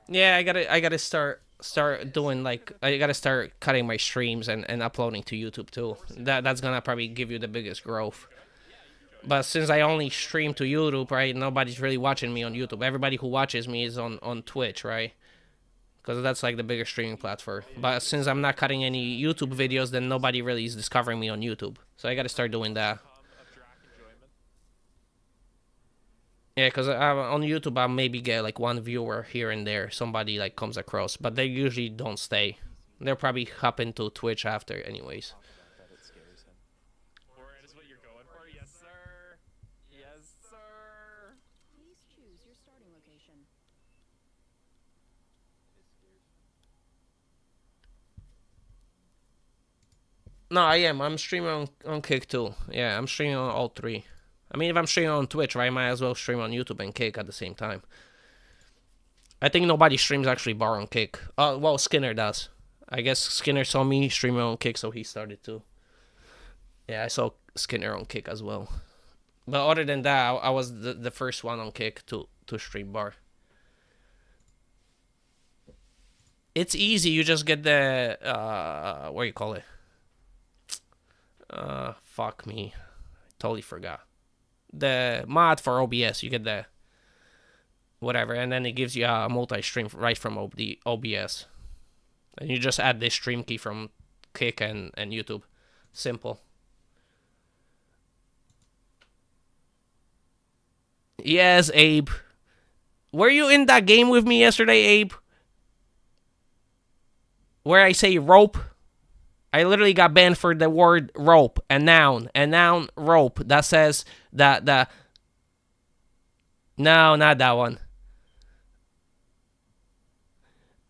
Yeah, I gotta start doing like I gotta start cutting my streams and uploading to YouTube too. That's gonna probably give you the biggest growth. But since I only stream to YouTube, right, nobody's really watching me on YouTube. Everybody who watches me is on Twitch, right? Because that's like the biggest streaming platform. But since I'm not cutting any YouTube videos, then nobody really is discovering me on YouTube. So I gotta start doing that. Of Drac enjoyment. Yeah, because on YouTube I maybe get like one viewer here and there. Somebody like comes across, but they usually don't stay. They'll probably hop into Twitch after anyways. That it scares him. Borat is what you're going for? Yes, sir. Yes, sir. Please choose your starting location. No, I am. I'm streaming on Kick too. Yeah, I'm streaming on all three. I mean, if I'm streaming on Twitch, right, I might as well stream on YouTube and Kick at the same time. I think nobody streams actually bar on Kick. Well, Skinner does. I guess Skinner saw me streaming on Kick, so he started too. Yeah, I saw Skinner on Kick as well. But other than that, I was the first one on Kick to stream bar. It's easy. You just get the what do you call it? Fuck me. Totally forgot. The mod for OBS. You get the whatever, and then it gives you a multi-stream right from OBS. And you just add this stream key from Kick and YouTube. Simple. Yes, Abe. Were you in that game with me yesterday, Abe? Where I say rope? I literally got banned for the word rope, a noun rope. That says that no, not that one.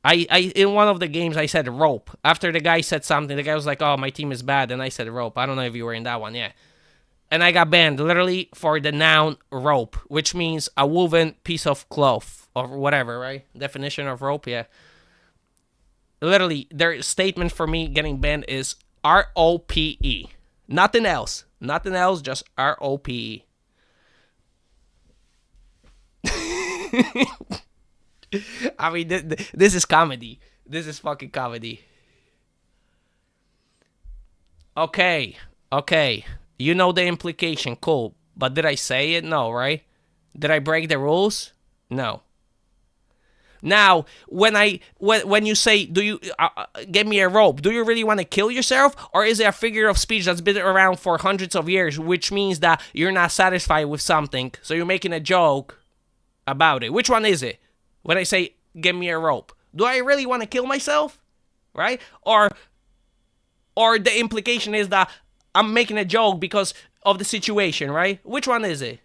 I in one of the games I said rope. After the guy said something, the guy was like, "Oh, my team is bad," and I said rope. I don't know if you were in that one, yeah. And I got banned literally for the noun rope, which means a woven piece of cloth or whatever, right? Definition of rope, yeah. Literally, their statement for me getting banned is ROPE. Nothing else. Nothing else, just ROPE. I mean, this is comedy. This is fucking comedy. Okay. You know the implication, cool. But did I say it? No, right? Did I break the rules? No. Now, when you say, do you get me a rope, do you really want to kill yourself? Or is it a figure of speech that's been around for hundreds of years, which means that you're not satisfied with something, so you're making a joke about it? Which one is it? When I say, get me a rope, do I really want to kill myself? Right? Or the implication is that I'm making a joke because of the situation, right? Which one is it?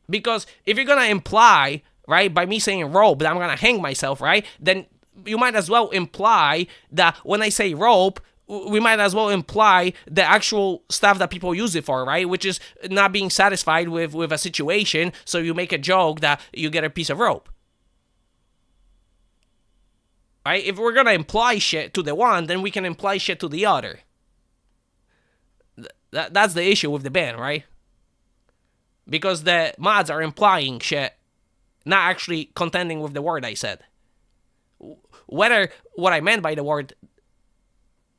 Because if you're going to imply, right, by me saying rope, that I'm going to hang myself, right, then you might as well imply that when I say rope, we might as well imply the actual stuff that people use it for, right, which is not being satisfied with a situation, so you make a joke that you get a piece of rope. Right? If we're gonna imply shit to the one, then we can imply shit to the other. That's the issue with the ban, right? Because the mods are implying shit, not actually contending with the word I said. Whether what I meant by the word,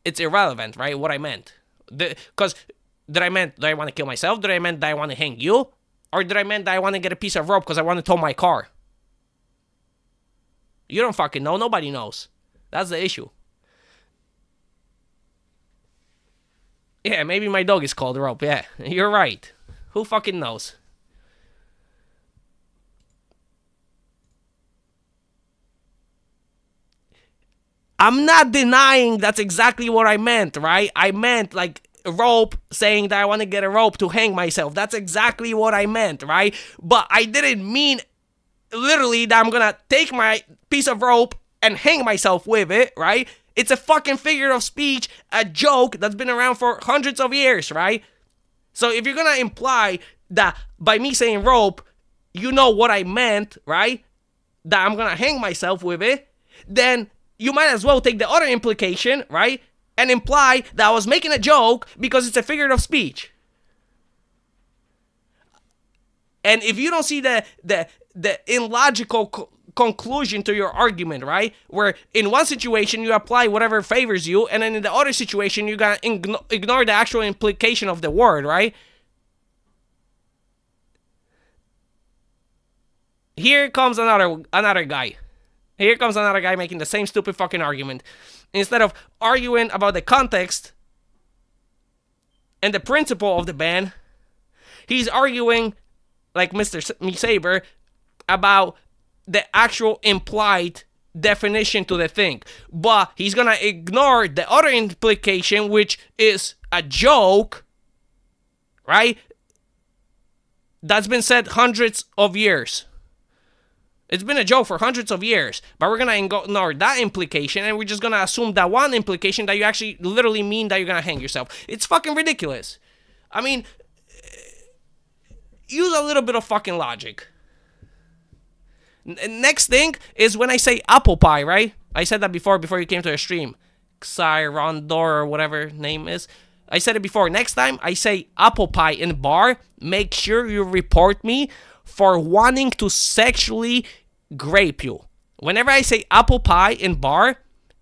it's irrelevant, right? What I meant. Because did I want to kill myself? Did I meant that I want to hang you? Or did I meant that I want to get a piece of rope because I want to tow my car? You don't fucking know. Nobody knows. That's the issue. Yeah, maybe my dog is called Rope. Yeah, you're right. Who fucking knows? I'm not denying that's exactly what I meant, right? I meant like rope, saying that I want to get a rope to hang myself. That's exactly what I meant, right? But I didn't mean literally that I'm gonna take my piece of rope and hang myself with it, right? It's a fucking figure of speech, a joke that's been around for hundreds of years, right? So if you're gonna imply that by me saying rope, you know what I meant, right? That I'm gonna hang myself with it, then you might as well take the other implication, right? And imply that I was making a joke because it's a figure of speech. And if you don't see the illogical conclusion to your argument, right? Where in one situation you apply whatever favors you, and then in the other situation you're gonna ignore the actual implication of the word, right? Here comes another guy. Here comes another guy making the same stupid fucking argument. Instead of arguing about the context and the principle of the ban, he's arguing, like Mr. Saber, about the actual implied definition to the thing. But he's gonna ignore the other implication, which is a joke, right? That's been said hundreds of years. It's been a joke for hundreds of years, but we're gonna ignore that implication, and we're just gonna assume that one implication that you actually literally mean that you're gonna hang yourself. It's fucking ridiculous. I mean, use a little bit of fucking logic. Next thing is when I say apple pie, right? I said that before you came to the stream. Xyrondor or whatever name is. I said it before. Next time I say apple pie in bar, make sure you report me for wanting to sexually grape you. Whenever I say apple pie in bar,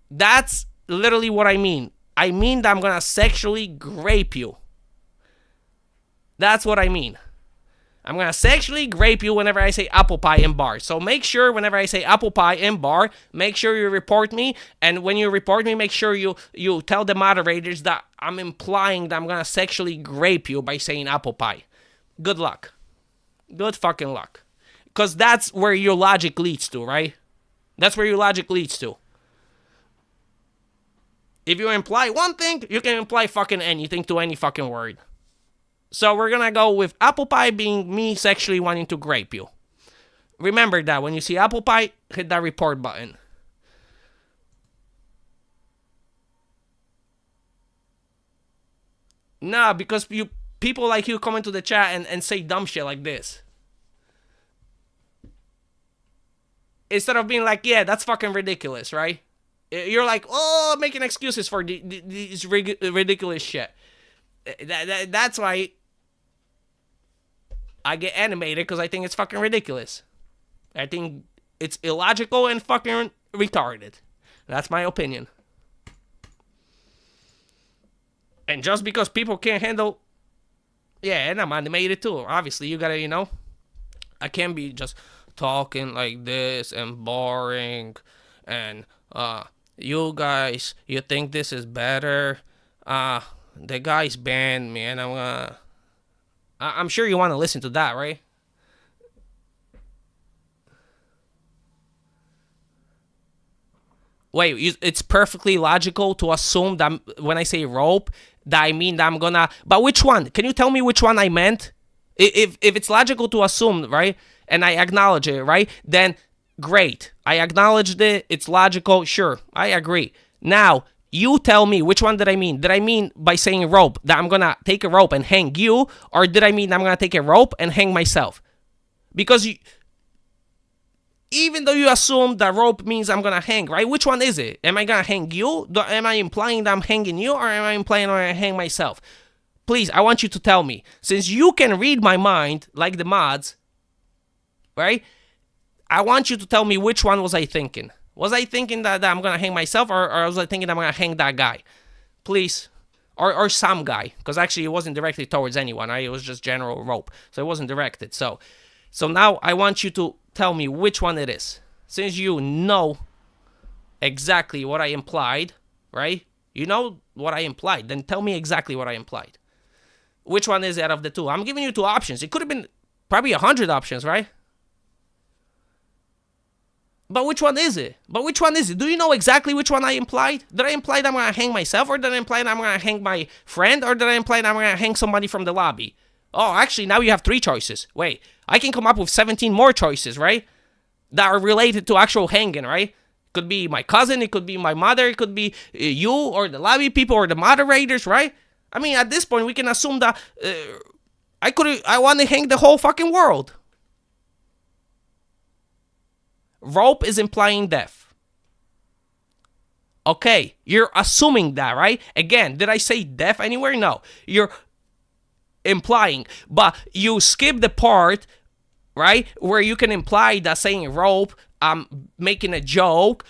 that's literally what I mean. I mean that I'm gonna sexually grape you. That's what I mean. I'm gonna sexually grape you whenever I say apple pie in bar. So make sure whenever I say apple pie in bar, make sure you report me. And when you report me, make sure you tell the moderators that I'm implying that I'm gonna sexually grape you by saying apple pie. Good luck. Good fucking luck. Because that's where your logic leads to, right? That's where your logic leads to. If you imply one thing, you can imply fucking anything to any fucking word. So we're gonna go with apple pie being me sexually wanting to grape you. Remember that when you see apple pie, hit that report button. Nah, because people like you come into the chat and say dumb shit like this. Instead of being like, yeah, that's fucking ridiculous, right? You're like, oh, making excuses for this ridiculous shit. That's why I get animated, because I think it's fucking ridiculous. I think it's illogical and fucking retarded. That's my opinion. And just because people can't handle... Yeah, and I'm animated too. Obviously, you gotta, I can't be just talking like this and boring. And, you guys, you think this is better? The guys banned me, and I'm sure you want to listen to that, right? Wait, it's perfectly logical to assume that when I say rope, that I mean that I'm gonna... But which one? Can you tell me which one I meant? If it's logical to assume, right? And I acknowledge it, right? Then, great. I acknowledged it. It's logical. Sure, I agree. Now, you tell me, which one did I mean? Did I mean by saying rope that I'm gonna take a rope and hang you? Or did I mean I'm gonna take a rope and hang myself? Because even though you assume that rope means I'm gonna hang, right? Which one is it? Am I gonna hang you? Am I implying that I'm hanging you, or am I implying I'm gonna hang myself? Please, I want you to tell me. Since you can read my mind like the mods, right? I want you to tell me which one was I thinking. Was I thinking that I'm gonna hang myself, or was I thinking I'm gonna hang that guy? Please. Or some guy. Because actually it wasn't directed towards anyone, right? It was just general rope. So it wasn't directed. So now I want you to tell me which one it is. Since you know exactly what I implied, right? You know what I implied. Then tell me exactly what I implied. Which one is it out of the two? I'm giving you two options. It could have been probably 100 options, right? But which one is it? Do you know exactly which one I implied? Did I imply that I'm going to hang myself? Or did I imply that I'm going to hang my friend? Or did I imply that I'm going to hang somebody from the lobby? Oh, actually, now you have 3 choices. Wait, I can come up with 17 more choices, right? That are related to actual hanging, right? Could be my cousin, it could be my mother, it could be you, or the lobby people, or the moderators, right? I mean, at this point, we can assume that I want to hang the whole fucking world. Rope is implying death. Okay, you're assuming that, right? Again, did I say death anywhere? No. You're implying, but you skip the part, right, where you can imply that saying rope, I'm making a joke,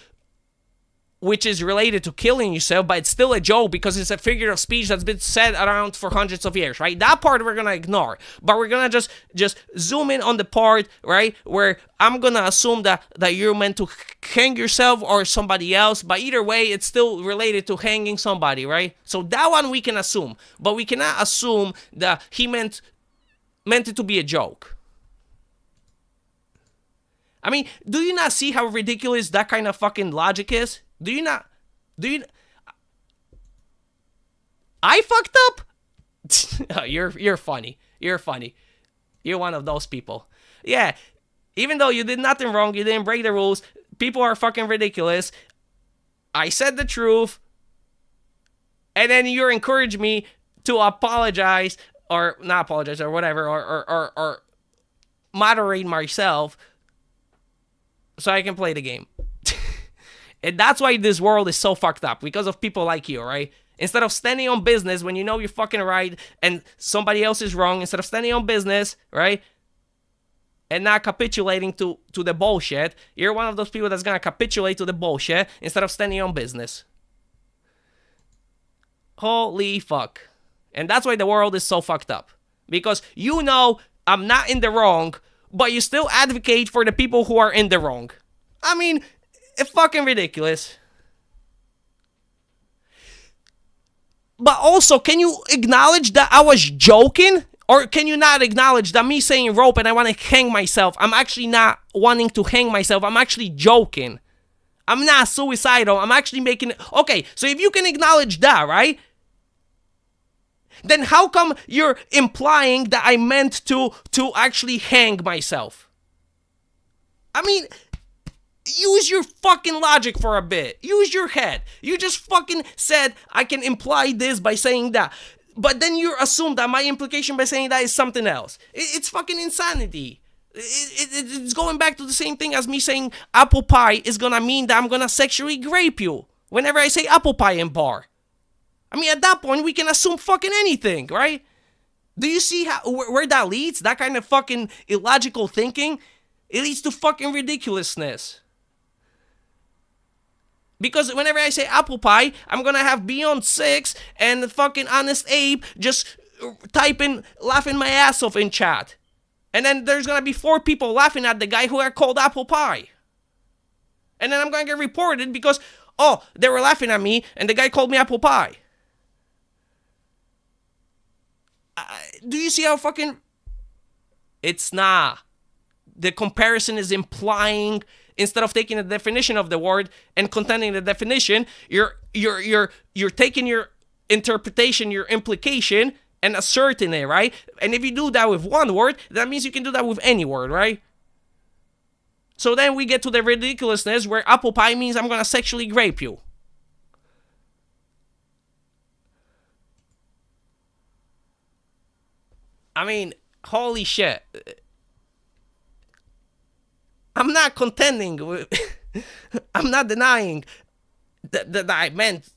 which is related to killing yourself, but it's still a joke because it's a figure of speech that's been said around for hundreds of years, right? That part we're gonna ignore, but we're gonna just zoom in on the part, right, where I'm gonna assume that you're meant to hang yourself or somebody else, but either way, it's still related to hanging somebody, right? So that one we can assume, but we cannot assume that he meant it to be a joke. I mean, do you not see how ridiculous that kind of fucking logic is? Do you not? I fucked up? You're funny. You're funny. You're one of those people. Yeah, even though you did nothing wrong, you didn't break the rules, people are fucking ridiculous. I said the truth, and then you encourage me to apologize, or not apologize, or whatever, or moderate myself so I can play the game. And that's why this world is so fucked up, because of people like you, right? Instead of standing on business when you know you're fucking right and somebody else is wrong, instead of standing on business, right, and not capitulating to the bullshit, you're one of those people that's gonna capitulate to the bullshit instead of standing on business. Holy fuck. And that's why the world is so fucked up. Because you know I'm not in the wrong, but you still advocate for the people who are in the wrong. I mean, it's fucking ridiculous. But also, can you acknowledge that I was joking? Or can you not acknowledge that me saying rope and I want to hang myself, I'm actually not wanting to hang myself, I'm actually joking. I'm not suicidal, I'm actually making it. Okay, so if you can acknowledge that, right? Then how come you're implying that I meant to actually hang myself? I mean, use your fucking logic for a bit. Use your head. You just fucking said I can imply this by saying that. But then you assume that my implication by saying that is something else. It's fucking insanity. It's going back to the same thing as me saying apple pie is gonna mean that I'm gonna sexually grape you whenever I say apple pie in bar. I mean, at that point, we can assume fucking anything, right? Do you see where that leads? That kind of fucking illogical thinking? It leads to fucking ridiculousness. Because whenever I say apple pie, I'm gonna have Beyond 6 and fucking Honest Abe just typing, laughing my ass off in chat. And then there's gonna be 4 people laughing at the guy who are called apple pie. And then I'm gonna get reported because, oh, they were laughing at me and the guy called me apple pie. Do you see how fucking... It's not. The comparison is implying, instead of taking the definition of the word and contending the definition, you're taking your interpretation, your implication, and asserting it, right? And if you do that with one word, that means you can do that with any word, right? So then we get to the ridiculousness where apple pie means I'm gonna sexually grape you. I mean, holy shit. I'm not contending with, I'm not denying that I meant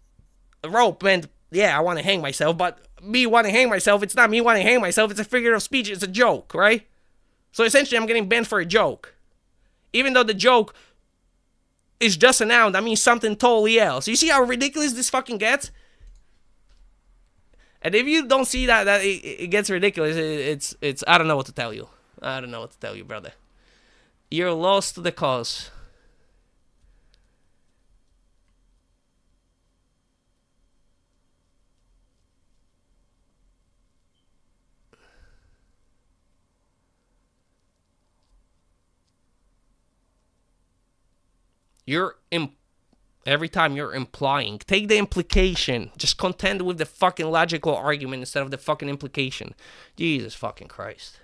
rope meant, yeah, I want to hang myself, but me wanting to hang myself, it's not me wanting to hang myself, it's a figure of speech, it's a joke, right? So essentially I'm getting banned for a joke. Even though the joke is just a noun, that means something totally else. You see how ridiculous this fucking gets? And if you don't see that it gets ridiculous, it's I don't know what to tell you. I don't know what to tell you, brother. You're lost to the cause. Every time you're implying, take the implication. Just contend with the fucking logical argument instead of the fucking implication. Jesus fucking Christ.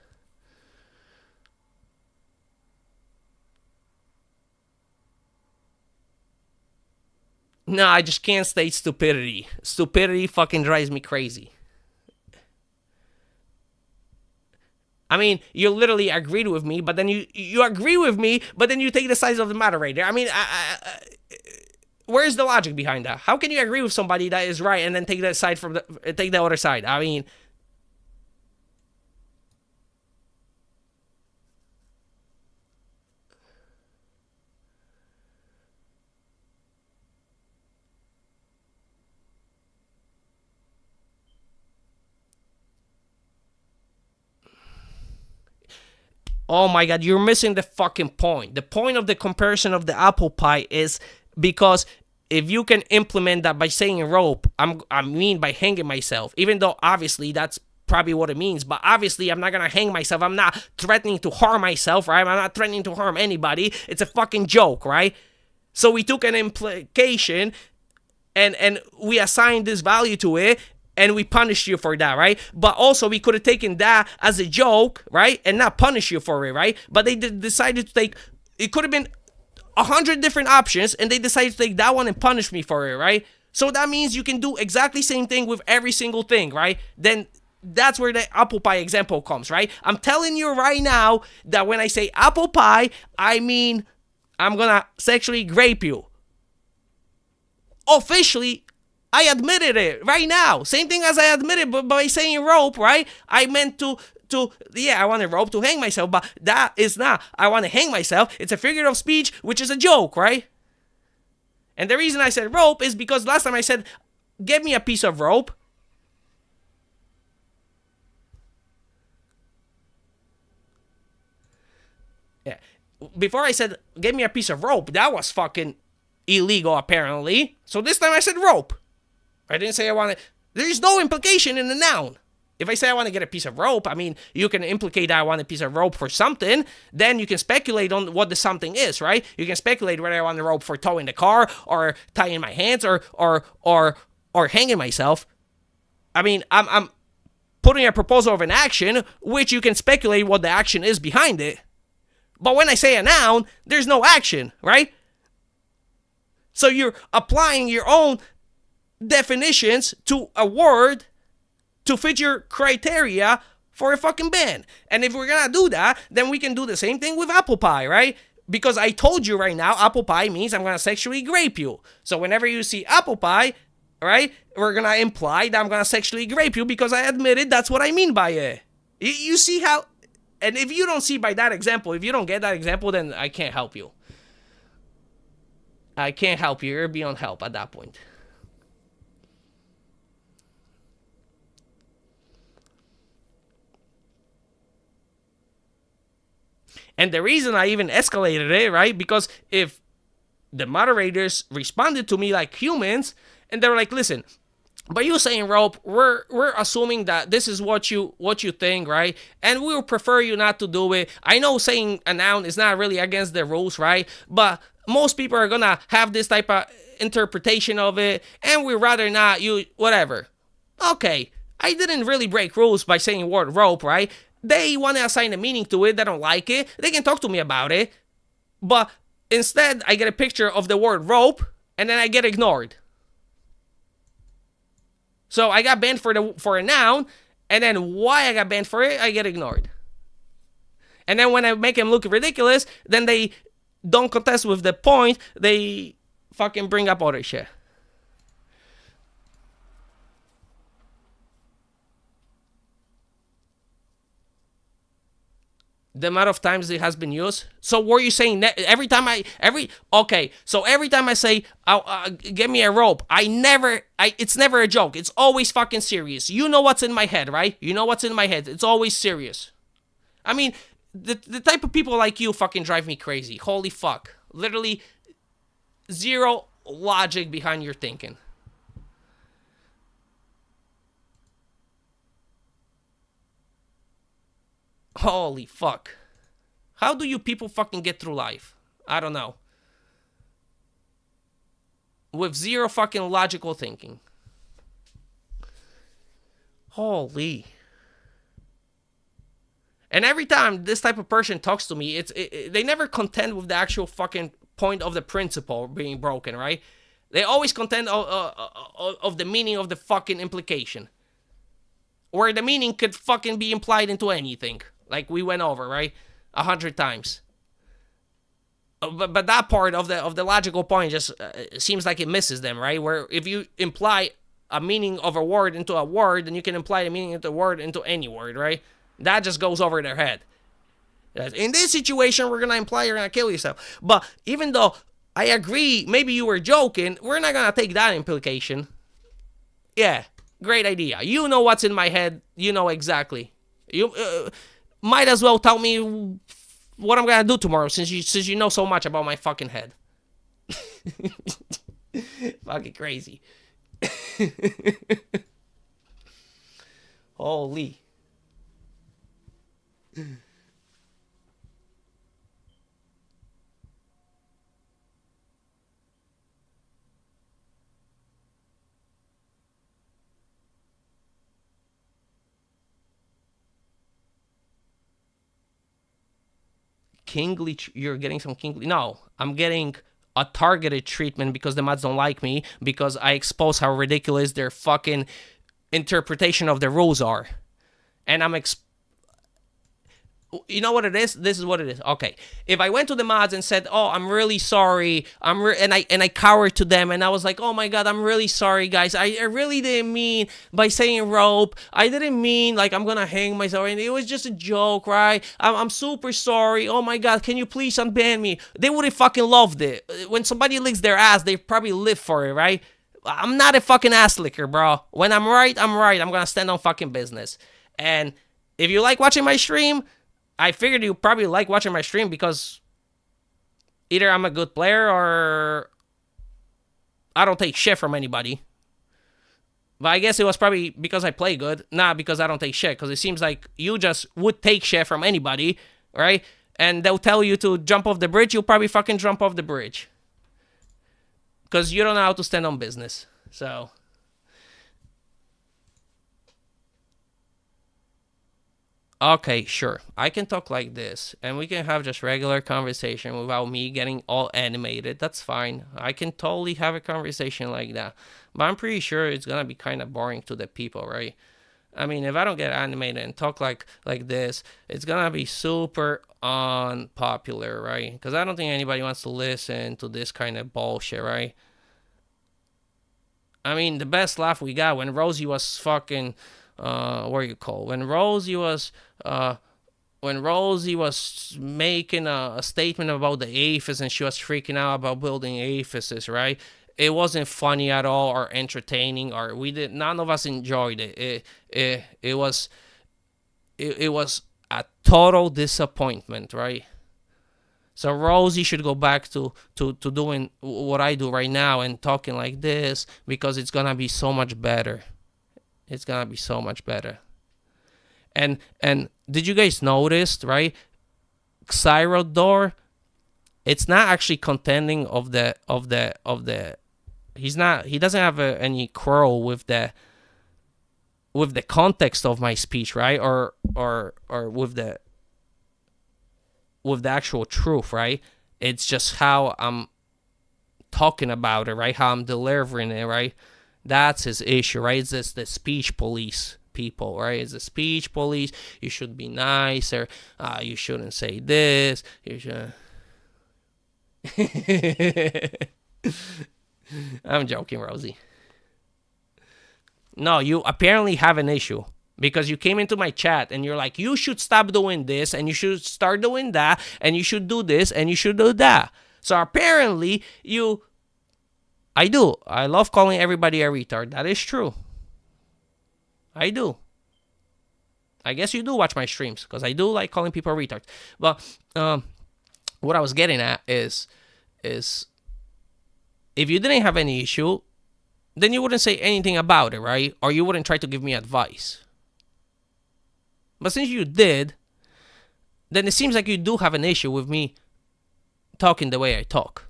No, I just can't state stupidity. Stupidity fucking drives me crazy. I mean, you literally agreed with me, but then you agree with me, but then you take the side of the moderator. I mean, where's the logic behind that? How can you agree with somebody that is right and then take that side take the other side? I mean, oh my god, you're missing the fucking point. The point of the comparison of the apple pie is because if you can implement that by saying rope, I mean by hanging myself, even though obviously that's probably what it means, but obviously I'm not gonna hang myself. I'm not threatening to harm myself, right? I'm not threatening to harm anybody. It's a fucking joke, right? So we took an implication and we assigned this value to it, and we punished you for that, right? But also, we could have taken that as a joke, right? And not punish you for it, right? But they decided to take, it could have been 100 different options, and they decided to take that one and punish me for it, right? So that means you can do exactly the same thing with every single thing, right? Then that's where the apple pie example comes, right? I'm telling you right now that when I say apple pie, I mean I'm gonna sexually grape you. Officially, I admitted it right now. Same thing as I admitted by saying rope, right? I meant yeah, I want a rope to hang myself, but that is not, I want to hang myself. It's a figure of speech, which is a joke, right? And the reason I said rope is because last time I said, get me a piece of rope. Yeah. Before I said, get me a piece of rope, that was fucking illegal, apparently. So this time I said rope. I didn't say I want to. There's no implication in the noun. If I say I want to get a piece of rope, I mean, you can implicate that I want a piece of rope for something. Then you can speculate on what the something is, right? You can speculate whether I want a rope for towing the car or tying my hands or hanging myself. I mean, I'm putting a proposal of an action, which you can speculate what the action is behind it. But when I say a noun, there's no action, right? So you're applying your own definitions to a word to fit your criteria for a fucking ban. And if we're gonna do that, then we can do the same thing with apple pie, right? Because I told you right now, apple pie means I'm gonna sexually grape you. So whenever you see apple pie, right, we're gonna imply that I'm gonna sexually grape you because I admitted that's what I mean by it. You see how, and if you don't see by that example, if you don't get that example, then I can't help you. I can't help you. You're beyond help at that point. And the reason I even escalated it, right? Because if the moderators responded to me like humans, and they were like, listen, by you saying rope, we're assuming that this is what you think, right? And we would prefer you not to do it. I know saying a noun is not really against the rules, right? But most people are gonna have this type of interpretation of it, and we'd rather not use whatever. Okay, I didn't really break rules by saying word rope, right? They want to assign a meaning to it. They don't like it. They can talk to me about it. But instead, I get a picture of the word rope, and then I get ignored. So I got banned for a noun, and then why I got banned for it, I get ignored. And then when I make them look ridiculous, then they don't contest with the point, they fucking bring up other shit. The amount of times it has been used. So were you saying that every time I say, give me a rope, it's never a joke. It's always fucking serious. You know what's in my head, right? You know what's in my head. It's always serious. I mean, the type of people like you fucking drive me crazy. Holy fuck. Literally zero logic behind your thinking. Holy fuck. How do you people fucking get through life? I don't know. With zero fucking logical thinking. Holy. And every time this type of person talks to me, they never contend with the actual fucking point of the principle being broken, right? They always contend of the meaning of the fucking implication. Where the meaning could fucking be implied into anything. Like we went over, right? 100 times. But that part of the logical point just seems like it misses them, right? Where if you imply a meaning of a word into a word, then you can imply the meaning of the word into any word, right? That just goes over their head. In this situation, we're going to imply you're going to kill yourself. But even though I agree, maybe you were joking, we're not going to take that implication. Yeah, great idea. You know what's in my head. You know exactly. You might as well tell me what I'm gonna do tomorrow since you know so much about my fucking head. Fucking crazy. Holy. Kingly, you're getting some kingly. No, I'm getting a targeted treatment because the mods don't like me, because I expose how ridiculous their fucking interpretation of the rules are. And you know what it is? This is what it is. Okay, if I went to the mods and said, "Oh, I'm really sorry," and I cowered to them, and I was like, "Oh my god, I'm really sorry, guys. I really didn't mean by saying rope. I didn't mean like I'm gonna hang myself. And it was just a joke, right? I'm super sorry. Oh my god, can you please unban me?" They would have fucking loved it. When somebody licks their ass, they probably live for it, right? I'm not a fucking ass licker, bro. When I'm right, I'm right. I'm gonna stand on fucking business. And if you like watching my stream, I figured you probably like watching my stream because either I'm a good player or I don't take shit from anybody. But I guess it was probably because I play good, not because I don't take shit. Because it seems like you just would take shit from anybody, right? And they'll tell you to jump off the bridge, you'll probably fucking jump off the bridge. Because you don't know how to stand on business. So... okay, sure. I can talk like this, and we can have just regular conversation without me getting all animated. That's fine. I can totally have a conversation like that. But I'm pretty sure it's gonna be kind of boring to the people, right? I mean, if I don't get animated and talk like this, it's gonna be super unpopular, right? Because I don't think anybody wants to listen to this kind of bullshit, right? I mean, the best laugh we got when Rosie was fucking... what do you call? When Rosie was making a statement about the AFUS and she was freaking out about building AFUSs, right? It wasn't funny at all or entertaining, or none of us enjoyed it. It was a total disappointment, right? So Rosie should go back to doing what I do right now and talking like this, because it's gonna be so much better. It's gonna be so much better. And did you guys notice, right? Xyrodor, it's not actually contending of the he doesn't have any quarrel with the context of my speech, right? Or with the actual truth, right? It's just how I'm talking about it, right? How I'm delivering it, right? That's his issue, right? It's just the speech police people, right? It's the speech police. You should be nicer. You shouldn't say this. You should. I'm joking, Rosie. No, you apparently have an issue because you came into my chat and you're like, you should stop doing this and you should start doing that and you should do this and you should do that. So apparently I do. I love calling everybody a retard. That is true. I do. I guess you do watch my streams because I do like calling people retards. But what I was getting at is if you didn't have any issue, then you wouldn't say anything about it, right? Or you wouldn't try to give me advice. But since you did, then it seems like you do have an issue with me talking the way I talk.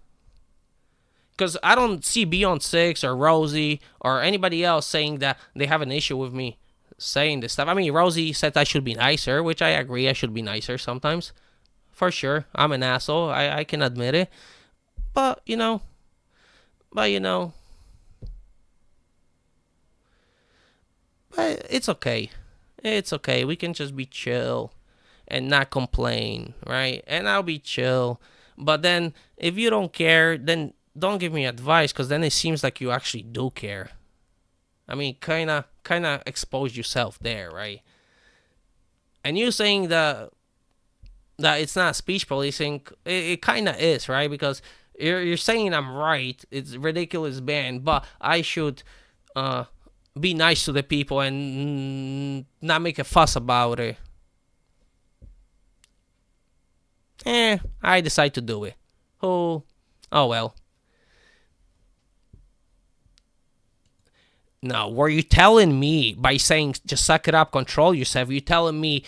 Because I don't see Beyond 6 or Rosie or anybody else saying that they have an issue with me saying this stuff. I mean, Rosie said I should be nicer, which I agree. I should be nicer sometimes. For sure. I'm an asshole. I can admit it. But, But it's okay. It's okay. We can just be chill and not complain, right? And I'll be chill. But then, if you don't care, then don't give me advice, because then it seems like you actually do care. I mean, kind of expose yourself there, right? And you saying that it's not speech policing, it kind of is, right? Because you're saying I'm right. It's ridiculous ban, but I should be nice to the people and not make a fuss about it. I decide to do it. Oh well. Now, were you telling me by saying just suck it up, control yourself? You telling me,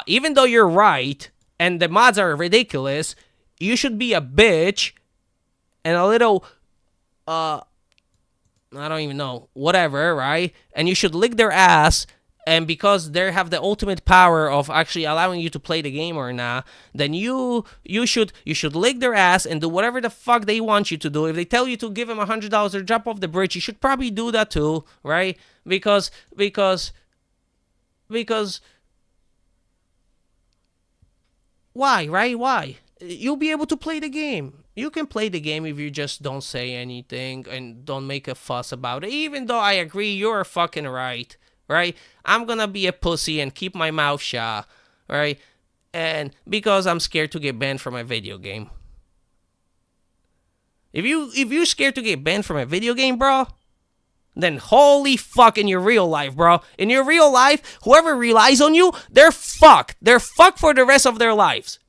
even though you're right and the mods are ridiculous, you should be a bitch and a little, I don't even know, whatever, right? And you should lick their ass, and because they have the ultimate power of actually allowing you to play the game or not, then you should lick their ass and do whatever the fuck they want you to do. If they tell you to give them $100 or jump off the bridge, you should probably do that too, right? Because why, right? Why? You'll be able to play the game. You can play the game if you just don't say anything and don't make a fuss about it. Even though I agree you're fucking right, right? I'm gonna be a pussy and keep my mouth shut, right? And because I'm scared to get banned from a video game. If you're scared to get banned from a video game, bro, then holy fuck in your real life, bro. In your real life, whoever relies on you, they're fucked. They're fucked for the rest of their lives.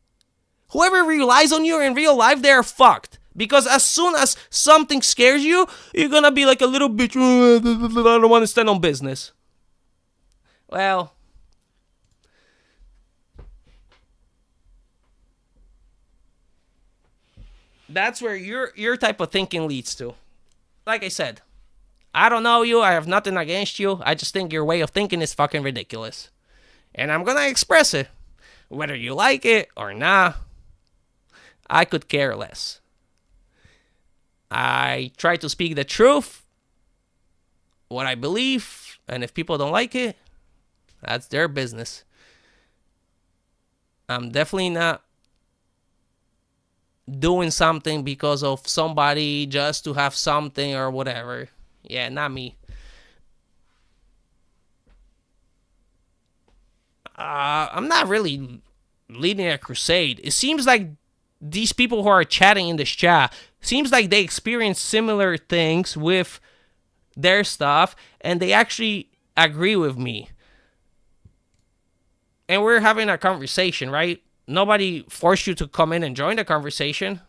Whoever relies on you in real life, they're fucked. Because as soon as something scares you, you're gonna be like a little bitch. I don't want to stand on business. Well, that's where your type of thinking leads to. Like I said, I don't know you. I have nothing against you. I just think your way of thinking is fucking ridiculous. And I'm gonna express it. Whether you like it or not, I could care less. I try to speak the truth, what I believe, and if people don't like it, that's their business. I'm definitely not doing something because of somebody just to have something or whatever. Yeah, not me. I'm not really leading a crusade. It seems like these people who are chatting in this chat, seems like they experience similar things with their stuff, and they actually agree with me. And we're having a conversation, right? Nobody forced you to come in and join the conversation.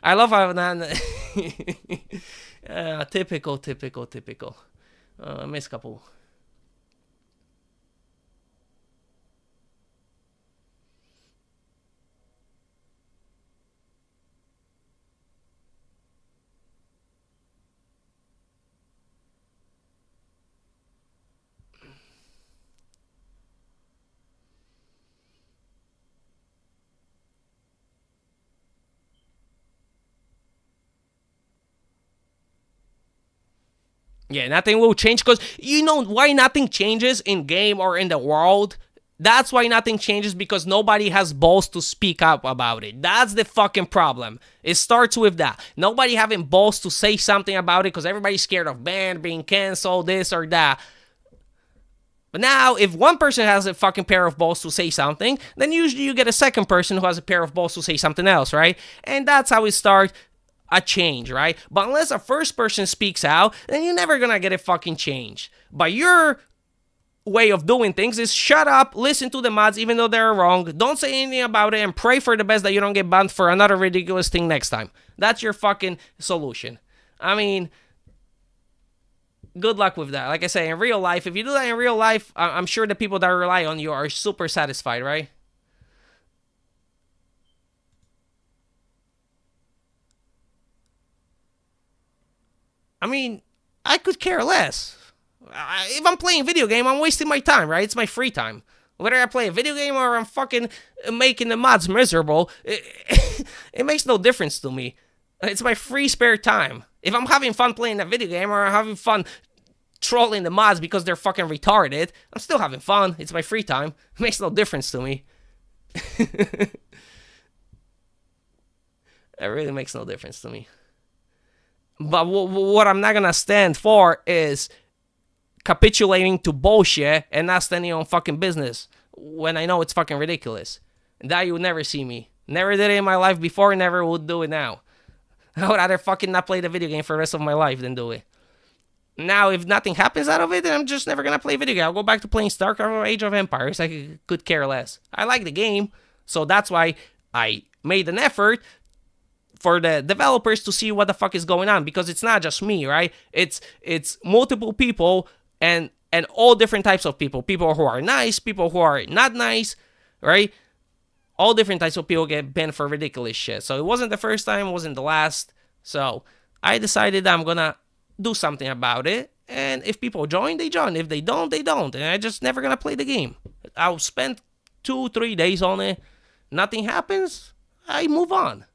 I love how that... typical. I missed a couple. Yeah, nothing will change, because you know why nothing changes in game or in the world That's why nothing changes, because nobody has balls to speak up about it. That's the fucking problem. It starts with that. Nobody having balls to say something about it because everybody's scared of ban, being canceled, this or that. But now, if one person has a fucking pair of balls to say something, then usually you get a second person who has a pair of balls to say something else, right? And that's how it starts a change, right? But unless a first person speaks out, then you're never gonna get a fucking change. But your way of doing things is shut up, listen to the mods even though they're wrong, don't say anything about it, and pray for the best that you don't get banned for another ridiculous thing next time. That's your fucking solution. I mean, good luck with that. Like I say, in real life, if you do that in real life, I'm sure the people that rely on you are super satisfied, right? I mean, I could care less. If I'm playing a video game, I'm wasting my time, right? It's my free time. Whether I play a video game or I'm fucking making the mods miserable, it makes no difference to me. It's my free spare time. If I'm having fun playing a video game or I'm having fun trolling the mods because they're fucking retarded, I'm still having fun. It's my free time. It makes no difference to me. It really makes no difference to me. But what I'm not gonna stand for is capitulating to bullshit and not standing on fucking business when I know it's fucking ridiculous. And that you would never see me. Never did it in my life before, never would do it now. I would rather fucking not play the video game for the rest of my life than do it. Now, if nothing happens out of it, then I'm just never gonna play video game. I'll go back to playing StarCraft or Age of Empires. I could care less. I like the game, so that's why I made an effort for the developers to see what the fuck is going on, because it's not just me, right? It's multiple people and all different types of people. People who are nice, people who are not nice, right? All different types of people get banned for ridiculous shit. So it wasn't the first time, it wasn't the last. So I decided I'm gonna do something about it. And if people join, they join. If they don't, they don't. And I just never gonna play the game. I'll spend 2-3 days on it. Nothing happens, I move on.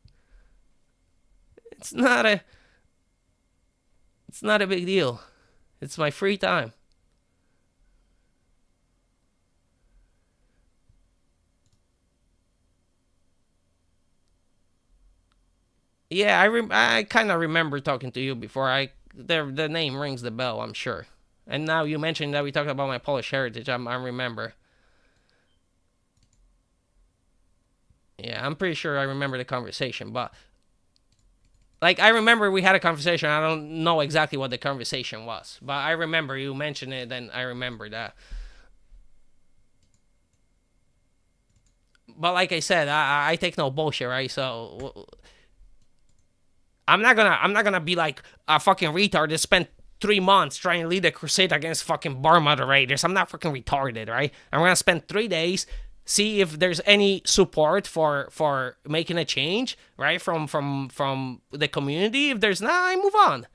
It's not a big deal. It's my free time. Yeah, I kind of remember talking to you before. The name rings the bell, I'm sure. And now you mentioned that we talked about my Polish heritage. I remember. Yeah, I'm pretty sure I remember the conversation, but like, I remember we had a conversation. I don't know exactly what the conversation was, but I remember you mentioned it, and I remember that. But like I said, I take no bullshit, right? So I'm not gonna be like a fucking retard that spent 3 months trying to lead a crusade against fucking bar moderators. I'm not fucking retarded, right? I'm gonna spend 3 days, see if there's any support for making a change, right, from the community. If there's not, I move on.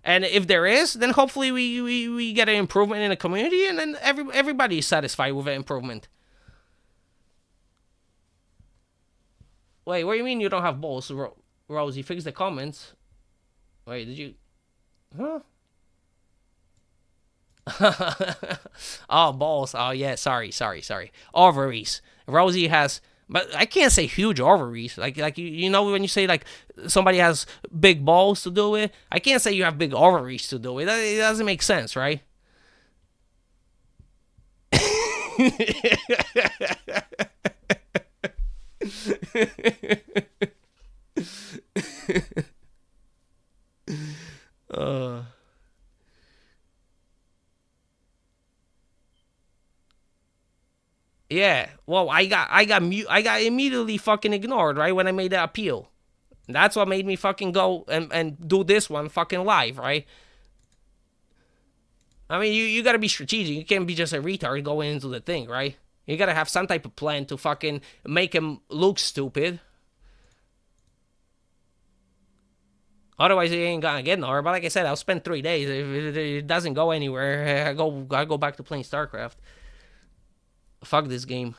And if there is, then hopefully we get an improvement in the community, and then everybody is satisfied with an improvement. Wait, what do you mean you don't have balls, Rosie? Fix the comments. Wait, did you... Huh? Oh, balls. Oh, yeah. Sorry. Ovaries. Rosie has... But I can't say huge ovaries. Like you know when you say, like, somebody has big balls to do it? I can't say you have big ovaries to do it. It doesn't make sense, right? Yeah, well, I got immediately fucking ignored, right, when I made the appeal. That's what made me fucking go and do this one fucking live, right? I mean, you gotta be strategic. You can't be just a retard going into the thing, right? You gotta have some type of plan to fucking make him look stupid. Otherwise, he ain't gonna get nowhere. But like I said, I'll spend 3 days. If it doesn't go anywhere, I go back to playing StarCraft. Fuck this game.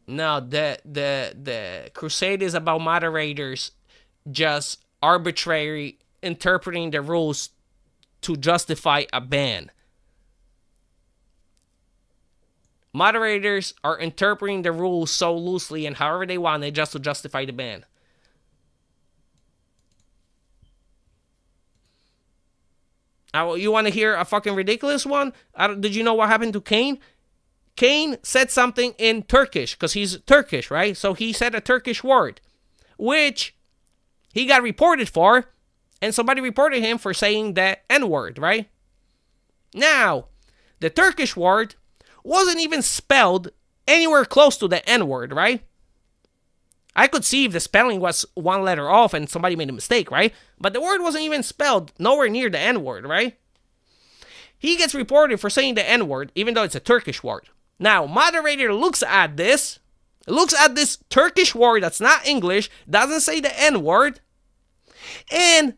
No, the crusade is about moderators just arbitrary interpreting the rules to justify a ban. Moderators are interpreting the rules so loosely and however they want it just to justify the ban. You want to hear a fucking ridiculous one? Did you know what happened to Kane? Kane said something in Turkish, because he's Turkish, right? So he said a Turkish word, which he got reported for, and somebody reported him for saying the N-word, right? Now, the Turkish word wasn't even spelled anywhere close to the N-word, right? I could see if the spelling was one letter off and somebody made a mistake, right? But the word wasn't even spelled nowhere near the N-word, right? He gets reported for saying the N-word, even though it's a Turkish word. Now, moderator looks at this Turkish word that's not English, doesn't say the N-word, and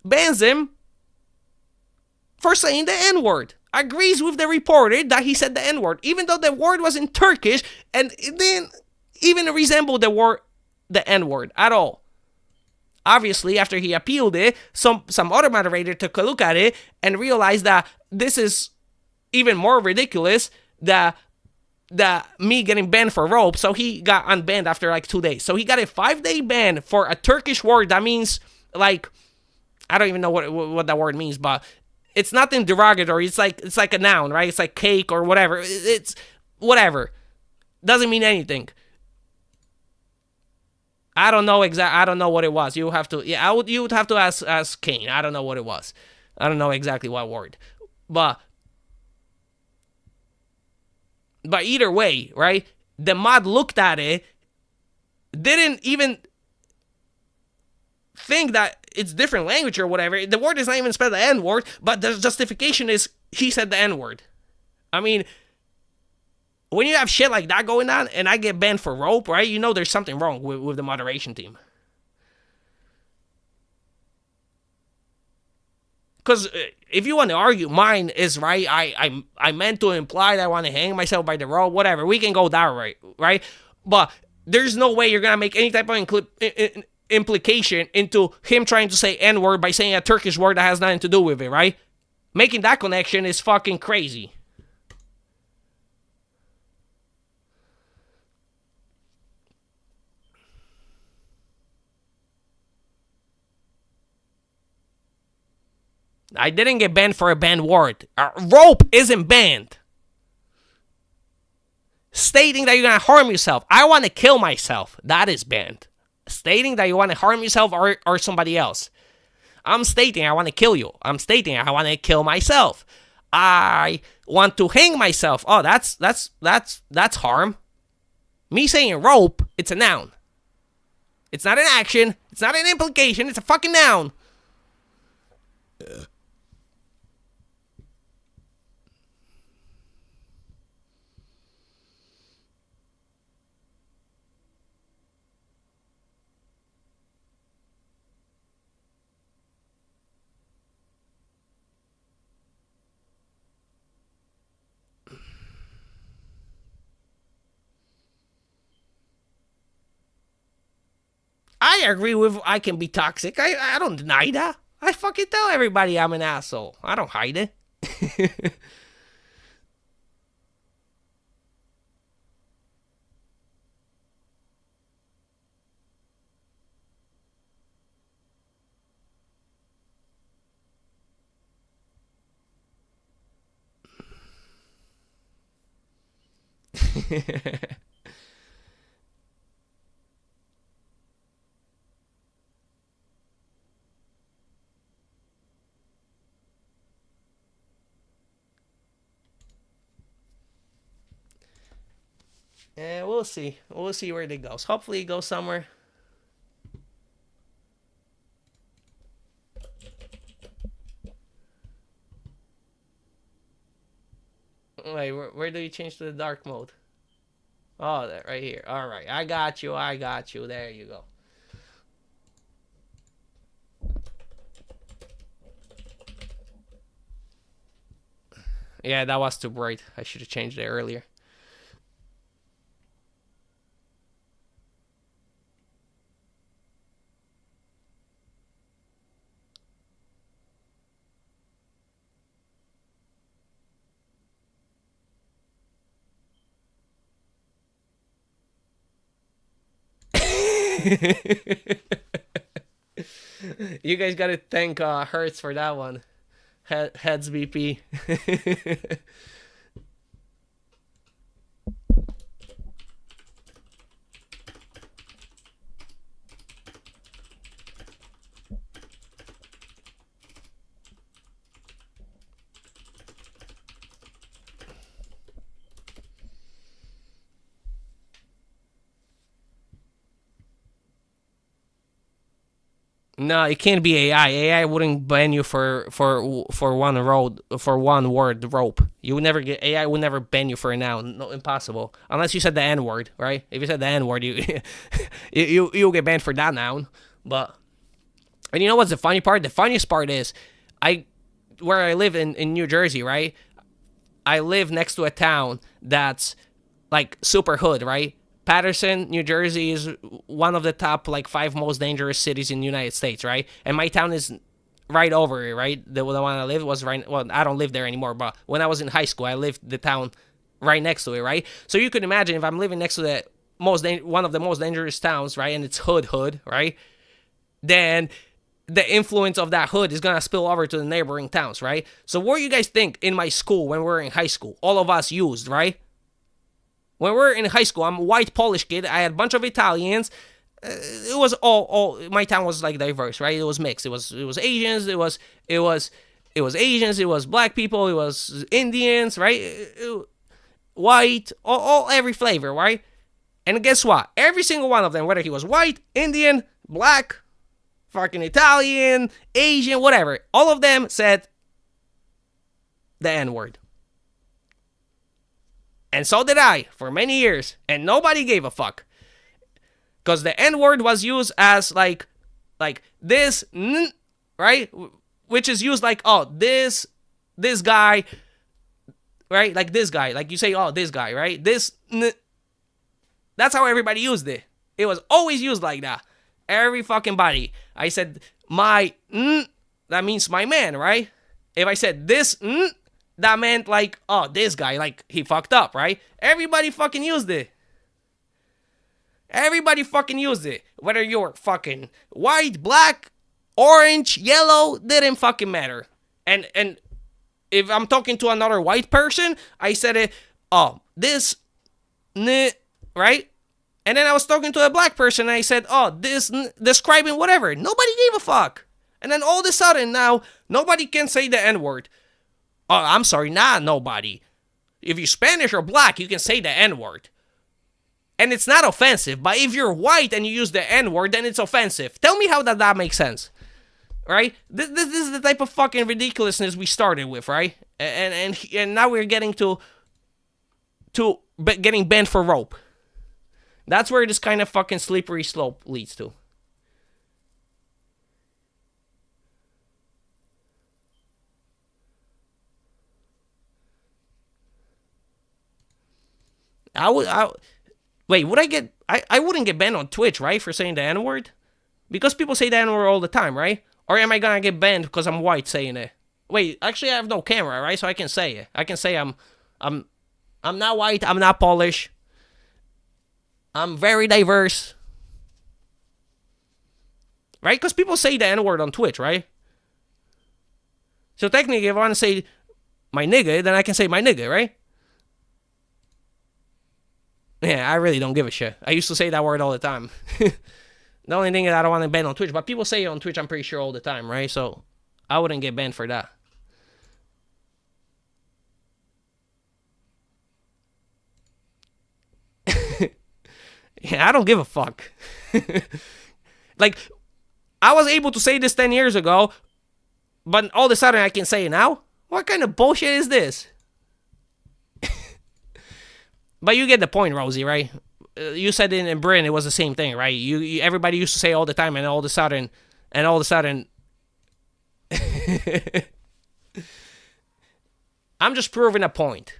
bans him for saying the N-word. Agrees with the reporter that he said the N-word, even though the word was in Turkish, and it didn't even resemble the N-word at all. Obviously, after he appealed it, some other moderator took a look at it and realized that this is even more ridiculous than me getting banned for rope, so he got unbanned after like 2 days. So he got a 5-day ban for a Turkish word that means, like, I don't even know what that word means, but it's nothing derogatory. It's like a noun, right? It's like cake or whatever. It's whatever. Doesn't mean anything. I don't know what it was. You have to. Yeah, you would have to ask Kane. I don't know what it was. I don't know exactly what word. But either way, right? The mod looked at it, didn't even think that it's different language or whatever. The word is not even spelled the N-word, but the justification is he said the N-word. I mean, when you have shit like that going on and I get banned for rope, right, you know there's something wrong with the moderation team. Because if you want to argue mine is right, I meant to imply that I want to hang myself by the rope, whatever, we can go that way, right? But there's no way you're going to make any type of implication into him trying to say N-word by saying a Turkish word that has nothing to do with it, right? Making that connection is fucking crazy. I didn't get banned for a banned word. Rope isn't banned. Stating that you're going to harm yourself. I want to kill myself. That is banned. Stating that you want to harm yourself or somebody else. I'm stating I want to kill you. I'm stating I want to kill myself. I want to hang myself. Oh, that's harm. Me saying rope, it's a noun. It's not an action. It's not an implication. It's a fucking noun. I agree with I can be toxic. I don't deny that. I fucking tell everybody I'm an asshole. I don't hide it. Yeah, we'll see. We'll see where it goes. Hopefully it goes somewhere. Wait, where do you change to the dark mode? Oh, that right here. All right, I got you. There you go. Yeah, that was too bright. I should have changed it earlier. You guys gotta thank Hertz for that one. Heads BP. No, it can't be AI. AI wouldn't ban you for one word rope. You would never get AI would never ban you for a noun. No, impossible. Unless you said the N word, right? If you said the N word, you'll get banned for that noun. But and you know what's the funny part? The funniest part is where I live in New Jersey, right? I live next to a town that's like super hood, right? Patterson, New Jersey is one of the top like 5 most dangerous cities in the United States, right? And my town is right over it, right? The one I live was right. Well, I don't live there anymore, but when I was in high school, I lived the town right next to it, right? So you could imagine if I'm living next to the one of the most dangerous towns, right? And it's hood, right? Then the influence of that hood is gonna spill over to the neighboring towns, right? So what do you guys think in my school when we were in high school, all of us used, right? When we were in high school, I'm a white Polish kid. I had a bunch of Italians. It was all. My town was like diverse, right? It was mixed. It was Asians. It was Asians. It was black people. It was Indians, right? White, every flavor, right? And guess what? Every single one of them, whether he was white, Indian, black, fucking Italian, Asian, whatever, all of them said the N-word. And so did I for many years. And nobody gave a fuck. Because the N-word was used as like this, right? Which is used like, oh, this guy, right? Like this guy. Like you say, oh, this guy, right? This, that's how everybody used it. It was always used like that. Every fucking body. I said, my, that means my man, right? If I said this, that meant like, oh, this guy, like, he fucked up, right? Everybody fucking used it. Everybody fucking used it. Whether you were fucking white, black, orange, yellow, didn't fucking matter. And if I'm talking to another white person, I said it, oh, this, right? And then I was talking to a black person, and I said, oh, this, describing whatever. Nobody gave a fuck. And then all of a sudden now, nobody can say the N-word. Oh, I'm sorry, nobody. If you're Spanish or black, you can say the N-word. And it's not offensive, but if you're white and you use the N-word, then it's offensive. Tell me how that makes sense. Right? This is the type of fucking ridiculousness we started with, right? And now we're getting to getting banned for rope. That's where this kind of fucking slippery slope leads to. Wait, would I get... I wouldn't get banned on Twitch, right, for saying the N-word? Because people say the N-word all the time, right? Or am I gonna get banned because I'm white saying it? Wait, actually I have no camera, right? So I can say it. I can say I'm not white, I'm not Polish. I'm very diverse. Right? Because people say the N-word on Twitch, right? So technically, if I want to say my nigga, then I can say my nigga, right? Yeah, I really don't give a shit. I used to say that word all the time. The only thing is I don't want to ban on Twitch, but people say it on Twitch, I'm pretty sure, all the time, right? So I wouldn't get banned for that. Yeah, I don't give a fuck. Like, I was able to say this 10 years ago, but all of a sudden I can say it now? What kind of bullshit is this? But you get the point, Rosie, right? You said in Britain it was the same thing, right? You everybody used to say all the time, and all of a sudden, I'm just proving a point.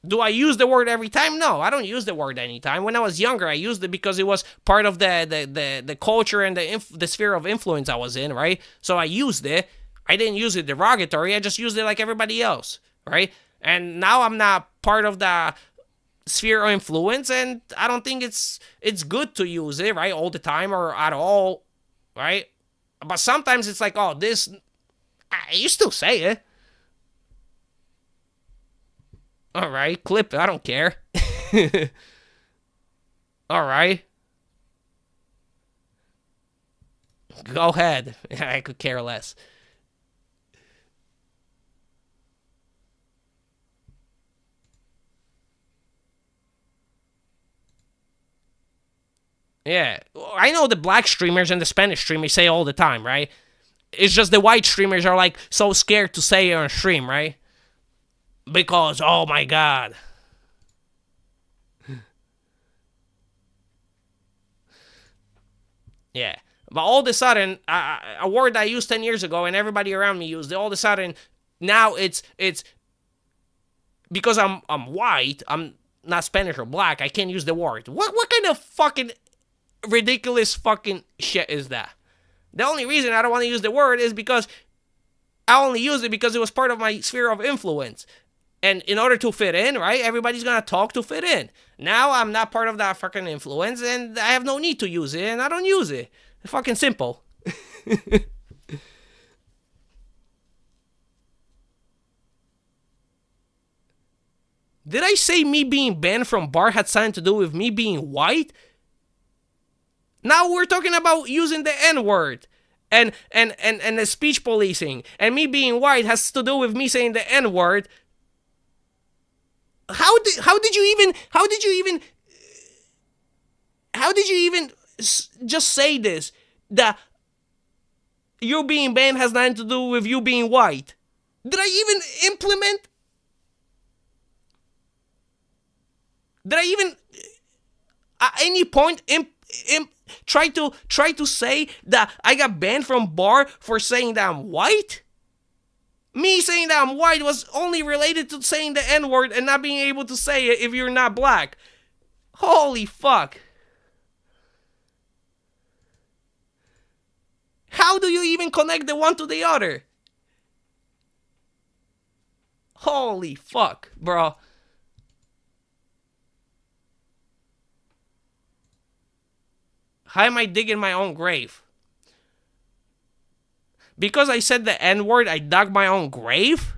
Do I use the word every time? No, I don't use the word anytime. When I was younger, I used it because it was part of the culture and the sphere of influence I was in, right? So I used it. I didn't use it derogatory. I just used it like everybody else, right? And now I'm not part of the sphere of influence, and I don't think it's good to use it, right, all the time or at all, right? But sometimes it's like, oh, this, you still say it. All right, clip it. I don't care. All right. Go ahead. I could care less. Yeah. I know the black streamers and the Spanish streamers say all the time, right? It's just the white streamers are like so scared to say it on stream, right? Because, oh my god. Yeah. But all of a sudden, a word I used 10 years ago and everybody around me used it, all of a sudden, now it's because I'm white, I'm not Spanish or black, I can't use the word. What kind of fucking ridiculous fucking shit is that? The only reason I don't want to use the word is because I only use it because it was part of my sphere of influence. And in order to fit in, right, everybody's gonna talk to fit in. Now I'm not part of that fucking influence, and I have no need to use it, and I don't use it. It's fucking simple. Did I say me being banned from bar had something to do with me being white? Now we're talking about using the N-word and the speech policing, and me being white has to do with me saying the N-word. How did you even just say this, that you being banned has nothing to do with you being white? Did I even implement? Did I even at any point try to say that I got banned from bar for saying that I'm white? Me saying that I'm white was only related to saying the N-word and not being able to say it if you're not black. Holy fuck. How do you even connect the one to the other? Holy fuck, bro. How am I digging my own grave? Because I said the N-word, I dug my own grave?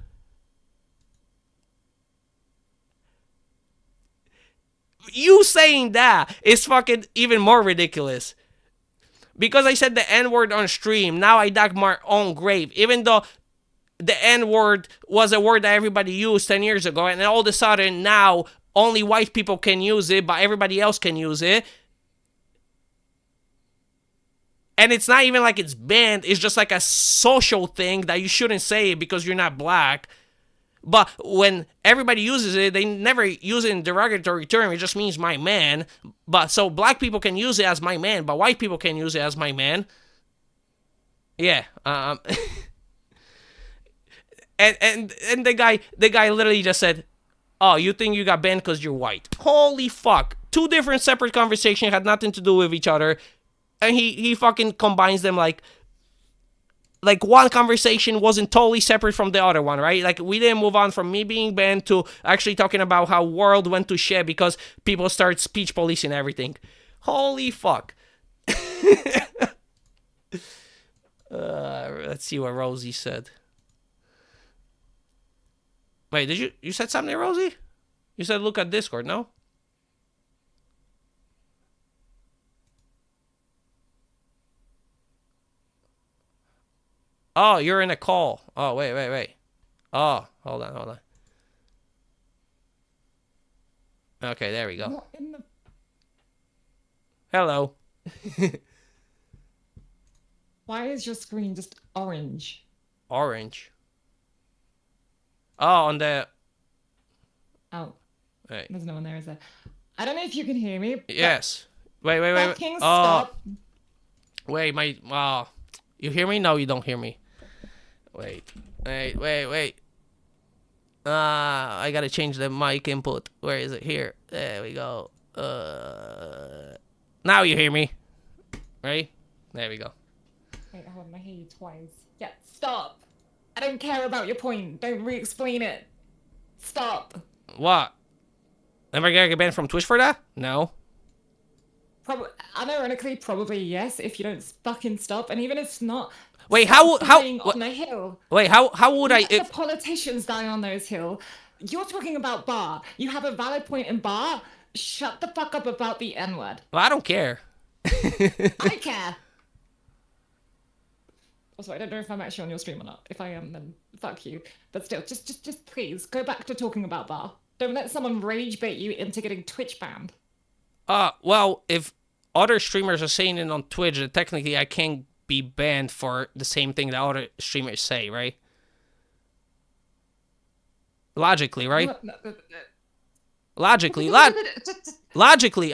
You saying that is fucking even more ridiculous. Because I said the N-word on stream, now I dug my own grave. Even though the N-word was a word that everybody used 10 years ago, and all of a sudden now only white people can use it, but everybody else can use it. And it's not even like it's banned, it's just like a social thing that you shouldn't say it because you're not black. But when everybody uses it, they never use it in derogatory term, it just means my man. But so black people can use it as my man, but white people can use it as my man. Yeah. And the guy literally just said, oh, you think you got banned because you're white. Holy fuck. Two different separate conversations had nothing to do with each other. And he fucking combines them like one conversation wasn't totally separate from the other one, right? Like, we didn't move on from me being banned to actually talking about how world went to shit because people start speech policing everything. Holy fuck. Let's see what Rosie said. Wait, did you said something, Rosie? You said look at Discord, no? Oh, you're in a call. Oh, wait. Oh, hold on. Okay, there we go. What in the... Hello. Why is your screen just orange? Orange. Oh, on the... Oh. Wait. There's no one there, is there? I don't know if you can hear me. Yes. Wait. Fucking stop. Wait, you hear me? No, you don't hear me. Wait. I gotta change the mic input. Where is it? Here. There we go. Now you hear me. Ready? There we go. Wait, hold on, I hear you twice. Yeah, stop. I don't care about your point. Don't re-explain it. Stop. What? Am I gonna get banned from Twitch for that? No. Unironically, probably yes, if you don't fucking stop. And even if not, Wait, stop how dying on the hill. wait, how would I Let if the politicians die on those hill. You're talking about bar. You have a valid point in bar. Shut the fuck up about the N-word. well, I don't care. I care. Also, I don't know if I'm actually on your stream or not. If I am, then fuck you. But still, just please go back to talking about bar. Don't let someone rage bait you into getting Twitch banned. Well, if other streamers are saying it on Twitch, then technically I can't be banned for the same thing that other streamers say, right? Logically, right? Logically,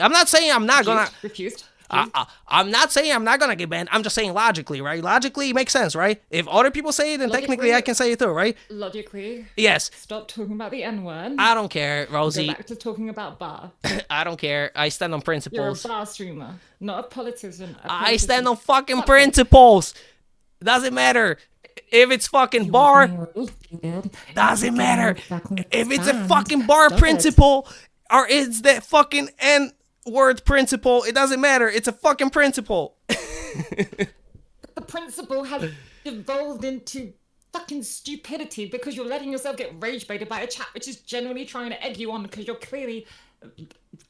I'm not saying I'm not gonna. Refused. I'm not saying I'm not gonna get banned. I'm just saying logically, right? Logically, it makes sense, right? If other people say it, then technically I can say it too, right? Logically. Yes. Stop talking about the N-word. I don't care, Rosie. Go back to talking about bar. I don't care. I stand on You're a principles. bar streamer, not a politician. I stand on fucking principles. Doesn't matter. If it's fucking bar, doesn't matter. If it's a fucking bar principle, or it's the fucking N-word principle, it doesn't matter. It's a fucking principle. The principle has evolved into fucking stupidity because you're letting yourself get rage baited by a chat which is genuinely trying to egg you on because you're clearly,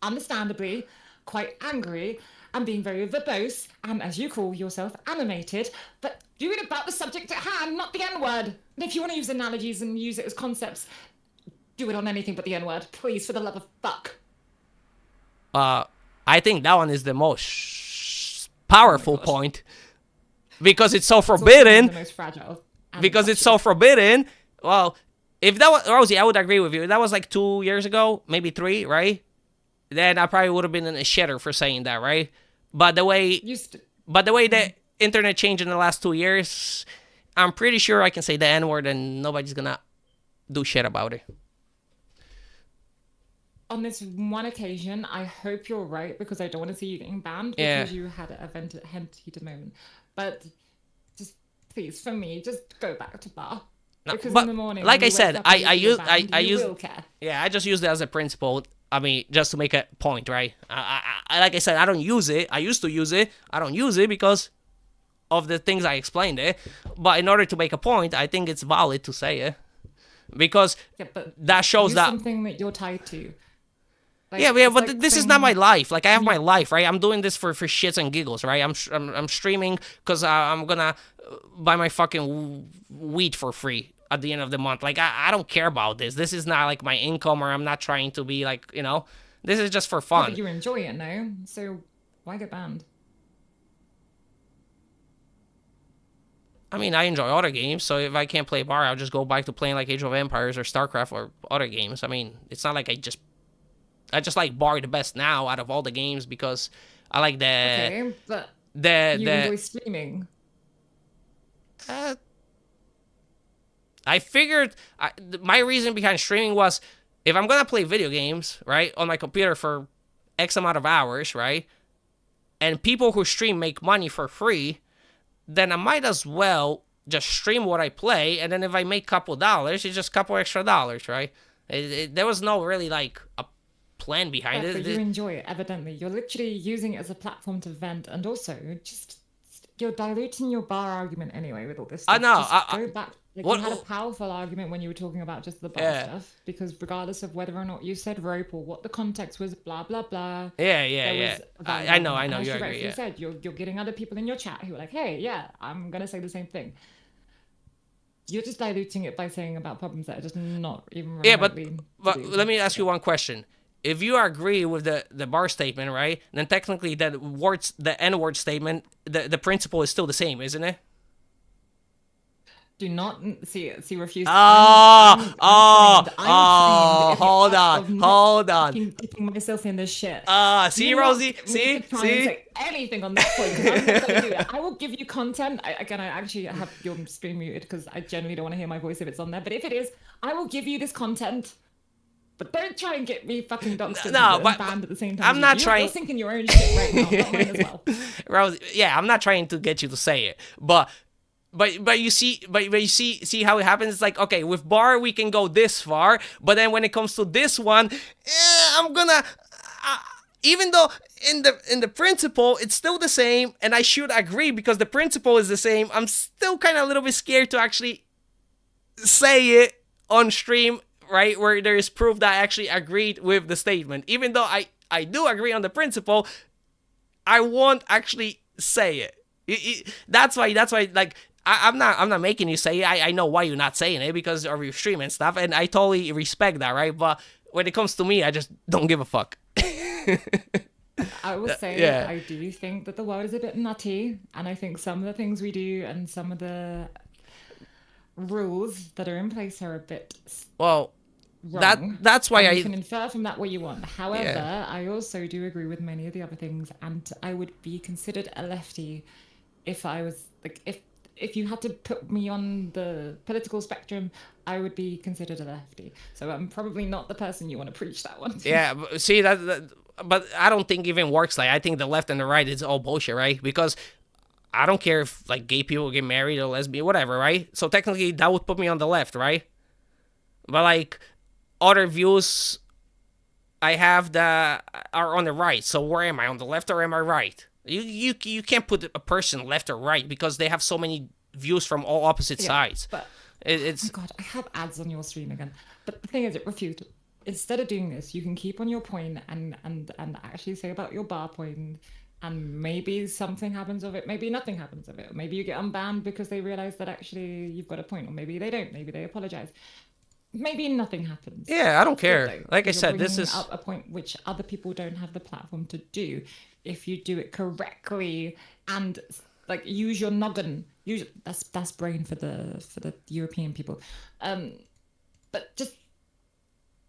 understandably, quite angry and being very verbose and, as you call yourself, animated, but do it about the subject at hand, not the N-word. And if you want to use analogies and use it as concepts, do it on anything but the N-word, please, for the love of fuck. I think that one is the most powerful point because it's so forbidden. The most fragile. Because it's so forbidden. Well, if that was Rosie, I would agree with you. If that was like 2 years ago, maybe 3, right? Then I probably would have been in a shitter for saying that, right? But the way the internet changed in the last 2 years, I'm pretty sure I can say the N-word and nobody's gonna do shit about it. On this one occasion, I hope you're right because I don't want to see you getting banned because you had a heated moment. But just please, for me, just go back to bar. Because in the morning, like I said, I use Yeah, I just use it as a principle. I mean, just to make a point, right? I like I said, I don't use it. I used to use it. I don't use it because of the things I explained it. But in order to make a point, I think it's valid to say it because but that shows that something that you're tied to. Like, but like this is not my life. Like I have my life, right? I'm doing this for shits and giggles, right? I'm streaming because I'm gonna buy my fucking weed for free at the end of the month. Like I don't care about this. This is not like my income, or I'm not trying to be like, you know. This is just for fun. But you enjoy it, no? So why get banned? I mean, I enjoy other games, so if I can't play bar, I'll just go back to playing like Age of Empires or StarCraft or other games. I mean, it's not like I just like bar the best now out of all the games because I like Okay, but you enjoy streaming. I figured my reason behind streaming was if I'm gonna play video games, right, on my computer for X amount of hours, right, and people who stream make money for free, then I might as well just stream what I play, and then if I make a couple dollars, it's just a couple extra dollars, right? There was no really like a plan behind it. But you enjoy it, evidently. You're literally using it as a platform to vent, and also just you're diluting your bar argument anyway with all this stuff. I know. Go back. Like, you had a powerful argument when you were talking about just the bar stuff, because regardless of whether or not you said rope or what the context was, blah blah blah. Yeah. I know. And You as agree. you said, you're getting other people in your chat who are like, hey, yeah, I'm gonna say the same thing. You're just diluting it by saying about problems that are just not even remotely. But let me ask you one question. If you agree with the bar statement, right, then technically the N-word statement, the principle is still the same, isn't it? Do not see refuse. Hold on. Dipping myself in this shit. See, Rosie, see. Say anything on this point? 'Cause I'm not gonna do that. I will give you content. I actually have your stream muted because I generally don't want to hear my voice if it's on there. But if it is, I will give you this content. But don't try and get me fucking doxed and banned at the same time. I'm not trying. You're thinking your own shit right now, not mine as well. Rosie, yeah, I'm not trying to get you to say it, but you see how it happens. It's like, okay, with bar we can go this far, but then when it comes to this one, I'm gonna, even though in the principle it's still the same, and I should agree because the principle is the same. I'm still kind of a little bit scared to actually say it on stream, right, where there is proof that I actually agreed with the statement. Even though I do agree on the principle, I won't actually say it. That's why like I'm not making you say it. I know why you're not saying it because of your stream and stuff, and I totally respect that, right? But when it comes to me, I just don't give a fuck. I will say, Yeah. I do think that the world is a bit nutty, and I think some of the things we do and some of the rules that are in place are a bit Well, wrong. that's why And I you can infer from that what you want. However, Yeah. I also do agree with many of the other things, and I would be considered a lefty if I was like if you had to put me on the political spectrum, I would be considered a lefty. So I'm probably not the person you want to preach that one to. Yeah, but see but I don't think even works like. I think the left and the right is all bullshit, right? Because I don't care if like gay people get married or lesbian, whatever, right? So technically that would put me on the left, right? But like other views I have that are on the right. So where am I, on the left or am I right? You can't put a person left or right because they have so many views from all opposite sides. But It's oh my God, I have ads on your stream again. But the thing is, it refused. Instead of doing this, you can keep on your point and actually say about your bar point, and maybe something happens of it. Maybe nothing happens of it. Maybe you get unbanned because they realize that actually you've got a point, or maybe they don't. Maybe they apologize. Maybe nothing happens. yeah, I don't Good care. though, Like I because you're said, this bringing is up a point which other people don't have the platform to do. If you do it correctly and like use your noggin, use that's brain for the European people. But just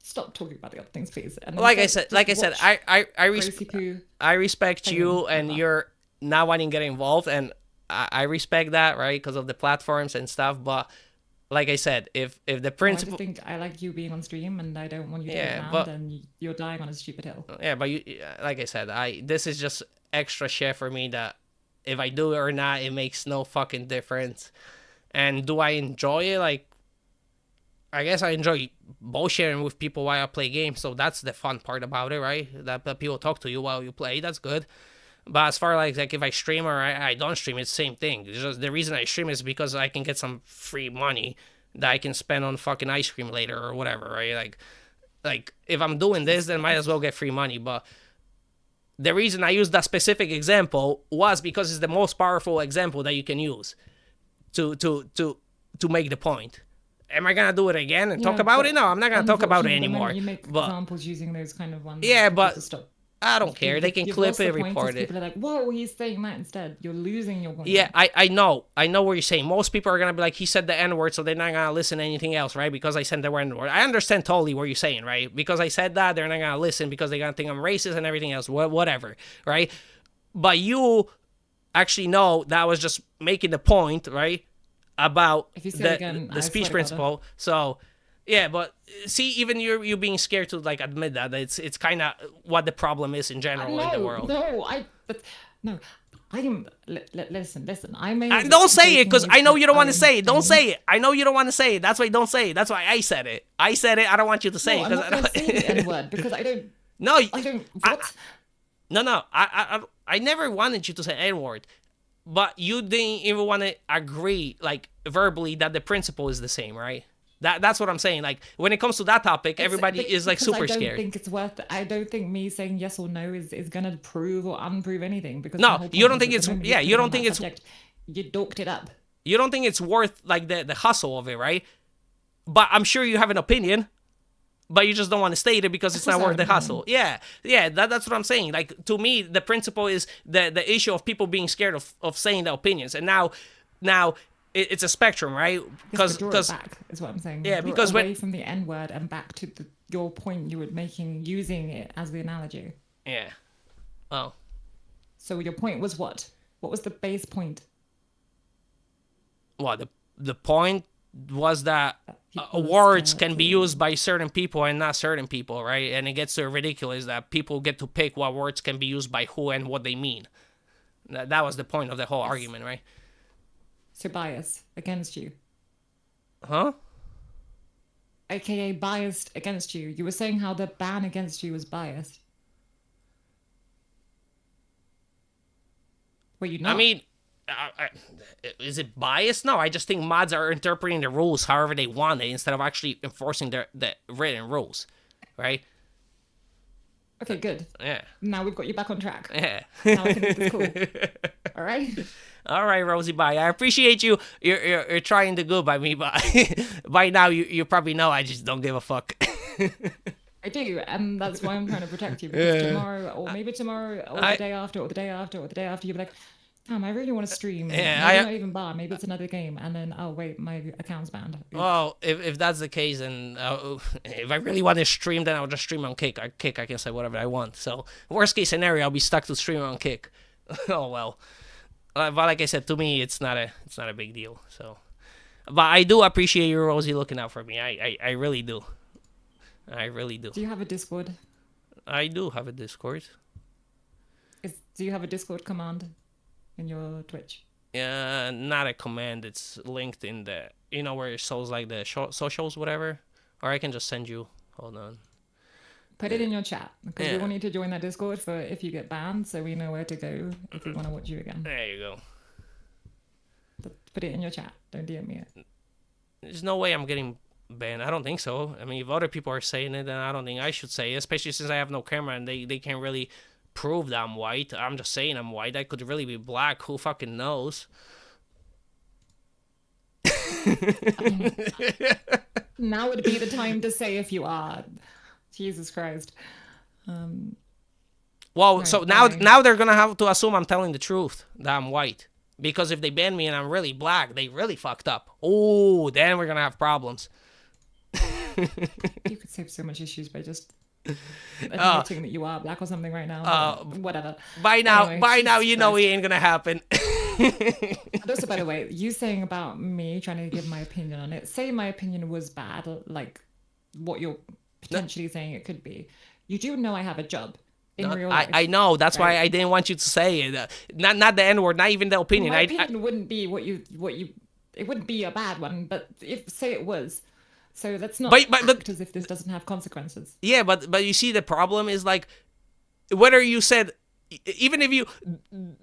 stop talking about the other things, please. And like I instead, said, just watch Gracie Poo. I respect and you then and move on. you're not wanting to get involved, and I respect that, right, because of the platforms and stuff. But like I said, if the I just principle, think I like you being on stream, and I don't want you to Yeah, get but- banned, and you're dying on a stupid hill. yeah, but you, like I said, this is just extra shit for me that if I do it or not, it makes no fucking difference. And do I enjoy it? Like, I guess I enjoy bullshitting with people while I play games, so that's the fun part about it, right? That people talk to you while you play, that's good. But as far as like if I stream or I don't stream, it's the same thing. It's just the reason I stream is because I can get some free money that I can spend on fucking ice cream later or whatever, right? Like if I'm doing this, then might as well get free money. But the reason I used that specific example was because it's the most powerful example that you can use to make the point. Am I gonna do it again and talk Yeah, about but it? No, I'm not gonna talk about it unfortunately, the anymore. moment you make But examples using those kind of ones. Yeah, people but just stop. I don't care. They can You've clip lost the it, point, 'cause report it. People are like, "Whoa, he's saying that instead." You're losing your point. Yeah, I know what you're saying. Most people are gonna be like, he said the N-word, so they're not gonna listen to anything else, right? Because I said the N-word. I understand totally what you're saying, right? Because I said that, they're not gonna listen because they're gonna think I'm racist and everything else, whatever, right? But you actually know that I was just making the point, right? About If you say it again, I the swear speech to God. principle. So yeah, but see, even you being scared to like admit that it's kind of what the problem is in general in the world. No, listen. I may. Don't say it because I know you don't want to say it. Don't say it. I know you don't want to say it. That's why don't say it. That's why I said it. I said it. I don't want you to say No, it I'm because not going to say the N word because I don't. No, I don't. What? no. I never wanted you to say N-word, but you didn't even want to agree like verbally that the principle is the same, right? That's what I'm saying. Like when it comes to that topic, everybody is like super I don't scared. think it's worth. I don't think me saying yes or no is gonna prove or unprove anything because No, the whole you don't point think is it's- at the moment yeah, you're you don't talking think about it's- that subject, you dorked it up. You don't think it's worth like the hustle of it, right? But I'm sure you have an opinion, but you just don't want to state it because it's course not I worth the have an hustle. Yeah, that's what I'm saying. Like to me, the principle is the issue of people being scared of saying their opinions, and now it's a spectrum, right? Yes, but draw it back is what I'm saying. Yeah, Draw because away when- from the N word and back to your point you were making using it as the analogy. Yeah. Oh. So your point was what? What was the base point? Well, the point was that People words start can be to- used by certain people and not certain people, right? And it gets so ridiculous that people get to pick what words can be used by who and what they mean. That was the point of the whole argument, right? So bias against you. Huh? aka biased against you. You were saying how the ban against you was biased. Were you not? I mean, is it biased? No, I just think mods are interpreting the rules however they want it instead of actually enforcing the written rules, right? Okay, good. Yeah. Now we've got you back on track. Yeah. Now I can make this cool. All right. All right, Rosie. Bye. I appreciate you. You're trying to go by me, but by now you probably know I just don't give a fuck. I do, and that's why I'm trying to protect you. Because tomorrow, or maybe tomorrow, or the day after, or the day after, or the day after, you'll be like, damn, I really want to stream. Yeah, maybe not even bar. Maybe it's another game, and then oh wait, my account's banned. Oops. Well, if that's the case, then if I really want to stream, then I'll just stream on Kick. I can say whatever I want. So worst case scenario, I'll be stuck to stream on Kick. Oh well. But like I said, to me, it's not a big deal. So, but I do appreciate you, Rosie, looking out for me. I really do. I really do. Do you have a Discord? I do have a Discord. Do you have a Discord command in your Twitch? Yeah, not a command. It's linked in the, where it shows like the socials, whatever. Or I can just send you. Hold on. Put it in your chat because we want you to join that Discord for if you get banned, so we know where to go if we want to watch you again. There you go. Put it in your chat. Don't DM me it. There's no way I'm getting banned. I don't think so. I mean, if other people are saying it, then I don't think I should say it, especially since I have no camera and they can't really prove that I'm white. I'm just saying I'm white. I could really be black. Who fucking knows? Now would be the time to say if you are. Jesus Christ. Well, right, so now they're gonna have to assume I'm telling the truth, that I'm white. Because if they ban me and I'm really black, they really fucked up. Oh, then we're gonna have problems. You could save so much issues by just admitting that you are black or something right now. Whatever. By now, anyway, you know it ain't gonna happen. And also, by the way, you saying about me trying to give my opinion on it, say my opinion was bad, like what you're potentially saying it could be. You do know I have a job in real life. I know. That's right? why I didn't want you to say it. Not the N word, not even the opinion. My opinion wouldn't be it wouldn't be a bad one, but if say it was. So that's not act as if this doesn't have consequences. Yeah, but you see the problem is like whether you said, even if you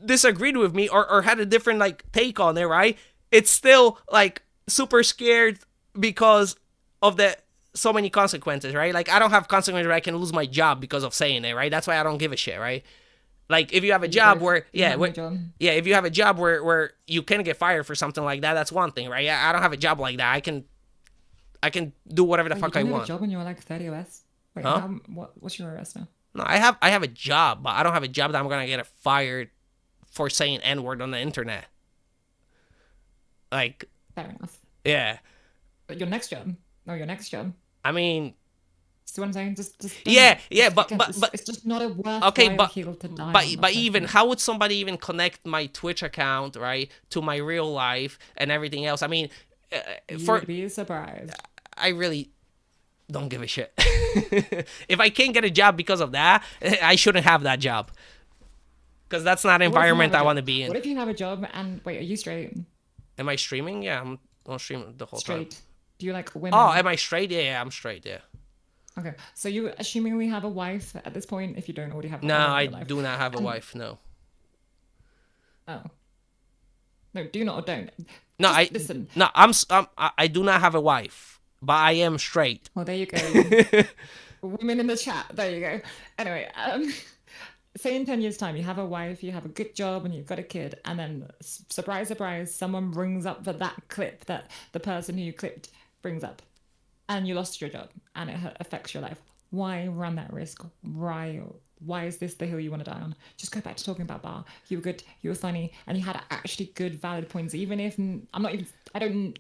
disagreed with me or had a different like take on it, right? It's still like super scared because of the so many consequences, right? Like I don't have consequences where I can lose my job because of saying it, right? That's why I don't give a shit, right? Like if you have a job where if you have a job where you can get fired for something like that, that's one thing, right? I don't have a job like that. I can do whatever the fuck I want. You have a job when you're like 30 OS? Wait, huh? What's your OS now? No, I have a job, but I don't have a job that I'm gonna get fired for saying N-word on the internet. Like, fair enough. Yeah. But your next job. I mean, see what I'm saying? Just but it's just not a worthwhile hill to die. But even how would somebody even connect my Twitch account, right, to my real life and everything else? I mean, you'd be surprised. I really don't give a shit. If I can't get a job because of that, I shouldn't have that job. Because that's not an environment I want to be in. What if you have a job and wait, are you straight? Am I streaming? Yeah, I'm on stream the whole time. Straight. Do you like women? Oh, am I straight? Yeah, I'm straight. Yeah. Okay, so you assumingly have a wife at this point, if you don't already have. No, I do not have a wife. No. Oh. No, do not or don't. No, just listen. No, I do not have a wife, but I am straight. Well, there you go. Women in the chat. There you go. Anyway, say in 10 years' time, you have a wife, you have a good job, and you've got a kid, and then surprise, surprise, someone brings up that clip that the person who you clipped brings up, and you lost your job, and it affects your life. Why run that risk? Why is this the hill you want to die on? Just go back to talking about Bar. You were good, you were funny, and you had actually good, valid points. Even if I didn't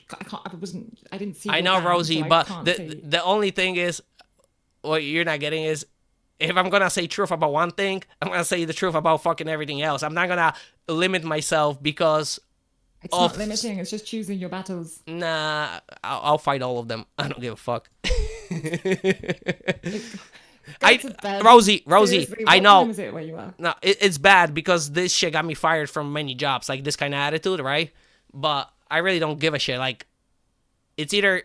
see. I know, Rosie, but the only thing is, what you're not getting is, if I'm gonna say truth about one thing, I'm gonna say the truth about fucking everything else. I'm not gonna limit myself because. It's not limiting. It's just choosing your battles. Nah, I'll fight all of them. I don't give a fuck. Rosie, seriously, I know. Is it where you are? No, it's bad because this shit got me fired from many jobs, like this kind of attitude, right? But I really don't give a shit. Like, it's either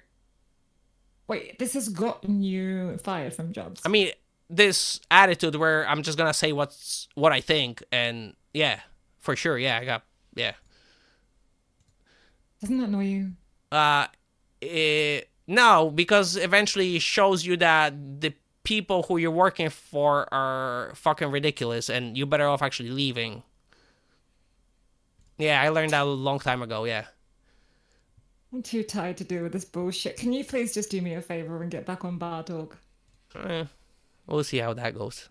Wait, this has gotten you fired from jobs. I mean, this attitude where I'm just gonna say what I think, and yeah, for sure, yeah. Doesn't that annoy you? No, because eventually it shows you that the people who you're working for are fucking ridiculous, and you better off actually leaving. Yeah, I learned that a long time ago, yeah. I'm too tired to deal with this bullshit. Can you please just do me a favor and get back on bar talk? We'll see how that goes.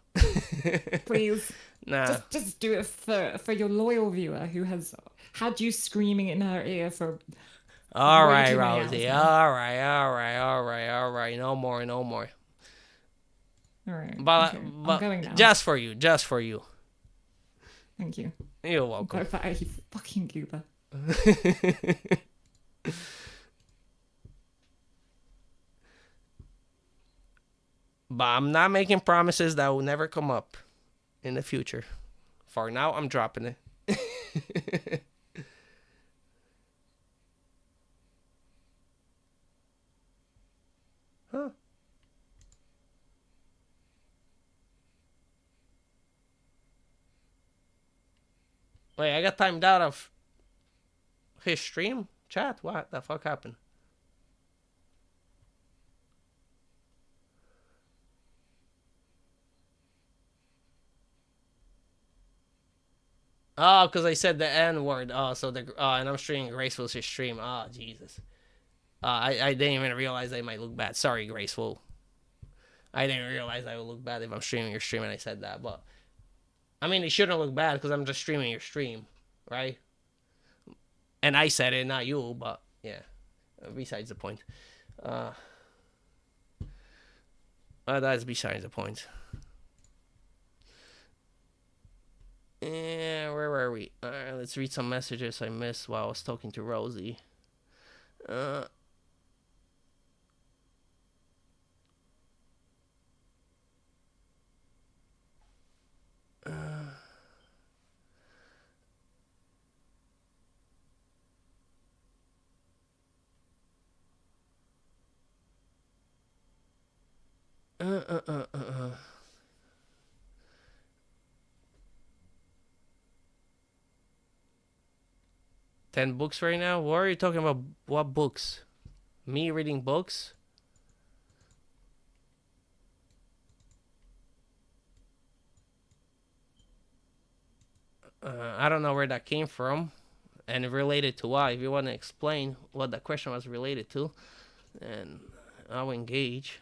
Please. Nah. Just do it for your loyal viewer who has had you screaming in her ear for All way right, too many Rosie. hours now. All right. No more. All right. But, okay. but I'm going now. just for you. Thank you. You're welcome. Go for it, you fucking goober. But I'm not making promises that will never come up in the future. For now, I'm dropping it. Huh. Wait, I got timed out of his stream? Chat? What the fuck happened? Oh, because I said the N word. Oh, so and I'm streaming Graceful's stream. Oh, Jesus. I didn't even realize I might look bad. Sorry, Graceful. I didn't realize I would look bad if I'm streaming your stream and I said that. But, I mean, it shouldn't look bad because I'm just streaming your stream, right? And I said it, not you, but, yeah. Besides the point. That's besides the point. Yeah, where were we? Alright, let's read some messages I missed while I was talking to Rosie. Ten books right now? What are you talking about? What books? Me reading books? I don't know where that came from and related to what. If you want to explain what that question was related to, and I'll engage.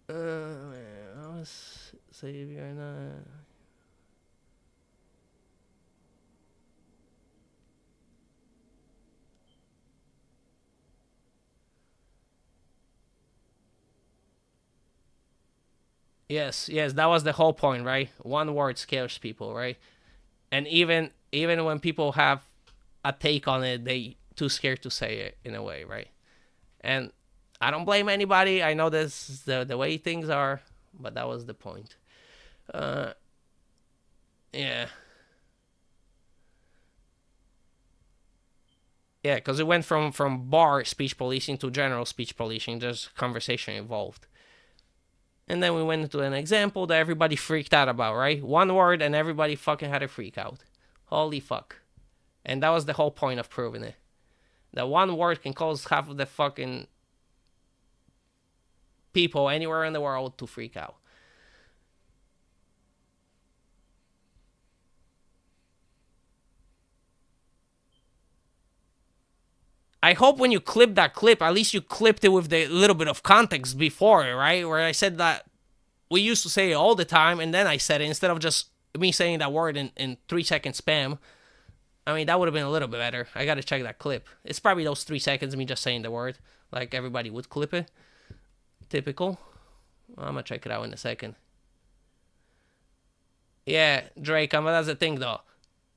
I was Savior and Yes, that was the whole point, right? One word scares people, right? And even when people have a take on it, they too scared to say it in a way, right? And I don't blame anybody. I know this is the way things are, but that was the point. Yeah. Yeah, because it went from bar speech policing to general speech policing. There's conversation involved. And then we went into an example that everybody freaked out about, right? One word and everybody fucking had a freak out. Holy fuck. And that was the whole point of proving it. That one word can cause half of the fucking people anywhere in the world to freak out. I hope when you clip that clip, at least you clipped it with the little bit of context before, right? Where I said that we used to say it all the time, and then I said it instead of just me saying that word in 3-second spam. I mean, that would have been a little bit better. I gotta check that clip. It's probably those 3 seconds of me just saying the word, like everybody would clip it. Typical. I'm gonna check it out in a second. Yeah, Drake, but that's the thing, though.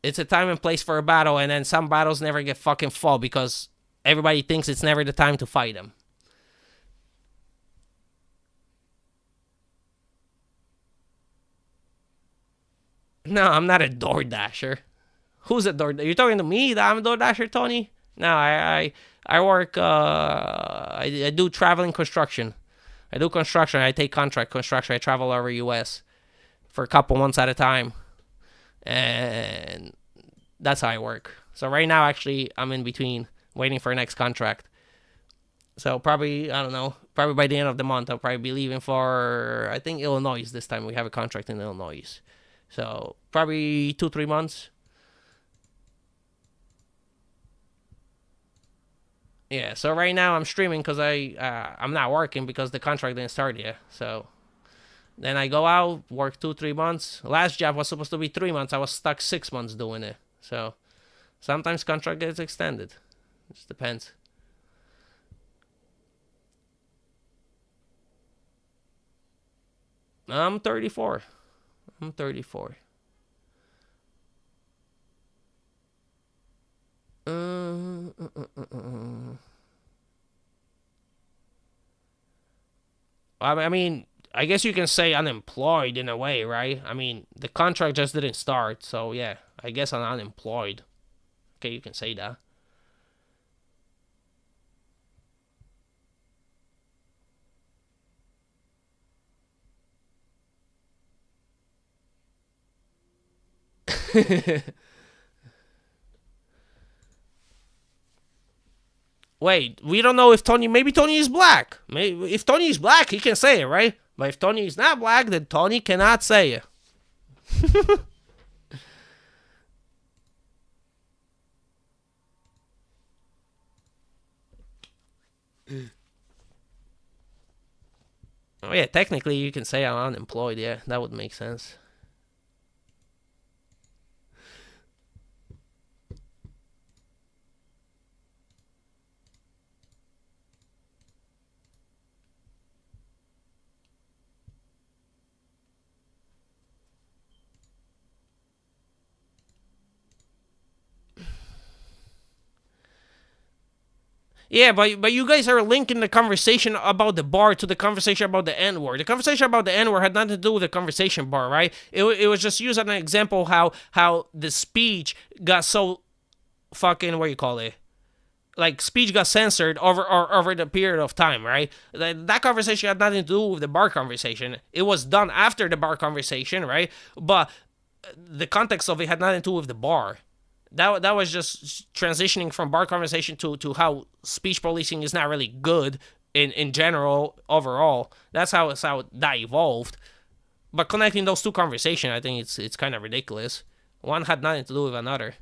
It's a time and place for a battle, and then some battles never get fucking fought because everybody thinks it's never the time to fight them. No, I'm not a door dasher. Who's a door? You're talking to me that I'm a door dasher, Tony? No, I work. I do traveling construction. I do construction. I take contract construction. I travel over U.S. for a couple months at a time, and that's how I work. So right now, actually, I'm in between, waiting for next contract. So probably, I don't know, probably by the end of the month, I'll probably be leaving for, I think, Illinois this time. We have a contract in Illinois. So probably 2-3 months. Yeah, so right now I'm streaming because I'm not working because the contract didn't start yet. So then I go out, work 2-3 months. Last job was supposed to be 3 months. I was stuck 6 months doing it. So sometimes contract gets extended. It just depends. I'm 34. I'm 34. I mean, I guess you can say unemployed in a way, right? I mean, the contract just didn't start, so yeah, I guess I'm unemployed. Okay, you can say that. Wait, we don't know if maybe Tony is black. Maybe if Tony is black, he can say it, right? But if Tony is not black, then Tony cannot say it. Oh yeah, technically you can say I'm unemployed. Yeah, that would make sense. Yeah, but you guys are linking the conversation about the bar to the conversation about the N-word. The conversation about the N-word had nothing to do with the conversation bar, right? It was just used as an example how the speech got so fucking, what do you call it? Like, speech got censored over the period of time, right? That conversation had nothing to do with the bar conversation. It was done after the bar conversation, right? But the context of it had nothing to do with the bar. That was just transitioning from bar conversation to how speech policing is not really good in general overall. That's how that evolved. But connecting those two conversations, I think it's kind of ridiculous. One had nothing to do with another.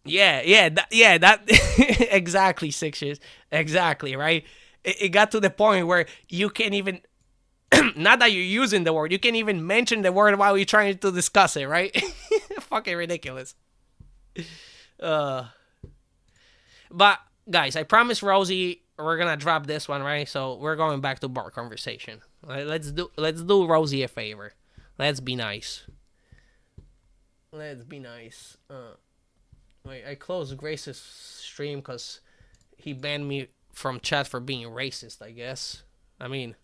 Yeah, that exactly 6 years. Exactly, right? It got to the point where you can't even, not that you're using the word, you can't even mention the word while you're trying to discuss it, right? Fucking ridiculous. But, guys, I promised Rosie we're gonna drop this one, right? So we're going back to bar conversation. Let's do Rosie a favor. Let's be nice. Let's be nice. Wait, I closed Grace's stream because he banned me from chat for being racist, I guess. I mean,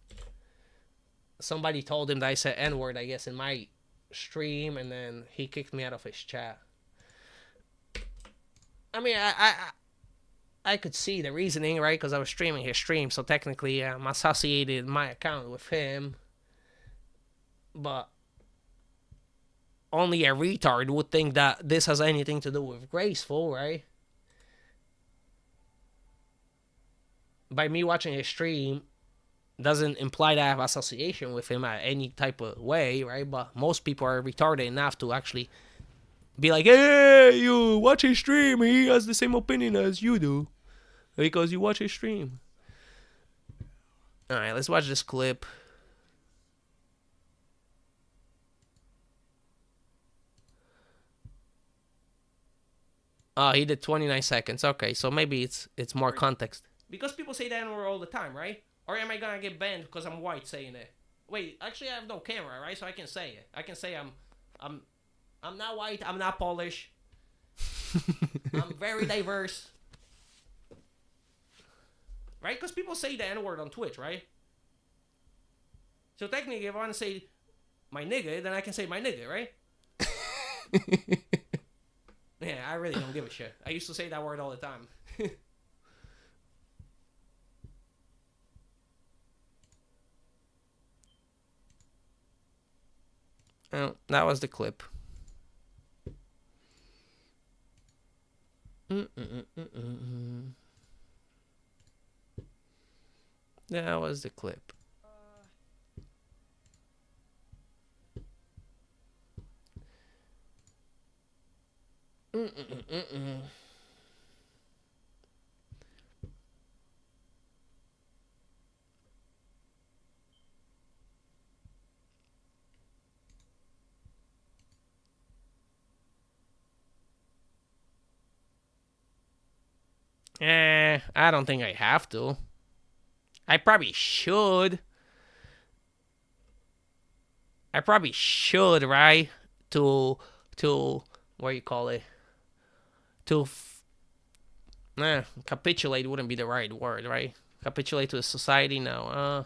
somebody told him that I said N-word, I guess, in my stream, and then he kicked me out of his chat. I mean, I could see the reasoning, right? Because I was streaming his stream, so technically I'm associated my account with him. But only a retard would think that this has anything to do with Graceful, right? By me watching his stream doesn't imply that I have association with him at any type of way, right? But most people are retarded enough to actually be like, hey, you watch his stream, he has the same opinion as you do. Because you watch his stream. Alright, let's watch this clip. Oh, he did 29 seconds. Okay, so maybe it's more context. Because people say the N-word all the time, right? Or am I gonna get banned because I'm white saying it? Wait, actually I have no camera, right? So I can say it. I can say I'm not white, I'm not Polish. I'm very diverse. Right? Because people say the N-word on Twitch, right? So technically, if I want to say my nigga, then I can say my nigga, right? Yeah, I really don't give a shit. I used to say that word all the time. Oh, that was the clip. That was the clip. I don't think I have to. I probably should. Right? To what you call it? Capitulate wouldn't be the right word, right? Capitulate to the society? No.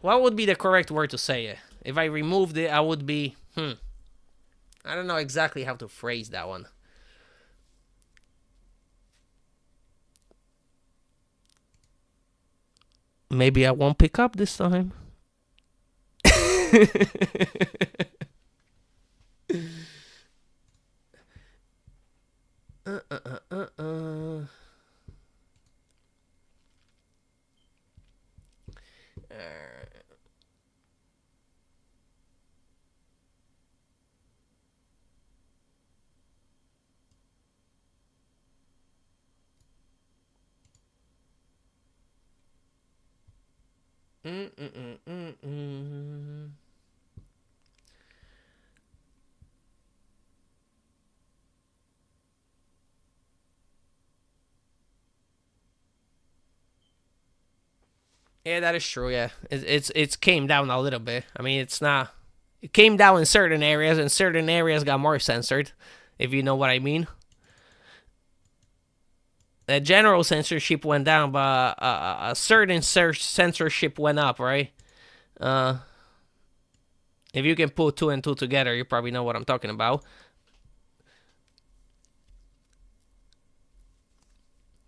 What would be the correct word to say it? If I removed it, I would be, I don't know exactly how to phrase that one. Maybe I won't pick up this time. Yeah, that is true. Yeah, it's came down a little bit. I mean, it's not. It came down in certain areas, and certain areas got more censored, if you know what I mean. The general censorship went down, but a certain censorship went up, right? If you can put two and two together, you probably know what I'm talking about.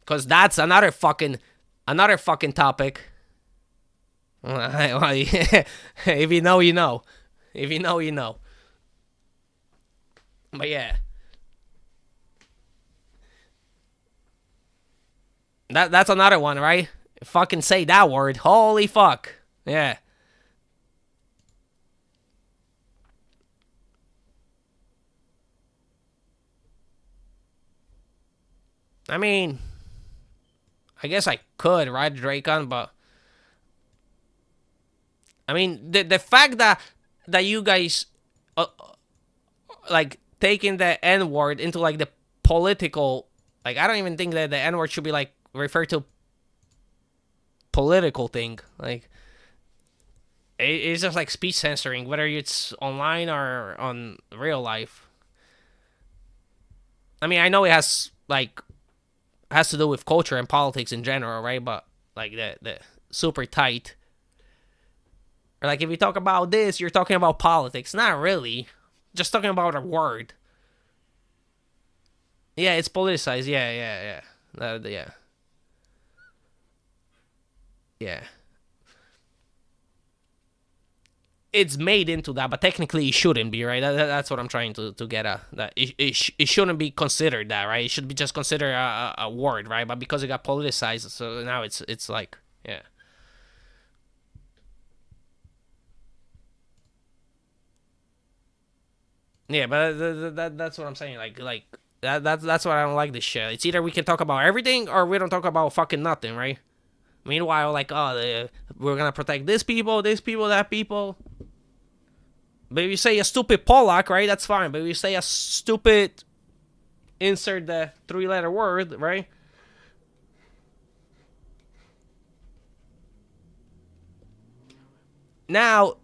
Because that's another fucking topic. If you know, you know. If you know, you know. But yeah. That's another one, right? Fucking say that word. Holy fuck. Yeah. I mean, I guess I could, right, Dracon, but I mean, the fact that you guys like taking the N word into like the political, like I don't even think that the N word should be like referred to political thing. Like it's just like speech censoring, whether it's online or on real life. I mean, I know it has to do with culture and politics in general, right? But like the super tight. Or like if you talk about this, you're talking about politics. Not really. Just talking about a word. Yeah, it's politicized. Yeah. Yeah. Yeah. It's made into that, but technically it shouldn't be, right? That's what I'm trying to get at. That it shouldn't be considered that, right? It should be just considered a word, right? But because it got politicized, so now it's like, yeah. Yeah, but that's what I'm saying. Like that's what I don't like this shit. It's either we can talk about everything or we don't talk about fucking nothing, right? Meanwhile, like, we're gonna protect this people, that people. But if you say a stupid Polak, right, that's fine. But if you say a stupid insert the 3-letter word, right? Now,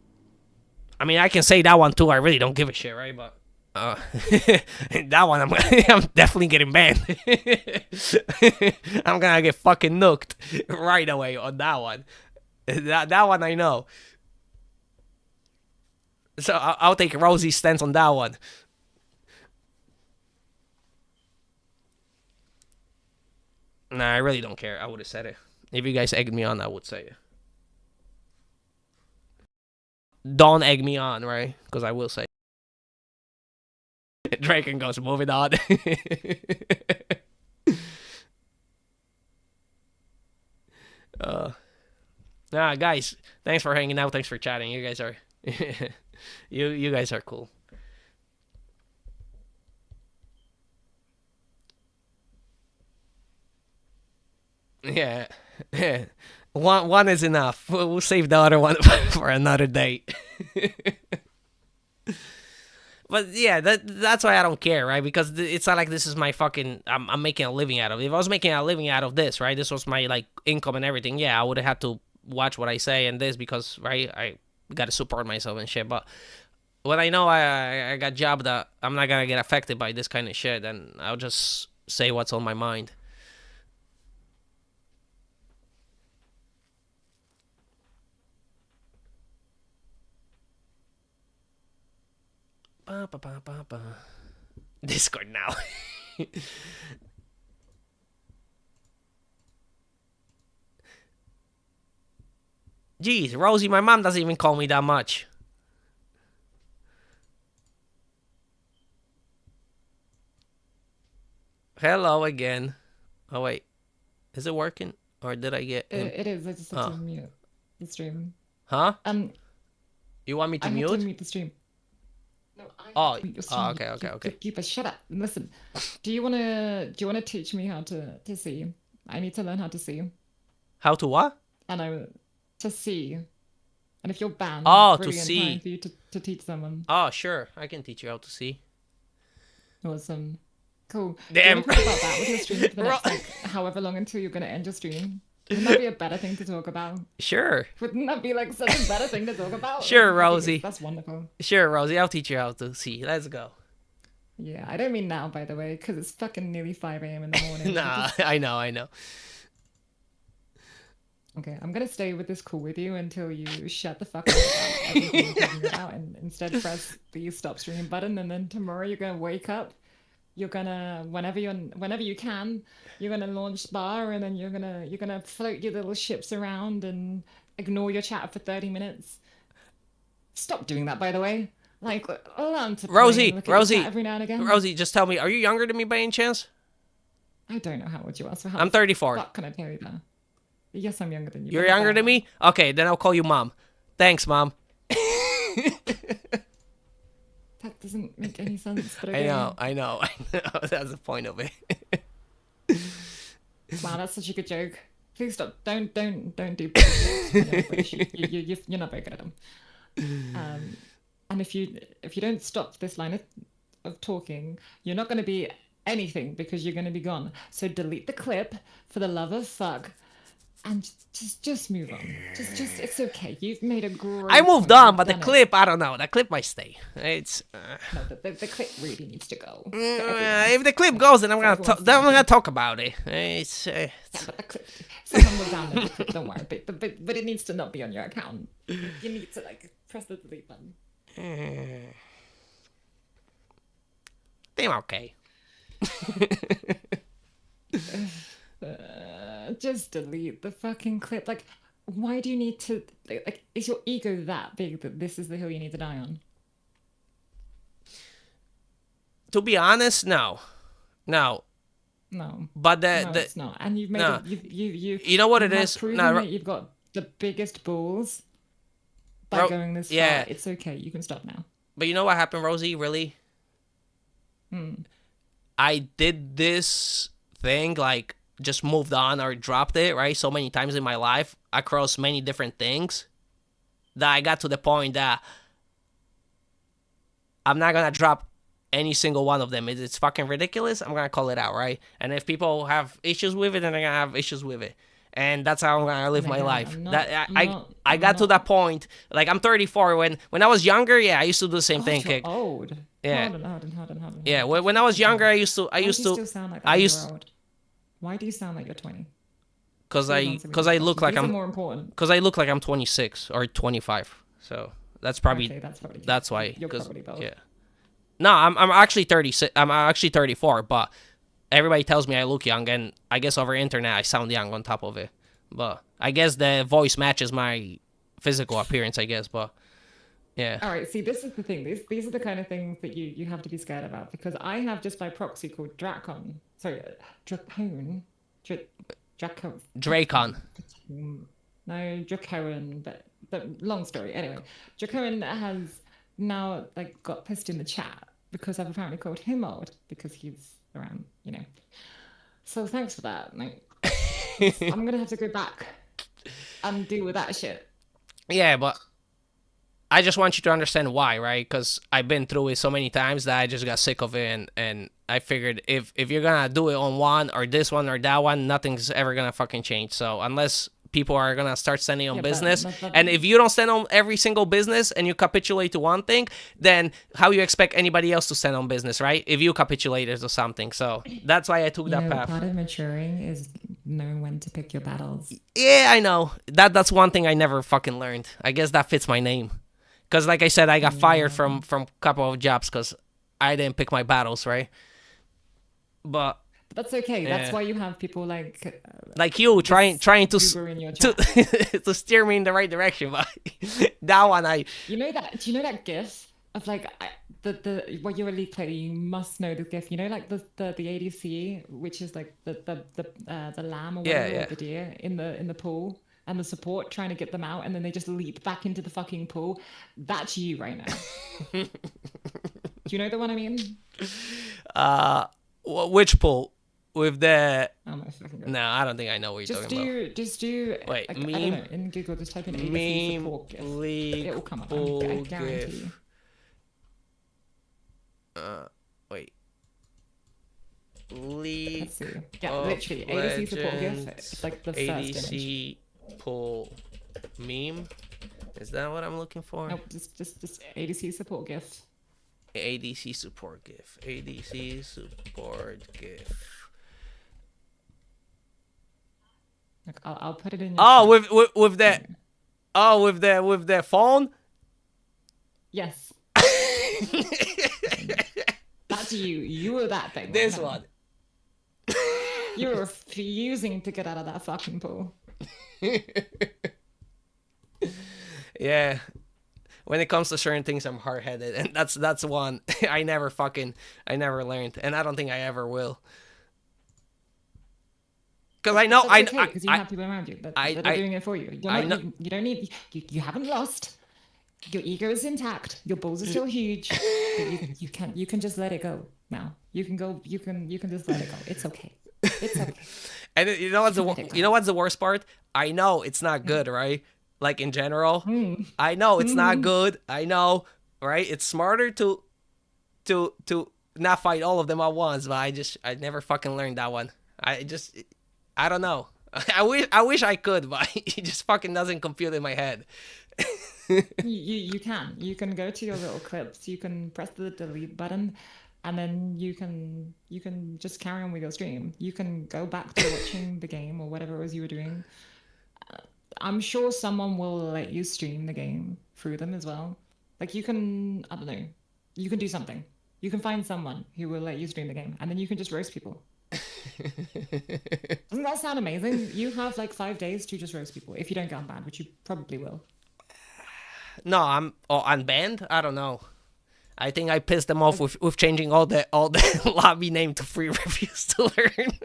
I mean, I can say that one too. I really don't give a shit, right? But that one, I'm definitely getting banned. I'm gonna get fucking nuked right away on that one. That one I know. So I'll take Rosie's stance on that one. Nah, I really don't care. I would have said it. If you guys egged me on, I would say it. Don't egg me on, right? Because I will say. Draken goes moving on. Guys, thanks for hanging out. Thanks for chatting. You guys are, you guys are cool. Yeah, one is enough. We'll save the other one for another date. But yeah, that's why I don't care, right? Because it's not like this is my fucking... I'm making a living out of it. If I was making a living out of this, right? This was my, like, income and everything. Yeah, I would have had to watch what I say and this because, right? I got to support myself and shit. But when I know I got job that I'm not going to get affected by this kind of shit, then I'll just say what's on my mind. Discord now. Jeez, Rosie, my mom doesn't even call me that much. Hello again. Oh, wait. Is it working? Or did I get... It is. I just had to mute the stream. Huh? You want me to mute? I have to mute the stream. No, okay. Keep it. Shut up and listen. Do you wanna teach me how to see? I need to learn how to see. How to what? And to see. And if you're banned, to see. time for you to teach someone. Oh, sure. I can teach you how to see. Awesome. Cool. Damn. Do you want to talk about that with your stream for the next, like, however long until you're gonna end your stream? Wouldn't that be a better thing to talk about? Sure. Wouldn't that be like such a better thing to talk about? Sure, Rosie. That's wonderful. Sure, Rosie. I'll teach you how to see. Let's go. Yeah, I don't mean now, by the way, because it's fucking nearly 5 a.m. in the morning. Nah, I know. Okay, I'm gonna stay with this call with you until you shut the fuck up about everything you're talking about and instead press the stop stream button, and then tomorrow you're gonna wake up. You're gonna whenever you can, you're gonna launch bar, and then you're gonna float your little ships around and ignore your chat for 30 minutes. Stop doing that, by the way. Like, learn to Rosie, every now and again. Rosie, just tell me, are you younger than me by any chance? I don't know how old you are. So I'm 34. What can I tell you that? Yes, I'm younger than you. You're younger than me? Okay, then I'll call you Mom. Thanks, Mom. That doesn't make any sense. But okay. I know. That's the point of it. Wow, that's such a good joke. Please stop. Don't do jokes. You're not very good at them. And if you don't stop this line of talking, you're not going to be anything because you're going to be gone. So delete the clip for the love of fuck. And just move on. Just it's okay. You've made a great I moved on, but the clip, I don't know. The clip might stay. It's no, the clip really needs to go. If the clip goes, then I'm gonna talk about it. It's yeah, but the clip, someone will download the clip. Don't worry, but it needs to not be on your account. You need to like press the delete button. I'm okay. Just delete the fucking clip. Like, why do you need to... Like, is your ego that big that this is the hill you need to die on? To be honest, no. No. But it's not. And you've made you know what it is? That you've got the biggest balls by going this far. It's okay. You can stop now. But you know what happened, Rosie? Really? I did this thing, like, just moved on or dropped it, right? So many times in my life across many different things that I got to the point that I'm not gonna drop any single one of them. It's fucking ridiculous. I'm gonna call it out, right? And if people have issues with it, then they're gonna have issues with it. And that's how I'm gonna live my life. I got to that point. Like, I'm 34. When I was younger, yeah, I used to do the same thing. You're old. Yeah. Hold on. Yeah. When I was younger, I used to. Why do you still sound like that when you're old? Why do you sound like you're 20? Because I look like These are I'm more important. Because I look like I'm 26 or 25. So that's probably Okay, that's why. You're probably both. Yeah. No, I'm actually 36. I'm actually 34, but everybody tells me I look young, and I guess over internet I sound young on top of it. But I guess the voice matches my physical appearance, I guess. But yeah. All right. See, this is the thing. These are the kind of things that you have to be scared about, because I have just by proxy called Dracon. Sorry, Dracon. Dracon. No, Dracoan. But long story. Anyway, Dracoan has now like got pissed in the chat because I've apparently called him old because he's around, you know. So thanks for that. Like, I'm gonna have to go back and deal with that shit. Yeah, but I just want you to understand why, right? Because I've been through it so many times that I just got sick of it, and I figured if you're gonna do it on one or this one or that one, nothing's ever gonna fucking change. So unless people are gonna start standing on business, and if you don't stand on every single business and you capitulate to one thing, then how you expect anybody else to stand on business, right? If you capitulated to something. So that's why I took that path. Part of maturing is knowing when to pick your battles. Yeah, I know. That's one thing I never fucking learned. I guess that fits my name. Because like I said, I got fired from a couple of jobs because I didn't pick my battles, right? But that's okay. Yeah. That's why you have people like you trying to to steer me in the right direction. But that one, do you know that GIF of like the when you're a league player, you must know the GIF. You know, like the ADC, which is like the lamb or whatever, or the deer in the pool, and the support trying to get them out, and then they just leap back into the fucking pool. That's you right now. Do you know the one I mean? Which pool? With the... Oh my fucking God. No, I don't think I know what you're talking about. Just do... Wait, like, meme? I don't know, in Google, just type in ADC support GIF. It will come up. I guarantee you. Wait. League Let's see. Yeah, literally. ADC support GIF. It's like the first ADC pool meme? Is that what I'm looking for? Nope, just ADC support GIF. ADC support GIF. ADC support GIF. Look, I'll put it in. With the phone. Yes. That's you. You were that thing. This one. You were refusing to get out of that fucking pool. Yeah. When it comes to certain things, I'm hard-headed, and that's one I never learned, and I don't think I ever will. Because I know because you have people around you that are doing it for you. You don't need. You haven't lost. Your ego is intact. Your balls are still huge. But you can just let it go now. You can go. You can just let it go. It's okay. It's okay. And you know what's the worst part? I know it's not good, right? Like in general, I know it's not good. I know, right? It's smarter to not fight all of them at once. But I never fucking learned that one. I don't know. I wish I could, but it just fucking doesn't compute in my head. You can go to your little clips. You can press the delete button, and then you can just carry on with your stream. You can go back to watching the game or whatever it was you were doing. I'm sure someone will let you stream the game through them as well. Like you can, I don't know, you can do something. You can find someone who will let you stream the game, and then you can just roast people. Doesn't that sound amazing? You have like 5 days to just roast people if you don't get unbanned, which you probably will. No, I'm unbanned. I don't know. I think I pissed them off with changing all the lobby name to free reviews to learn.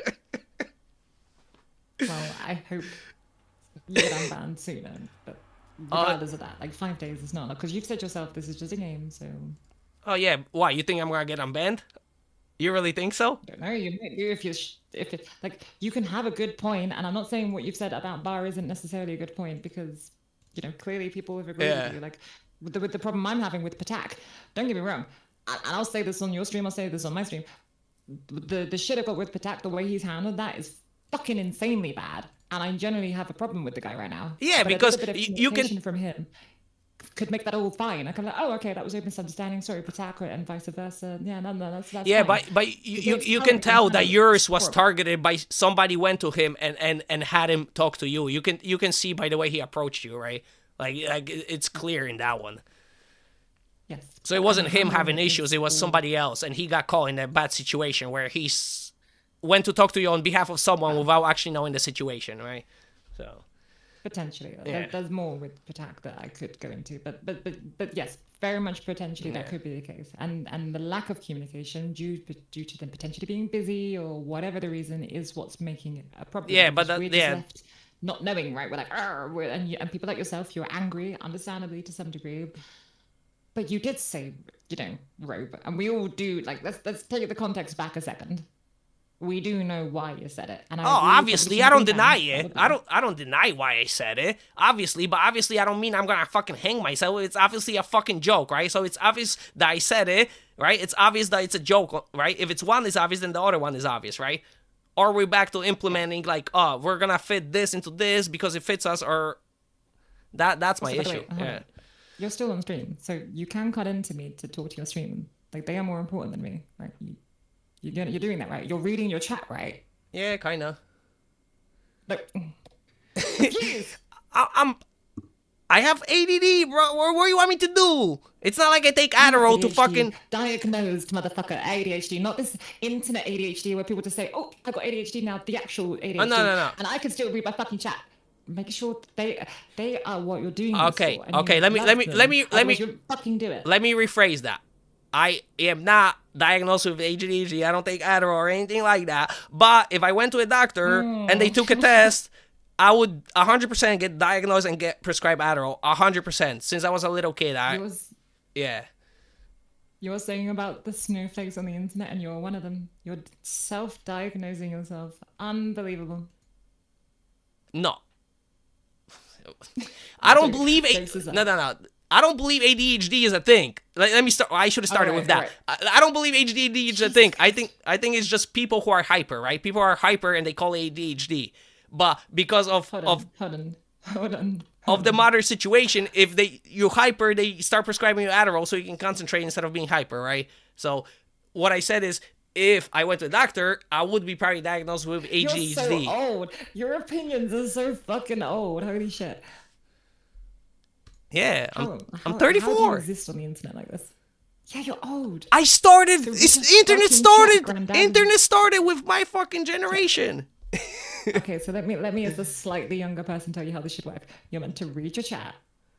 Well, I hope you get unbanned sooner, but regardless of that, like 5 days is not, because you've said yourself this is just a game, so. Oh yeah, why? You think I'm gonna get unbanned? You really think so? I don't know. You might do if it, like, you can have a good point, and I'm not saying what you've said about Bar isn't necessarily a good point, because clearly people have agreed with you. Like with the problem I'm having with Patak, don't get me wrong, and I'll say this on your stream, I'll say this on my stream. The shit I got with Patak, the way he's handled that is fucking insanely bad. And I generally have a problem with the guy right now. Yeah, but because a bit of you can communication from him could make that all fine. I can be like, oh, okay, that was a misunderstanding. Sorry, Patak, and vice versa. Yeah, no, that's yeah, fine. but you can tell that yours was targeted by somebody went to him and had him talk to you. You can see by the way he approached you, right? Like it's clear in that one. Yes. So it wasn't him having issues, it was somebody else, and he got caught in a bad situation where he went to talk to you on behalf of someone without actually knowing the situation, right? So potentially, yeah. there's more with Patak that I could go into, but yes, very much potentially that could be the case, and the lack of communication due to them potentially being busy or whatever the reason is what's making it a problem. Yeah, but we're just left not knowing, right? We're like, and people like yourself, you're angry, understandably to some degree. But you did say, robe, and we all do. Like, let's take the context back a second. We do know why you said it, and obviously, I don't deny it. I don't deny why I said it. Obviously, but obviously, I don't mean I'm gonna fucking hang myself. It's obviously a fucking joke, right? So it's obvious that I said it, right? It's obvious that it's a joke, right? If it's one is obvious, then the other one is obvious, right? Or we're back to implementing like, oh, we're gonna fit this into this because it fits us, or that's my issue. Yeah. You're still on stream, so you can cut into me to talk to your stream. Like, they are more important than me. Like, you're doing that, right? You're reading your chat, right? Yeah, kinda. Like, I have ADD, bro. What do you want me to do? It's not like I take Adderall to fucking... Diagnosed, motherfucker, ADHD. Not this internet ADHD where people just say, oh, I got ADHD now, the actual ADHD. Oh, no. And I can still read my fucking chat. Make sure they are what you're doing. Okay, this for, okay. Let me you fucking do it. Let me rephrase that. I am not diagnosed with ADHD. I don't take Adderall or anything like that. But if I went to a doctor and they took a test, I would 100% get diagnosed and get prescribed Adderall. 100%. Since I was a little kid, yeah. You were saying about the snowflakes on the internet, and you're one of them. You're self-diagnosing yourself. Unbelievable. No. I don't believe no. I don't believe ADHD is a thing. Let me start. I should have started with that. Right. I don't believe ADHD is a thing. I think it's just people who are hyper, right? People are hyper and they call it ADHD. But because of the modern situation, if you're hyper, they start prescribing you Adderall so you can concentrate instead of being hyper, right? So what I said is, if I went to a doctor, I would be probably diagnosed with ADHD. You're so old. Your opinions are so fucking old. Holy shit. Yeah, I'm 34. How do you exist on the internet like this? Yeah, you're old. I started. Internet started with my fucking generation. Okay, so let me as the slightly younger person tell you how this should work. You're meant to read your chat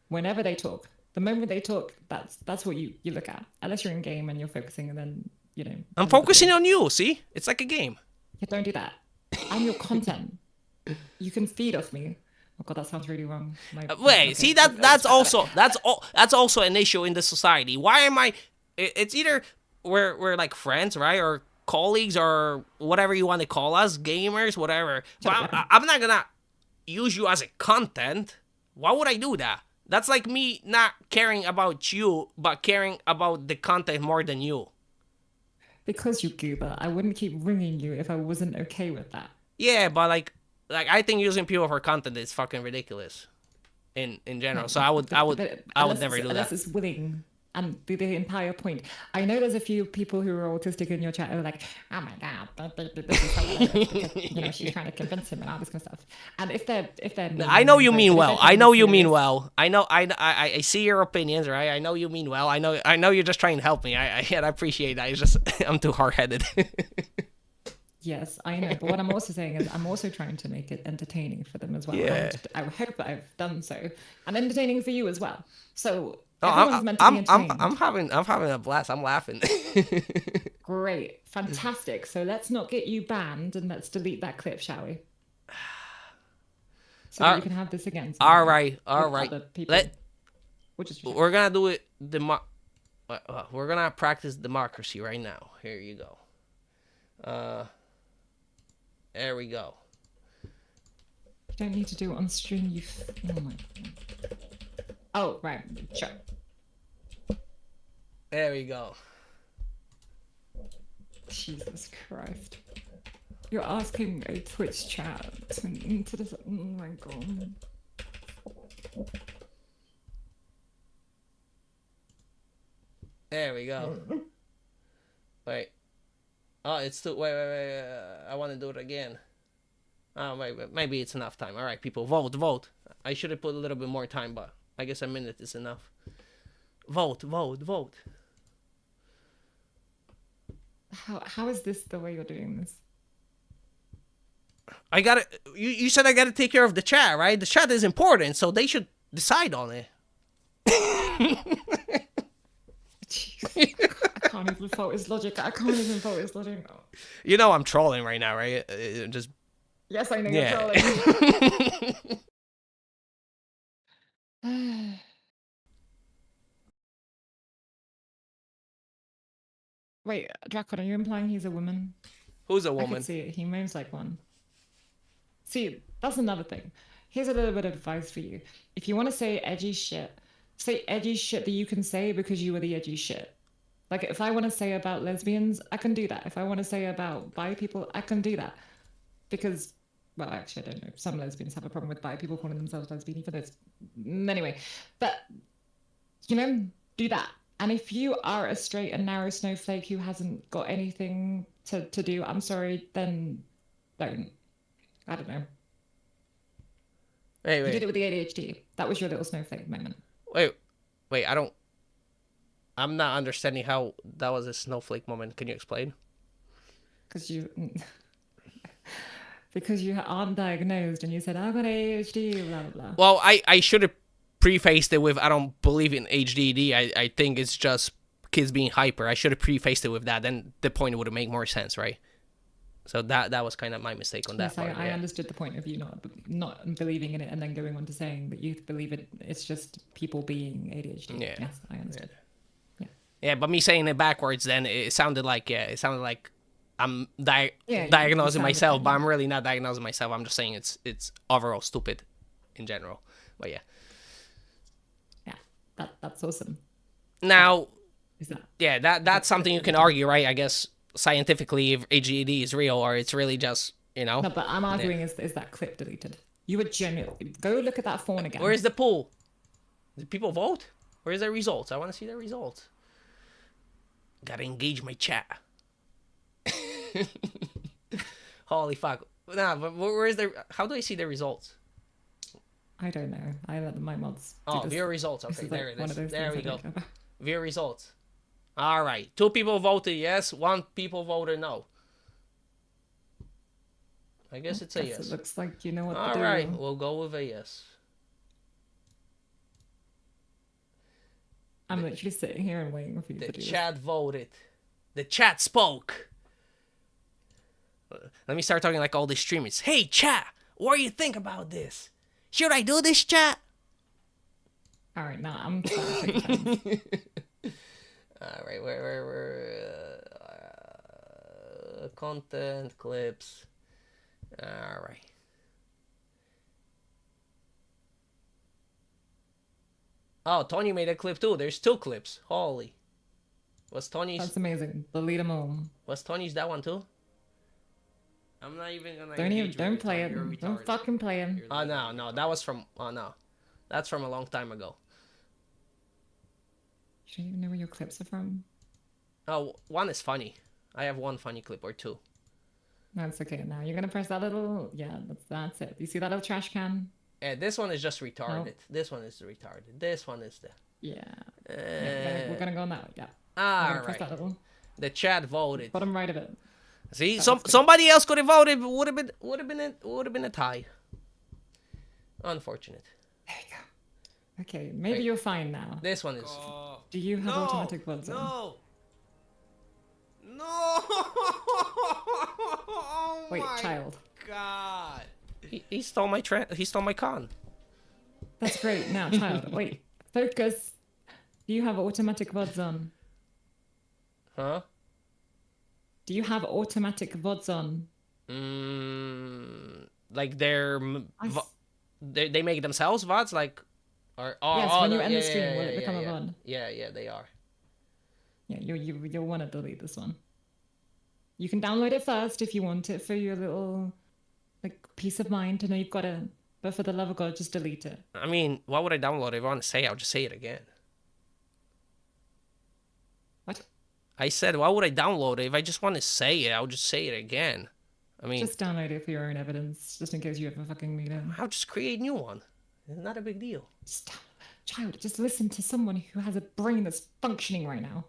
whenever they talk. The moment they talk, that's what you look at. Unless you're in game and you're focusing, and then I'm focusing on you. See, it's like a game. Yeah, don't do that. I'm your content. You can feed off me. Oh god, that sounds really wrong. See, that's also an issue in the society. Why am I? It's either we're like friends, right, or colleagues, or whatever you want to call us, gamers, whatever. But I'm not gonna use you as a content. Why would I do that? That's like me not caring about you, but caring about the content more than you. Because you goober, I wouldn't keep ringing you if I wasn't okay with that. Yeah, but like I think using people for content is fucking ridiculous, in general. No, so I would never do that. Unless it's willing, and the entire point. I know there's a few people who are autistic in your chat who are like, oh my god, this is so she's trying to convince him and all this kind of stuff. And if they're, I know you mean well. I know you mean well. I know. I see your opinions, right? I know you mean well. I know you're just trying to help me. I appreciate that. It's just I'm too hard-headed. Yes, I know. But what I'm also saying is I'm also trying to make it entertaining for them as well. Yeah. I hope that I've done so. And entertaining for you as well. So I'm having a blast. I'm laughing. Great. Fantastic. So let's not get you banned, and let's delete that clip, shall we? So that you can have this again. All right. We're gonna do it. We're gonna practice democracy right now. Here you go. There we go. You don't need to do it on stream. Oh my god. Oh right, sure. There we go. Jesus Christ. You're asking a Twitch chat into this. Oh my god. There we go. Wait. Oh, it's too. Wait. I want to do it again. Oh, wait. Maybe it's enough time. All right, people, vote. I should have put a little bit more time, but I guess a minute is enough. Vote. How is this the way you're doing this? I gotta. You said I gotta take care of the chat, right? The chat is important, so they should decide on it. Jeez. I can't even fault his logic. You know I'm trolling right now, right? Just. Yes, I know Yeah. you're trolling. Wait, Dracon, are you implying he's a woman? Who's a I woman? can see it. He moves like one. See, that's another thing. Here's a little bit of advice for you. If you want to say edgy shit, say edgy shit that you can say because you were the edgy shit. Like, if I want to say about lesbians, I can do that. If I want to say about bi people, I can do that. Because, well, actually, I don't know. Some lesbians have a problem with bi people calling themselves lesbian, even though it's... Anyway, but, you know, do that. And if you are a straight and narrow snowflake who hasn't got anything to do, I'm sorry, then don't. I don't know. Wait. You did it with the ADHD. That was your little snowflake moment. Wait, I'm not understanding how that was a snowflake moment. Can you explain? Because you aren't diagnosed and you said, I've got ADHD, blah, blah, blah. Well, I should have prefaced it with, I don't believe in HDD. I think it's just kids being hyper. I should have prefaced it with that. Then the point would have made more sense, right? So that was kind of my mistake on that part. I understood the point of you not believing in it and then going on to saying that you believe it. It's just people being ADHD. Yeah. Yes, I understood. Yeah, but me saying it backwards, then it sounded like I'm diagnosing myself, but I'm really not diagnosing myself. I'm just saying it's overall stupid in general. But yeah. Yeah, that's awesome. Now, Is that? yeah, that's something you can argue, right? I guess scientifically, if ADHD is real or it's really just, No, but I'm arguing is that clip deleted? You would genuinely go look at that phone again. Where's the poll? Did people vote? Where's their results? I want to see their results. Gotta engage my chat. Holy fuck. Nah, but where's their... How do I see their results? I don't know. I let my mods. Oh, view results. Okay, there it is. There we go. Think View results. All right. 2 people voted yes. 1 people voted no. I guess it's a yes. It looks like you know what All to do. right. We'll go with a yes. I'm literally sitting here and waiting for you to The do chat voted. The chat spoke. Let me start talking like all the streamers. Hey, chat. What do you think about this? Should I do this, chat? All right, now I'm trying to take time. All right, where content clips. All right. Oh, Tony made a clip too. There's 2 clips. Holy. Was Tony's? That's amazing. Delete them all. Was Tony's that one too? I'm not even gonna. Don't play it. Don't fucking play him. Oh no, that was from. Oh no, that's from a long time ago. You don't even know where your clips are from. Oh, one is funny. I have 1 funny clip or 2. That's okay. Now you're gonna press that little. Yeah, that's it. You see that little trash can? Yeah, this one is just retarded. This one is retarded. This one is the. Yeah. We're gonna go on that one. Yeah. All Press that right. little The chat voted. bottom right of it. See, That was good. somebody else could have voted. But would have been a tie. Unfortunate. There you go. Okay, maybe Wait. you're fine now. This one is. Do you have automatic buds on? No. Oh Wait, my child. God. He stole my he stole my con. That's great. Now, child. Wait. Focus. Do you have automatic VODs on? Huh? Do you have automatic VODs on? Like they make themselves VODs, like, or Yes, when you end yeah, the stream, yeah, will it yeah, become yeah. a VOD? Yeah, they are. Yeah, you'll want to delete this one. You can download it first if you want it for your little, like, peace of mind to know you've got it. But for the love of God, just delete it. I mean, why would I download it? If I want to say it, I'll just say it again. What? I said, why would I download it? If I just want to say it, I'll just say it again. I mean, Just download it for your own evidence, just in case you ever fucking need it. I'll just create a new one. It's not a big deal. Just, child, just listen to someone who has a brain that's functioning right now.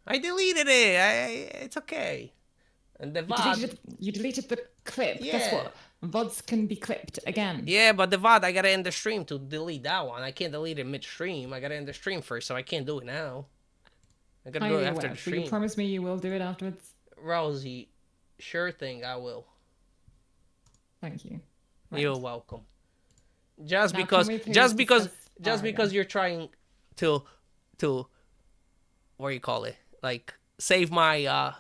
I deleted it. It's okay. And the VOD. You deleted the clip. Yeah. Guess what? VODs can be clipped again. Yeah, but the VOD, I gotta end the stream to delete that one. I can't delete it midstream. I gotta end the stream first, so I can't do it now. I gotta do it after the stream. You promise me you will do it afterwards? Rosie, sure thing, I will. Thank you. Right. You're welcome. Just Now, because you're trying to what do you call it? Like save my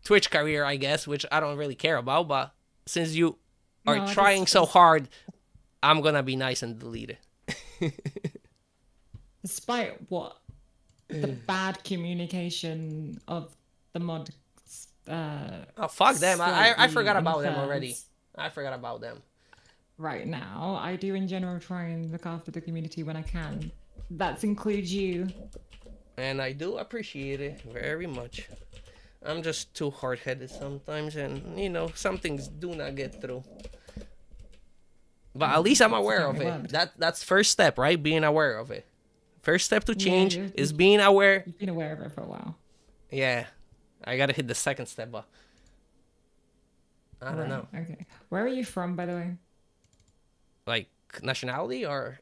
Twitch career, I guess, which I don't really care about, but since you are trying so hard, I'm gonna be nice and delete it. Despite what? The bad communication of the mod. Oh, fuck them. I forgot about them already. I forgot about them. Right now, I do in general try and look after the community when I can. That includes you. And I do appreciate it very much. I'm just too hard-headed sometimes, and, you know, some things do not get through. But at least I'm aware of it. That's first step, right? Being aware of it. First step to change is being aware. You've been aware of it for a while. Yeah. I gotta hit the second step, but I don't know. Okay. Where are you from, by the way? Like, nationality or?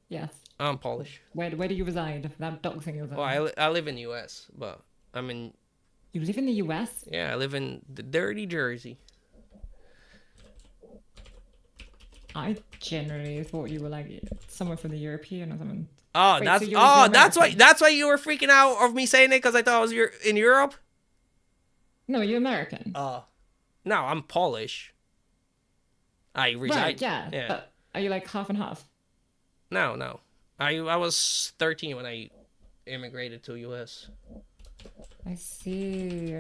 Yes. I'm Polish. Where do you reside? That dog thing is. Well, I live in the U.S., but I'm in... You live in the U.S.? Yeah, I live in the dirty Jersey. I generally thought you were like somewhere from the European or something. Oh, Wait, that's why you were freaking out of me saying it, because I thought I was in Europe? No, you're American. No, I'm Polish. I reside. Right, yeah. But are you like half and half? No. I was 13 when I immigrated to US. I see.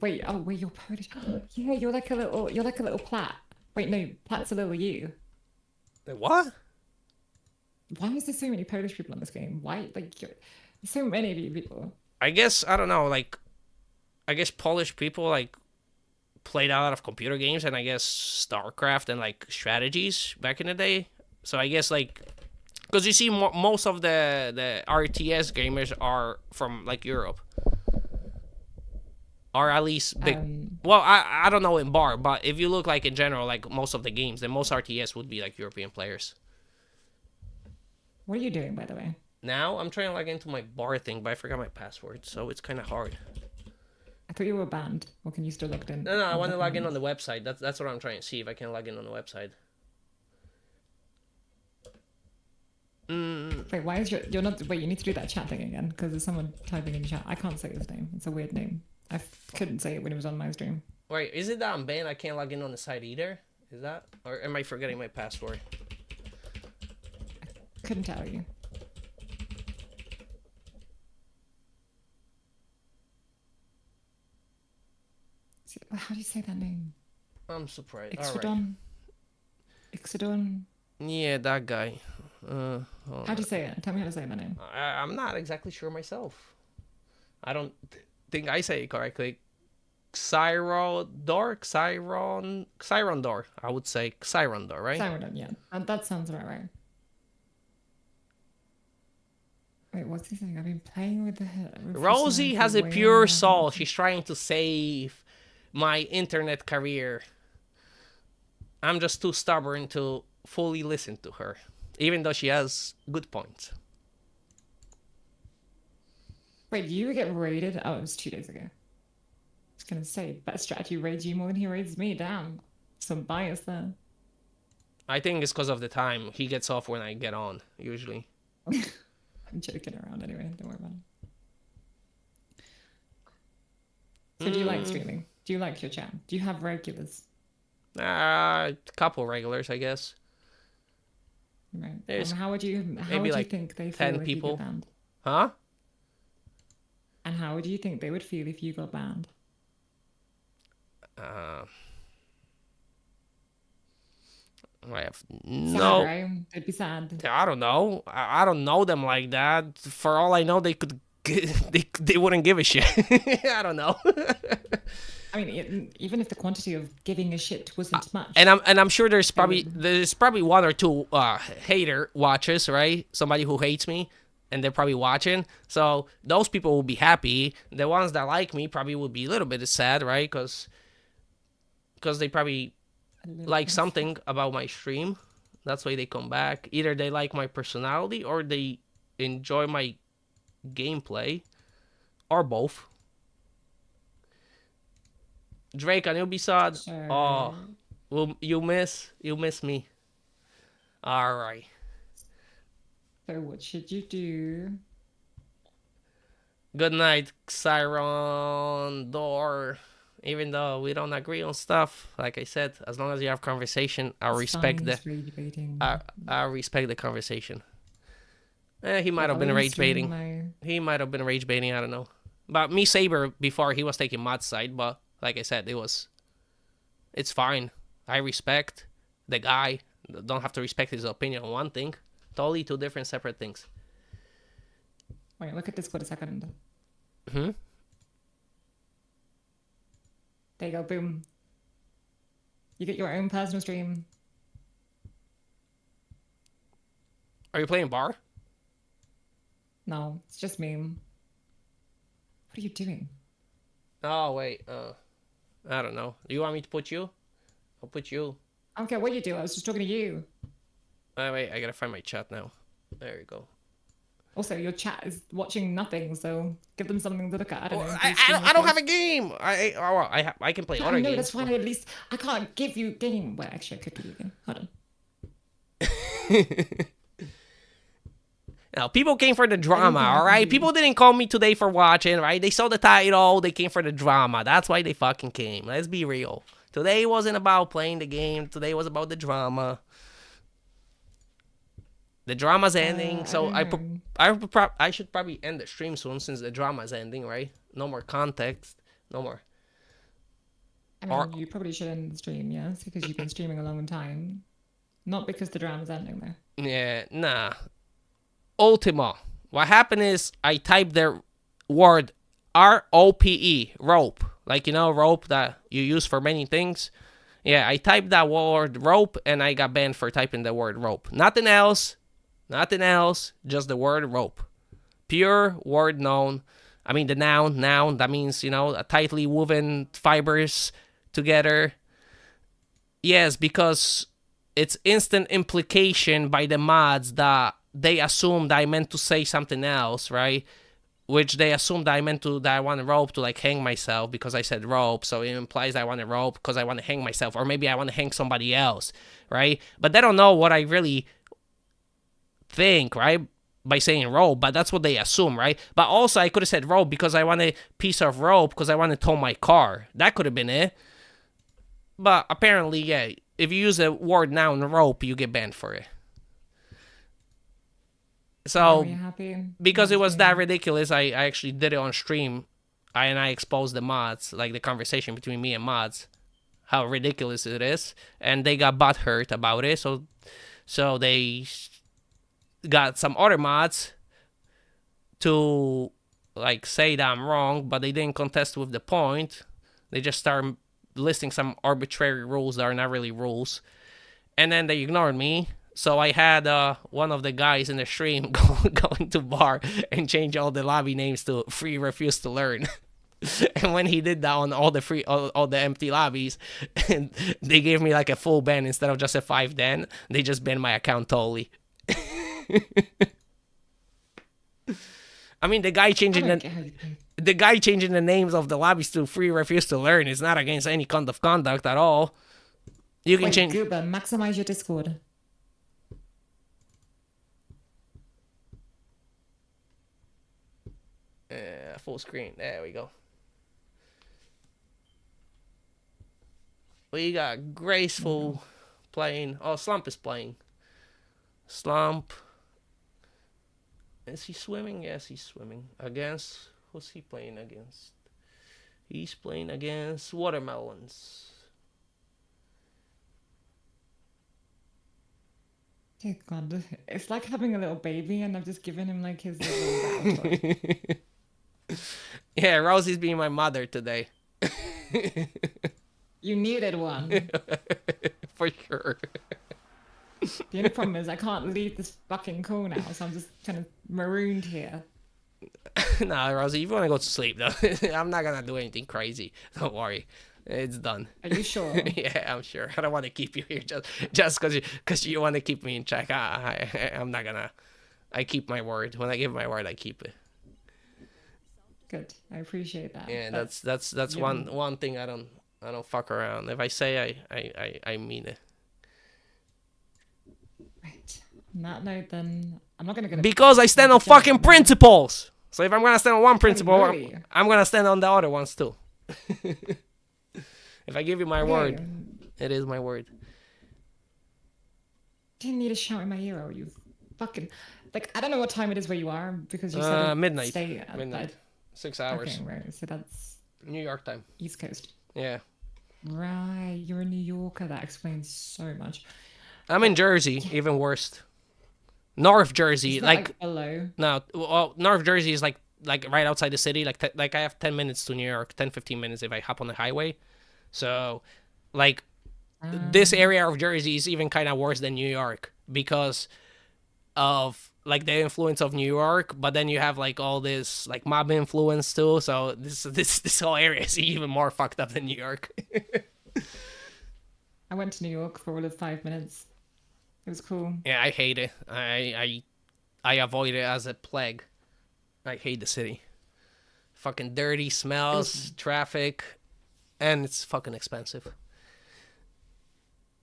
Wait, you're Polish. Yeah, you're like a little Platt. Wait, no, Platt's a little you. What? Why is there so many Polish people in this game? Why, like, there's so many of you people. I guess, I don't know, like, I guess Polish people, like, played a lot of computer games and I guess StarCraft and, like, strategies back in the day. So I guess, like, because you see most of the RTS gamers are from, like, Europe. Or at least big. Well, I don't know in bar, but if you look, like, in general, like, most of the games, then most RTS would be, like, European players. What are you doing, by the way? Now, I'm trying to log into my bar thing, but I forgot my password, so it's kind of hard. I thought you were banned. Or can you still log in? No, I want to log in on the website. That's what I'm trying to see, if I can log in on the website. Wait, why is you're not... Wait, you need to do that chat thing again, because there's someone typing in chat. I can't say his name. It's a weird name. I couldn't say it when it was on my stream. Wait, is it that I'm banned? I can't log in on the site either? Is that? Or am I forgetting my password? Couldn't tell you. How do you say that name? I'm surprised. Ixodon? Ixodon? Yeah, that guy. How do you say it? Tell me how to say that name. I'm not exactly sure myself. I don't think I say it correctly. Xyrondor? I would say Xyrondor, right? Xyrondor, yeah. That sounds about right. Wait, what's he saying? I've been playing with the... Rosie has a pure soul. She's trying to save my internet career. I'm just too stubborn to fully listen to her, even though she has good points. Wait, did you get raided? Oh, it was 2 days ago. I was gonna say, Best Strategy raids you more than he raids me. Damn. Some bias there. I think it's because of the time. He gets off when I get on, usually. I'm joking around anyway, don't worry about it. So do you like streaming? Do you like your chat? Do you have regulars? A couple regulars, I guess. Right. How would you like think they feel 10 if people. you get banned? Huh? And how do you think they would feel if you got banned? I have Sad, no. right? They'd be sad. I don't know. I don't know them like that. For all I know, they could. They wouldn't give a shit. I don't know. I mean, even if the quantity of giving a shit wasn't much. And I'm sure there's probably one or two hater watchers, right? Somebody who hates me, and they're probably watching. So those people will be happy. The ones that like me probably will be a little bit sad, right? Because they probably like something about my stream. That's why they come back. Either they like my personality or they enjoy my gameplay, or both. Drake on Ubisoft. Sure. Oh, well, you miss me. All right. So what should you do? Good night, Siron Door. Even though we don't agree on stuff, like I said, as long as you have conversation, I'll respect the. I respect the conversation. He might have been rage baiting. He might have been rage baiting. I don't know. But me, Saber, before he was taking Mod's side, but like I said, it's fine. I respect the guy. Don't have to respect his opinion on one thing. Totally two different separate things. Wait, look at this for a second. Hmm? There you go, boom. You get your own personal stream. Are you playing bar? No, it's just me. What are you doing? Oh, wait. I don't know. Do you want me to put you? I'll put you. I don't care what you do. I was just talking to you. Wait, I gotta find my chat now. There you go. Also, your chat is watching nothing, so give them something to look at. I don't know. I don't have a game. I can play other I know, games. that's fine. At least I can't give you a game. Well, actually, I could give you a game. Hold on. Now, people came for the drama, all right? People didn't call me today for watching, right? They saw the title. They came for the drama. That's why they fucking came. Let's be real. Today wasn't about playing the game. Today was about the drama. The drama's ending, so I should probably end the stream soon since the drama's ending, right? No more context. No more. I mean, you probably should end the stream, yes? Because you've been streaming a long time. Not because the drama's ending, though. Yeah, nah. Ultima. What happened is I typed the word ROPE, rope. Like, you know, rope that you use for many things. Yeah, I typed that word rope and I got banned for typing the word rope. Nothing else. Nothing else. Just the word rope. Pure word noun. I mean, the noun. That means, you know, a tightly woven fibers together. Yes, because it's instant implication by the mods that they assumed I meant to say something else, right? Which they assumed I meant that I want a rope to like hang myself because I said rope. So it implies I want a rope because I want to hang myself. Or maybe I want to hang somebody else, right? But they don't know what I really think, right? By saying rope, but that's what they assume, right? But also I could have said rope because I want a piece of rope because I want to tow my car. That could have been it. But apparently, yeah, if you use the word noun rope, you get banned for it. So, because it was that ridiculous, I actually did it on stream, and I exposed the mods, like the conversation between me and mods, how ridiculous it is, and they got butthurt about it, so they got some other mods to, like, say that I'm wrong, but they didn't contest with the point. They just started listing some arbitrary rules that are not really rules, and then they ignored me. So I had one of the guys in the stream go into bar and change all the lobby names to free refuse to learn. And when he did that on all the empty lobbies, and they gave me like a full ban instead of just a 5 dan, they just banned my account totally. I mean, the guy changing the names of the lobbies to free refuse to learn is not against any code of conduct at all. You can change. Goober, maximize your Discord. Full screen. There we go. We got Graceful playing. Oh, Slump is playing. Slump. Is he swimming? Yes, he's swimming. Against Who's he playing against? He's playing against Watermelons. Oh God, it's like having a little baby, and I've just given him like his little rattle toy. Yeah, Rosie's being my mother today. You needed one. For sure. The only problem is I can't leave this fucking call now, so I'm just kind of marooned here. Nah, Rosie, if you want to go to sleep, though, I'm not gonna do anything crazy. Don't worry, it's done. Are you sure? Yeah, I'm sure. I don't want to keep you here just because you want to keep me in check. I'm not gonna. I keep my word. When I give my word, I keep it. Good. I appreciate that. Yeah, But that's you- one thing I don't fuck around. If I say I mean it. Right. On that note, then I'm not gonna go. Because I stand on fucking principles. So if I'm gonna stand on one principle, really? I'm gonna stand on the other ones too. If I give you my word, it is my word. Didn't need a shout in my ear, oh, you fucking. Like, I don't know what time it is where you are because you said Midnight. Stay at Midnight. 6 hours. Okay, right. So that's New York time. East Coast. Yeah. Right. You're a New Yorker. That explains so much. I'm in Jersey, even worse. North Jersey, It's not, like below. no, well, North Jersey is like right outside the city. Like I have 10 minutes to New York, 10-15 minutes if I hop on the highway. So, like, this area of Jersey is even kind of worse than New York because of like the influence of New York, but then you have like all this like mob influence too. So this whole area is even more fucked up than New York. I went to New York for all of 5 minutes. It was cool. Yeah, I hate it. I avoid it as a plague. I hate the city. Fucking dirty, smells, traffic, and it's fucking expensive.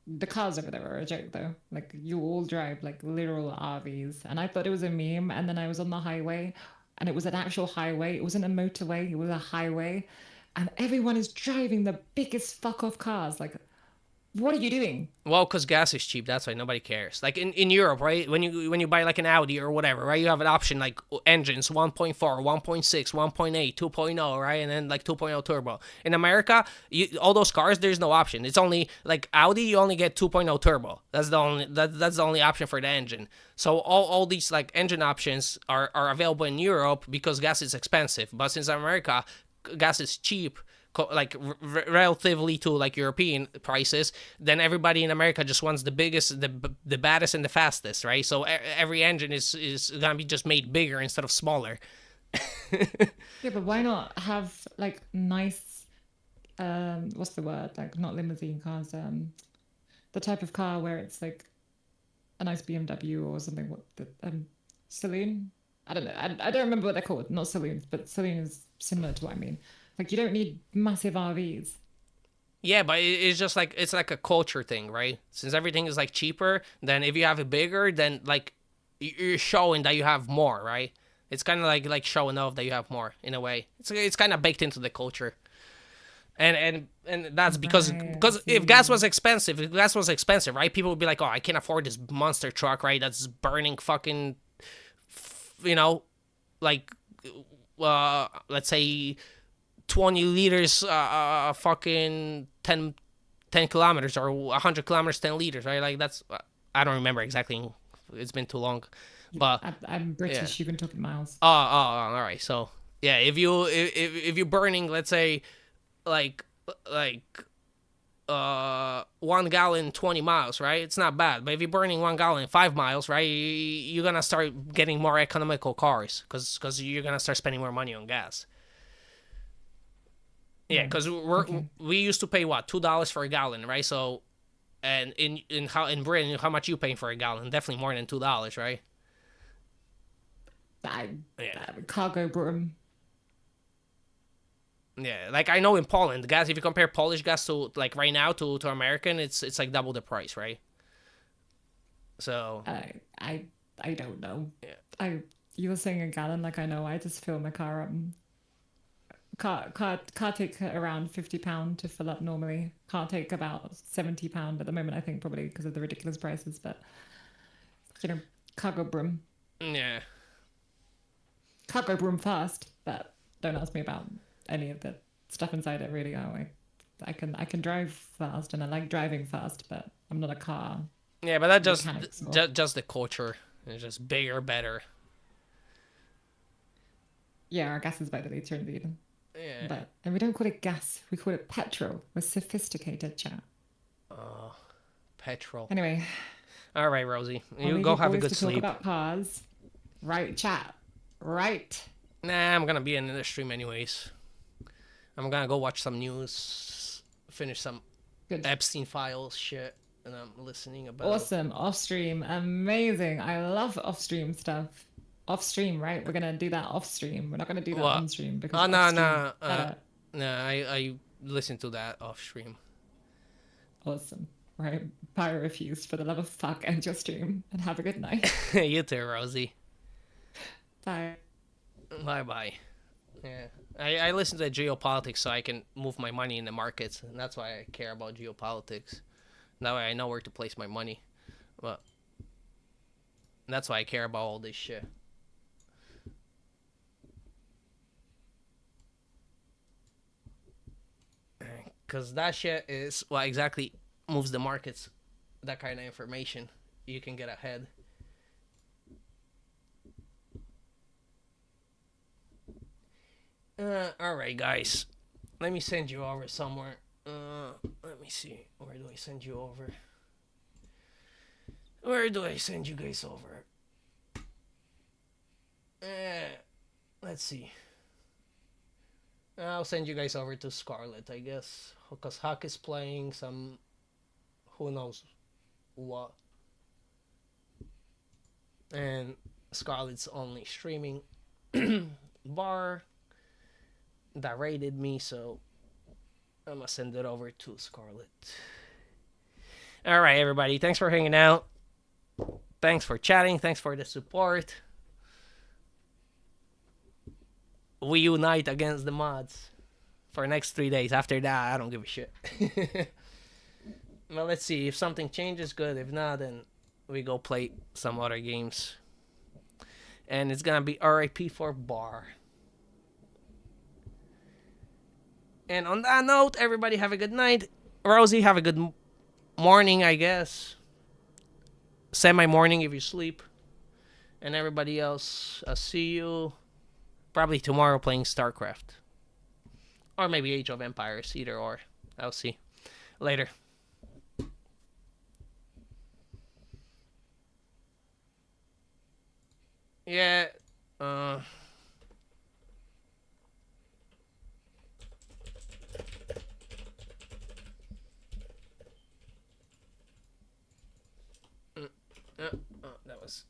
The cars over there are a joke, though. Like, you all drive like literal RVs, and I thought it was a meme. And then I was on the highway, and it was an actual highway. It wasn't a motorway. It was a highway, and everyone is driving the biggest fuck off cars. Like, what are you doing? Well, because gas is cheap, that's why nobody cares. Like in Europe, right? When you buy like an Audi or whatever, right? You have an option like engines 1.4, 1.6, 1.8, 2.0, right? And then like 2.0 turbo. In America, all those cars, there's no option. It's only like Audi, you only get 2.0 turbo. That's the only option for the engine. So all these like engine options are available in Europe because gas is expensive. But since America, gas is cheap, like relatively to like European prices, then everybody in America just wants the biggest, the baddest, and the fastest, right? So every engine is gonna be just made bigger instead of smaller. Yeah, but why not have like nice, what's the word? Like, not limousine cars, the type of car where it's like a nice BMW or something. What the saloon? I don't know. I don't remember what they're called. Not saloons, but saloon is similar to what I mean. Like, you don't need massive RVs. Yeah, but it's just like, it's like a culture thing, right? Since everything is like cheaper, then if you have it bigger, then like you're showing that you have more, right? It's kind of like showing off that you have more in a way. It's kind of baked into the culture. And that's because if gas was expensive, right? People would be like, oh, I can't afford this monster truck, right? That's burning fucking, like, let's say 20 liters, fucking 10 kilometers, or 100 kilometers, 10 liters, right? Like, that's, I don't remember exactly. It's been too long. But I'm British. Yeah. You can talk in miles. Oh, all right. So yeah, if you're burning, let's say, like 1 gallon 20 miles, right? It's not bad. But if you're burning 1 gallon 5 miles, right, you're gonna start getting more economical cars because you're gonna start spending more money on gas. Yeah, because we used to pay what, $2 for a gallon, right? So, and in Britain, how much you paying for a gallon? Definitely more than $2, right? Cargo Britain. Yeah, like I know in Poland, the gas, if you compare Polish gas to like right now to American, it's like double the price, right? So I don't know. Yeah. You were saying a gallon, like I know. I just fill my car up. Car take around £50 to fill up normally. Car take about £70 at the moment, I think, probably because of the ridiculous prices. But cargo broom. Yeah. Cargo broom fast, but don't ask me about any of the stuff inside it. Really, I can drive fast, and I like driving fast, but I'm not a car. Yeah, but that Mechanics or- just the culture. It's just bigger, better. Yeah, our gas is by the liter indeed. Yeah. But and we don't call it gas, we call it petrol. We're sophisticated, chat. Petrol. Anyway, All right, Rosie. I'll You leave go you have a boys good to sleep. Talk about cars. Right, chat. Right. Nah, I'm gonna be in the stream anyways. I'm gonna go watch some news, finish some Good. Epstein files shit, and I'm listening about. Awesome. Off stream. Amazing. I love off stream stuff. Off stream, right? We're gonna do that off stream. We're not gonna do that What? on stream because Oh no off stream no better. no! I listened to that off stream. Awesome. Right. Bye, Refuse. For the love of fuck, end your stream and have a good night. You too, Rosie. Bye. Bye bye. Yeah, I listen to geopolitics so I can move my money in the markets, and that's why I care about geopolitics. That way I know where to place my money. But that's why I care about all this shit. Because that shit is what exactly moves the markets. That kind of information. You can get ahead. Alright, guys. Let me send you over somewhere. Let me see. Where do I send you over? Where do I send you guys over? Let's see. I'll send you guys over to Scarlet, I guess. Because Huck is playing some... Who knows what. And Scarlet's only streaming bar that raided me, so I'm gonna send it over to Scarlet. Alright, everybody. Thanks for hanging out. Thanks for chatting. Thanks for the support. We unite against the mods for the next 3 days. After that, I don't give a shit. Well, let's see. If something changes, good. If not, then we go play some other games. And it's gonna be RIP for Bar. And on that note, everybody have a good night. Rosie, have a good morning, I guess. Semi-morning if you sleep. And everybody else, I'll see you probably tomorrow playing StarCraft. Or maybe Age of Empires, either or. I'll see. Later. Yeah, that was...